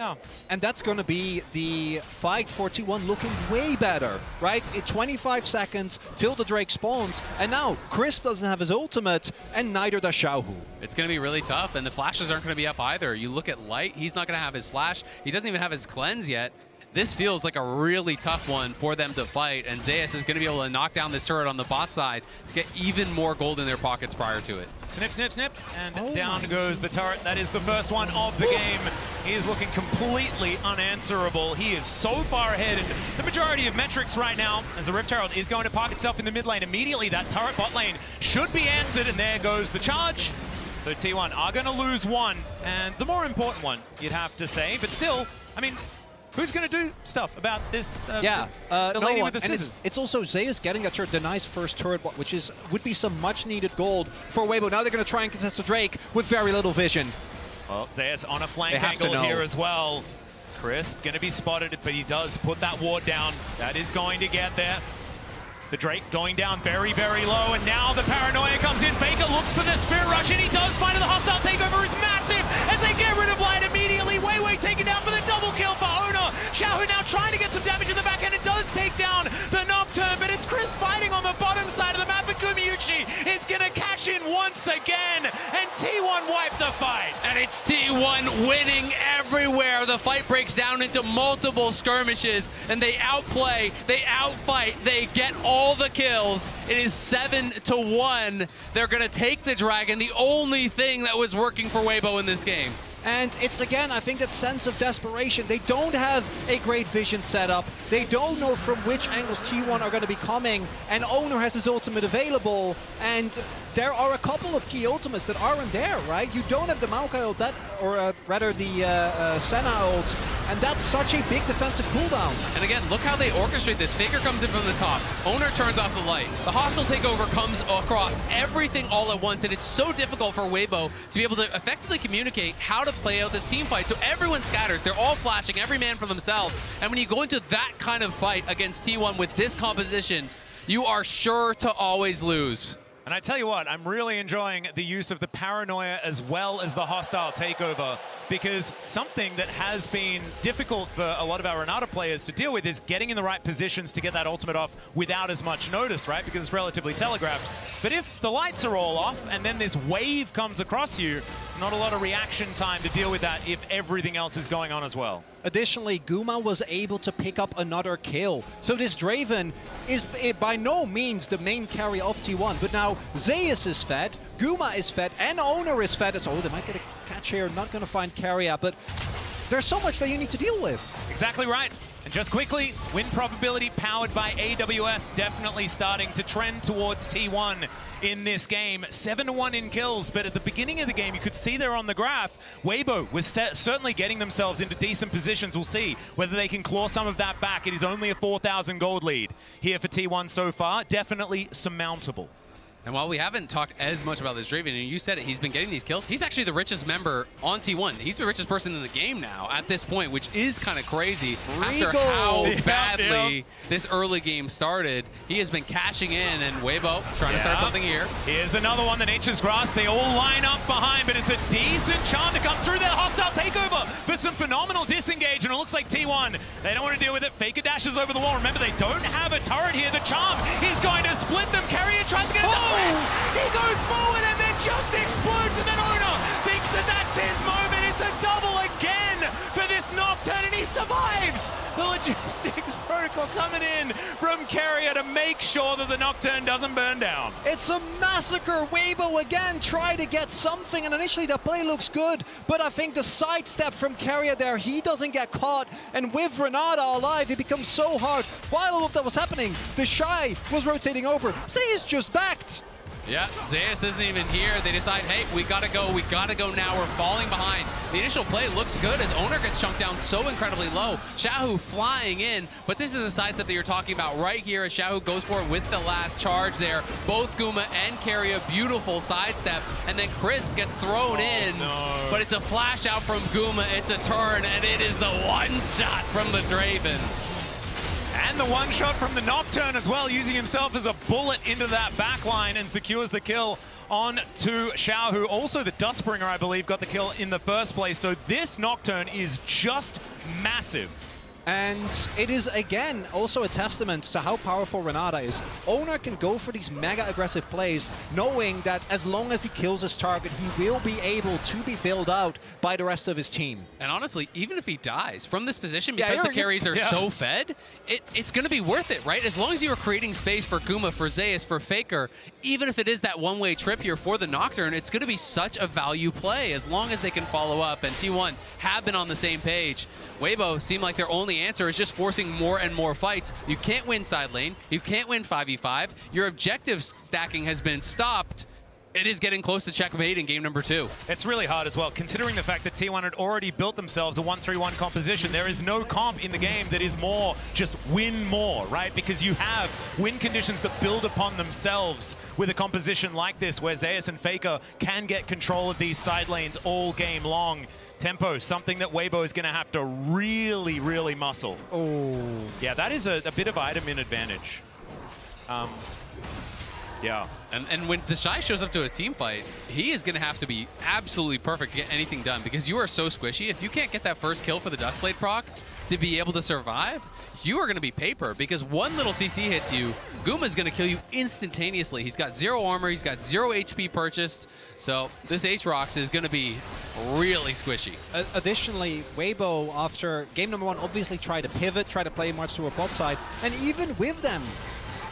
Speaker 2: that's going to be the fight for T1 looking way better, right? 25 seconds till the Drake spawns, and now Crisp doesn't have his ultimate, and neither does Xiaohu.
Speaker 1: It's going to be really tough, and the flashes aren't going to be up either. You look at Light, he's not going to have his flash. He doesn't even have his cleanse yet. this feels like a really tough one for them to fight, and Zeus is going to be able to knock down this turret on the bot side, get even more gold in their pockets prior to it.
Speaker 3: Snip, snip, snip, and down goes the turret. That is the first one of the game. He is looking completely unanswerable. He is so far ahead in the majority of metrics right now, as the Rift Herald is going to park itself in the mid lane. Immediately, that turret bot lane should be answered, and there goes the charge. So T1 are going to lose one, and the more important one, you'd have to say. But still, I mean, who's going to do stuff about this?
Speaker 2: No
Speaker 3: lady
Speaker 2: one.
Speaker 3: with the
Speaker 2: And
Speaker 3: scissors.
Speaker 2: it's also Zeus getting a turret, the nice first turret, which would be some much-needed gold for Weibo. Now they're going to try and contest the Drake with very little vision.
Speaker 3: Well, Zeus on a flank
Speaker 2: They have to
Speaker 3: angle
Speaker 2: know.
Speaker 3: here as well. Crisp going to be spotted, but he does put that ward down. That is going to get there. The Drake going down very, very low, and now the paranoia comes in. Faker looks for the Spirit Rush, and he does find it. The hostile takeover is massive as they get rid of Light immediately. Weiwei taken down for the double kill for Owner. Xiaohu now trying to get some damage in the back end. It does take down the Nocturne, but it's Chris fighting on the bottom side of the map, and Gumayuchi is going to cash in once again, and T1 wipe the fight.
Speaker 1: And it's T1 winning everywhere. The fight breaks down into multiple skirmishes, and they outplay, they outfight, they get all the kills. It is 7-1. They're going to take the Dragon, the only thing that was working for Weibo in this game.
Speaker 2: And it's, again, I think that sense of desperation. They don't have a great vision set up. They don't know from which angles T1 are going to be coming. And Owner has his ultimate available. And there are a couple of key ultimates that aren't there, right? You don't have the Maokai ult, or rather the Senna ult. And that's such a big defensive cooldown.
Speaker 1: And again, look how they orchestrate this. Faker comes in from the top. Owner turns off the light. The hostile takeover comes across everything all at once. And it's so difficult for Weibo to be able to effectively communicate how to play out this team fight. So everyone scatters. They're all flashing, every man for themselves. And when you go into that kind of fight against T1 with this composition, you are sure to always lose.
Speaker 3: And I tell you what, I'm really enjoying the use of the paranoia as well as the hostile takeover, because something that has been difficult for a lot of our Renata players to deal with is getting in the right positions to get that ultimate off without as much notice, right? Because it's relatively telegraphed. But if the lights are all off and then this wave comes across you, it's not a lot of reaction time to deal with that if everything else is going on as well.
Speaker 2: Additionally, Guma was able to pick up another kill. So this Draven is by no means the main carry of T1, but now Zeus is fed, Guma is fed, and Owner is fed. So they might get a catch here, not going to find Carrier, but there's so much that you need to deal with.
Speaker 3: Exactly right. And just quickly, win probability powered by AWS definitely starting to trend towards T1 in this game. 7-1 in kills, but at the beginning of the game, you could see there on the graph, Weibo was certainly getting themselves into decent positions. We'll see whether they can claw some of that back. It is only a 4,000 gold lead here for T1 so far. Definitely surmountable.
Speaker 1: And while we haven't talked as much about this Draven, and you said it, he's been getting these kills. He's actually the richest member on T1. He's the richest person in the game now at this point, which is kind of crazy after how badly this early game started. He has been cashing in, and Weibo trying to start something here.
Speaker 3: Here's another one, the Nature's Grasp. They all line up behind, but it's a decent charm to come through. That hostile takeover for some phenomenal disengage, and it looks like T1, they don't want to deal with it. Faker dashes over the wall. Remember, they don't have a turret here. The charm is going to split them. Carrier tries to get it. He goes forward and then just explodes, and then Owner thinks that that's his moment. It's a double again for this Nocturne, and he survives. The logistics protocol coming in from Carrier to make sure that the Nocturne doesn't burn down.
Speaker 2: It's a massacre. Weibo again try to get something, and initially the play looks good, but I think the sidestep from Carrier there, he doesn't get caught, and with Renata alive, it becomes so hard. While all of that was happening, the Shy was rotating over. Zeus just backed.
Speaker 1: Yeah, Zeus isn't even here. They decide, hey, we gotta go now. We're falling behind. The initial play looks good as Owner gets chunked down so incredibly low. Xiaohu flying in, but this is the sidestep that you're talking about right here as Xiaohu goes for it with the last charge there. Both Guma and Carrier, beautiful sidestep, and then Crisp gets thrown in, but it's a flash out from Guma, it's a turn, and it is the one shot from the Draven.
Speaker 3: And the one shot from the Nocturne as well, using himself as a bullet into that backline and secures the kill on to Xiaohu. Also, the Dustbringer, I believe, got the kill in the first place. So this Nocturne is just massive.
Speaker 2: And it is, again, also a testament to how powerful Renata is. Owner can go for these mega aggressive plays, knowing that as long as he kills his target, he will be able to be bailed out by the rest of his team.
Speaker 1: And honestly, even if he dies from this position, because the carries are so fed, it's going to be worth it, right? As long as you are creating space for Guma, for Zeus, for Faker, even if it is that one-way trip here for the Nocturne, it's going to be such a value play as long as they can follow up. And T1 have been on the same page. Weibo seem like their only answer is just forcing more and more fights. You can't win side lane. You can't win 5v5. Your objective stacking has been stopped. It is getting close to checkmate in game number 2.
Speaker 3: It's really hard as well, considering the fact that T1 had already built themselves a 1-3-1 composition. There is no comp in the game that is more just win more, right? Because you have win conditions that build upon themselves with a composition like this, where Zeus and Faker can get control of these side lanes all game long. Tempo, something that Weibo is going to have to really, really muscle.
Speaker 2: Oh.
Speaker 3: Yeah, that is a bit of item in advantage. Yeah.
Speaker 1: And when the Shy shows up to a team fight, he is going to have to be absolutely perfect to get anything done, because you are so squishy. If you can't get that first kill for the Dustblade proc to be able to survive, you are going to be paper, because one little CC hits you, Guma's going to kill you instantaneously. He's got 0 armor, he's got 0 HP purchased, so this Aatrox is going to be really squishy.
Speaker 2: Additionally, Weibo, after game number 1, obviously tried to pivot, tried to play much to a bot side, and even with them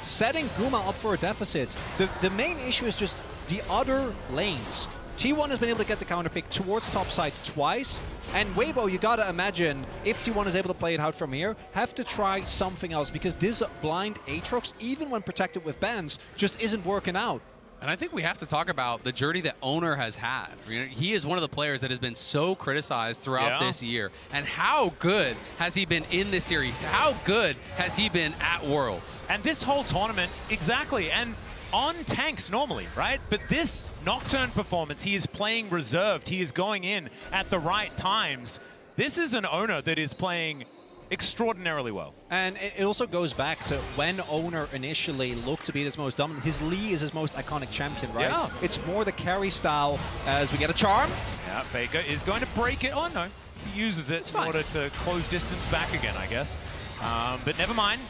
Speaker 2: setting Guma up for a deficit, the main issue is just the other lanes. T1 has been able to get the counter pick towards top side twice, and Weibo, you gotta imagine, if T1 is able to play it out from here, have to try something else, because this blind Aatrox, even when protected with bans, just isn't working out.
Speaker 1: And I think we have to talk about the journey that Owner has had. You know, he is one of the players that has been so criticized throughout this year. And how good has he been in this series? How good has he been at Worlds?
Speaker 3: And this whole tournament, exactly. And on tanks normally, right? But this Nocturne performance, he is playing reserved. He is going in at the right times. This is an Owner that is playing extraordinarily well.
Speaker 2: And it also goes back to when Owner initially looked to be his most dominant. His Lee is his most iconic champion, right?
Speaker 3: Yeah.
Speaker 2: It's more the carry style as we get a charm.
Speaker 3: Yeah, Faker is going to break it. Oh, no. He uses it in order to close distance back again, I guess. But never mind.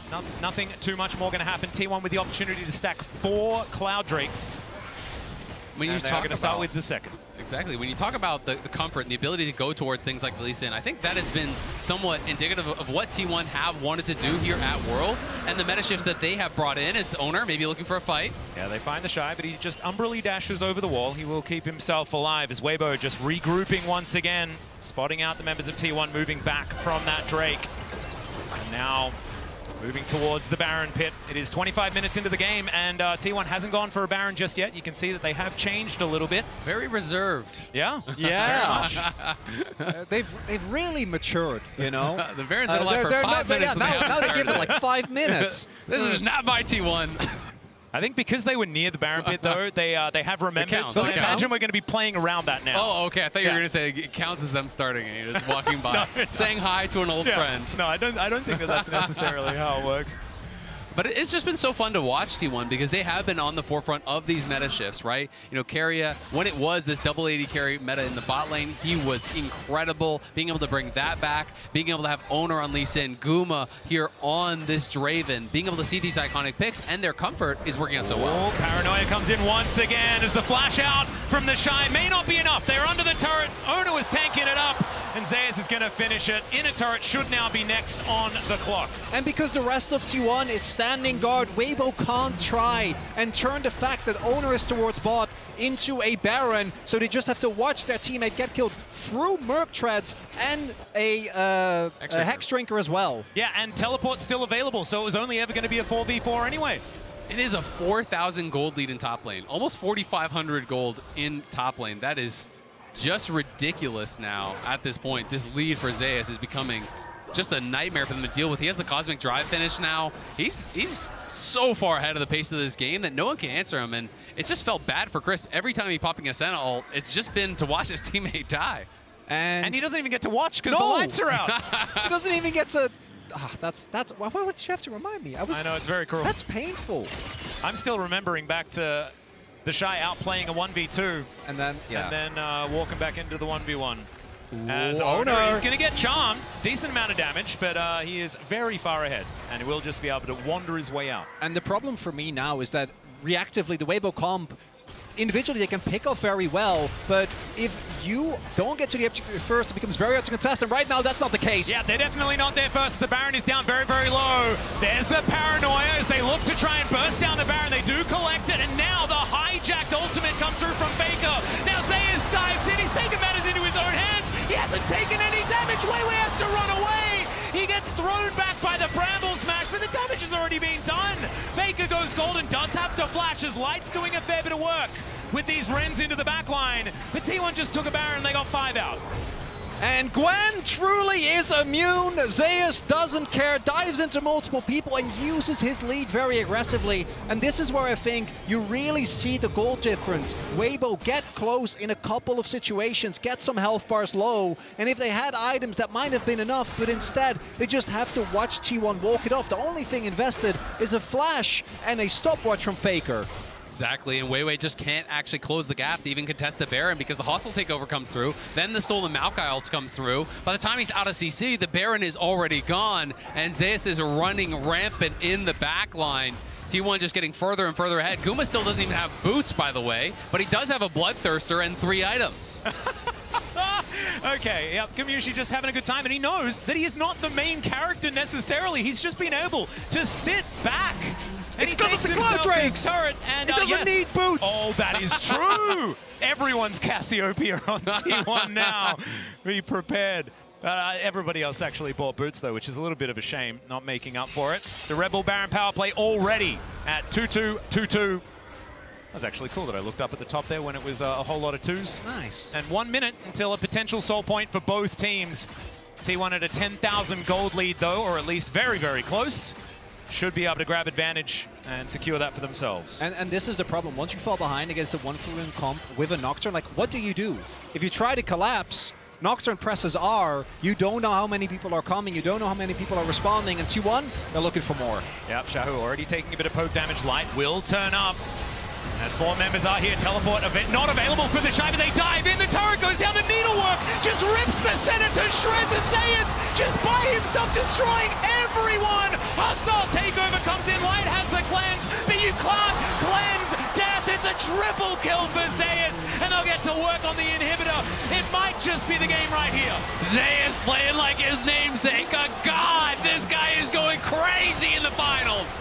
Speaker 3: Nothing too much more going to happen. T1 with the opportunity to stack 4 Cloud Drakes.
Speaker 1: When you
Speaker 3: and they're going to start with the second.
Speaker 1: Exactly. When you talk about the comfort and the ability to go towards things like the Lee Sin, I think that has been somewhat indicative of what T1 have wanted to do here at Worlds, and the meta shifts that they have brought in as Owner, maybe looking for a fight.
Speaker 3: Yeah, they find the Shy, but he just umbrally dashes over the wall. He will keep himself alive as Weibo just regrouping once again, spotting out the members of T1 moving back from that Drake. And now moving towards the Baron pit. It is 25 minutes into the game, and T1 hasn't gone for a Baron just yet. You can see that they have changed a little bit.
Speaker 1: Very reserved.
Speaker 3: Yeah.
Speaker 2: Yeah. They've really matured, you know.
Speaker 1: The Baron's been alive for 5 minutes.
Speaker 2: Now they give it like 5 minutes.
Speaker 1: This is not by T1.
Speaker 3: I think because they were near the Baron pit, though, they have remembered. So I imagine we're going to be playing around that now.
Speaker 1: Oh, okay. I thought you were going to say it counts as them starting and you're just walking by, saying hi to an old friend.
Speaker 3: No, I don't think that that's necessarily how it works.
Speaker 1: But it's just been so fun to watch T1 because they have been on the forefront of these meta shifts, right? You know, Keria, when it was this double AD carry meta in the bot lane, he was incredible. Being able to bring that back, being able to have Owner on Lee Sin, Guma here on this Draven, being able to see these iconic picks and their comfort is working out so well.
Speaker 3: Oh, Paranoia comes in once again as the flash out from the Shy may not be enough. They're under the turret. Owner was tanking it up, and Zeus is going to finish it. Inner turret should now be next on the clock.
Speaker 2: And because the rest of T1 is standing guard, Weibo can't try and turn the fact that Owner is towards bot into a Baron, so they just have to watch their teammate get killed through Merc Treads and a Hex Drinker as well.
Speaker 3: Yeah, and Teleport's still available, so it was only ever going to be a 4v4 anyway.
Speaker 1: It is a 4,000 gold lead in top lane, almost 4,500 gold in top lane. That is just ridiculous now at this point. This lead for Zeus is becoming just a nightmare for them to deal with. He has the Cosmic Drive finish now. He's so far ahead of the pace of this game that no one can answer him, and it just felt bad for Crisp. Every time he popping a Sentinel, it's just been to watch his teammate die.
Speaker 3: And he doesn't even get to watch because the lights are out.
Speaker 2: He doesn't even get to... that's why would you have to remind me? I
Speaker 3: know, it's very cruel.
Speaker 2: That's painful.
Speaker 3: I'm still remembering back to the Shy outplaying a 1v2.
Speaker 2: And then,
Speaker 3: walking back into the 1v1. As Owner, he's going to get charmed. It's a decent amount of damage, but he is very far ahead, and he will just be able to wander his way out.
Speaker 2: And the problem for me now is that reactively, the Weibo comp, individually they can pick off very well, but if you don't get to the objective first, it becomes very hard to contest, and right now that's not the case.
Speaker 3: Yeah, they're definitely not there first. The Baron is down very, very low. There's the paranoia as they look to try and burst down the Baron. They do collect it, and now the hijacked ultimate comes through from Faker. Now Zeus dives in. He's taken matters into his own hands. He hasn't taken any damage. Weiwei has to run away. He gets thrown back by the Bramble Smash, but the damage has already been done. Faker goes golden, does have to flash as Light's doing a fair bit of work with these Rens into the back line. But T1 just took a Baron, they got 5 out.
Speaker 2: And Gwen truly is immune. Zeus doesn't care, dives into multiple people and uses his lead very aggressively. And this is where I think you really see the goal difference. Weibo get close in a couple of situations, get some health bars low, and if they had items that might have been enough, but instead they just have to watch T1 walk it off. The only thing invested is a flash and a stopwatch from Faker.
Speaker 1: Exactly, and Weiwei just can't actually close the gap to even contest the Baron because the hostile takeover comes through, then the stolen Maokai ult comes through. By the time he's out of CC, the Baron is already gone, and Zeus is running rampant in the back line. T1 just getting further and further ahead. Guma still doesn't even have boots, by the way, but he does have a Bloodthirster and 3 items.
Speaker 3: Okay, yep, Kamushi just having a good time, and he knows that he is not the main character necessarily. He's just been able to sit back. And
Speaker 2: it's because of the Cloud Drakes!
Speaker 3: And,
Speaker 2: he doesn't need boots!
Speaker 3: Oh, that is true! Everyone's Cassiopeia on T1 now. Be prepared. Everybody else actually bought boots, though, which is a little bit of a shame, not making up for it. The Rebel Baron power play already at 2-2, 2-2. That was actually cool that I looked up at the top there when it was a whole lot of 2s.
Speaker 2: Nice.
Speaker 3: And 1 minute until a potential soul point for both teams. T1 at a 10,000 gold lead, though, or at least very, very close. Should be able to grab advantage and secure that for themselves.
Speaker 2: And this is the problem. Once you fall behind against a 1-for-1 comp with a Nocturne, like, what do you do? If you try to collapse, Nocturne presses R, you don't know how many people are coming, you don't know how many people are responding, and T1, they're looking for more.
Speaker 3: Yep, Shahu already taking a bit of poke damage. Light will turn up. As 4 members are here, teleport event not available for the Shiva. They dive in, the turret goes down, the needlework just rips the center to shreds, and Zeus just by himself destroying everyone. Hostile takeover comes in, Light has the cleanse, but you can't cleanse death. It's a triple kill for Zeus, and they'll get to work on the inhibitor. It might just be the game right here.
Speaker 1: Zeus playing like his namesake, a god. This guy is going crazy in the finals.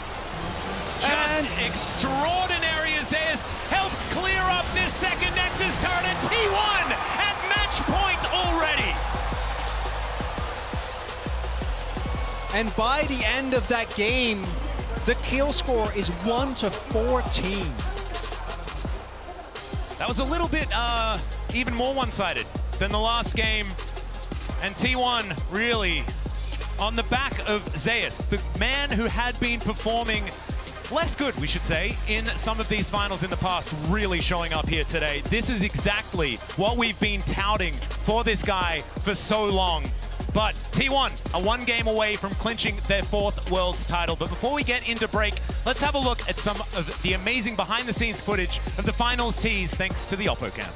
Speaker 3: Just extraordinary as Zeus helps clear up this second Nexus turret, and T1 at match point already.
Speaker 2: And by the end of that game, the kill score is 1-14.
Speaker 3: That was a little bit even more one-sided than the last game, and T1 really on the back of Zeus, the man who had been performing less good, we should say, in some of these finals in the past, really showing up here today. This is exactly what we've been touting for this guy for so long. But T1 are 1 game away from clinching their 4th Worlds title. But before we get into break, let's have a look at some of the amazing behind-the-scenes footage of the finals tease, thanks to the Oppo Cam.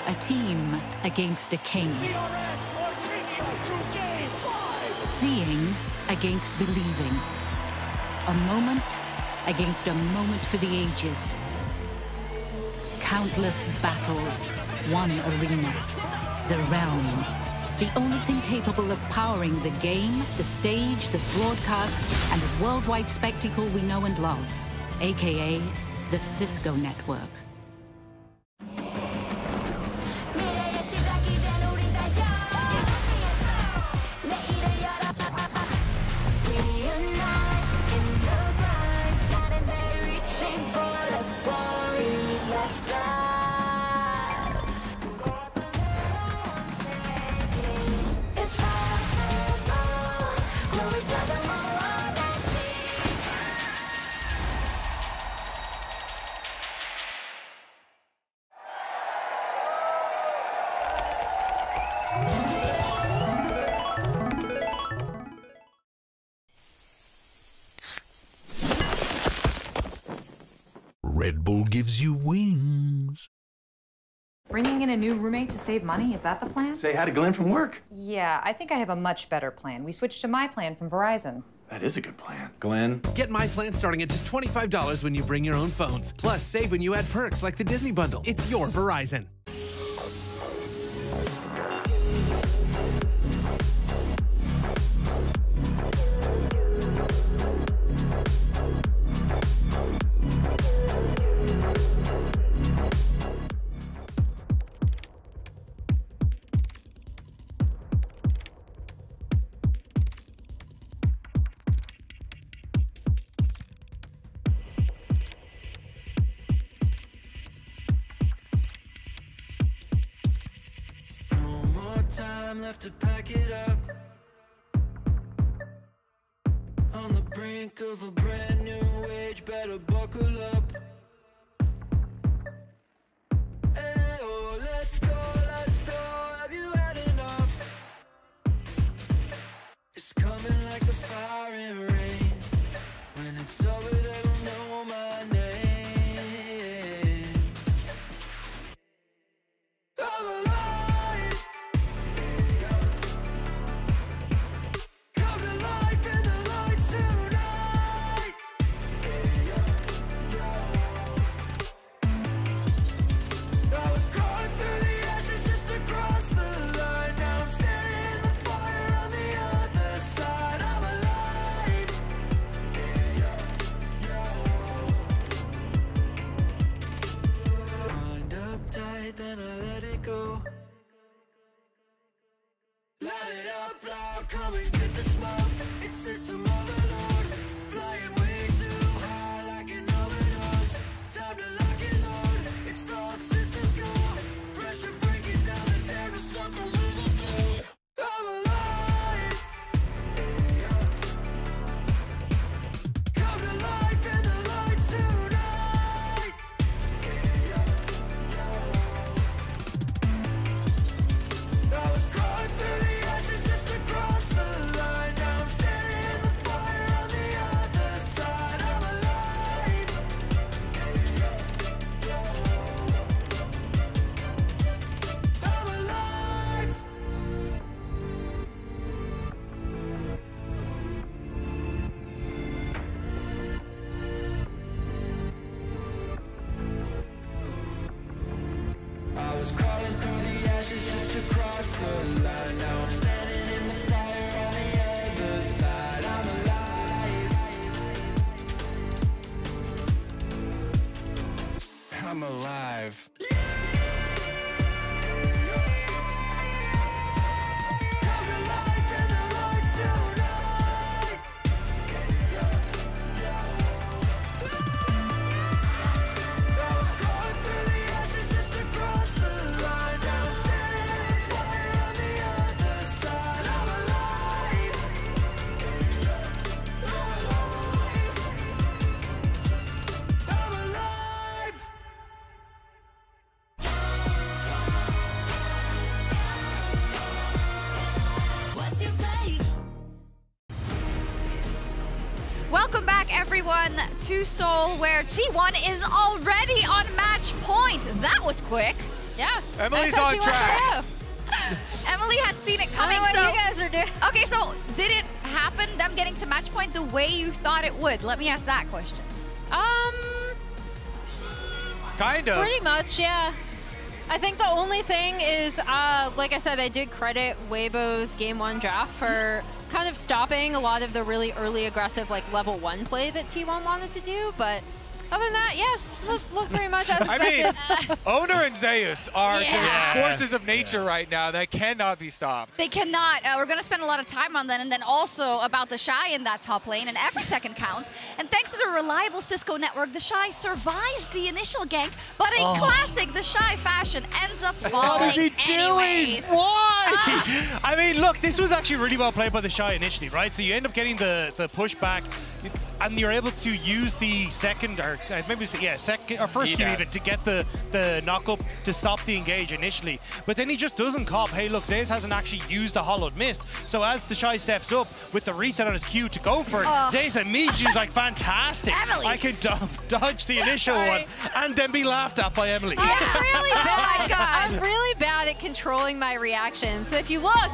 Speaker 5: A team against a king. Seeing against believing. A moment against a moment for the ages. Countless battles, one arena. The realm. The only thing capable of powering the game, the stage, the broadcast, and the worldwide spectacle we know and love. AKA the Cisco Network.
Speaker 17: Red Bull gives you wings.
Speaker 13: Bringing in a new roommate to save money, is that the plan?
Speaker 15: Say hi to Glenn from work.
Speaker 13: Yeah, I think I have a much better plan. We switched to my plan from Verizon.
Speaker 15: That is a good plan. Glenn.
Speaker 16: Get my plan starting at just $25 when you bring your own phones. Plus, save when you add perks like the Disney Bundle. It's your Verizon.
Speaker 20: Time left to pack it up. On the brink of a brand new age, better buckle up. Hey, oh, let's go, have you had enough? It's coming like the fire and rain. When it's over, they will know my name. I'm alive. Then I let it go. Light it up loud, come and get the smoke. It's system overload, flying way too high like an overdose. Time to lock and load, it's all systems go. Pressure breaking down the dam to stop the losing flow. I'm alive. Come to life in the lights tonight. I was crawling through the ashes just to cross the line. Now I'm standing in the fire on the other side. I'm alive. I'm alive. I was crawling through the ashes just to cross the line. Now I'm standing in the fire on the other side. I'm alive. I'm alive. Come to life in the lights
Speaker 14: everyone to Seoul, where T1 is already on match point. That was quick.
Speaker 6: Yeah.
Speaker 8: Emily's on track.
Speaker 14: Emily had seen it coming.
Speaker 6: What
Speaker 14: so
Speaker 6: you guys are doing.
Speaker 14: Okay, so did it happen, them getting to match point, the way you thought it would? Let me ask that question.
Speaker 8: Kind of.
Speaker 6: Pretty much, yeah. I think the only thing is, like I said, I did credit Weibo's Game 1 draft for kind of stopping a lot of the really early aggressive like level 1 play that T1 wanted to do, but other than that, yeah, looked pretty much as expected.
Speaker 8: I mean, Owner and Zeus are just forces of nature right now that cannot be stopped.
Speaker 14: They cannot. We're going to spend a lot of time on that, and then also about the Shy in that top lane, and every second counts. And thanks to the reliable Cisco network, the Shy survives the initial gank, but in classic the Shy fashion ends up falling
Speaker 7: What is he
Speaker 14: anyways.
Speaker 7: doing? Why? I mean, look, this was actually really well played by the Shy initially, right? So you end up getting the pushback, and you're able to use the second, or maybe second or first Q even, to get the knock up to stop the engage initially. But then he just doesn't cop. Hey, look, Zeus hasn't actually used the Hollowed Mist. So as the Shy steps up with the reset on his Q to go for it, Zeus immediately is like, fantastic.
Speaker 14: Emily.
Speaker 7: I can dodge the initial one and then be laughed at by Emily.
Speaker 6: I'm really bad.
Speaker 14: Oh my God.
Speaker 6: I'm really bad at controlling my reactions. So if you look,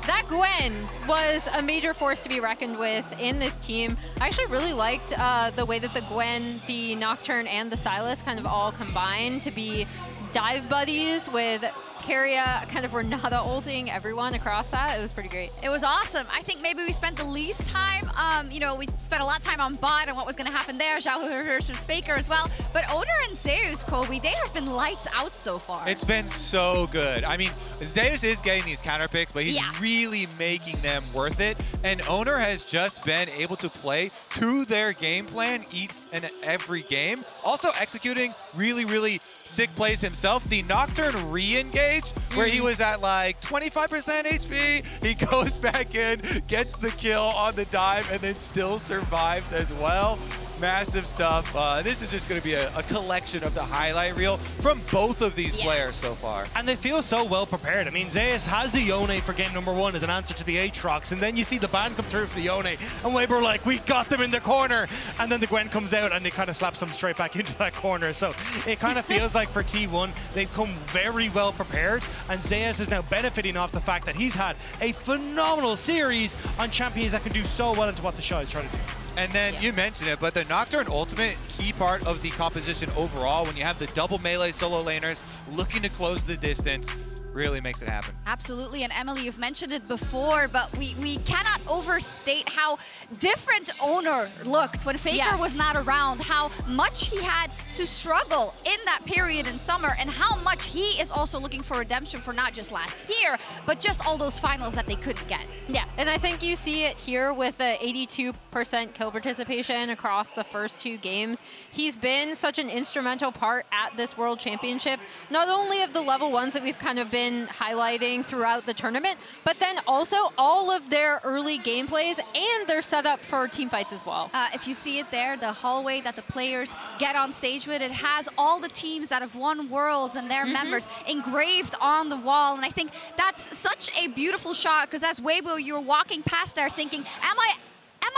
Speaker 6: that Gwen was a major force to be reckoned with in this team. I actually really liked the way that the Gwen, the Nocturne, and the Sylas kind of all combined to be dive buddies with Keria kind of Renata ulting everyone across that. It was pretty great.
Speaker 14: It was awesome. I think maybe we spent the least time, you know, we spent a lot of time on bot and what was going to happen there. Xiao versus Faker as well. But Owner and Zeus, Kobe, they have been lights out so far.
Speaker 8: It's been so good. I mean, Zeus is getting these counter picks, but he's really making them worth it. And Owner has just been able to play to their game plan each and every game. Also executing really, really sick plays himself. The Nocturne re-engage, where he was at like 25% HP, he goes back in, gets the kill on the dive, and then still survives as well. Massive stuff. This is just going to be a collection of the highlight reel from both of these players so far.
Speaker 7: And they feel so well prepared. I mean, Zeus has the Yone for game number 1 as an answer to the Aatrox, and then you see the ban come through for the Yone, and Weibo like, we got them in the corner, and then the Gwen comes out and they kind of slaps them straight back into that corner. So it kind of feels like for T1, they've come very well prepared, and Zeus is now benefiting off the fact that he's had a phenomenal series on champions that can do so well into what the Shy is trying to do.
Speaker 8: And then you mentioned it, but the Nocturne ultimate, key part of the composition overall, when you have the double melee solo laners looking to close the distance, really makes it happen.
Speaker 14: Absolutely, and Emily, you've mentioned it before, but we cannot overstate how different Owner looked when Faker was not around, how much he had to struggle in that period in summer, and how much he is also looking for redemption for not just last year, but just all those finals that they couldn't get.
Speaker 6: Yeah, and I think you see it here with the 82% kill participation across the first 2 games. He's been such an instrumental part at this World Championship, not only of the level 1s that we've kind of been highlighting throughout the tournament, but then also all of their early gameplays and their setup for team fights as well.
Speaker 14: If you see it there, the hallway that the players get on stage with, it has all the teams that have won Worlds and their members engraved on the wall. And I think that's such a beautiful shot, because as Weibo, you're walking past there thinking, am I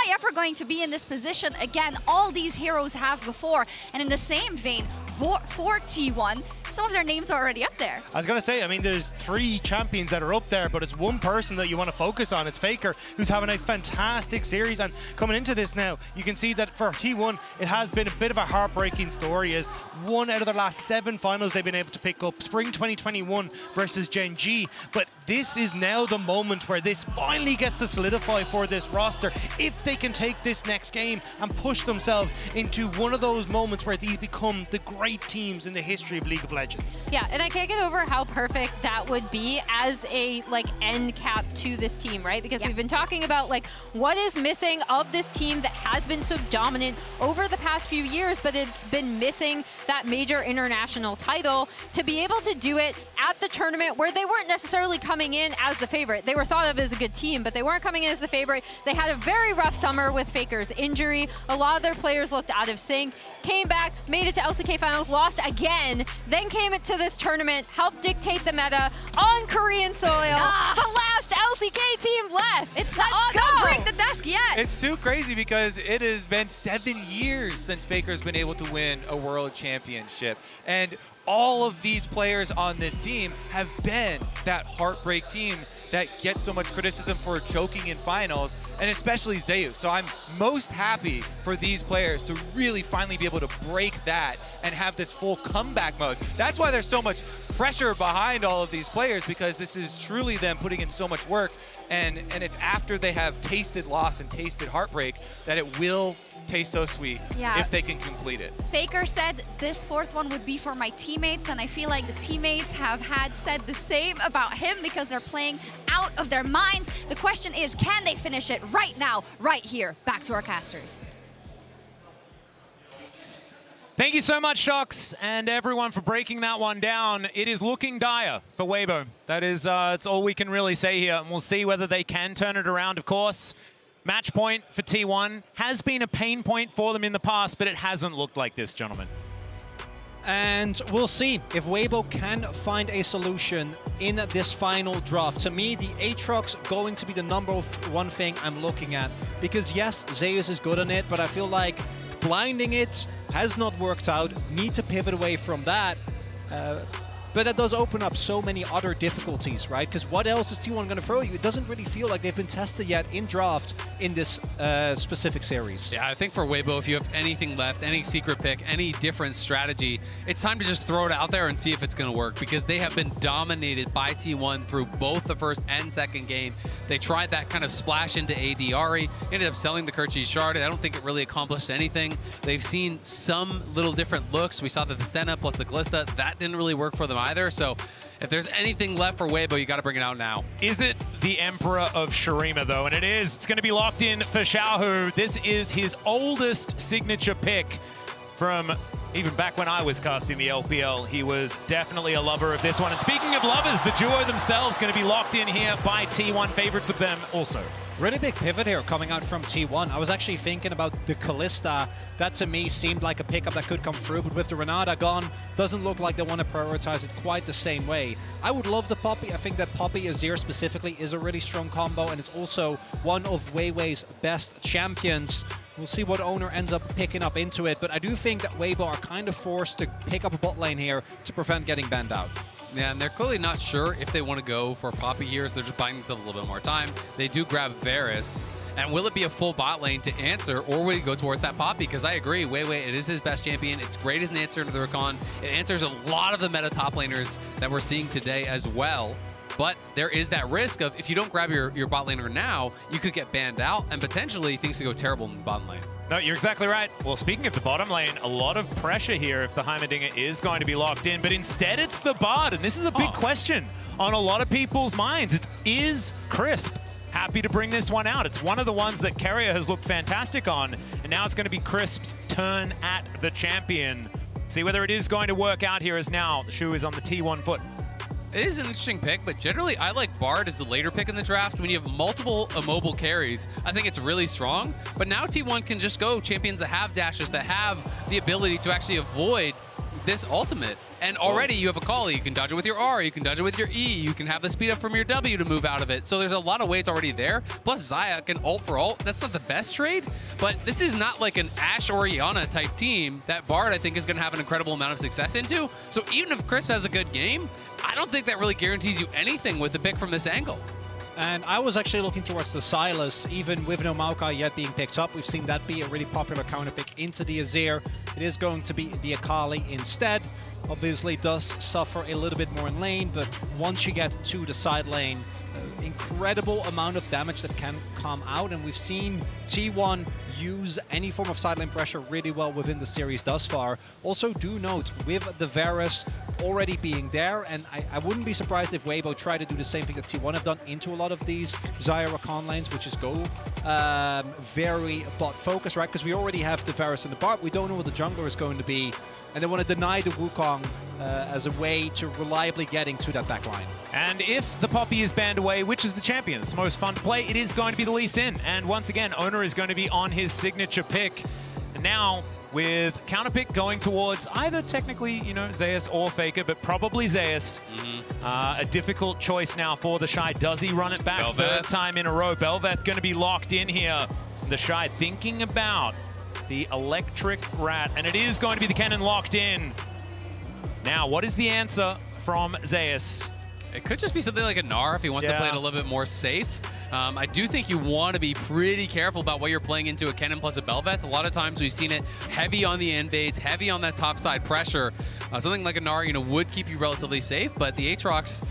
Speaker 14: ever going to be in this position again? All these heroes have before. And in the same vein, for T1, some of their names are already up there.
Speaker 7: I was going to say, I mean, there's 3 champions that are up there, but it's one person that you want to focus on. It's Faker, who's having a fantastic series. And coming into this now, you can see that for T1, it has been a bit of a heartbreaking story, as 1 out of their last 7 finals they've been able to pick up. Spring 2021 versus Gen G. But this is now the moment where this finally gets to solidify for this roster, if they can take this next game and push themselves into one of those moments where they become the great teams in the history of League of Legends.
Speaker 6: Yeah, and I can't get over how perfect that would be as a end cap to this team, right? Because we've been talking about what is missing of this team that has been so dominant over the past few years, but it's been missing that major international title. To be able to do it at the tournament where they weren't necessarily coming in as the favorite. They were thought of as a good team, but they weren't coming in as the favorite. They had a very rough summer with Faker's injury. A lot of their players looked out of sync, came back, made it to LCK finals, lost again, then came into this tournament, helped dictate the meta on Korean soil. The last LCK team left.
Speaker 14: It's not, don't break the desk yet.
Speaker 8: It's too crazy because it has been 7 years since Faker's been able to win a world championship. And all of these players on this team have been that heartbreak team that gets so much criticism for choking in finals, and especially Zeus. So I'm most happy for these players to really finally be able to break that and have this full comeback mode. That's why there's so much pressure behind all of these players, because this is truly them putting in so much work, and it's after they have tasted loss and tasted heartbreak that it will taste so sweet if they can complete it.
Speaker 14: Faker said this fourth one would be for my teammates, and I feel like the teammates have said the same about him because they're playing out of their minds. The question is, can they finish it right now, right here? Back to our casters.
Speaker 3: Thank you so much, Shox, and everyone for breaking that one down. It is looking dire for Weibo. That is that's all we can really say here, and we'll see whether they can turn it around, of course. Match point for T1 has been a pain point for them in the past, but it hasn't looked like this, gentlemen.
Speaker 2: And we'll see if Weibo can find a solution in this final draft. To me, the Aatrox going to be the #1 thing I'm looking at. Because yes, Zeus is good on it, but I feel like blinding it has not worked out. Need to pivot away from that. But that does open up so many other difficulties, right? Because what else is T1 going to throw you? It doesn't really feel like they've been tested yet in draft in this specific series.
Speaker 1: Yeah, I think for Weibo, if you have anything left, any secret pick, any different strategy, it's time to just throw it out there and see if it's going to work, because they have been dominated by T1 through both the first and second game. They tried that kind of splash into AD-Ari, ended up selling the Kerchi's Shard. I don't think it really accomplished anything. They've seen some little different looks. We saw that the Senna plus the Glista, that didn't really work for them either. So if there's anything left for Weibo, you got to bring it out now.
Speaker 3: Is it the Emperor of Shurima, though? And it is. It's going to be locked in for Xiaohu. This is his oldest signature pick from even back when I was casting the LPL. He was definitely a lover of this one. And speaking of lovers, the duo themselves going to be locked in here by T1. Favorites of them also.
Speaker 2: Really big pivot here coming out from T1. I was actually thinking about the Kalista. That to me seemed like a pickup that could come through, but with the Renata gone, doesn't look like they want to prioritize it quite the same way. I would love the Poppy. I think that Poppy Azir specifically is a really strong combo, and it's also one of Weiwei's best champions. We'll see what owner ends up picking up into it, but I do think that Weibo are kind of forced to pick up a bot lane here to prevent getting banned out.
Speaker 1: Yeah, and they're clearly not sure if they want to go for Poppy here, so they're just buying themselves a little bit more time. They do grab Varus, and will it be a full bot lane to answer, or will he go towards that Poppy? Because I agree, Weiwei, it is his best champion. It's great as an answer to the Rakan. It answers a lot of the meta top laners that we're seeing today as well. But there is that risk of, if you don't grab your bot laner now, you could get banned out, and potentially things could go terrible in the bottom lane.
Speaker 3: No, you're exactly right. Well, speaking of the bottom lane, a lot of pressure here if the Heimerdinger is going to be locked in, but instead it's the Bard, and this is a big question on a lot of people's minds. Is Crisp happy to bring this one out? It's one of the ones that Carrier has looked fantastic on, and now it's going to be Crisp's turn at the champion. See whether it is going to work out here, as now the shoe is on the T1 foot.
Speaker 1: It is an interesting pick, but generally I like Bard as the later pick in the draft. When you have multiple immobile carries, I think it's really strong. But now T1 can just go champions that have dashes, that have the ability to actually avoid this ultimate. And already you have a call. You can dodge it with your R, you can dodge it with your E, you can have the speed up from your W to move out of it. So there's a lot of ways already there. Plus Xayah can ult for ult. That's not the best trade, but this is not like an Ashe or Iana type team that Bard, I think, is going to have an incredible amount of success into. So even if Crisp has a good game, I don't think that really guarantees you anything with the pick from this angle.
Speaker 2: And I was actually looking towards the Sylas, even with no Maokai yet being picked up. We've seen that be a really popular counter pick into the Azir. It is going to be the Akali instead. Obviously does suffer a little bit more in lane, but once you get to the side lane, incredible amount of damage that can come out, and we've seen T1 use any form of side lane pressure really well within the series thus far. Also do note, with the Varus already being there, and I wouldn't be surprised if Weibo try to do the same thing that T1 have done into a lot of these Xayah Rakan lanes, which is go very bot focused, right? Because we already have the Varus and the Bard. We don't know what the jungler is going to be, and they want to deny the Wukong as a way to reliably getting to that back line.
Speaker 3: And if the Poppy is banned away, which is the champion that's most fun to play, it is going to be the Lee Sin. And once again, owner is going to be on his signature pick. And now, with counterpick going towards either technically, you know, Zeus or Faker, but probably Zeus. A difficult choice now for the Shy. Does he run it back third time in a row? Bel'Veth going to be locked in here. The Shy thinking about the electric rat, and it is going to be the cannon locked in. Now, what is the answer from Zeus?
Speaker 1: It could just be something like a Gnar if he wants to play it a little bit more safe. I do think you want to be pretty careful about what you're playing into a Kennen plus a Bel'Veth. A lot of times we've seen it heavy on the invades, heavy on that top side pressure. Something like a Gnar, would keep you relatively safe, but the Aatrox,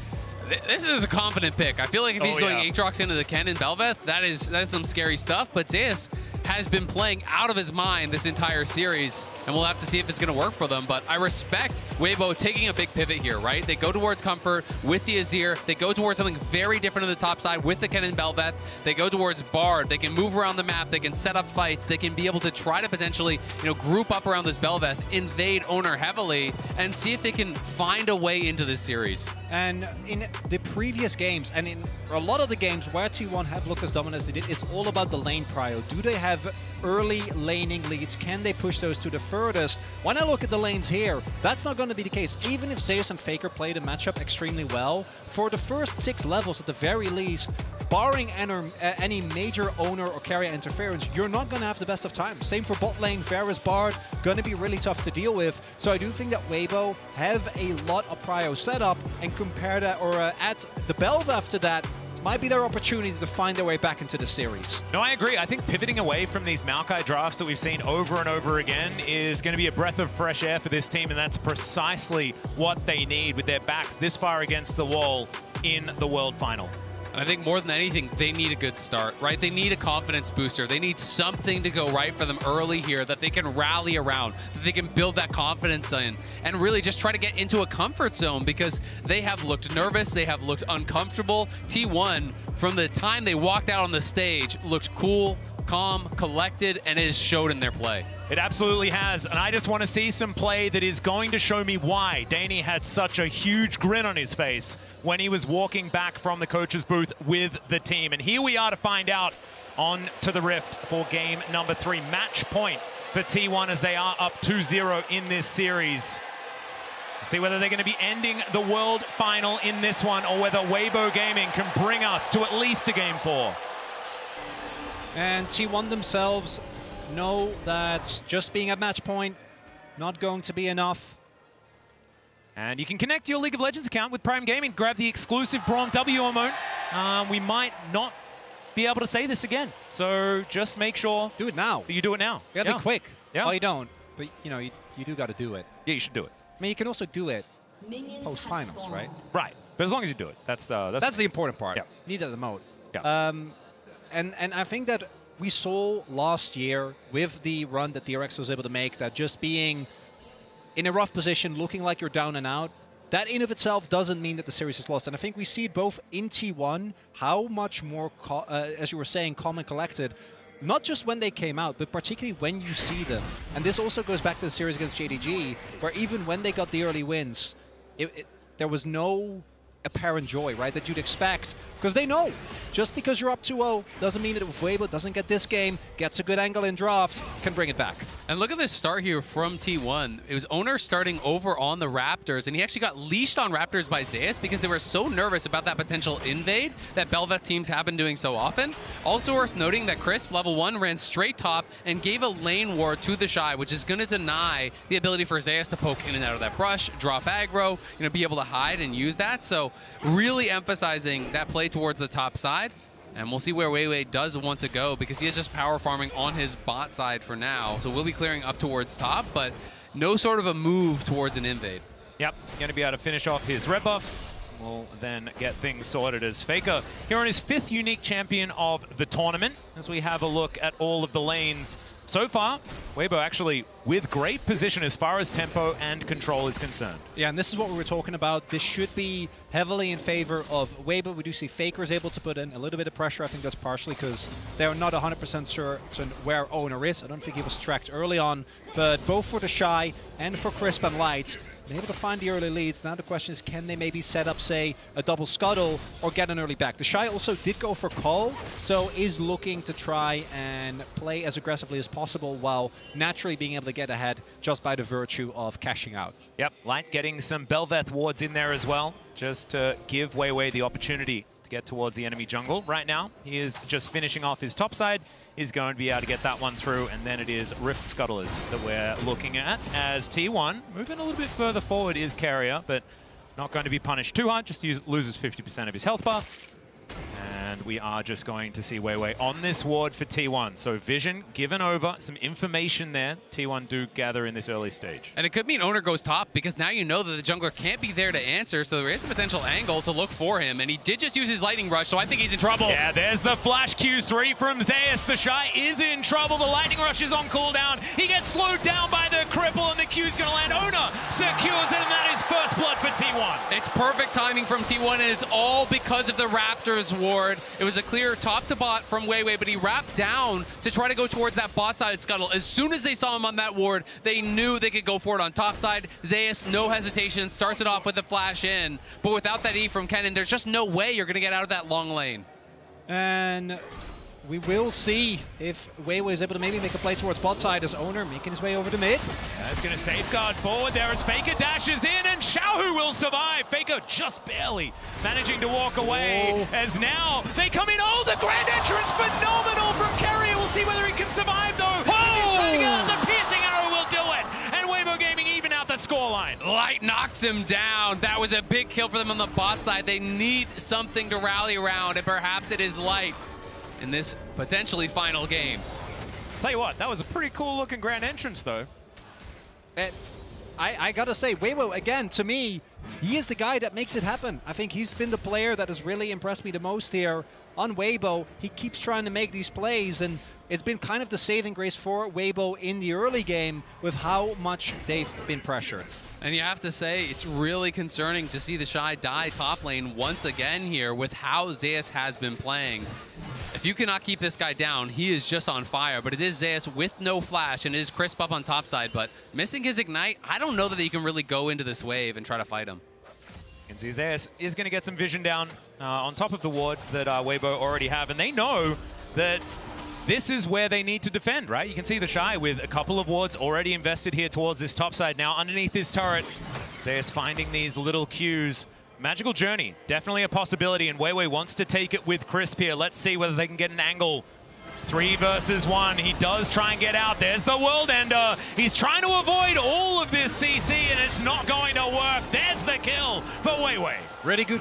Speaker 1: this is a confident pick. I feel like if he's going Aatrox into the Kennen Bel'Veth, that is some scary stuff, but Zeus has been playing out of his mind this entire series, and we'll have to see if it's going to work for them. But I respect Weibo taking a big pivot here, right? They go towards Comfort with the Azir. They go towards something very different on the top side with the Kennen Bel'Veth. They go towards Bard. They can move around the map. They can set up fights. They can be able to try to potentially, group up around this Bel'Veth, invade Owner heavily, and see if they can find a way into this series.
Speaker 2: And in the previous games, and in a lot of the games where T1 have looked as dominant as they did, it's all about the lane prio. Do they have early laning leads? Can they push those to the furthest? When I look at the lanes here, that's not going to be the case. Even if Zeus and Faker play the matchup extremely well, for the first 6 levels at the very least, barring any major owner or carrier interference, you're not going to have the best of times. Same for bot lane, Varus, Bard, going to be really tough to deal with. So I do think that Weibo have a lot of prio set up, and compare that or add the Bel'Veth to that, might be their opportunity to find their way back into the series.
Speaker 3: No, I agree. I think pivoting away from these Maokai drafts that we've seen over and over again is going to be a breath of fresh air for this team, and that's precisely what they need with their backs this far against the wall in the World Final.
Speaker 1: And I think more than anything, they need a good start, right? They need a confidence booster. They need something to go right for them early here that they can rally around, that they can build that confidence in, and really just try to get into a comfort zone, because they have looked nervous, they have looked uncomfortable. T1, from the time they walked out on the stage, looked cool, calm, collected, and it has showed in their play.
Speaker 3: It absolutely has, and I just want to see some play that is going to show me why Danny had such a huge grin on his face when he was walking back from the coach's booth with the team. And here we are to find out on to the Rift for game number 3. Match point for T1 as they are up 2-0 in this series. See whether they're going to be ending the World Final in this one, or whether Weibo Gaming can bring us to at least a game 4.
Speaker 2: And T1 themselves know that just being at match point, not going to be enough.
Speaker 3: And you can connect your League of Legends account with Prime Gaming, grab the exclusive Braum W emote. We might not be able to say this again, so just make sure
Speaker 2: do it now.
Speaker 3: You do it now.
Speaker 2: You gotta be quick.
Speaker 3: Yeah.
Speaker 2: Well, you don't, but you do got to do it.
Speaker 3: Yeah, you should do it.
Speaker 2: I mean, you can also do it post-finals, right?
Speaker 3: Right, but as long as you do it, that's
Speaker 2: the important part.
Speaker 3: Yeah.
Speaker 2: Need that emote.
Speaker 3: Yeah.
Speaker 2: And I think that we saw last year with the run that DRX was able to make, that just being in a rough position, looking like you're down and out, that in of itself doesn't mean that the series is lost. And I think we see it both in T1, how much more, as you were saying, calm and collected, not just when they came out, but particularly when you see them. And this also goes back to the series against JDG, where even when they got the early wins, there was no apparent joy, right, that you'd expect, because they know just because you're up 2-0 doesn't mean that if Weibo doesn't get this game, gets a good angle in draft, can bring it back.
Speaker 1: And look at this start here from T1. It was Owner starting over on the Raptors, and he actually got leashed on Raptors by Zeus because they were so nervous about that potential invade that Bel'Veth teams have been doing so often. Also worth noting that Crisp, level 1, ran straight top and gave a lane ward to the Shy, which is going to deny the ability for Zeus to poke in and out of that brush, drop aggro, be able to hide and use that. So really emphasizing that play towards the top side. And we'll see where Weiwei does want to go, because he is just power farming on his bot side for now. So we'll be clearing up towards top, but no sort of a move towards an invade.
Speaker 3: Yep, going to be able to finish off his red buff. We'll then get things sorted as Faker here on his 5th unique champion of the tournament, as we have a look at all of the lanes so far. Weibo actually with great position as far as tempo and control is concerned.
Speaker 2: Yeah, and this is what we were talking about. This should be heavily in favor of Weibo. We do see Faker is able to put in a little bit of pressure. I think that's partially because they're not 100% certain where Owner is. I don't think he was tracked early on, but both for the Shy and for Crisp and Light, been able to find the early leads. Now the question is, can they maybe set up, say, a double scuttle or get an early back? The Shy also did go for call, so is looking to try and play as aggressively as possible while naturally being able to get ahead just by the virtue of cashing out.
Speaker 3: Yep, Light getting some Bel'Veth wards in there as well, just to give Weiwei the opportunity to get towards the enemy jungle. Right now, he is just finishing off his top side. He's going to be able to get that one through, and then it is Rift Scuttlers that we're looking at as T1, moving a little bit further forward, is Carrier, but not going to be punished too hard, just loses 50% of his health bar. And we are just going to see Weiwei on this ward for T1. So vision given over, some information there T1 do gather in this early stage.
Speaker 1: And it could mean Owner goes top, because now you know that the jungler can't be there to answer, so there is a potential angle to look for him. And he did just use his Lightning Rush, so I think he's in trouble.
Speaker 3: Yeah, there's the flash Q3 from Zeus. The Shy is in trouble. The Lightning Rush is on cooldown. He gets slowed down by the cripple, and the Q's going to land. Owner secures it, and that is first blood for T1.
Speaker 1: It's perfect timing from T1, and it's all because of the Raptors ward. It was a clear top to bot from Weiwei, but he wrapped down to try to go towards that bot side scuttle. As soon as they saw him on that ward, they knew they could go for it on top side. Zeus, no hesitation, starts it off with the flash in. But without that E from Kennen, there's just no way you're going to get out of that long lane.
Speaker 2: And we will see if Weiwei is able to maybe make a play towards bot side as Owner making his way over to mid.
Speaker 3: That's going to safeguard forward there as Faker dashes in, and Xiaohu will survive. Faker just barely managing to walk away. As now they come in. Oh, the grand entrance, phenomenal from Carrier. We'll see whether he can survive though. He's trying to get out. The piercing arrow will do it. And Weibo Gaming even out the scoreline.
Speaker 1: Light knocks him down. That was a big kill for them on the bot side. They need something to rally around, and perhaps it is Light in this potentially final game.
Speaker 3: Tell you what, that was a pretty cool looking grand entrance though.
Speaker 2: And I gotta say, Weibo, again, to me, he is the guy that makes it happen. I think he's been the player that has really impressed me the most here on Weibo. He keeps trying to make these plays, and it's been kind of the saving grace for Weibo in the early game with how much they've been pressured.
Speaker 1: And you have to say, it's really concerning to see the Shy die top lane once again here with how Zeus has been playing. If you cannot keep this guy down, he is just on fire. But it is Zeus with no flash, and it is Crisp up on top side. But missing his Ignite, I don't know that you can really go into this wave and try to fight him.
Speaker 3: You can see Zeus is going to get some vision down on top of the ward that Weibo already have. And they know that this is where they need to defend, right? You can see the Shy with a couple of wards already invested here towards this top side. Now underneath this turret, Zeus finding these little Qs. Magical Journey, definitely a possibility, and Weiwei wants to take it with Crisp here. Let's see whether they can get an angle. 3 versus 1. He does try and get out. There's the World Ender. He's trying to avoid all of this CC, and it's not going to work. There's the kill for Weiwei.
Speaker 2: Really good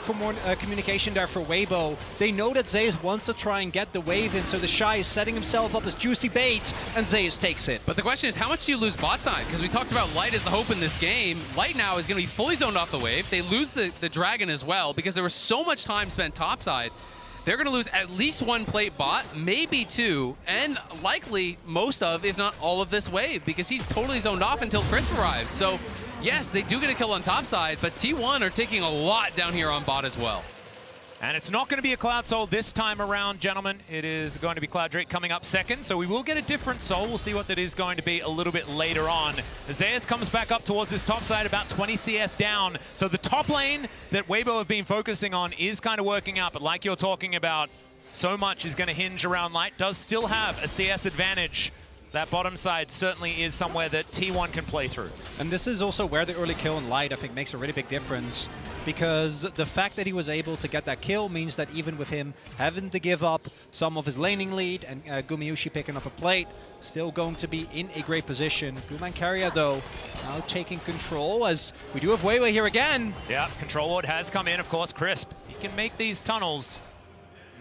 Speaker 2: communication there for Weibo. They know that Zeus wants to try and get the wave in, so the Shy is setting himself up as juicy bait, and Zeus takes it.
Speaker 1: But the question is, how much do you lose bot side? Because we talked about Light as the hope in this game. Light now is going to be fully zoned off the wave. They lose the Dragon as well, because there was so much time spent topside. They're going to lose at least 1 plate bot, maybe 2, and likely most of, if not all of this wave, because he's totally zoned off until Crisp arrives. So, yes, they do get a kill on top side, but T1 are taking a lot down here on bot as well.
Speaker 3: And it's not going to be a Cloud Soul this time around, gentlemen. It is going to be Cloud Drake coming up second, so we will get a different Soul. We'll see what that is going to be a little bit later on. Zeus comes back up towards this top side, about 20 CS down. So the top lane that Weibo have been focusing on is kind of working out, but like you're talking about, so much is going to hinge around Light. Does still have a CS advantage. That bottom side certainly is somewhere that T1 can play through.
Speaker 2: And this is also where the early kill in Light, I think, makes a really big difference, because the fact that he was able to get that kill means that even with him having to give up some of his laning lead and Gumayushi picking up a plate, still going to be in a great position. Guma and Carrier, though, now taking control, as we do have Weiwei here again.
Speaker 3: Yeah, Control Ward has come in, of course. Crisp, he can make these tunnels.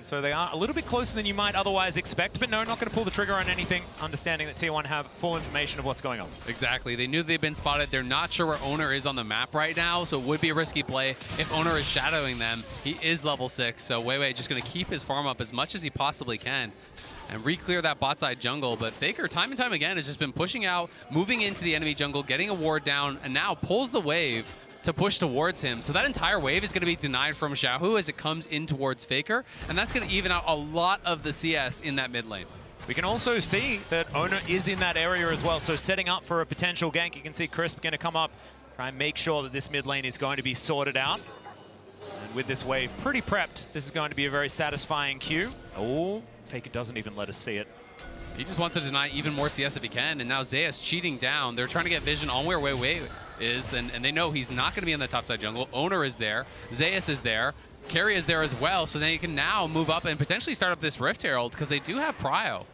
Speaker 3: So they are a little bit closer than you might otherwise expect, but no, not going to pull the trigger on anything, understanding that T1 have full information of what's going on.
Speaker 1: Exactly. They knew they've been spotted. They're not sure where Owner is on the map right now, so it would be a risky play if Owner is shadowing them. He is level 6, so Weiwei just going to keep his farm up as much as he possibly can and re-clear that bot side jungle. But Faker, time and time again, has just been pushing out, moving into the enemy jungle, getting a ward down, and now pulls the wave to push towards him. So that entire wave is going to be denied from Xiaohu as it comes in towards Faker, and that's going to even out a lot of the CS in that mid lane.
Speaker 3: We can also see that Owner is in that area as well, so setting up for a potential gank. You can see Crisp going to come up, try and make sure that this mid lane is going to be sorted out. And with this wave pretty prepped, this is going to be a very satisfying Q. Oh, Faker doesn't even let us see it.
Speaker 1: He just wants to deny even more CS if he can, and now Zeus cheating down. They're trying to get vision on where Weiwei is, and they know he's not going to be in the topside jungle. Owner is there. Zeus is there. Carry is there as well, so they can now move up and potentially start up this Rift Herald because they do have Prio.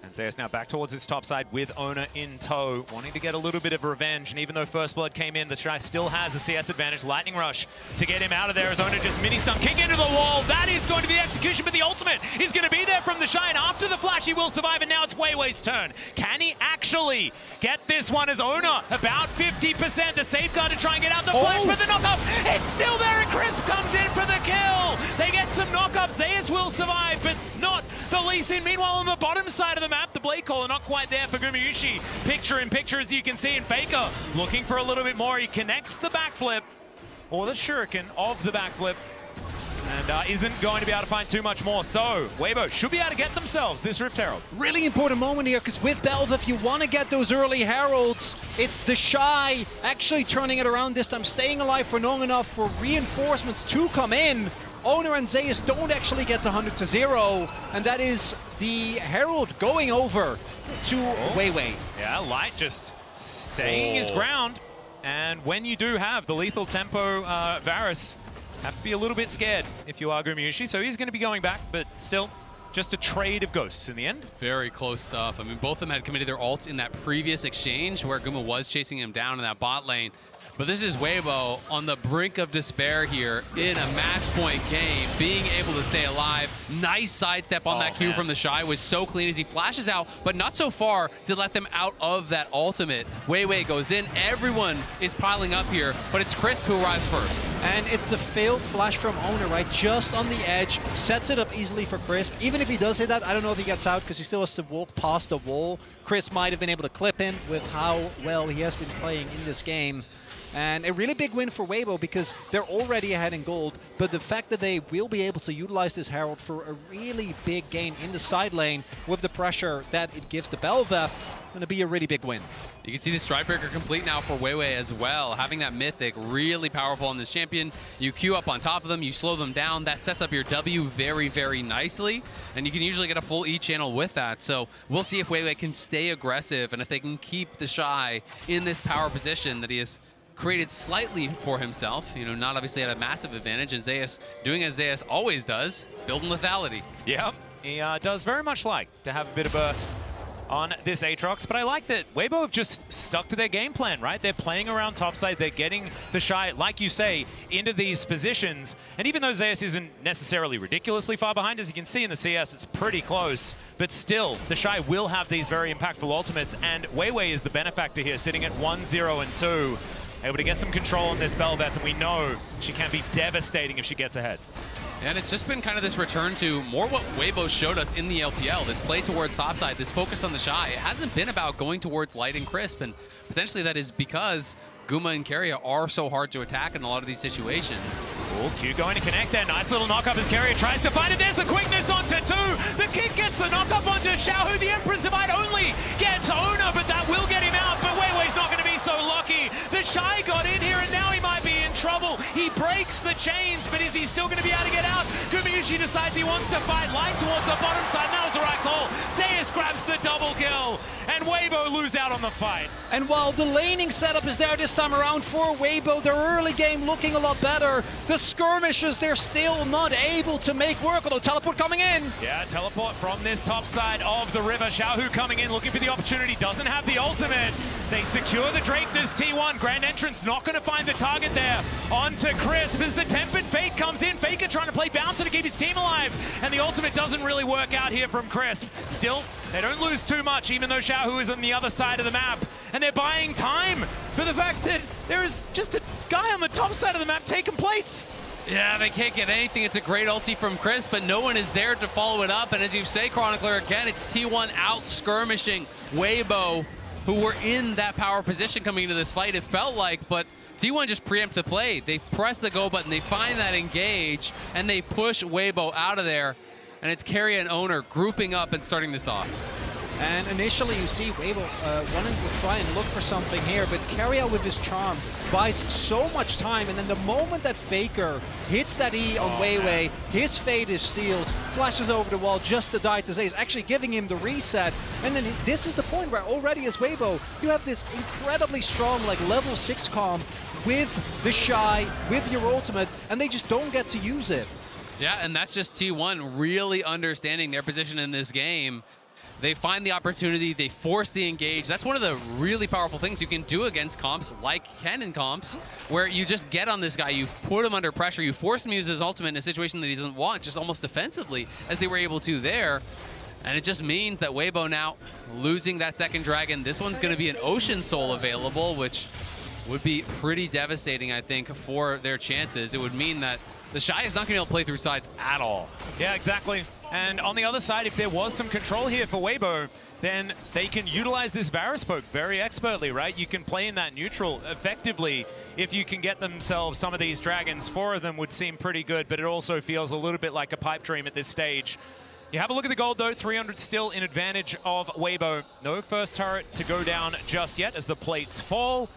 Speaker 3: And Zeus now back towards his top side with Ona in tow, wanting to get a little bit of revenge. And even though First Blood came in, the Shy still has a CS advantage. Lightning Rush to get him out of there as Ona just mini-stun, kick into the wall. That is going to be the execution, but the ultimate is going to be there from the Shy. And after the flash, he will survive, and now it's Weiwei's turn. Can he actually get this one as Ona about 50%? The safeguard to try and get out the flash, but the knockup, it's still there, and Crisp comes in for the kill. They get some knockup. Zeus will survive, but not the Lee Sin. Meanwhile, on the bottom side of the map, the Blade Caller not quite there for Gumayusi. Picture in picture, as you can see, and Faker looking for a little bit more. He connects the backflip, or the shuriken of the backflip, and isn't going to be able to find too much more. So, Weibo should be able to get themselves this Rift Herald.
Speaker 2: Really important moment here, because with Belva, if you want to get those early Heralds, it's the Shy actually turning it around this time, staying alive for long enough for reinforcements to come in. Ona and Zeus don't actually get to 100 to 0, and that is the Herald going over to Weiwei.
Speaker 3: Yeah, Light just staying his ground. And when you do have the lethal tempo Varus, have to be a little bit scared if you are Gumayusi. So he's going to be going back, but still just a trade of ghosts in the end.
Speaker 1: Very close stuff. I mean, both of them had committed their ults in that previous exchange where Guma was chasing him down in that bot lane. But this is Weibo on the brink of despair here in a match point game, being able to stay alive. Nice sidestep on that Q from the Shy, was so clean as he flashes out, but not so far to let them out of that ultimate. Weiwei goes in, everyone is piling up here, but it's Crisp who arrives first.
Speaker 2: And it's the failed flash from Ona, right? Just on the edge, sets it up easily for Crisp. Even if he does hit that, I don't know if he gets out because he still has to walk past the wall. Crisp might have been able to clip him with how well he has been playing in this game. And a really big win for Weibo because they're already ahead in gold, but the fact that they will be able to utilize this Herald for a really big game in the side lane with the pressure that it gives the Belva, going to be a really big win.
Speaker 1: You can see the Strikebreaker complete now for Weiwei as well. Having that Mythic really powerful on this champion. You queue up on top of them, you slow them down. That sets up your W very, very nicely. And you can usually get a full E channel with that. So we'll see if Weiwei can stay aggressive and if they can keep the Shy in this power position that he has created slightly for himself, you know, not obviously at a massive advantage, and Zeus doing as Zeus always does, building lethality.
Speaker 3: Yeah, he does very much like to have a bit of burst on this Aatrox, but I like that Weibo have just stuck to their game plan, right? They're playing around topside, they're getting the Shy, like you say, into these positions, and even though Zeus isn't necessarily ridiculously far behind, as you can see in the CS, it's pretty close, but still, the Shy will have these very impactful ultimates, and Weiwei is the benefactor here, sitting at 1-0 and 2. Able to get some control on this Belveth, and we know she can be devastating if she gets ahead.
Speaker 1: And it's just been kind of this return to more what Weibo showed us in the LPL, this play towards topside, this focus on the Shy. It hasn't been about going towards Light and Crisp, and potentially that is because Guma and Keria are so hard to attack in a lot of these situations.
Speaker 3: Cool, Q going to connect there. Nice little knock-up as Keria tries to find it. There's the quickness onto 2. The kick gets the knock-up onto Xiaohu. The Empress might only gets Ona, but that will get him out. But Weiwei's not going to be so lucky. The Shy got in here, and now he might be in trouble. He breaks the chains, but is he still going to be able to get out? Gumayusi decides he wants to fight Light towards the bottom side. That was the right call. Zeus grabs the double kill, and Weibo lose out on the fight.
Speaker 2: And while the laning setup is there this time around for Weibo, their early game looking a lot better. The skirmishes, they're still not able to make work, although teleport coming in.
Speaker 3: Yeah, teleport from this top side of the river. Xiaohu coming in, looking for the opportunity, doesn't have the ultimate. They secure the Drake as T1. Grand Entrance not going to find the target there. Onto Crisp as the Tempered Fate comes in. Faker trying to play bouncer to keep his team alive. And the ultimate doesn't really work out here from Crisp. Still, they don't lose too much, even though Xiaohu is on the other side of the map. And they're buying time for the fact that there is just a guy on the top side of the map taking plates.
Speaker 1: Yeah, they can't get anything. It's a great ulti from Crisp, but no one is there to follow it up. And as you say, Chronicler, again, it's T1 out skirmishing Weibo, who were in that power position coming into this fight, it felt like, but T1 just preempt the play. They press the go button, they find that engage, and they push Weibo out of there. And it's Keria and Owner grouping up and starting this off.
Speaker 2: And initially you see Weibo wanting to try and look for something here, but Keria with his charm buys so much time, and then the moment that Faker hits that E on Weiwei, his fate is sealed, flashes over the wall just to die to Zeus, actually giving him the reset. And then this is the point where already as Weibo, you have this incredibly strong like level 6 comp with the Shy, with your ultimate, and they just don't get to use it.
Speaker 1: Yeah, and that's just T1 really understanding their position in this game. They find the opportunity, they force the engage. That's one of the really powerful things you can do against comps like Kennen comps, where you just get on this guy, you put him under pressure, you force him to use his ultimate in a situation that he doesn't want, just almost defensively, as they were able to there. And it just means that Weibo now losing that second dragon. This one's going to be an Ocean Soul available, which would be pretty devastating, I think, for their chances. It would mean that the Shy is not going to be able to play through sides at all.
Speaker 3: Yeah, exactly. And on the other side, if there was some control here for Weibo, then they can utilize this Varus poke very expertly, right? You can play in that neutral effectively if you can get themselves some of these dragons. 4 of them would seem pretty good, but it also feels a little bit like a pipe dream at this stage. You have a look at the gold, though. 300 still in advantage of Weibo. No first turret to go down just yet as the plates fall.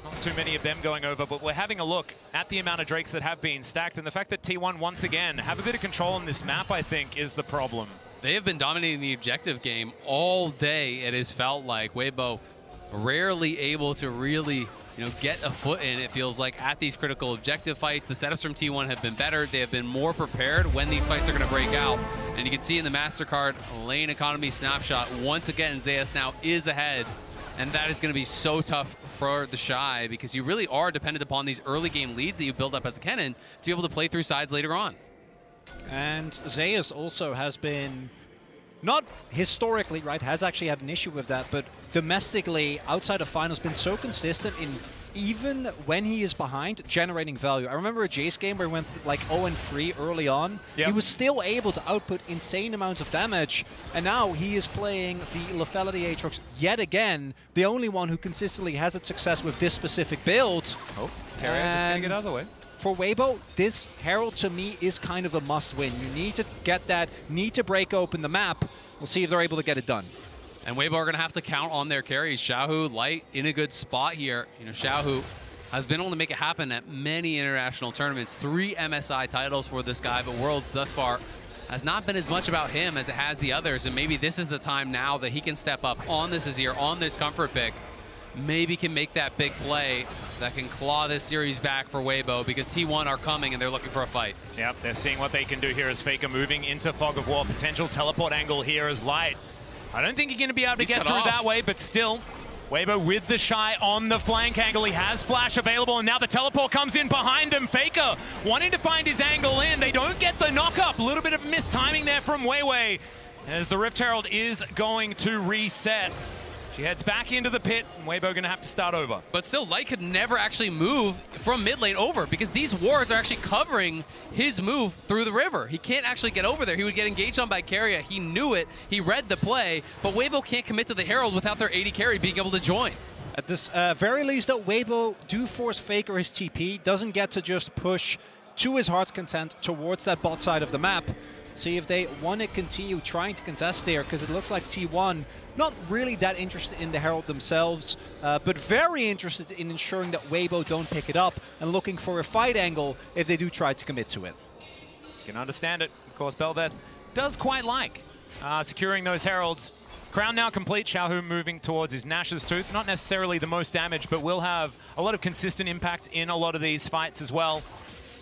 Speaker 3: Not too many of them going over, but we're having a look at the amount of Drakes that have been stacked, and the fact that T1 once again have a bit of control on this map, I think, is the problem.
Speaker 1: They have been dominating the objective game all day. It has felt like Weibo rarely able to really, get a foot in, it feels like, at these critical objective fights. The setups from T1 have been better. They have been more prepared when these fights are going to break out. And you can see in the MasterCard lane economy snapshot, once again, Zeus now is ahead. And that is going to be so tough for the Shy, because you really are dependent upon these early game leads that you build up as a Kennen to be able to play through sides later on.
Speaker 2: And Zeus also has been, not historically, right, has actually had an issue with that, but domestically, outside of finals, been so consistent in, even when he is behind, generating value. I remember a Jace game where he went like 0-3 early on. Yep. He was still able to output insane amounts of damage, and now he is playing the lethality Aatrox yet again, the only one who consistently has had success with this specific build.
Speaker 3: Oh, Carrier just gonna get out of the way.
Speaker 2: For Weibo, this Herald to me is kind of a must-win. You need to get that, need to break open the map. We'll see if they're able to get it done.
Speaker 1: And Weibo are going to have to count on their carries. Xiaohu, Light in a good spot here. Xiaohu has been able to make it happen at many international tournaments. 3 MSI titles for this guy, but Worlds thus far has not been as much about him as it has the others. And maybe this is the time now that he can step up on this Azir, on this comfort pick. Maybe can make that big play that can claw this series back for Weibo, because T1 are coming and they're looking for a fight.
Speaker 3: Yep, they're seeing what they can do here as Faker moving into Fog of War. Potential teleport angle here as Light. I don't think he's going to be able to get through that way, but still, Weibo with the Shy on the flank angle. He has flash available, and now the teleport comes in behind them. Faker wanting to find his angle in. They don't get the knock-up. A little bit of mistiming there from Weiwei as the Rift Herald is going to reset. She heads back into the pit, and Weibo going to have to start over.
Speaker 1: But still, Light could never actually move from mid lane over, because these wards are actually covering his move through the river. He can't actually get over there. He would get engaged on by Carrier. He knew it. He read the play, but Weibo can't commit to the Herald without their AD carry being able to join.
Speaker 2: At this very least, though, Weibo do force Faker his TP. Doesn't get to just push to his heart's content towards that bot side of the map. See if they want to continue trying to contest there, because it looks like T1 not really that interested in the Herald themselves, but very interested in ensuring that Weibo don't pick it up and looking for a fight angle if they do try to commit to it.
Speaker 3: You can understand it. Of course, Bel'Veth does quite like securing those Heralds. Crown now complete. Xiaohu moving towards his Nash's Tooth. Not necessarily the most damage, but will have a lot of consistent impact in a lot of these fights as well.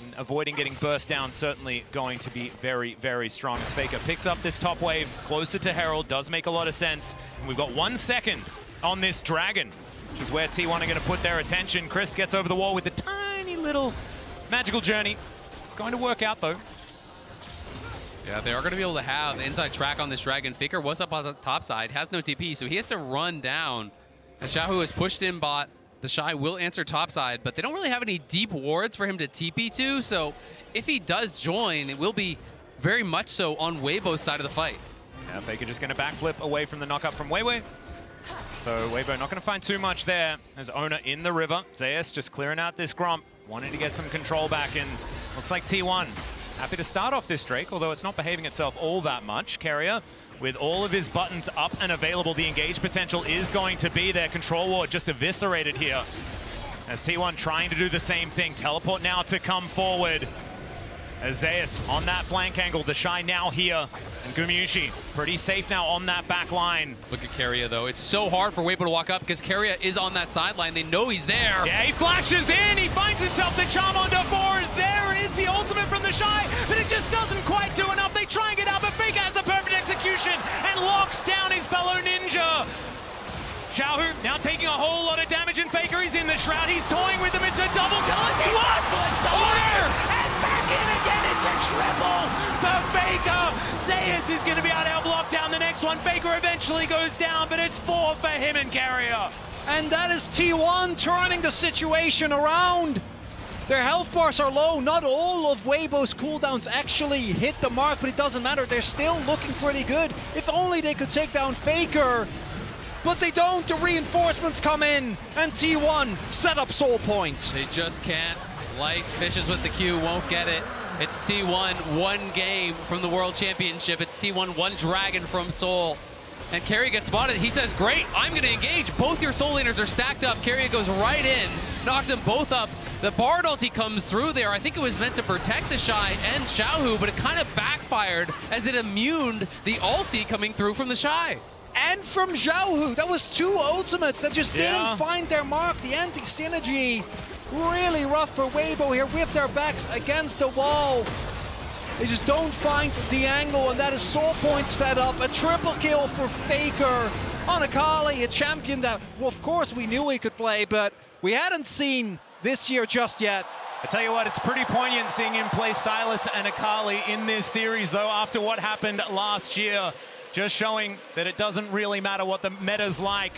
Speaker 3: And avoiding getting burst down, certainly going to be very, very strong. As Faker picks up this top wave closer to Herald, does make a lot of sense. And we've got 1 second on this Dragon, which is where T1 are going to put their attention. Crisp gets over the wall with a tiny little magical journey. It's going to work out, though.
Speaker 1: Yeah, they are going to be able to have the inside track on this Dragon. Faker was up on the top side, has no TP, so he has to run down. As Xiaohu has pushed in bot, the Shy will answer topside, but they don't really have any deep wards for him to TP to, so if he does join, it will be very much so on Weibo's side of the fight.
Speaker 3: Yeah, Faker just going to backflip away from the knockup from Weiwei. So Weibo not going to find too much there as Ona in the river. Zeus just clearing out this Gromp, wanting to get some control back, and looks like T1 happy to start off this Drake, although it's not behaving itself all that much. Carrier with all of his buttons up and available, the engage potential is going to be there. Control ward just eviscerated here. As T1 trying to do the same thing. Teleport now to come forward. As Zeus on that flank angle, the Shy now here. And Gumayusi pretty safe now on that back line.
Speaker 1: Look at Keria though. It's so hard for Weibo to walk up because Keria is on that sideline. They know he's there.
Speaker 3: Yeah, he flashes in. He finds himself the charm on Force. There is the ultimate from the Shy, but it just doesn't quite do enough. They try and get out, but Fake has the perfect execution and locks down his fellow ninja. Xiaohu now taking a whole lot of damage, and Faker is in the shroud. He's toying with him. It's a double kill.
Speaker 1: What?
Speaker 3: Order! And back in again. It's a triple for Faker. Zeus is going to be able to help lock down the next one. Faker eventually goes down, but it's 4 for him and Keria.
Speaker 2: And that is T1 turning the situation around. Their health bars are low. Not all of Weibo's cooldowns actually hit the mark, but it doesn't matter. They're still looking pretty good. If only they could take down Faker. But they don't. The reinforcements come in, and T1 set up Soul Point.
Speaker 1: They just can't. Light fishes with the Q, won't get it. It's T1, 1 game from the World Championship. It's T1, 1 Dragon from Seoul. And Keria gets spotted. He says, great, I'm going to engage. Both your Soul Laners are stacked up. Keria goes right in, knocks them both up. The Bard ulti comes through there. I think it was meant to protect the Shy and Xiaohu, but it kind of backfired as it immuned the ulti coming through from the Shy.
Speaker 2: And from Xiaohu, that was 2 ultimates that just didn't find their mark. The anti-synergy, really rough for Weibo here with their backs against the wall. They just don't find the angle, and that is Soul Point set up. A triple kill for Faker on Akali, a champion that, well, of course, we knew he could play, but we hadn't seen this year just yet.
Speaker 3: I tell you what, it's pretty poignant seeing him play Sylas and Akali in this series, though, after what happened last year. Just showing that it doesn't really matter what the meta's like.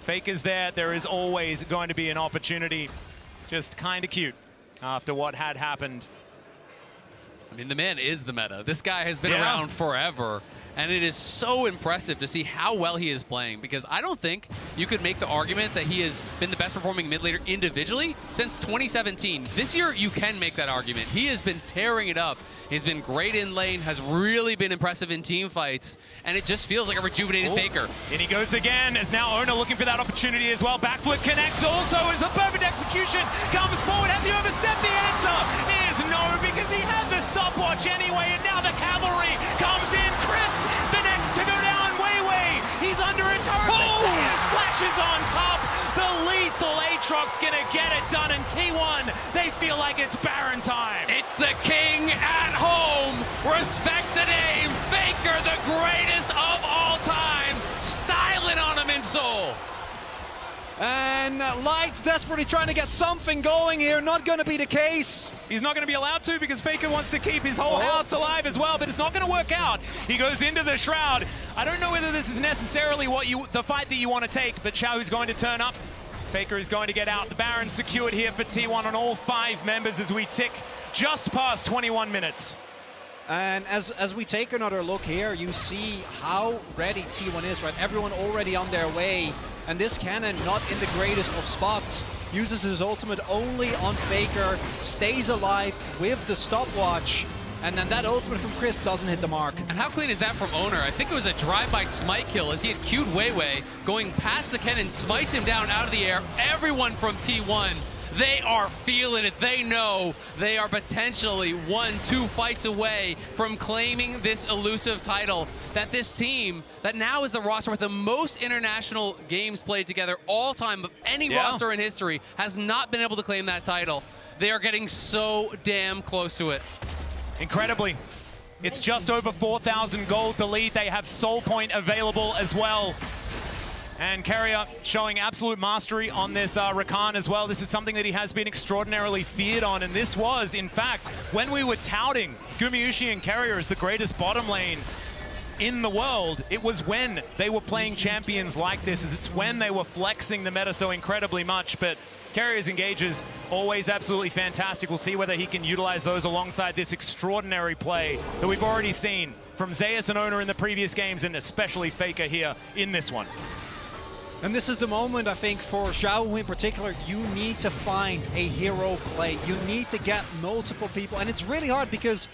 Speaker 3: Faker's there. There is always going to be an opportunity. Just kind of cute after what had happened.
Speaker 1: I mean, the man is the meta. This guy has been around forever, and it is so impressive to see how well he is playing, because I don't think you could make the argument that he has been the best performing mid laner individually since 2017. This year, you can make that argument. He has been tearing it up. He's been great in lane, has really been impressive in team fights, and it just feels like a rejuvenated Faker.
Speaker 3: And he goes again, as now Ona looking for that opportunity as well. Backflip connects also as the perfect execution comes forward. Have you overstepped? The answer is no, because he had the stopwatch anyway, and now the cavalry comes in. Crisp, the next to go down. Wei. He's under a turret. Zeus flashes on top. The lethal Aatrox gonna get it done, and T1, they feel like it's Baron time.
Speaker 1: It's the king at home. Respect the name. Faker, the greatest of all time. Styling on him in Seoul.
Speaker 2: And Light desperately trying to get something going here. Not going to be the case.
Speaker 3: He's not going to be allowed to, because Faker wants to keep his whole house alive as well, but it's not going to work out. He goes into the Shroud. I don't know whether this is necessarily the fight that you want to take, but Xiaohu's going to turn up. Faker is going to get out. The Baron secured here for T1 on all 5 members as we tick just past 21 minutes.
Speaker 2: And as we take another look here, you see how ready T1 is, right? Everyone already on their way. And this cannon, not in the greatest of spots, uses his ultimate only on Faker, stays alive with the stopwatch, and then that ultimate from Chris doesn't hit the mark.
Speaker 1: And how clean is that from Owner? I think it was a drive-by smite kill as he had queued Wei, going past the cannon, smites him down out of the air. Everyone from T1, they are feeling it. They know they are potentially 1-2 fights away from claiming this elusive title. That this team, that now is the roster with the most international games played together all time of any roster in history, has not been able to claim that title. They are getting so damn close to it.
Speaker 3: Incredibly. It's just over 4,000 gold the lead. They have Soul Point available as well. And Keria showing absolute mastery on this Rakan as well. This is something that he has been extraordinarily feared on, and this was, in fact, when we were touting Gumayusi and Keria as the greatest bottom lane in the world, it was when they were playing champions like this, as it's when they were flexing the meta so incredibly much. But Keria's engages, always absolutely fantastic. We'll see whether he can utilize those alongside this extraordinary play that we've already seen from Zeus and Owner in the previous games, and especially Faker here in this one.
Speaker 2: And this is the moment, I think, for Xiaohu in particular. You need to find a hero play. You need to get multiple people. And it's really hard because,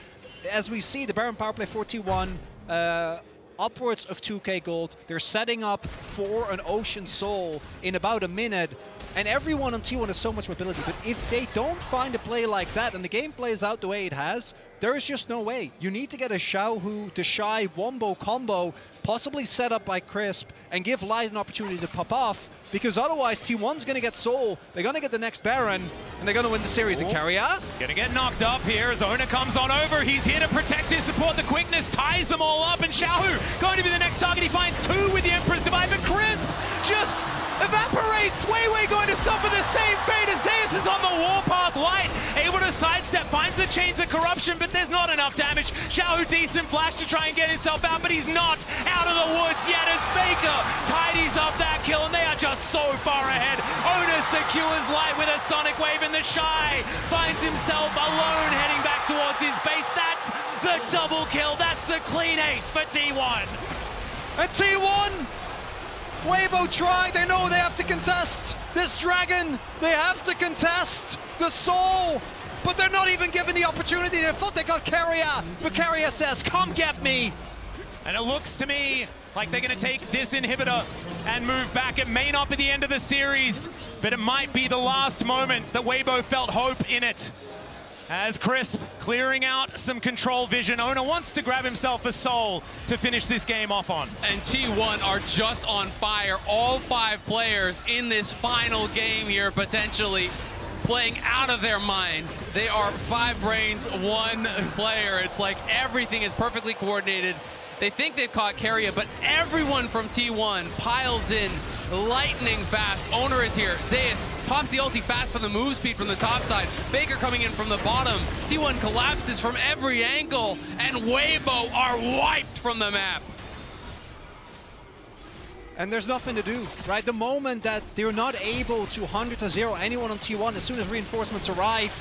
Speaker 2: as we see, the Baron power play 41, upwards of 2k gold. They're setting up for an Ocean Soul in about a minute. And everyone on T1 has so much mobility. But if they don't find a play like that and the game plays out the way it has, there is just no way. You need to get a Xiaohu to Shy Wombo combo, possibly set up by Crisp, and give Light an opportunity to pop off, because otherwise T1's going to get Soul, they're going to get the next Baron, and they're going to win the series. And Carrier
Speaker 3: gonna get knocked up here as Ona comes on over. He's here to protect his support. The quickness ties them all up, and Xiaohu going to be the next target. He finds two with the Emperor's Divide, but Crisp just evaporates. Weiwei going to suffer the same fate as Zeus is on the warpath. Light able to sidestep, finds the Chains of Corruption, but there's not enough damage. Xiaohu decent flash to try and get himself out, but he's not out of the woods yet as Faker tidies up that kill, and they are just so far ahead. Ona secures Light with a Sonic Wave, and the Shy finds himself alone heading back towards his base. That's the double kill. That's the clean ace for T1.
Speaker 2: And T1, Weibo trying, they know they have to contest this Dragon, they have to contest the Soul, but they're not even given the opportunity. They thought they got Carrier, but Carrier says, come get me.
Speaker 3: And it looks to me like they're going to take this inhibitor and move back. It may not be the end of the series, but it might be the last moment that Weibo felt hope in it. As Crisp clearing out some control vision. Ona wants to grab himself a Soul to finish this game off on.
Speaker 1: And T1 are just on fire. All 5 players in this final game here, potentially playing out of their minds. They are 5 brains, 1 player. It's like everything is perfectly coordinated. They think they've caught Carrier, but everyone from T1 piles in lightning fast. Owner is here. Zeus pops the ulti fast for the move speed from the top side. Faker coming in from the bottom. T1 collapses from every angle, and Weibo are wiped from the map.
Speaker 2: And there's nothing to do, right? The moment that they're not able to 100-0 anyone on T1, as soon as reinforcements arrive,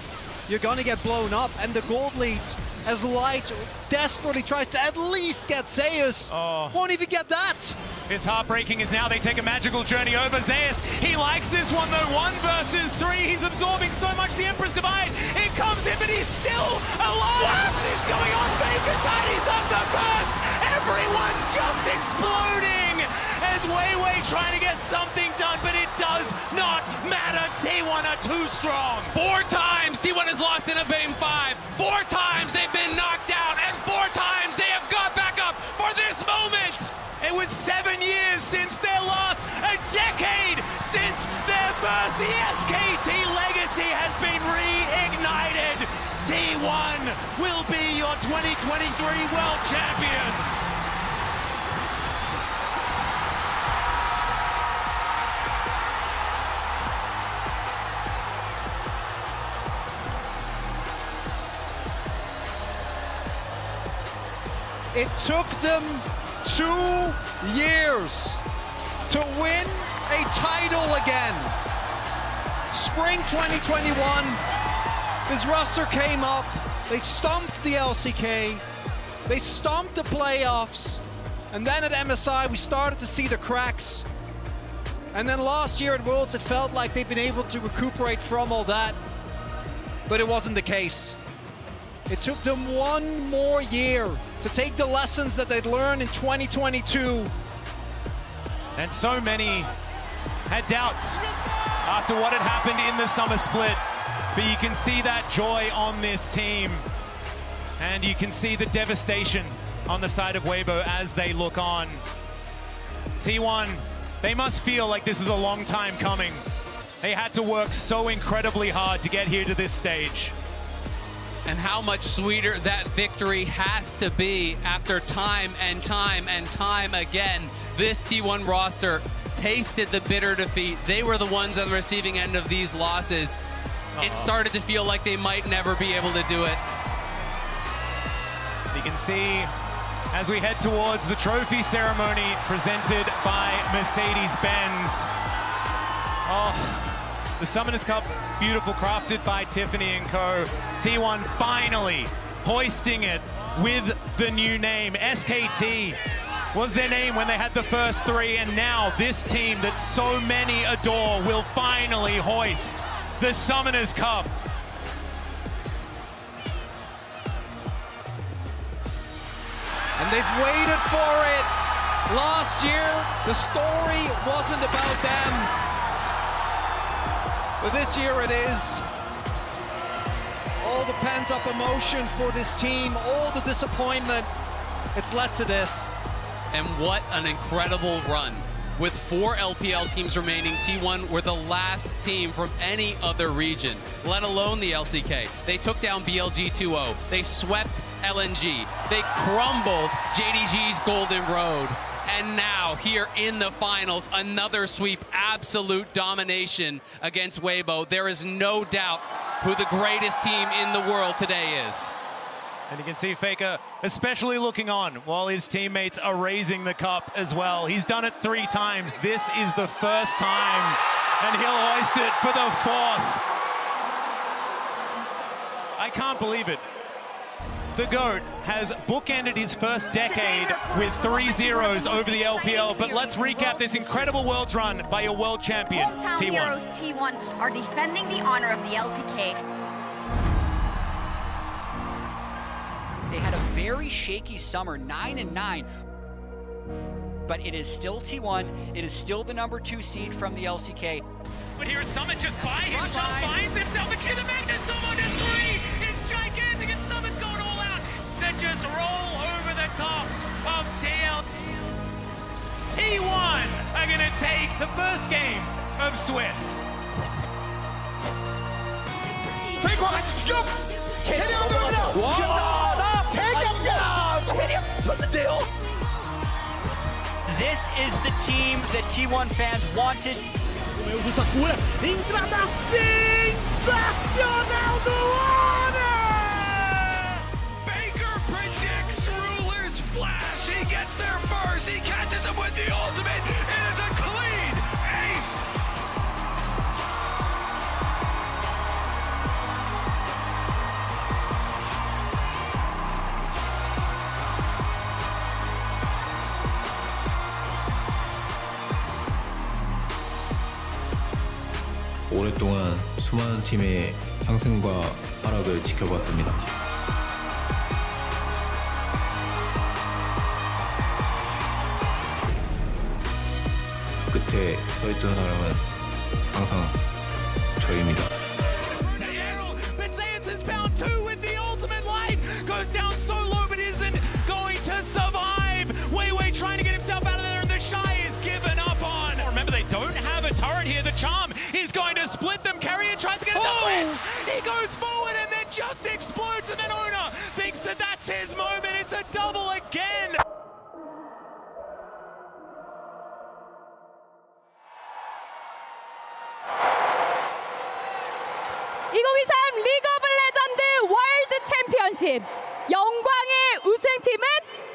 Speaker 2: you're gonna get blown up. And the gold leads as Light desperately tries to at least get Zeus. Won't even get that.
Speaker 3: It's heartbreaking as now they take a magical journey over Zeus. He likes this one though, 1 versus 3. He's absorbing so much, the Emperor's Divide. It comes in, but he's still alive. What is going on? Faker tidies up the burst. Everyone's just exploding as Weiwei trying to get something done, but it does not matter. T1 are too strong.
Speaker 1: 4 times T1 has lost in a Bane 5. 4 times they've been knocked out, and 4 times they have got back up for this moment.
Speaker 3: It was 7 years since their last, a decade since their first. The SKT legacy has been reignited. T1 will be your 2023 World Champions.
Speaker 2: It took them 2 years to win a title again. Spring 2021, this roster came up, they stomped the LCK, they stomped the playoffs, and then at MSI we started to see the cracks. And then last year at Worlds it felt like they'd been able to recuperate from all that, but it wasn't the case. It took them 1 more year to take the lessons that they'd learned in 2022.
Speaker 3: And so many had doubts after what had happened in the summer split. But you can see that joy on this team. And you can see the devastation on the side of Weibo as they look on. T1, they must feel like this is a long time coming. They had to work so incredibly hard to get here to this stage.
Speaker 1: And how much sweeter that victory has to be after time and time and time again. This T1 roster tasted the bitter defeat. They were the ones on the receiving end of these losses. It started to feel like they might never be able to do it.
Speaker 3: You can see as we head towards the trophy ceremony presented by Mercedes-Benz. The Summoners Cup, beautiful, crafted by Tiffany and Co. T1 finally hoisting it with the new name. SKT was their name when they had the first 3, and now this team that so many adore will finally hoist the Summoners Cup.
Speaker 2: And they've waited for it. Last year, the story wasn't about them. But this year it is. All the pent-up emotion for this team, all the disappointment, it's led to this.
Speaker 1: And what an incredible run. With 4 LPL teams remaining, T1 were the last team from any other region, let alone the LCK. They took down BLG 2-0. They swept LNG. They crumbled JDG's Golden Road. And now, here in the finals, another sweep, absolute domination against Weibo. There is no doubt who the greatest team in the world today is.
Speaker 3: And you can see Faker especially looking on while his teammates are raising the cup as well. He's done it 3 times. This is the first time, and he'll hoist it for the 4th. I can't believe it. The GOAT has bookended his first decade with 3 zeros over the LPL, but let's recap this incredible Worlds run by your world champion,
Speaker 14: Hometown
Speaker 3: T1.
Speaker 14: heroes T1 are defending the honor of the LCK.
Speaker 18: They had a very shaky summer, 9-9. But it is still T1. It is still the #2 seed from the LCK.
Speaker 23: But here's Summit just by himself, finds himself, and Q the Magnus Storm on 3. It's gigantic, and Summit's going all out to just roll over the top of TL. T1 are going to take the first game of Swiss.
Speaker 20: 페이커와 같이 추격! 캐리어 들어갑니다! 와! 대경야! 캐리어 쳤는데요?
Speaker 18: This is the team that T1 fans wanted.
Speaker 20: Entrada sensacional do Honor!
Speaker 23: Baker predicts Ruler's flash. He gets there first. He catches him with the ultimate. It is a clean ace.
Speaker 19: 오랫동안 수많은 팀의 상승과 하락을 지켜봤습니다. 끝에 서 있던 사람은 항상 저입니다.
Speaker 23: Is found 2 with the ultimate light. Goes down so low, but isn't going to survive. Wei trying to get himself out of there, and the Shy is given up on. Remember, they don't have a turret here. The Charm is going to split them. Carrier tries to get it to West. He goes forward and then just explodes, and then Ona thinks that that's his moment. It's a double again.
Speaker 21: 리그 오브 레전드 월드 챔피언십 영광의 우승팀은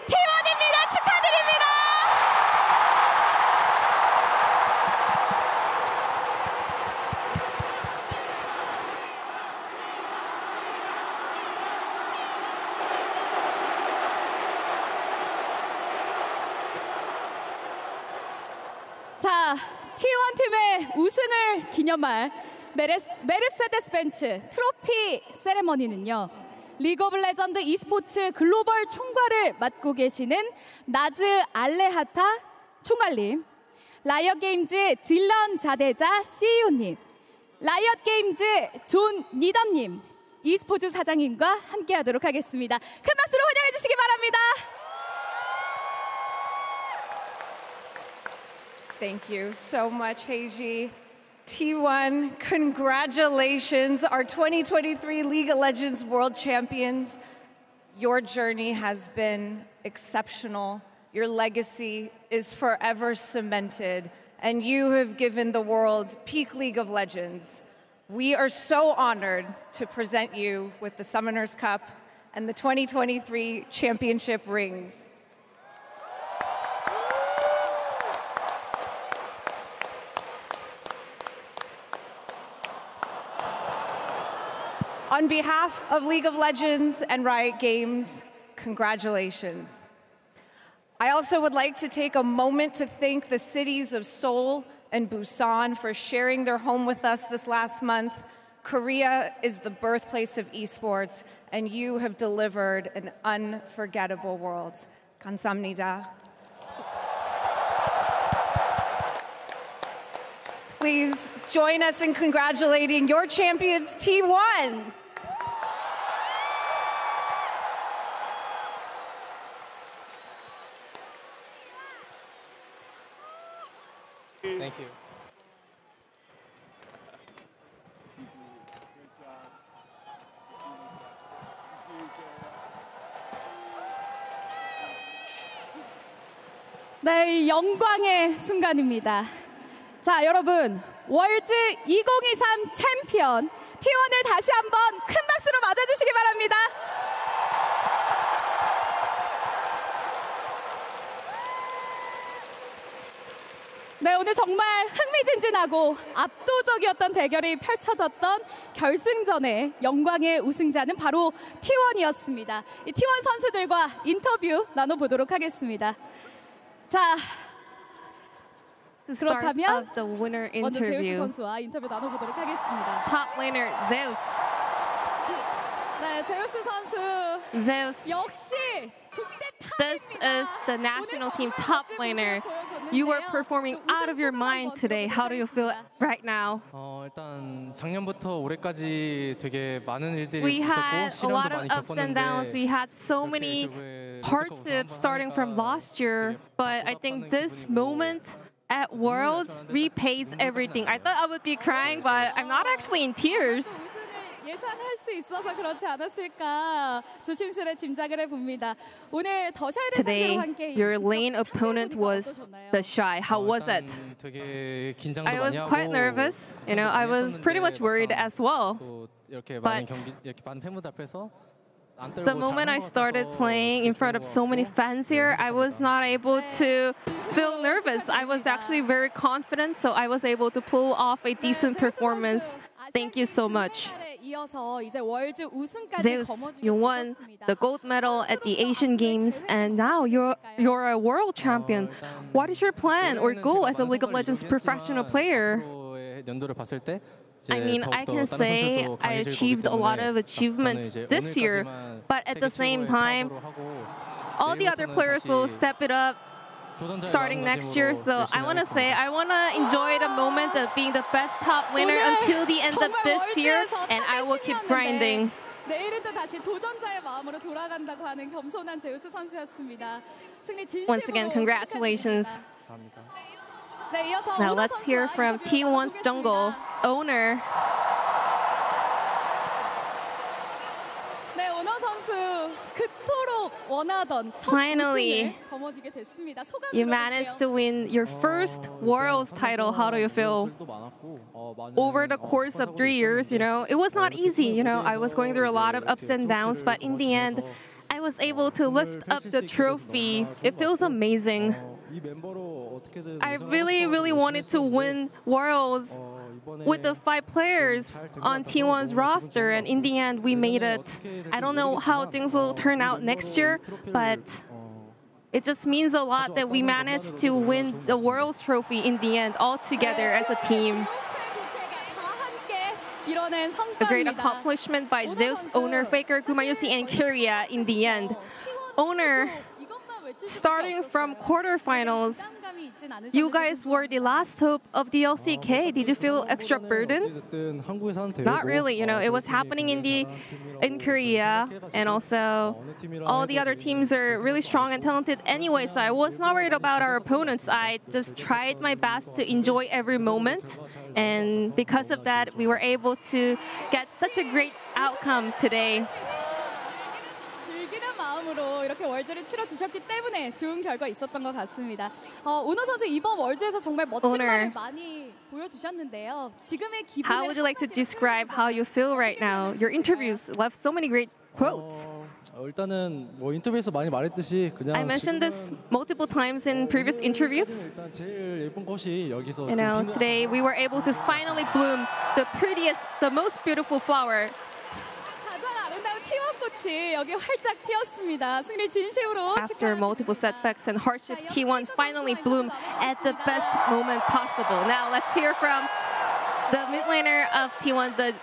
Speaker 21: T1입니다. 축하드립니다. 자, T1 팀의 우승을 기념할 메르세데스 벤츠 트로피 세레머니는요, 리그 오브 레전드 e스포츠 글로벌 총괄을 맡고 계시는 나즈 알레하타 총괄님, 라이엇 게임즈 딜런 자데자 CEO님, 라이엇 게임즈 존 니덤님, e스포츠 사장님과 함께 하도록 하겠습니다. 큰 박수로 환영해 주시기 바랍니다.
Speaker 22: Thank you so much, Heiji. T1, congratulations, our 2023 League of Legends World Champions. Your journey has been exceptional. Your legacy is forever cemented, and you have given the world peak League of Legends. We are so honored to present you with the Summoners Cup and the 2023 championship rings. On behalf of League of Legends and Riot Games, congratulations. I also would like to take a moment to thank the cities of Seoul and Busan for sharing their home with us this last month. Korea is the birthplace of esports, and you have delivered an unforgettable world. 감사합니다. Please join us in congratulating your champions, T1.
Speaker 4: Thank you.
Speaker 21: 네, 영광의 순간입니다. 자, 여러분, 월드 2023 챔피언 T1을 다시 한번 큰 박수로 맞아주시기 바랍니다. 네, 오늘 정말 흥미진진하고 압도적이었던 대결이 펼쳐졌던 결승전의 영광의 우승자는 바로 T1이었습니다. 이 T1 선수들과 인터뷰 나눠보도록 하겠습니다. 자, 그렇다면
Speaker 9: the winner
Speaker 21: 먼저 제우스
Speaker 9: interview.
Speaker 21: 선수와 인터뷰 나눠보도록 하겠습니다.
Speaker 9: Top laner Zeus.
Speaker 21: 네, 제우스 선수.
Speaker 9: Zeus.
Speaker 21: 역시
Speaker 9: This is the national team top laner. You were performing out of your mind today. How do you feel right now?
Speaker 4: 일단 작년부터 올해까지 되게 많은 일들이
Speaker 9: We had
Speaker 4: 있었고
Speaker 9: a lot
Speaker 4: 시련도
Speaker 9: of
Speaker 4: 많이
Speaker 9: ups and downs. We
Speaker 4: 겪었는데
Speaker 9: had so many hardships starting from last year. But I think this moment at Worlds repays everything. I thought I would be crying, but I'm not actually in tears.
Speaker 21: 예상할 수 있어서 그렇지 않았을까 조심스레 짐작을 해봅니다. 오늘 더샤이를 상대로
Speaker 9: Today,
Speaker 21: 한 게임
Speaker 9: your lane opponent was the Shy. How was it?
Speaker 4: 되게 긴장도
Speaker 9: I was
Speaker 4: 많이 하고
Speaker 9: quite nervous. You know, I was pretty much worried as well.
Speaker 4: 이렇게
Speaker 9: But
Speaker 4: 많은 경기 이렇게 많은 팬분들 앞에서 안 떨고
Speaker 9: the moment I started playing in front of so many fans here, I was not able to feel nervous. I was actually very confident, so I was able to pull off a decent performance. Thank you so much.
Speaker 21: 이어서 이제 월드 우승까지
Speaker 9: Zeus, you won the gold medal at the Asian Games, and now you're a world champion. What is your plan or goal as a League of Legends professional player?
Speaker 4: 연도를 봤을 때
Speaker 9: I mean, I can say I achieved a lot of achievements this year, but at the same time, all the other players will step it up starting next year. So I want to say I want to enjoy the moment of being the best top laner until the end of this year, and I will keep grinding.
Speaker 21: 내일은 또 다시 도전자의 마음으로 돌아간다고 하는 겸손한 제우스 선수였습니다. 승리 진심으로
Speaker 9: Once again, congratulations.
Speaker 21: 네, 이어서
Speaker 9: Now
Speaker 21: 오너
Speaker 9: let's hear
Speaker 21: 선수와
Speaker 9: from
Speaker 21: 인터뷰
Speaker 9: T1's jungle owner.
Speaker 21: 네, 오너 선수 그토록 원하던 첫
Speaker 9: Finally,
Speaker 21: 우승을 거머쥐게 됐습니다. 소감
Speaker 9: You managed to win your first Worlds title. How do you feel? Over the course of 3 years, you know, it was not easy. You know, I was going through a lot of ups and downs, but in the end, I was able to lift up the trophy. It feels amazing. I really, really wanted to win Worlds with the 5 players on T1's roster, and in the end, we made it. I don't know how things will turn out next year, but it just means a lot that we managed to win the Worlds trophy in the end, all together as a team. A great accomplishment by Zeus, owner, Faker, Gumayusi, and Kyria in the end. Owner, starting from quarterfinals, you guys were the last hope of the LCK. Did you feel extra burdened? Not really. You know, it was happening in Korea, and also all the other teams are really strong and talented anyway, so I was not worried about our opponents. I just tried my best to enjoy every moment, and because of that, we were able to get such a great outcome today.
Speaker 21: 마음으로 이렇게 월즈를 치러주셨기 때문에 좋은 결과 있었던 것 같습니다. 오너 선수 이번 월즈에서 정말 멋진 말을 많이 보여주셨는데요. 지금의 기분을
Speaker 9: How would you like to describe how you feel right now? Your interviews left so many great quotes.
Speaker 10: 일단은 뭐 인터뷰에서 많이 말했듯이 그냥
Speaker 9: I mentioned this multiple times in previous interviews.
Speaker 10: 일단 제일 예쁜 꽃이 여기서
Speaker 9: You know, today we were able to finally bloom the prettiest, the most beautiful flower.
Speaker 21: T1꽃이 여기 활짝 피었습니다. 승리 진심으로
Speaker 9: After multiple setbacks and hardships, T1 finally bloomed at the best moment possible. Now let's hear from the mid laner of T1, the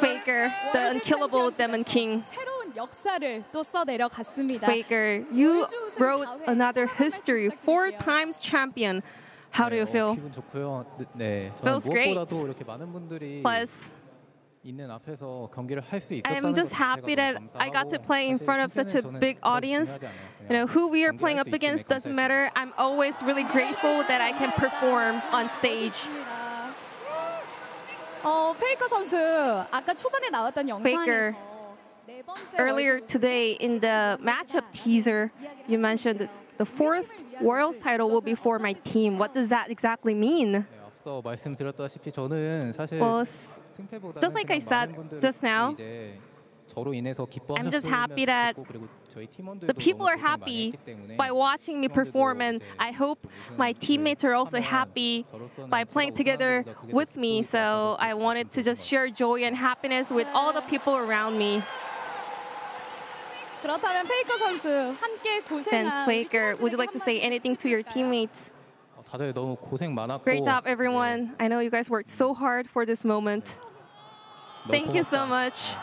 Speaker 9: Faker, the unkillable Demon King.
Speaker 21: 새로운 역사를 또 써내려갔습니다.
Speaker 9: Faker, you wrote another history, 4 times champion. How do you feel?
Speaker 4: 기분 좋고요. 네,
Speaker 9: Feels great.
Speaker 4: 무엇보다도 이렇게 많은 분들이
Speaker 9: Plus, I'm just happy that I got to play in front of such a big audience. You know, who we are playing up against doesn't matter. I'm always really grateful that I can perform on stage.
Speaker 21: 페이커 선수 아까 초반에 나왔던
Speaker 9: Faker, earlier today in the matchup teaser, you mentioned that the 4th Worlds title will be for my team. What does that exactly mean?
Speaker 10: 앞서 말씀드렸다시피 저는 사실
Speaker 9: Well, just like I said just now,
Speaker 10: 저로 인해서
Speaker 9: I'm just happy that
Speaker 10: 기뻐하셨으면
Speaker 9: the people are happy by watching me perform, and I hope my teammates are also happy by playing together with me. So I wanted to just share joy and happiness with all the people around me.
Speaker 21: 그렇다면 페이커 선수 함께
Speaker 9: Then
Speaker 21: 고생한
Speaker 9: Faker, would you like to say anything to your teammates?
Speaker 10: 다들 너무 고생 많았고
Speaker 9: Great job, everyone. I know you guys worked so hard for this moment. Thank you so much.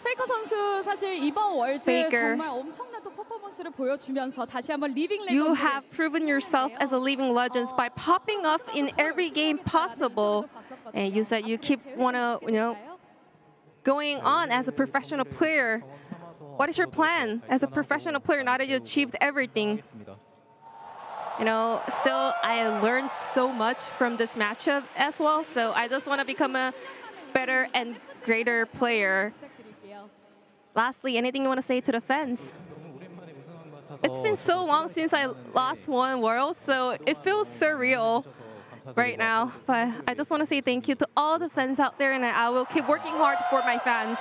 Speaker 21: 페이커 선수 사실 이번 월드
Speaker 9: Faker,
Speaker 21: 정말 엄청난 또 퍼포먼스를 보여주면서 다시 한번 리빙
Speaker 9: you
Speaker 21: 레전드
Speaker 9: have proven yourself as a living legend by popping off in every game possible. And you said you keep going on as a professional player. What is your plan as a professional player now that you achieved everything? You know, still I learned so much from this matchup as well. So I just want to become a better and greater player. Lastly, anything you want to say to the fans? It's been so long since I last won Worlds, so it feels surreal right now. But I just want to say thank you to all the fans out there, and I will keep working hard for my fans.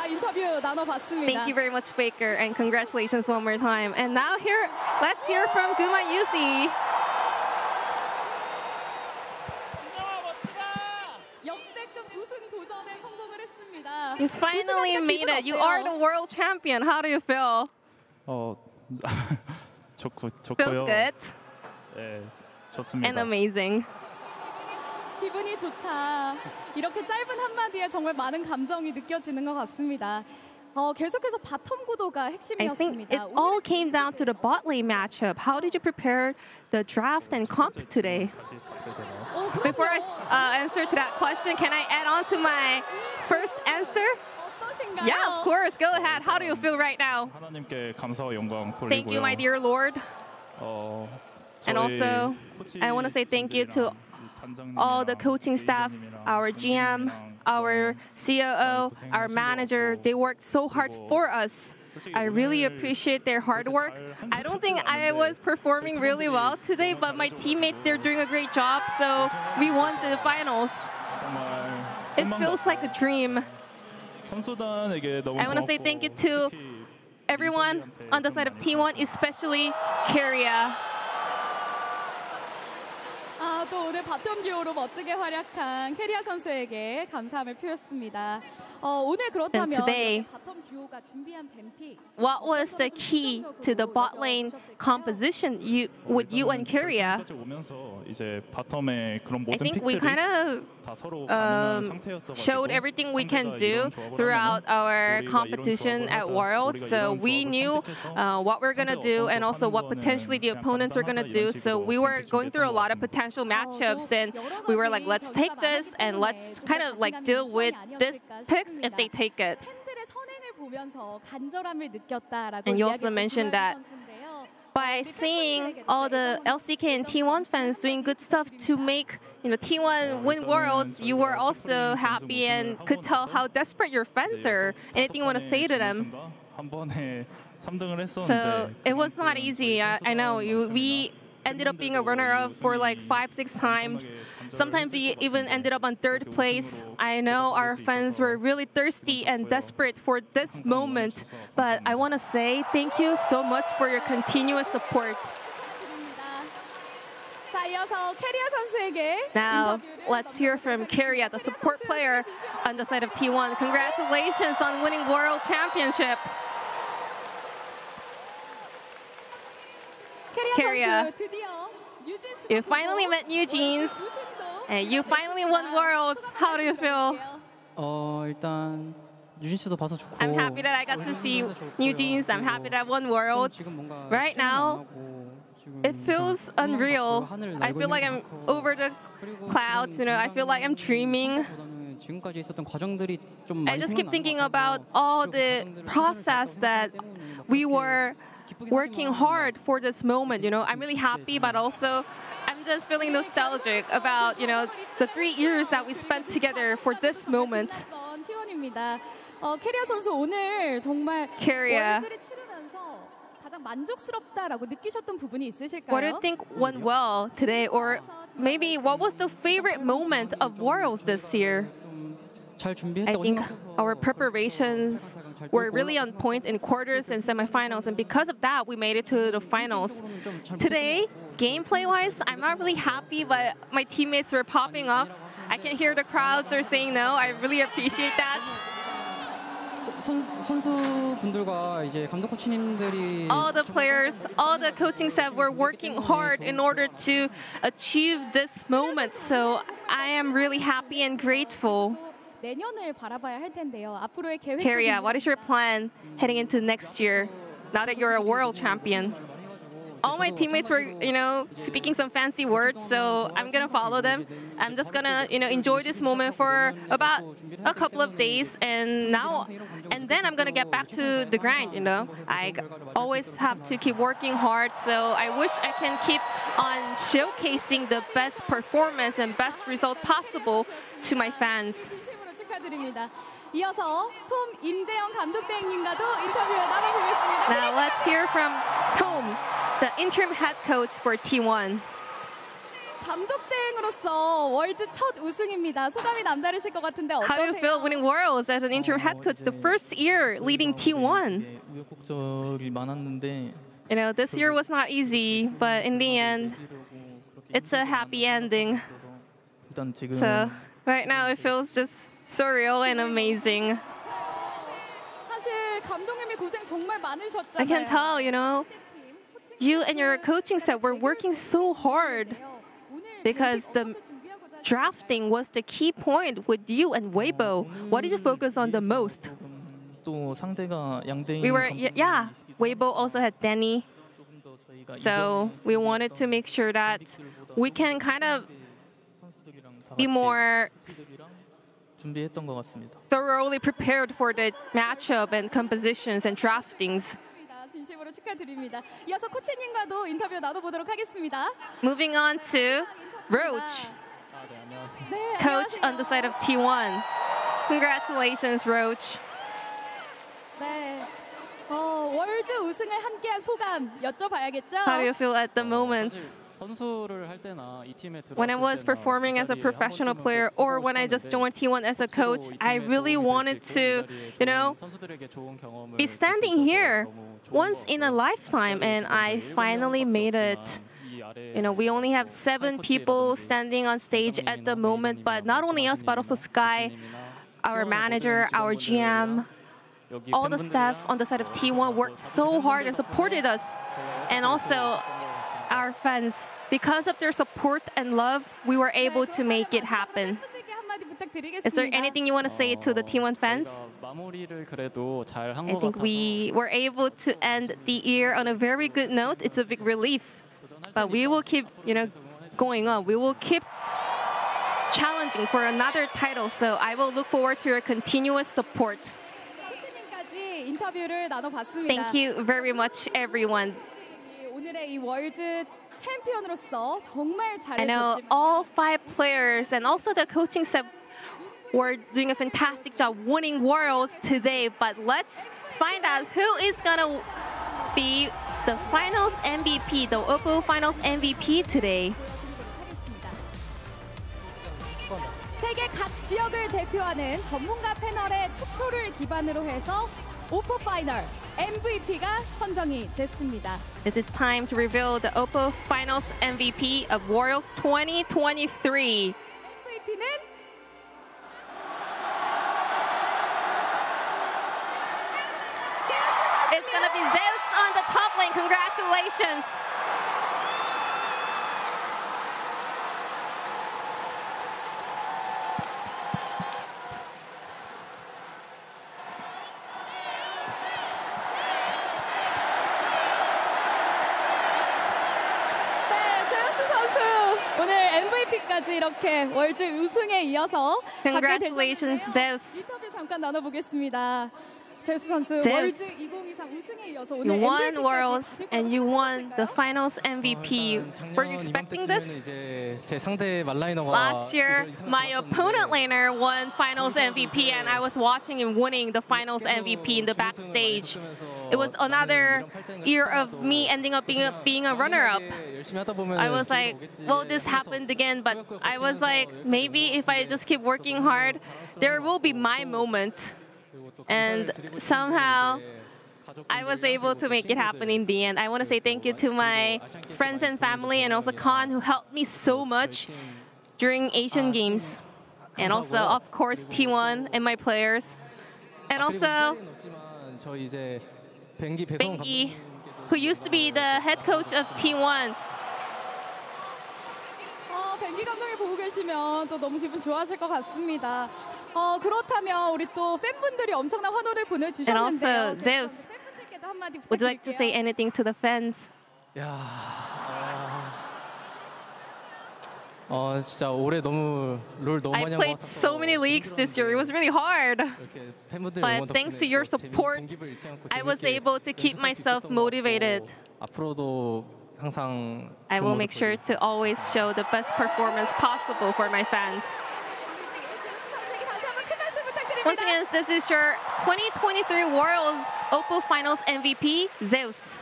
Speaker 21: 인터뷰 나눠봤습니다.
Speaker 9: Thank you very much, Faker, and congratulations one more time. And now let's hear from Guma Yusi. You finally made it. You are the world champion. How do you feel?
Speaker 5: 좋고요.
Speaker 9: Feels good.
Speaker 5: 네, 좋습니다.
Speaker 9: And amazing.
Speaker 21: 기분이 좋다. 이렇게 짧은 한마디에 정말 많은 감정이 느껴지는 것 같습니다. 계속해서 바텀 구도가
Speaker 9: I think
Speaker 21: 핵심이었습니다.
Speaker 9: it all came down to the bot lane matchup. How did you prepare the draft and comp today? Before I answer to that question, can I add on to my first answer? Yeah, of course. Go ahead. How do you feel right now?
Speaker 5: 하나님께 감사와 영광 돌리고요.
Speaker 9: Thank you, my dear Lord. And also, I want to say thank you to all the coaching staff, our GM, our COO, our manager. They worked so hard for us. I really appreciate their hard work. I don't think I was performing really well today, but my teammates, they're doing a great job. So we won the finals. It feels like a dream. I want to say thank you to everyone on the side of T1, especially Keria.
Speaker 21: 또 오늘 바텀 듀오로 멋지게 활약한 캐리아 선수에게 감사함을 표했습니다. 오늘 그렇다면
Speaker 9: today,
Speaker 21: 바텀 듀오가 준비한 뱀픽.
Speaker 9: What was the key to the bot lane composition with you and Keria? I think we kind of showed everything we can do throughout our competition at Worlds. So we knew what we're going to do and also what potentially the opponents are going to do. So we were going through a lot of potential matchups, and we were like, let's take this and let's kind of like deal with this picks if they take it. And you also mentioned that by seeing all the LCK and T1 fans doing good stuff to make T1 win Worlds, you were also happy and could tell how desperate your fans are. Anything you want to say to them? So it was not easy. I know we ended up being a runner-up for like 5-6 times. Sometimes we even ended up on 3rd place. I know our fans were really thirsty and desperate for this moment, but I want to say thank you so much for your continuous support. Now, let's hear from Keria, the support player on the side of T1. Congratulations on winning World Championship. Keria, you finally met New Jeans, and you finally won Worlds. How do you feel?
Speaker 10: 일단 유진 씨도 봐서 좋고.
Speaker 9: I'm happy that I got to see New Jeans. I'm happy that I won Worlds. Right now, it feels unreal. I feel like I'm over the clouds, I feel like I'm dreaming. I just keep thinking about all the process that we were working hard for this moment, I'm really happy, but also I'm just feeling nostalgic about, the 3 years that we spent together for this moment.
Speaker 21: 캐리아 선수 오늘 정말 월드를 치르면서 가장 만족스럽다라고 느끼셨던 부분이 있으실까요?
Speaker 9: What do you think went well today, or maybe what was the favorite moment of Worlds this year? I think our preparations were really on point in quarters and semifinals, and because of that, we made it to the finals. Today, gameplay-wise, I'm not really happy, but my teammates were popping off. I can hear the crowds are saying no. I really appreciate that.
Speaker 10: 선수분들과 이제 감독 코치님들이
Speaker 9: all the players, all the coaching staff were working hard in order to achieve this moment. So I am really happy and grateful.
Speaker 21: 내년을 바라봐야 할 텐데요. 앞으로의 계획.
Speaker 9: Keria, what is your plan heading into next year? Now that you're a world champion. All my teammates were, speaking some fancy words, so I'm gonna follow them. I'm just gonna, enjoy this moment for about a couple of days, and then I'm gonna get back to the grind. I always have to keep working hard, so I wish I can keep on showcasing the best performance and best result possible to my fans.
Speaker 21: 축하드립니다. 이어서 톰 임재영 감독대행님과도 인터뷰 나눠보겠습니다.
Speaker 9: Now let's hear from Tom, the interim head coach for T1.
Speaker 21: 감독대행으로서 월드 첫 우승입니다. 소감이 남다르실 것 같은데 어떠세요?
Speaker 9: How do you feel winning Worlds as an interim head coach, the first year leading T1?
Speaker 10: 우여곡절이 많았는데
Speaker 9: this year was not easy, but in the end, it's a happy ending.
Speaker 10: 일단 지금
Speaker 9: So right now it feels just surreal and amazing.
Speaker 21: 사실 감독님이 고생 정말 많으셨잖아요.
Speaker 9: I can tell, you and your coaching staff were working so hard because the drafting was the key point with you and Weibo. What did you focus on the most?
Speaker 10: 또 상대가 양대인
Speaker 9: We were, Weibo also had Danny. So we wanted to make sure that we can kind of be more
Speaker 10: 준비했던 것 같습니다.
Speaker 9: thoroughly prepared for the matchup and compositions and draftings.
Speaker 21: 진심으로 축하드립니다. 이어서 코치님과도 인터뷰 나눠보도록 하겠습니다.
Speaker 9: Moving on to Roach, coach on the side of T1. Congratulations, Roach.
Speaker 21: 네, 월드 우승을 함께한 소감 여쭤봐야겠죠?
Speaker 9: How do you feel at the moment? When I was performing as a professional player, or when I just joined T1 as a coach, I really wanted to, be standing here once in a lifetime, and I finally made it. We only have 7 people standing on stage at the moment, but not only us, but also Sky, our manager, our GM, all the staff on the side of T1 worked so hard and supported us, and also our fans. Because of their support and love, we were able to make it happen. Is there anything you want to say to the T1 fans? I think we were able to end the year on a very good note. It's a big relief. But we will keep, going on. We will keep challenging for another title. So I will look forward to your continuous support. Thank you very much, everyone. I know all 5 players and also the coaching staff were doing a fantastic job winning Worlds today, but let's find out who is going to be the finals MVP, the Oppo finals MVP today.
Speaker 21: 세계 각 지역을 대표하는 전문가 패널의 투표를 기반으로 해서 오포 파이널 MVP가 선정이 됐습니다.
Speaker 9: It is time to reveal the Oppo Finals MVP of Worlds 2023.
Speaker 21: MVP는
Speaker 9: It's gonna be Zeus on the top lane. Congratulations.
Speaker 21: 오늘까지 이렇게 월즈 우승에 이어서
Speaker 9: Congratulations, Zeus.
Speaker 21: 인터뷰 잠깐 나눠보겠습니다. 제우스 선수
Speaker 9: Zeus.
Speaker 21: 월즈 2023 우승에 이어서 오늘
Speaker 9: You won
Speaker 21: MVP까지
Speaker 9: Worlds and you won the Finals MVP. Were you expecting this?
Speaker 4: 제 상대 말라이너가
Speaker 9: Last year, my opponent laner won Finals MVP, and I was watching him winning the Finals MVP in the backstage. It was another year of me ending up being a runner-up. I was like, well, this happened again, but I was like, maybe if I just keep working hard, there will be my moment. And somehow, I was able to make it happen in the end. I want to say thank you to my friends and family, and also Khan, who helped me so much during Asian Games. And also, of course, T1 and my players. And also, Bengi, who used to be the head coach of T1.
Speaker 21: 뱅기 감독이 보고 계시면 또 너무 기분 좋아하실 것 같습니다. 그렇다면 우리 또 팬분들이 엄청난 환호를 보내주셨는데요.
Speaker 9: And also, Zeus,
Speaker 21: 팬분들께도 한마디
Speaker 9: would you like to say
Speaker 21: 부탁드릴게요.
Speaker 9: anything to the fans?
Speaker 4: 진짜 올해 너무 롤 너무
Speaker 9: I
Speaker 4: 많이 한 것
Speaker 9: played
Speaker 4: 같아서
Speaker 9: so many leagues this year. It was really hard.
Speaker 4: 이렇게 팬분들
Speaker 9: But thanks to your support, I was able to keep myself motivated.
Speaker 4: 앞으로도 항상
Speaker 9: I will make sure to always show the best performance possible for my fans. Once again, this is your 2023 Worlds Oppo Finals MVP, Zeus.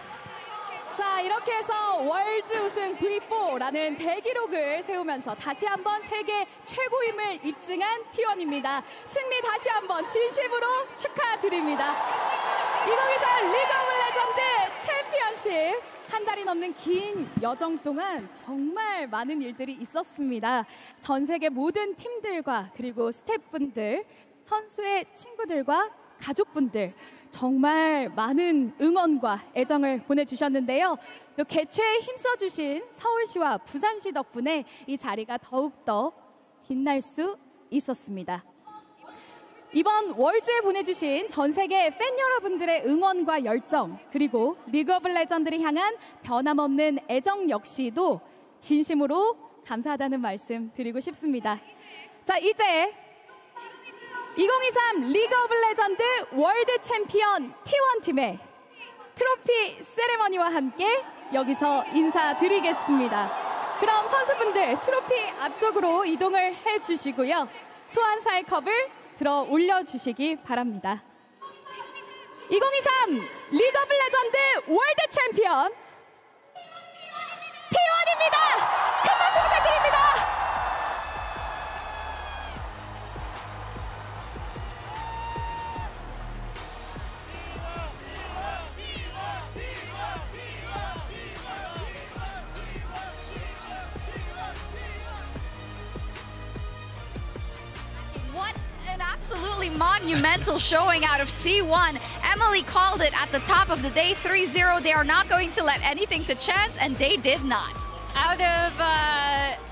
Speaker 21: 자, 이렇게 해서 월즈 우승 V4라는 대기록을 세우면서 다시 한번 세계 최고임을 입증한 T1입니다. 승리 다시 한번 진심으로 축하드립니다. 2023 리그 오브 레전드 챔피언십 한 달이 넘는 긴 여정 동안 정말 많은 일들이 있었습니다. 전 세계 모든 팀들과 그리고 스태프분들, 선수의 친구들과 가족분들 정말 많은 응원과 애정을 보내주셨는데요. 또 개최에 힘써주신 서울시와 부산시 덕분에 이 자리가 더욱더 빛날 수 있었습니다. 이번 월즈에 보내주신 전 세계 팬 여러분들의 응원과 열정, 그리고 리그 오브 레전드를 향한 변함없는 애정 역시도 진심으로 감사하다는 말씀 드리고 싶습니다. 자, 이제 2023 리그 오브 레전드 월드 챔피언 T1 팀의 트로피 세레머니와 함께 여기서 인사드리겠습니다. 그럼 선수분들 트로피 앞쪽으로 이동을 해주시고요. 소환사의 컵을 들어 올려주시기 바랍니다. 2023 리그 오브 레전드 월드 챔피언 T1입니다. 큰 박수 부탁드립니다.
Speaker 14: Absolutely monumental showing out of T1. Emily called it at the top of the day, 3-0. They are not going to let anything to chance, and they did not.
Speaker 6: Out of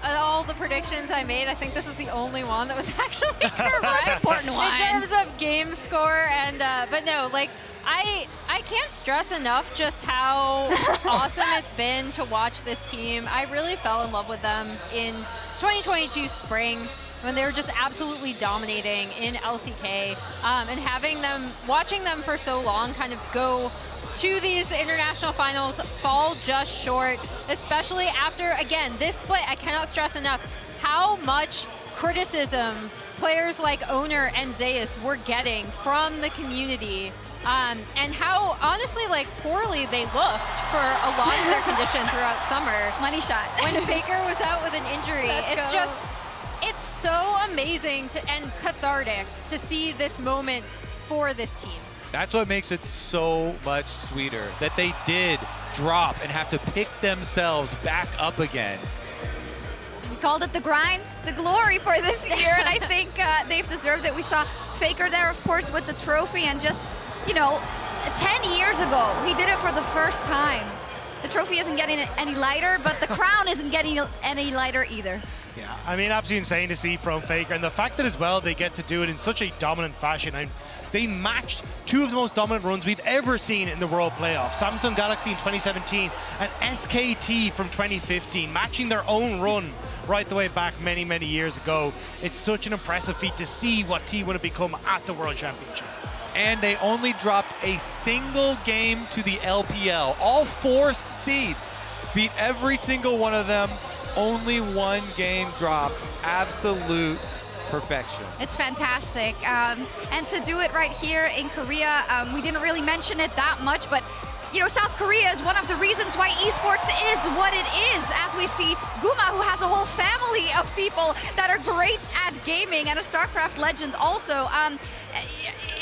Speaker 6: all the predictions I made, I think this is the only one that was actually correct.
Speaker 14: Important one.
Speaker 6: In terms of game score, and but no, like I can't stress enough just how awesome it's been to watch this team. I really fell in love with them in 2022 spring, when they were just absolutely dominating in LCK, and watching them for so long kind of go to these international finals, fall just short, especially after, again, this split. I cannot stress enough how much criticism players like Owner and Zeus were getting from the community, and how, honestly, like, poorly they looked for a lot of their condition throughout summer.
Speaker 14: Money shot.
Speaker 6: When Faker was out with an injury. It's so amazing and cathartic to see this moment for this team.
Speaker 8: That's what makes it so much sweeter, that they did drop and have to pick themselves back up again.
Speaker 14: We called it the grind, the glory for this year, and I think they've deserved it. We saw Faker there, of course, with the trophy, and just, you know, 10 years ago, he did it for the first time. The trophy isn't getting any lighter, but the crown isn't getting any lighter either.
Speaker 7: Yeah, I mean, absolutely insane to see from Faker, and the fact that as well they get to do it in such a dominant fashion. they matched two of the most dominant runs we've ever seen in the World Playoffs. Samsung Galaxy in 2017 and SKT from 2015, matching their own run right the way back many, many years ago. It's such an impressive feat to see what T1 have become at the World Championship.
Speaker 8: And they only dropped a single game to the LPL. All 4 seeds beat every single one of them. Only 1 game dropped. Absolute perfection.
Speaker 14: It's fantastic. And to do it right here in Korea, we didn't really mention it that much, but you know, South Korea is one of the reasons why esports is what it is, as we see Guma, who has a whole family of people that are great at gaming, and a StarCraft legend also.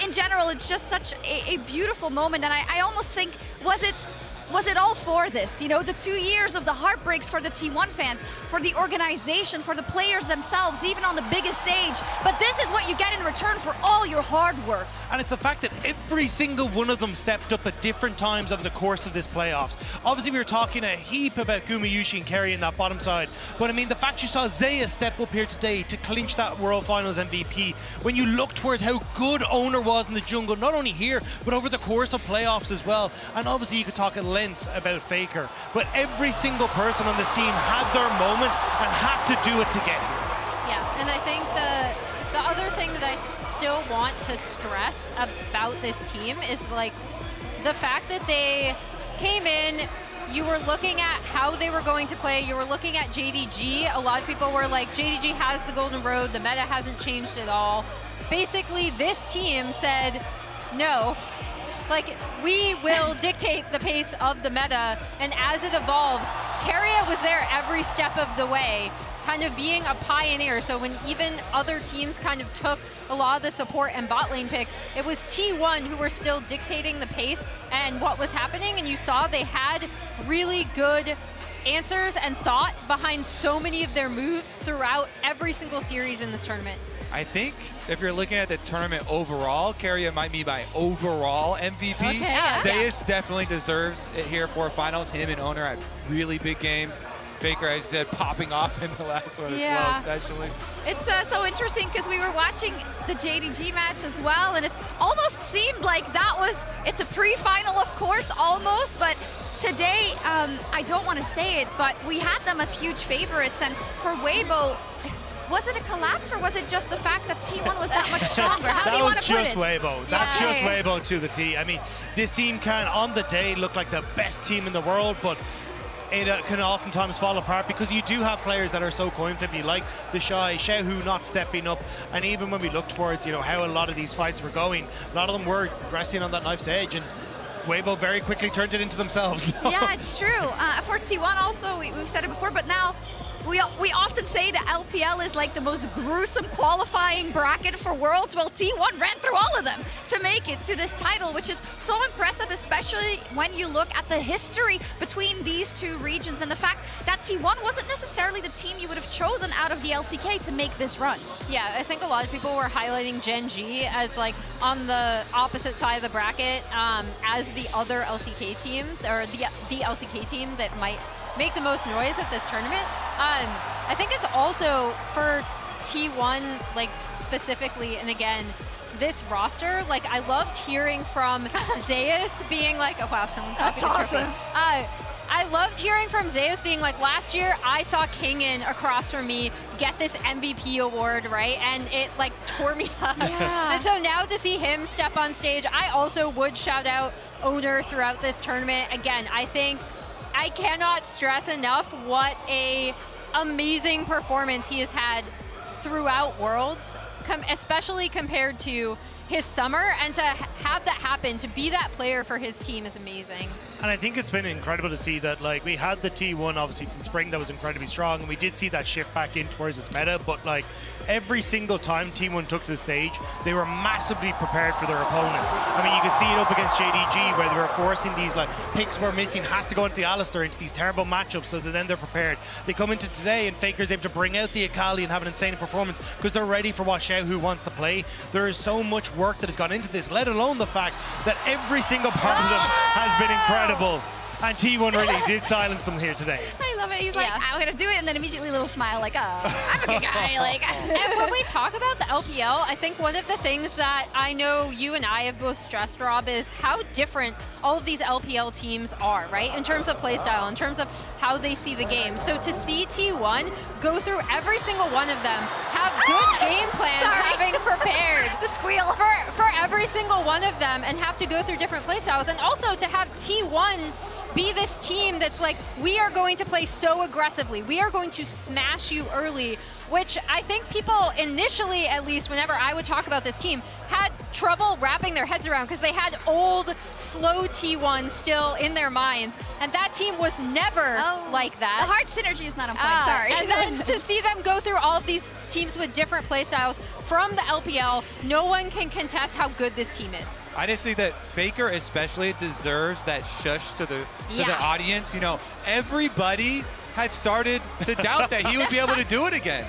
Speaker 14: In general, it's just such a beautiful moment, and I almost think, was it all for this? You know, the 2 years of the heartbreaks for the T1 fans, for the organization, for the players themselves, even on the biggest stage. But this is what you get in return for all your hard work.
Speaker 7: And it's the fact that every single one of them stepped up at different times over the course of this playoffs. Obviously, we were talking a heap about Gumayushi and Kerry in that bottom side. But I mean, the fact you saw Zaya step up here today to clinch that World Finals MVP, when you look towards how good Owner was in the jungle, not only here, but over the course of playoffs as well. And obviously, you could talk at length about Faker. But every single person on this team had their moment and had to do it to get here.
Speaker 6: Yeah, and I think the other thing that I still want to stress about this team is like the fact that they came in, you were looking at how they were going to play, you were looking at JDG. A lot of people were like, JDG has the golden road, the meta hasn't changed at all. Basically, this team said, no, like, we will dictate the pace of the meta, and as it evolves, Keria was there every step of the way, kind of being a pioneer. So when even other teams kind of took a lot of the support and bot lane picks, it was T1 who were still dictating the pace and what was happening, and you saw they had really good answers and thought behind so many of their moves throughout every single series in this tournament.
Speaker 8: I think if you're looking at the tournament overall, Keria might be my overall MVP.
Speaker 6: Okay, yeah.
Speaker 8: Zeus definitely deserves it here for finals. Him and Owner had really big games. Faker, as you said, popping off in the last one as well, especially.
Speaker 14: It's so interesting because we were watching the JDG match as well, and it almost seemed like it's a pre-final, of course, almost, but today, I don't want to say it, but we had them as huge favorites, and for Weibo, was it a collapse, or was it just the fact that T1 was that much stronger? How do you want to put it?
Speaker 7: That was just Weibo. That's just Weibo to the T. I mean, this team can, on the day, look like the best team in the world, but it can oftentimes fall apart because you do have players that are so coin-flippy, like the Shy, Xiaohu not stepping up, and even when we look towards, you know, how a lot of these fights were going, a lot of them were resting on that knife's edge, and Weibo very quickly turned it into themselves.
Speaker 14: Yeah, it's true. For T1 also, we've said it before, but now we often say the LPL is like the most gruesome qualifying bracket for Worlds. Well, T1 ran through all of them to make it to this title, which is so impressive, especially when you look at the history between these two regions and the fact that T1 wasn't necessarily the team you would have chosen out of the LCK to make this run.
Speaker 6: Yeah, I think a lot of people were highlighting Gen G as like on the opposite side of the bracket as the other LCK team, or the LCK team that might make the most noise at this tournament. I think it's also for T1, like specifically, and again, this roster, like I loved hearing from Zeus being like, oh wow, someone copied
Speaker 14: That's
Speaker 6: the
Speaker 14: awesome.
Speaker 6: I loved hearing from Zeus being like, last year I saw Kingin across from me get this MVP award, right? And it like tore me up.
Speaker 14: Yeah.
Speaker 6: And so now to see him step on stage, I also would shout out Owner throughout this tournament. Again, I think I cannot stress enough what a amazing performance he has had throughout Worlds, especially compared to his summer, and to have that happen, to be that player for his team is amazing.
Speaker 7: And I think it's been incredible to see that, like, we had the T1 obviously from spring that was incredibly strong, and we did see that shift back in towards this meta, but like every single time T1 took to the stage, they were massively prepared for their opponents. I mean, you can see it up against JDG where they were forcing these like picks were missing, has to go into the Alistar, into these terrible matchups, so that then they're prepared. They come into today and Faker's able to bring out the Akali and have an insane performance because they're ready for what Xiaohu wants to play. There is so much work that has gone into this, let alone the fact that every single part of them has been incredible. And T1 really did silence them here today.
Speaker 14: I love it. He's like, I'm gonna do it, and then immediately a little smile, like, oh, I'm a good guy. Like,
Speaker 6: and when we talk about the LPL, I think one of the things that I know you and I have both stressed, Rob, is how different all of these LPL teams are, right? In terms of playstyle, in terms of how they see the game. So to see T1 go through every single one of them, have good game plans, having prepared
Speaker 14: the squeal
Speaker 6: for every single one of them, and have to go through different playstyles, and also to have T1 be this team that's like, we are going to play so aggressively. We are going to smash you early, which I think people initially, at least whenever I would talk about this team, had trouble wrapping their heads around because they had old, slow T1 still in their minds. And that team was never like that.
Speaker 14: The heart synergy is not on point, sorry.
Speaker 6: And then to see them go through all of these teams with different playstyles from the LPL, no one can contest how good this team is.
Speaker 8: I just think that Faker especially deserves that shush to the audience. You know, everybody had started to doubt that he would be able to do it again.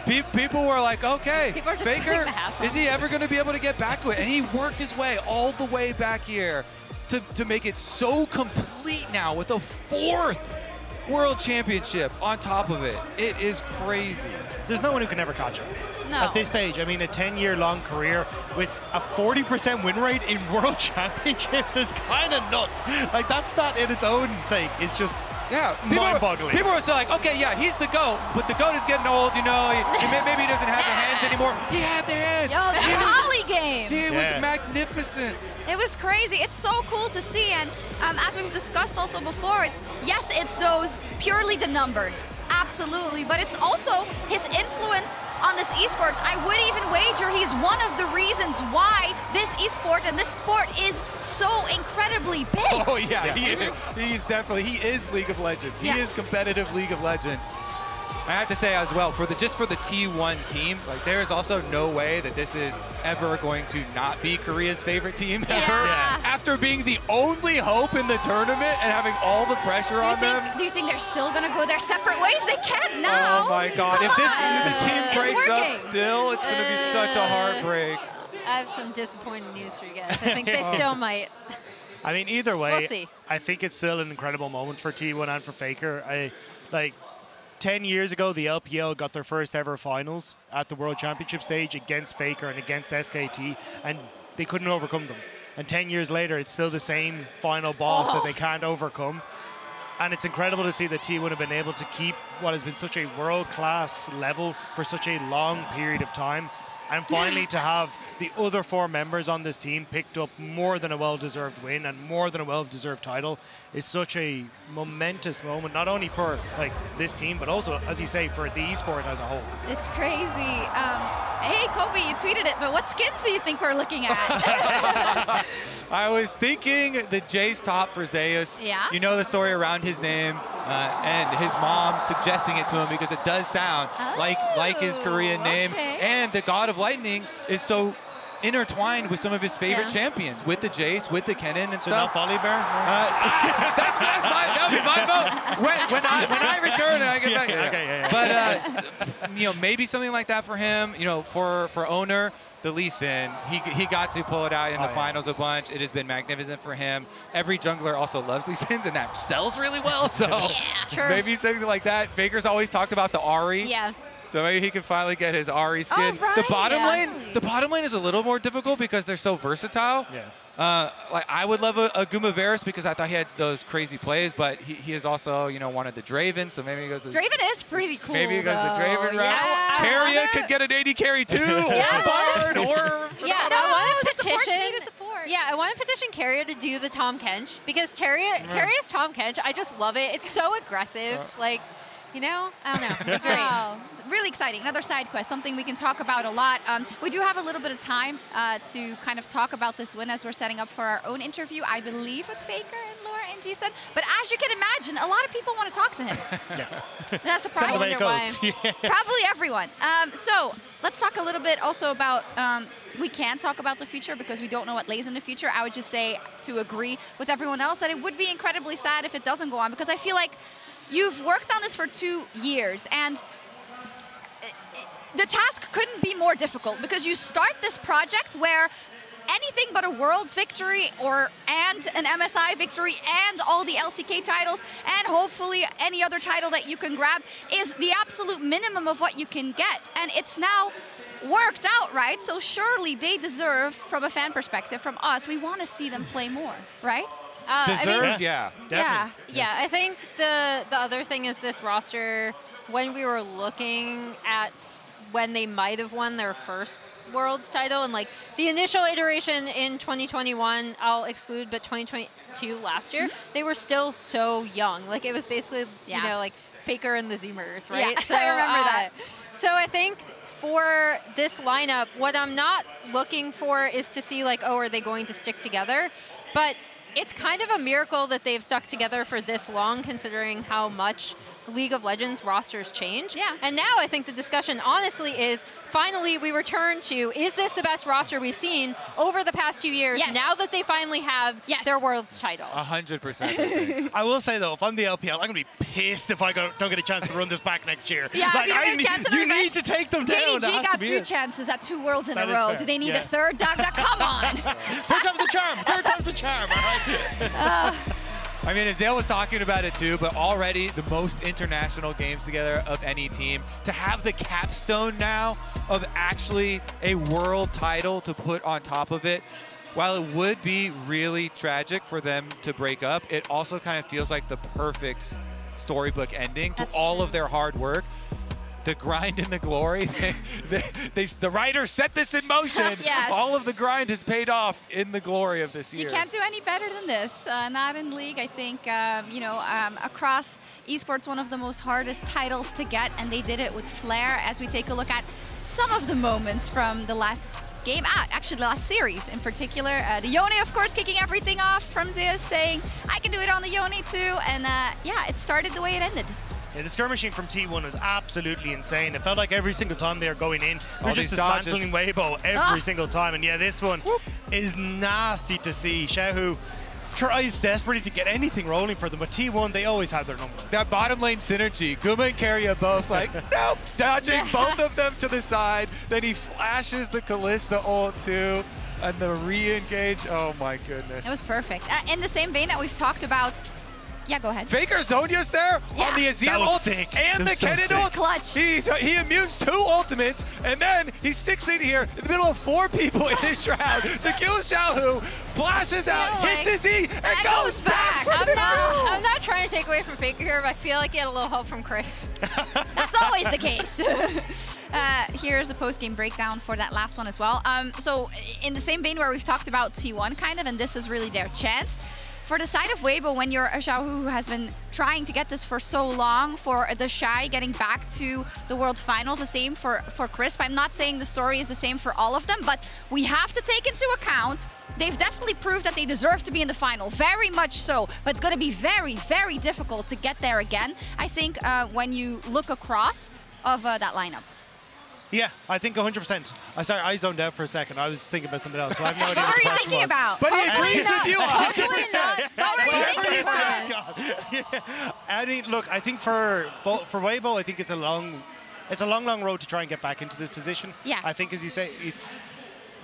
Speaker 8: People were like, okay, Faker, is he ever going to be able to get back to it? And he worked his way all the way back here to make it so complete now with a 4th World Championship on top of it. It is crazy.
Speaker 7: There's no one who can ever catch him.
Speaker 6: No.
Speaker 7: At this stage, I mean, a 10-year-long career with a 40% win rate in World Championships is kind of nuts. Like, that stat in its own sake is just mind-boggling.
Speaker 8: People are still like, okay, yeah, he's the GOAT, but the GOAT is getting old, you know, maybe he doesn't have the hands anymore. He had the hands.
Speaker 14: Yo, the volley game.
Speaker 8: He was magnificent.
Speaker 14: It was crazy. It's so cool to see, and as we've discussed also before, it's those purely the numbers, absolutely, but it's also his influence on this esports. I would even wager he's one of the reasons why this esport and this sport is so incredibly big.
Speaker 8: Oh yeah, he is definitely, he is League of Legends. He is competitive League of Legends. I have to say as well, just for the T1 team, like there's also no way that this is ever going to not be Korea's favorite team ever. After being the only hope in the tournament and having all the pressure on them.
Speaker 14: Do you think they're still going to go their separate ways? They can't now.
Speaker 8: Oh my God, if the team breaks up still, it's going to be such a heartbreak.
Speaker 6: I have some disappointing news for you guys. I think they still might.
Speaker 7: I mean, either way,
Speaker 6: We'll see.
Speaker 7: I think it's still an incredible moment for T1 and for Faker. 10 years ago, the LPL got their first ever finals at the World Championship stage against Faker and against SKT, and they couldn't overcome them. And 10 years later, it's still the same final boss that they can't overcome. And it's incredible to see that T1 have been able to keep what has been such a world-class level for such a long period of time. And finally to have the other 4 members on this team picked up more than a well-deserved win and more than a well-deserved title is such a momentous moment, not only for this team, but also, as you say, for the esport as a whole.
Speaker 14: It's crazy. Hey, Kobe, you tweeted it, but what skins do you think we're looking at?
Speaker 8: I was thinking the Jace top for Zeus.
Speaker 14: Yeah?
Speaker 8: You know the story around his name and his mom suggesting it to him because it does sound like his Korean name. And the God of Lightning is so intertwined with some of his favorite champions, with the Jace, with the Kennen and stuff.
Speaker 7: Not Volley Bear?
Speaker 8: That'll be my vote. When I return and I get back. But you know, maybe something like that for him. You know, for Owner, the Lee Sin, he got to pull it out in the finals a bunch. It has been magnificent for him. Every jungler also loves Lee Sins, and that sells really well. So maybe something like that. Faker's always talked about the Ahri.
Speaker 6: Yeah.
Speaker 8: So maybe he can finally get his Ahri skin. The bottom lane is a little more difficult because they're so versatile. Like I would love a Gumaveris because I thought he had those crazy plays, but he is also, you know, one of the Draven, so maybe he goes to
Speaker 14: Draven is pretty cool.
Speaker 8: Maybe he goes the Draven route. Carrier could get an AD carry too, or a Bard, or
Speaker 6: I want to petition. Yeah, I want to petition Carrier to do the Tom Kench because Carrier's Tom Kench, I just love it. It's so aggressive. Like, you know, I don't know. Great.
Speaker 14: Wow. Really exciting. Another side quest, something we can talk about a lot. We do have a little bit of time to kind of talk about this win as we're setting up for our own interview, I believe, with Faker and Laura and Jason. But as you can imagine, a lot of people want to talk to him. That's surprising. Probably everyone. So let's talk a little bit also about we can talk about the future because we don't know what lays in the future. I would just say, to agree with everyone else, that it would be incredibly sad if it doesn't go on, because I feel like you've worked on this for 2 years, and the task couldn't be more difficult because you start this project where anything but a Worlds victory and an MSI victory and all the LCK titles and hopefully any other title that you can grab is the absolute minimum of what you can get. And it's now worked out, right? So surely they deserve, from a fan perspective, from us, we want to see them play more, right?
Speaker 8: Deserved, yeah.
Speaker 6: Definitely. Yeah, I think the other thing is this roster, when we were looking at when they might have won their first Worlds title, and like the initial iteration in 2021, I'll exclude, but 2022 last year, they were still so young. Like it was basically, you know, like Faker and the Zoomers, right?
Speaker 14: Yeah,
Speaker 6: so,
Speaker 14: I remember that.
Speaker 6: So I think for this lineup, what I'm not looking for is to see like, oh, are they going to stick together? But it's kind of a miracle that they've stuck together for this long, considering how much League of Legends rosters change.
Speaker 14: Yeah.
Speaker 6: And now I think the discussion, honestly, is finally we return to, is this the best roster we've seen over the past 2 years, now that they finally have their Worlds title?
Speaker 8: 100%.
Speaker 7: I will say, though, if I'm the LPL, I'm going to be pissed if I don't get a chance to run this back next year.
Speaker 14: Yeah,
Speaker 7: like,
Speaker 14: you
Speaker 7: need to take them down.
Speaker 14: JDG got 2 chances at 2 Worlds in a row.
Speaker 7: Fair.
Speaker 14: Do they need a third? Come on.
Speaker 7: Third time's the charm. Third time's the charm.
Speaker 8: I mean, Azale was talking about it too, but already the most international games together of any team. To have the capstone now of actually a world title to put on top of it, while it would be really tragic for them to break up, it also kind of feels like the perfect storybook ending to all of their hard work. The grind and the glory, the writers set this in motion.
Speaker 14: Yes.
Speaker 8: All of the grind has paid off in the glory of this year.
Speaker 14: You can't do any better than this. Not in League, I think, across esports, one of the most hardest titles to get, and they did it with flair. As we take a look at some of the moments from the last game, actually the last series in particular. The Yone, of course, kicking everything off from Zeus, saying, I can do it on the Yone too, and yeah, it started the way it ended.
Speaker 7: Yeah, the skirmishing from T1 was absolutely insane. It felt like every single time they were going in, they're just dismantling Weibo every single time. And yeah, this one is nasty to see. Xiaohu tries desperately to get anything rolling for them, but T1, they always have their number.
Speaker 8: That bottom lane synergy, Guma and Carry are both like, nope, dodging both of them to the side. Then he flashes the Kalista ult too, and the re-engage, oh my goodness.
Speaker 14: It was perfect. In the same vein that we've talked about, yeah, go ahead.
Speaker 8: Faker Zonia's there on the Azir ult and the Kennen ult.
Speaker 14: Clutch.
Speaker 8: He immunes 2 ultimates, and then he sticks in here in the middle of 4 people in his shroud to kill Xiaohu, flashes out, hits his E, and goes back for the
Speaker 6: I'm not trying to take away from Faker here, but I feel like he had a little help from Chris.
Speaker 14: That's always the case. Here's a post-game breakdown for that last one as well. So in the same vein where we've talked about T1 kind of, and this was really their chance, for the side of Weibo, when you're a Xiaohu who has been trying to get this for so long, for the Shy getting back to the World Finals, the same for Crisp. I'm not saying the story is the same for all of them, but we have to take into account they've definitely proved that they deserve to be in the final, very much so, but it's going to be very, very difficult to get there again, I think, when you look across of that lineup.
Speaker 7: Yeah, I think 100%. I zoned out for a second. I was thinking about something else, so I have no idea
Speaker 14: what
Speaker 7: what the
Speaker 14: are you
Speaker 7: question
Speaker 14: thinking
Speaker 7: was.
Speaker 14: about?
Speaker 8: But he agrees with you 100%.
Speaker 14: What are you thinking about?
Speaker 7: I mean, look, I think for Weibo, I think it's a long road to try and get back into this position.
Speaker 14: Yeah.
Speaker 7: I think, as you say,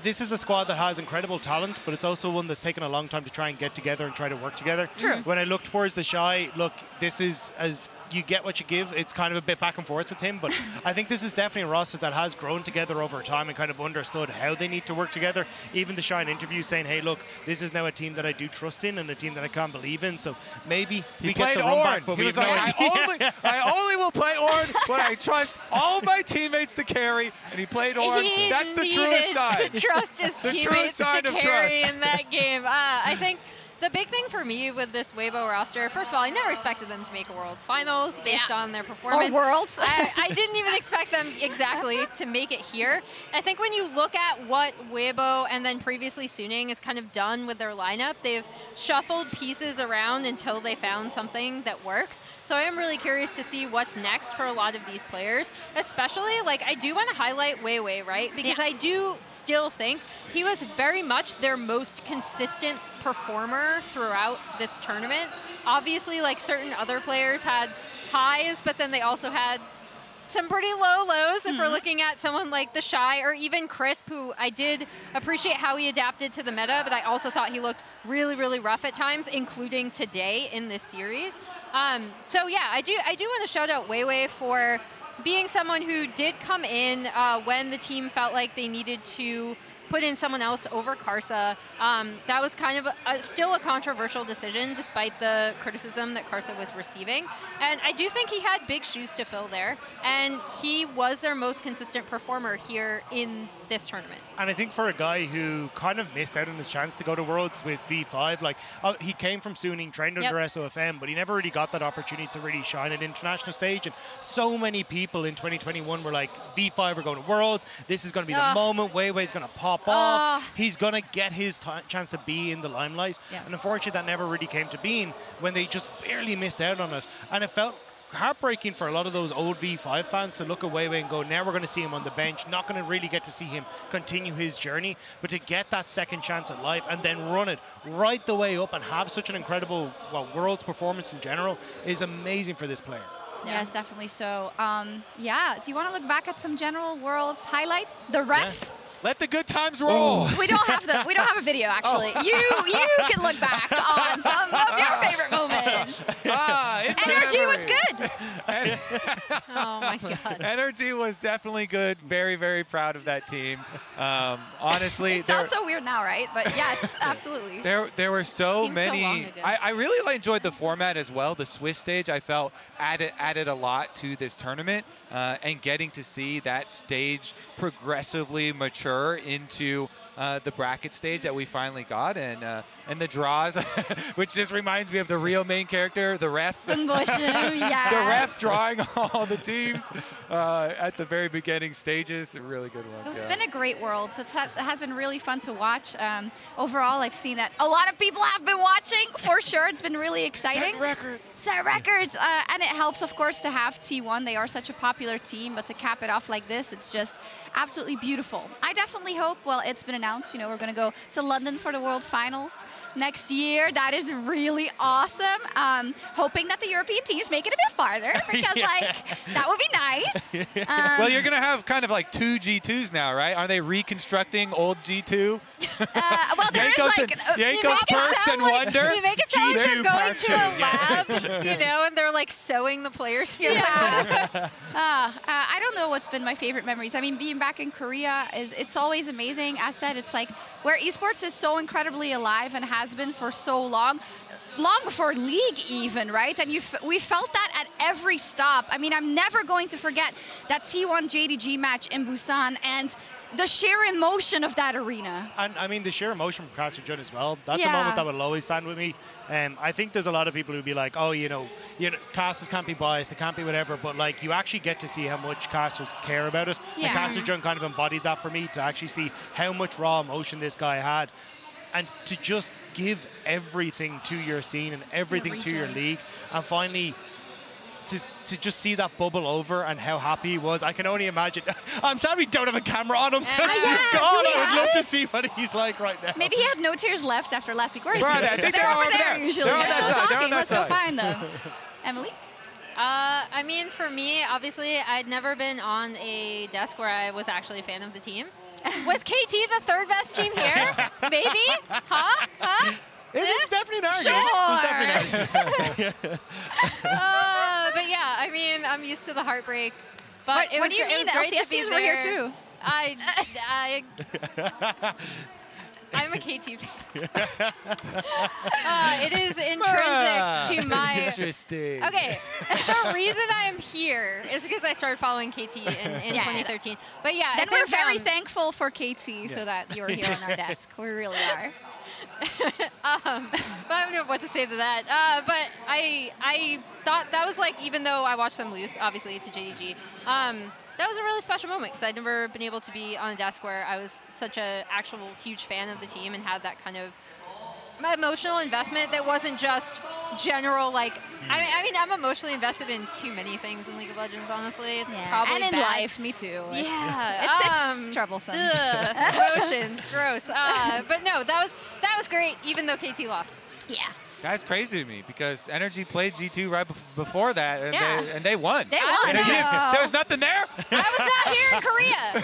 Speaker 7: this is a squad that has incredible talent, but it's also one that's taken a long time to try and get together and try to work together.
Speaker 14: True.
Speaker 7: When I look towards the Shy, look, this is as you get what you give. It's kind of a bit back and forth with him, but I think this is definitely a roster that has grown together over time and kind of understood how they need to work together. Even the Shy in interviews saying, hey, look, this is now a team that I do trust in and a team that I can't believe in, so maybe we get the run back, but we have no idea.
Speaker 8: I only will play Ornn when I trust all my teammates to carry, and he played Ornn. That's the truest side.
Speaker 6: To trust his teammates to carry in that game. I think the big thing for me with this Weibo roster, first of all, I never expected them to make a Worlds Finals based on their performance.
Speaker 14: Or Worlds.
Speaker 6: I didn't even expect them exactly to make it here. I think when you look at what Weibo and then previously Suning has kind of done with their lineup, they've shuffled pieces around until they found something that works. So I am really curious to see what's next for a lot of these players, especially, like, I do want to highlight Weiwei, right? Because I do still think he was very much their most consistent performer throughout this tournament. Obviously, like, certain other players had highs, but then they also had some pretty low lows if we're looking at someone like the Shy or even Crisp, who I did appreciate how he adapted to the meta, but I also thought he looked really, really rough at times, including today in this series. So yeah, I do want to shout out Weiwei for being someone who did come in when the team felt like they needed to put in someone else over Karsa. That was kind of still a controversial decision, despite the criticism that Karsa was receiving. And I do think he had big shoes to fill there, and he was their most consistent performer here in this tournament.
Speaker 7: And I think for a guy who kind of missed out on his chance to go to Worlds with V5, like he came from Suning, trained under SOFM, but he never really got that opportunity to really shine at international stage. And so many people in 2021 were like, V5 are going to Worlds. This is going to be the moment. Weiwei's going to pop off. He's going to get his chance to be in the limelight. And unfortunately, that never really came to being when they just barely missed out on it. And it felt heartbreaking for a lot of those old V5 fans to look at Weiwei and go, now we're going to see him on the bench, not going to really get to see him continue his journey, but to get that second chance at life and then run it right the way up and have such an incredible, well, Worlds performance in general is amazing for this player.
Speaker 14: Yes, definitely so. Yeah, do you want to look back at some general Worlds highlights? The ref.
Speaker 8: Let the good times roll.
Speaker 14: We don't have a video actually. You can look back on some of your favorite moments. Energy was good.
Speaker 6: Oh my God.
Speaker 8: Energy was definitely good. Very, very proud of that team. Honestly,
Speaker 14: it sounds so weird now, right? But yes, absolutely.
Speaker 8: There were so many.
Speaker 6: So long ago.
Speaker 8: I really enjoyed the format as well. The Swiss stage, I felt added a lot to this tournament, and getting to see that stage progressively mature into the bracket stage that we finally got, and the draws, which just reminds me of the real main character, the ref. The ref drawing all the teams at the very beginning stages. Really good ones.
Speaker 14: It's been a great World. So it has been really fun to watch. Overall, I've seen that a lot of people have been watching, for sure. It's been really exciting. Set records. And it helps, of course, to have T1. They are such a popular team, but to cap it off like this, it's just absolutely beautiful. I definitely hope, well, it's been announced, you know, we're going to go to London for the World Finals next year. That is really awesome. Hoping that the European teams make it a bit farther, because like that would be nice.
Speaker 8: Well, you're gonna have kind of like 2 G2s now, right? Are they reconstructing old G2?
Speaker 14: Well, there is like
Speaker 8: Yankos, Perks, and Wonder.
Speaker 6: You make it sound like you're going to a lab, you know, and they're like sewing the players together.
Speaker 14: I don't know what's been my favorite memories. I mean, being back in Korea it's always amazing. As said, it's like where esports is so incredibly alive and has been for so long before League even, right? And we felt that at every stop. I mean, I'm never going to forget that T1 JDG match in Busan and the sheer emotion of that arena.
Speaker 7: And I mean, the sheer emotion from Caster Jun as well. That's a moment that will always stand with me. I think there's a lot of people who'd be like, oh, you know, casters can't be biased, they can't be whatever, but like you actually get to see how much casters care about it. And Caster Jun kind of embodied that for me, to actually see how much raw emotion this guy had. And to just give everything to your scene and everything to your league, and finally to just see that bubble over and how happy he was. I can only imagine. I'm sad we don't have a camera on him. God, I would love to see what he's like right now.
Speaker 14: Maybe he had no tears left after last week. Where is he?
Speaker 8: I think they're over there.
Speaker 14: Usually.
Speaker 8: They're on that side. They're on that
Speaker 14: Let's
Speaker 8: side.
Speaker 14: go find them. Emily?
Speaker 6: I mean, for me, obviously, I'd never been on a desk where I was actually a fan of the team. Was KT the third best team here? Maybe? Huh?
Speaker 7: It's definitely an argument.
Speaker 6: Sure.
Speaker 7: It's definitely an argument.
Speaker 6: But yeah, I mean, I'm used to the heartbreak. But it was,
Speaker 14: what do you mean?
Speaker 6: it was great
Speaker 14: LCS
Speaker 6: to be
Speaker 14: teams
Speaker 6: there.
Speaker 14: were here too.
Speaker 6: I'm a KT fan. It is intrinsic to my...
Speaker 8: Interesting.
Speaker 6: Okay, the reason I'm here is because I started following KT in 2013. But yeah,
Speaker 14: then we're very thankful for KT so that you're here on our desk. We really are.
Speaker 6: But I don't know what to say to that. But I thought that was like, even though I watched them lose, obviously, to JDG, that was a really special moment because I'd never been able to be on a desk where I was such an actual huge fan of the team and had that kind of emotional investment that wasn't just general, like, I mean, I'm emotionally invested in too many things in League of Legends, honestly. It's probably
Speaker 14: and in
Speaker 6: bad.
Speaker 14: life, me too.
Speaker 6: Yeah.
Speaker 14: It's troublesome.
Speaker 6: Emotions, gross. But no, that was great, even though KT lost.
Speaker 14: Yeah.
Speaker 8: Guy's crazy to me because Energy played G2 right before that, and they won.
Speaker 14: They won.
Speaker 8: There was nothing there?
Speaker 6: I was not here in Korea.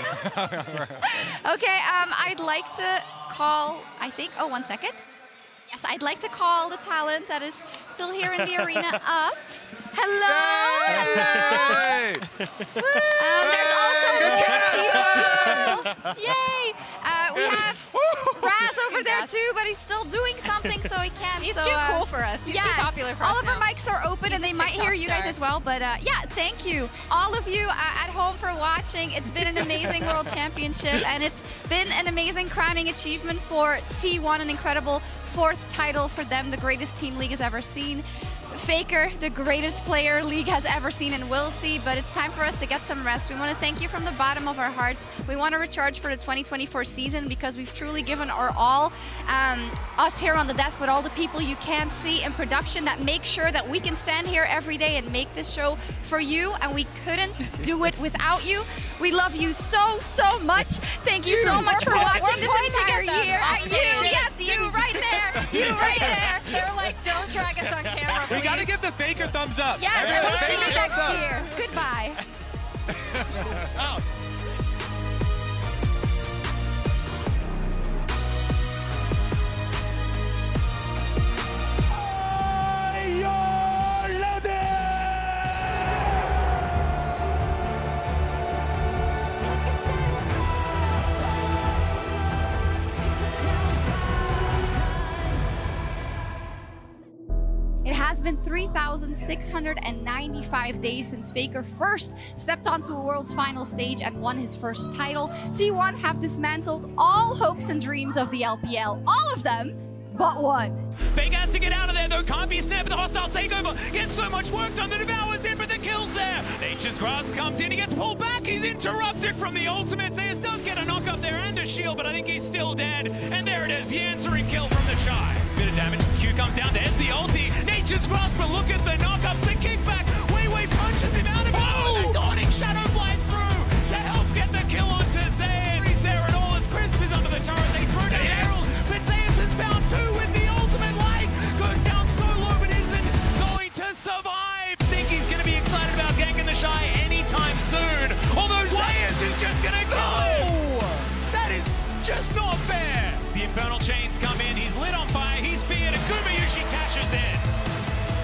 Speaker 14: Okay, I'd like to call, I think, oh, 1 second. Yes, I'd like to call the talent that is still here in the arena up. Hello, hello. There's also more people. Yay! We have Raz over there too, but he's still doing something, so he can't.
Speaker 6: He's
Speaker 14: so,
Speaker 6: too cool for us. He's too popular for us
Speaker 14: all of
Speaker 6: now.
Speaker 14: our mics are open, and they might hear you guys as well. But yeah, thank you, all of you at home for watching. It's been an amazing World Championship, and it's been an amazing crowning achievement for T1, an incredible 4th title for them, the greatest team League has ever seen. Faker, the greatest player League has ever seen and will see, but it's time for us to get some rest. We want to thank you from the bottom of our hearts. We want to recharge for the 2024 season because we've truly given our all. Us here on the desk, but all the people you can't see in production that make sure that we can stand here every day and make this show for you, and we couldn't do it without you. We love you so, so much. Thank you so much for watching this entire year. You, yes, you right there. You right there.
Speaker 6: They're like, don't drag us on camera,
Speaker 8: We got to give the Faker thumbs up.
Speaker 14: Yes, and we'll see you next year. Goodbye. It has been 3,695 days since Faker first stepped onto a World's final stage and won his first title. T1 have dismantled all hopes and dreams of the LPL. All of them, but one.
Speaker 3: Faker has to get out of there, though. Can't be snared for the hostile takeover. Gets so much work done. The Devour's in, but the kill's there. Nature's Grasp comes in. He gets pulled back. He's interrupted from the ultimate. Zeus does get a knock up there and a shield, but I think he's still dead. And there it is, the answering kill from the Shy. Bit of damage as the Q comes down. There's the ulti. Nature's Grasp, but look at the knockups, the kickback. Wei punches him out of it. Oh! The Dawning Shadow flies through to help get the kill onto Zeus. He's there at all as Crisp is under the turret. They throw down Herald, but Zeus has found 2 with the ultimate light. Goes down so low, but isn't going to survive. I think he's going to be excited about ganking the Shy anytime soon. Although Zeus is just going to kill him. That is just not fair. The Infernal Chains come in. He's lit on fire. He's feared. Akumayushi cashes in.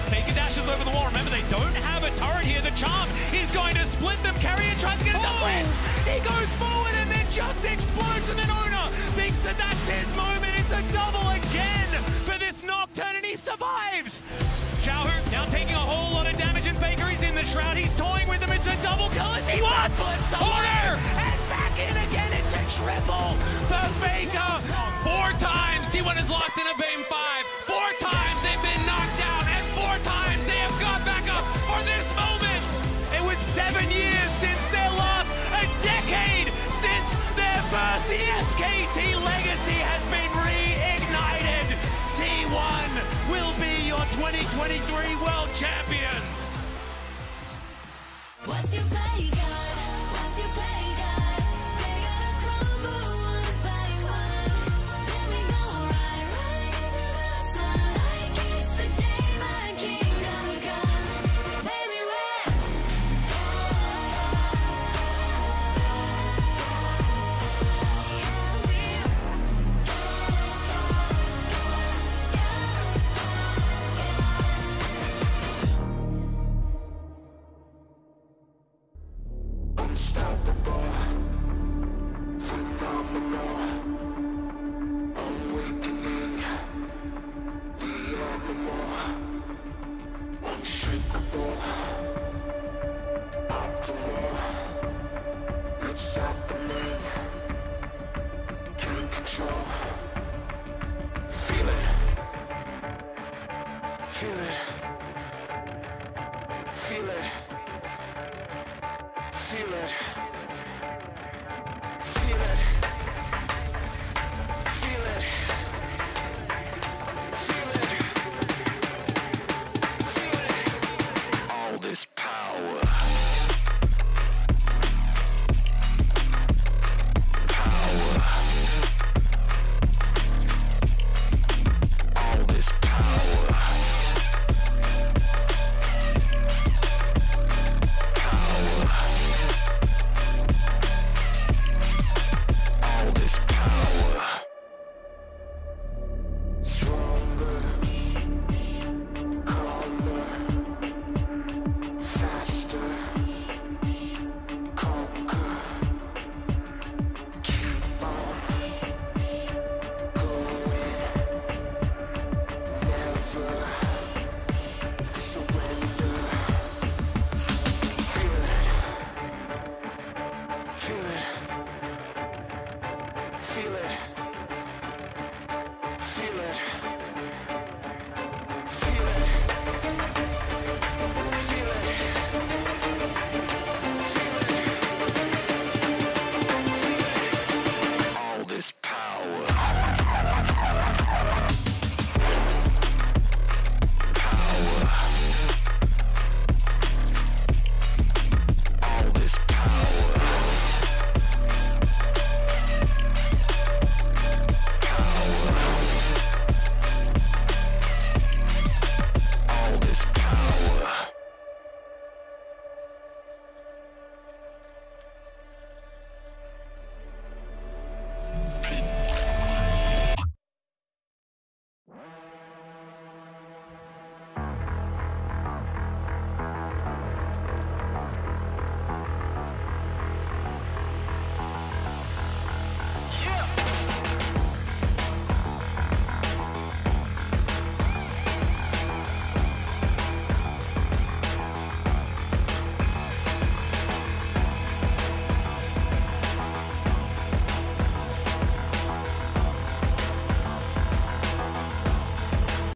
Speaker 3: Faker dashes over the wall. Remember, they don't have a turret here. The Charm is going to split them. Carrier tries to get a double rest. He goes forward and then just explodes. And then Ona thinks that that's his moment. It's a double again for this Nocturne, and he survives. Xiaohu now taking a whole lot of damage, and Faker is in the shroud. He's toying with them. It's a double kill as he flips away. And back in again. It's a triple for Faker.
Speaker 1: 4 times T1 has lost in a Game 5. 4 times they've been knocked down, and 4 times they have got back up for this moment.
Speaker 3: It was 7 years since their last, a decade since their first. The SKT legacy has been reignited. T1 will be your 2023 World Champions.
Speaker 20: What's your play, God? What's your play, God? They gotta crumble one by one. Then we go right into the sun like it's the day my kingdom come. Baby, we're unstoppable, phenomenal, awakening, the animal, unshakable, optimal, it's happening, can't control, feel it, feel it, feel it. Feel it.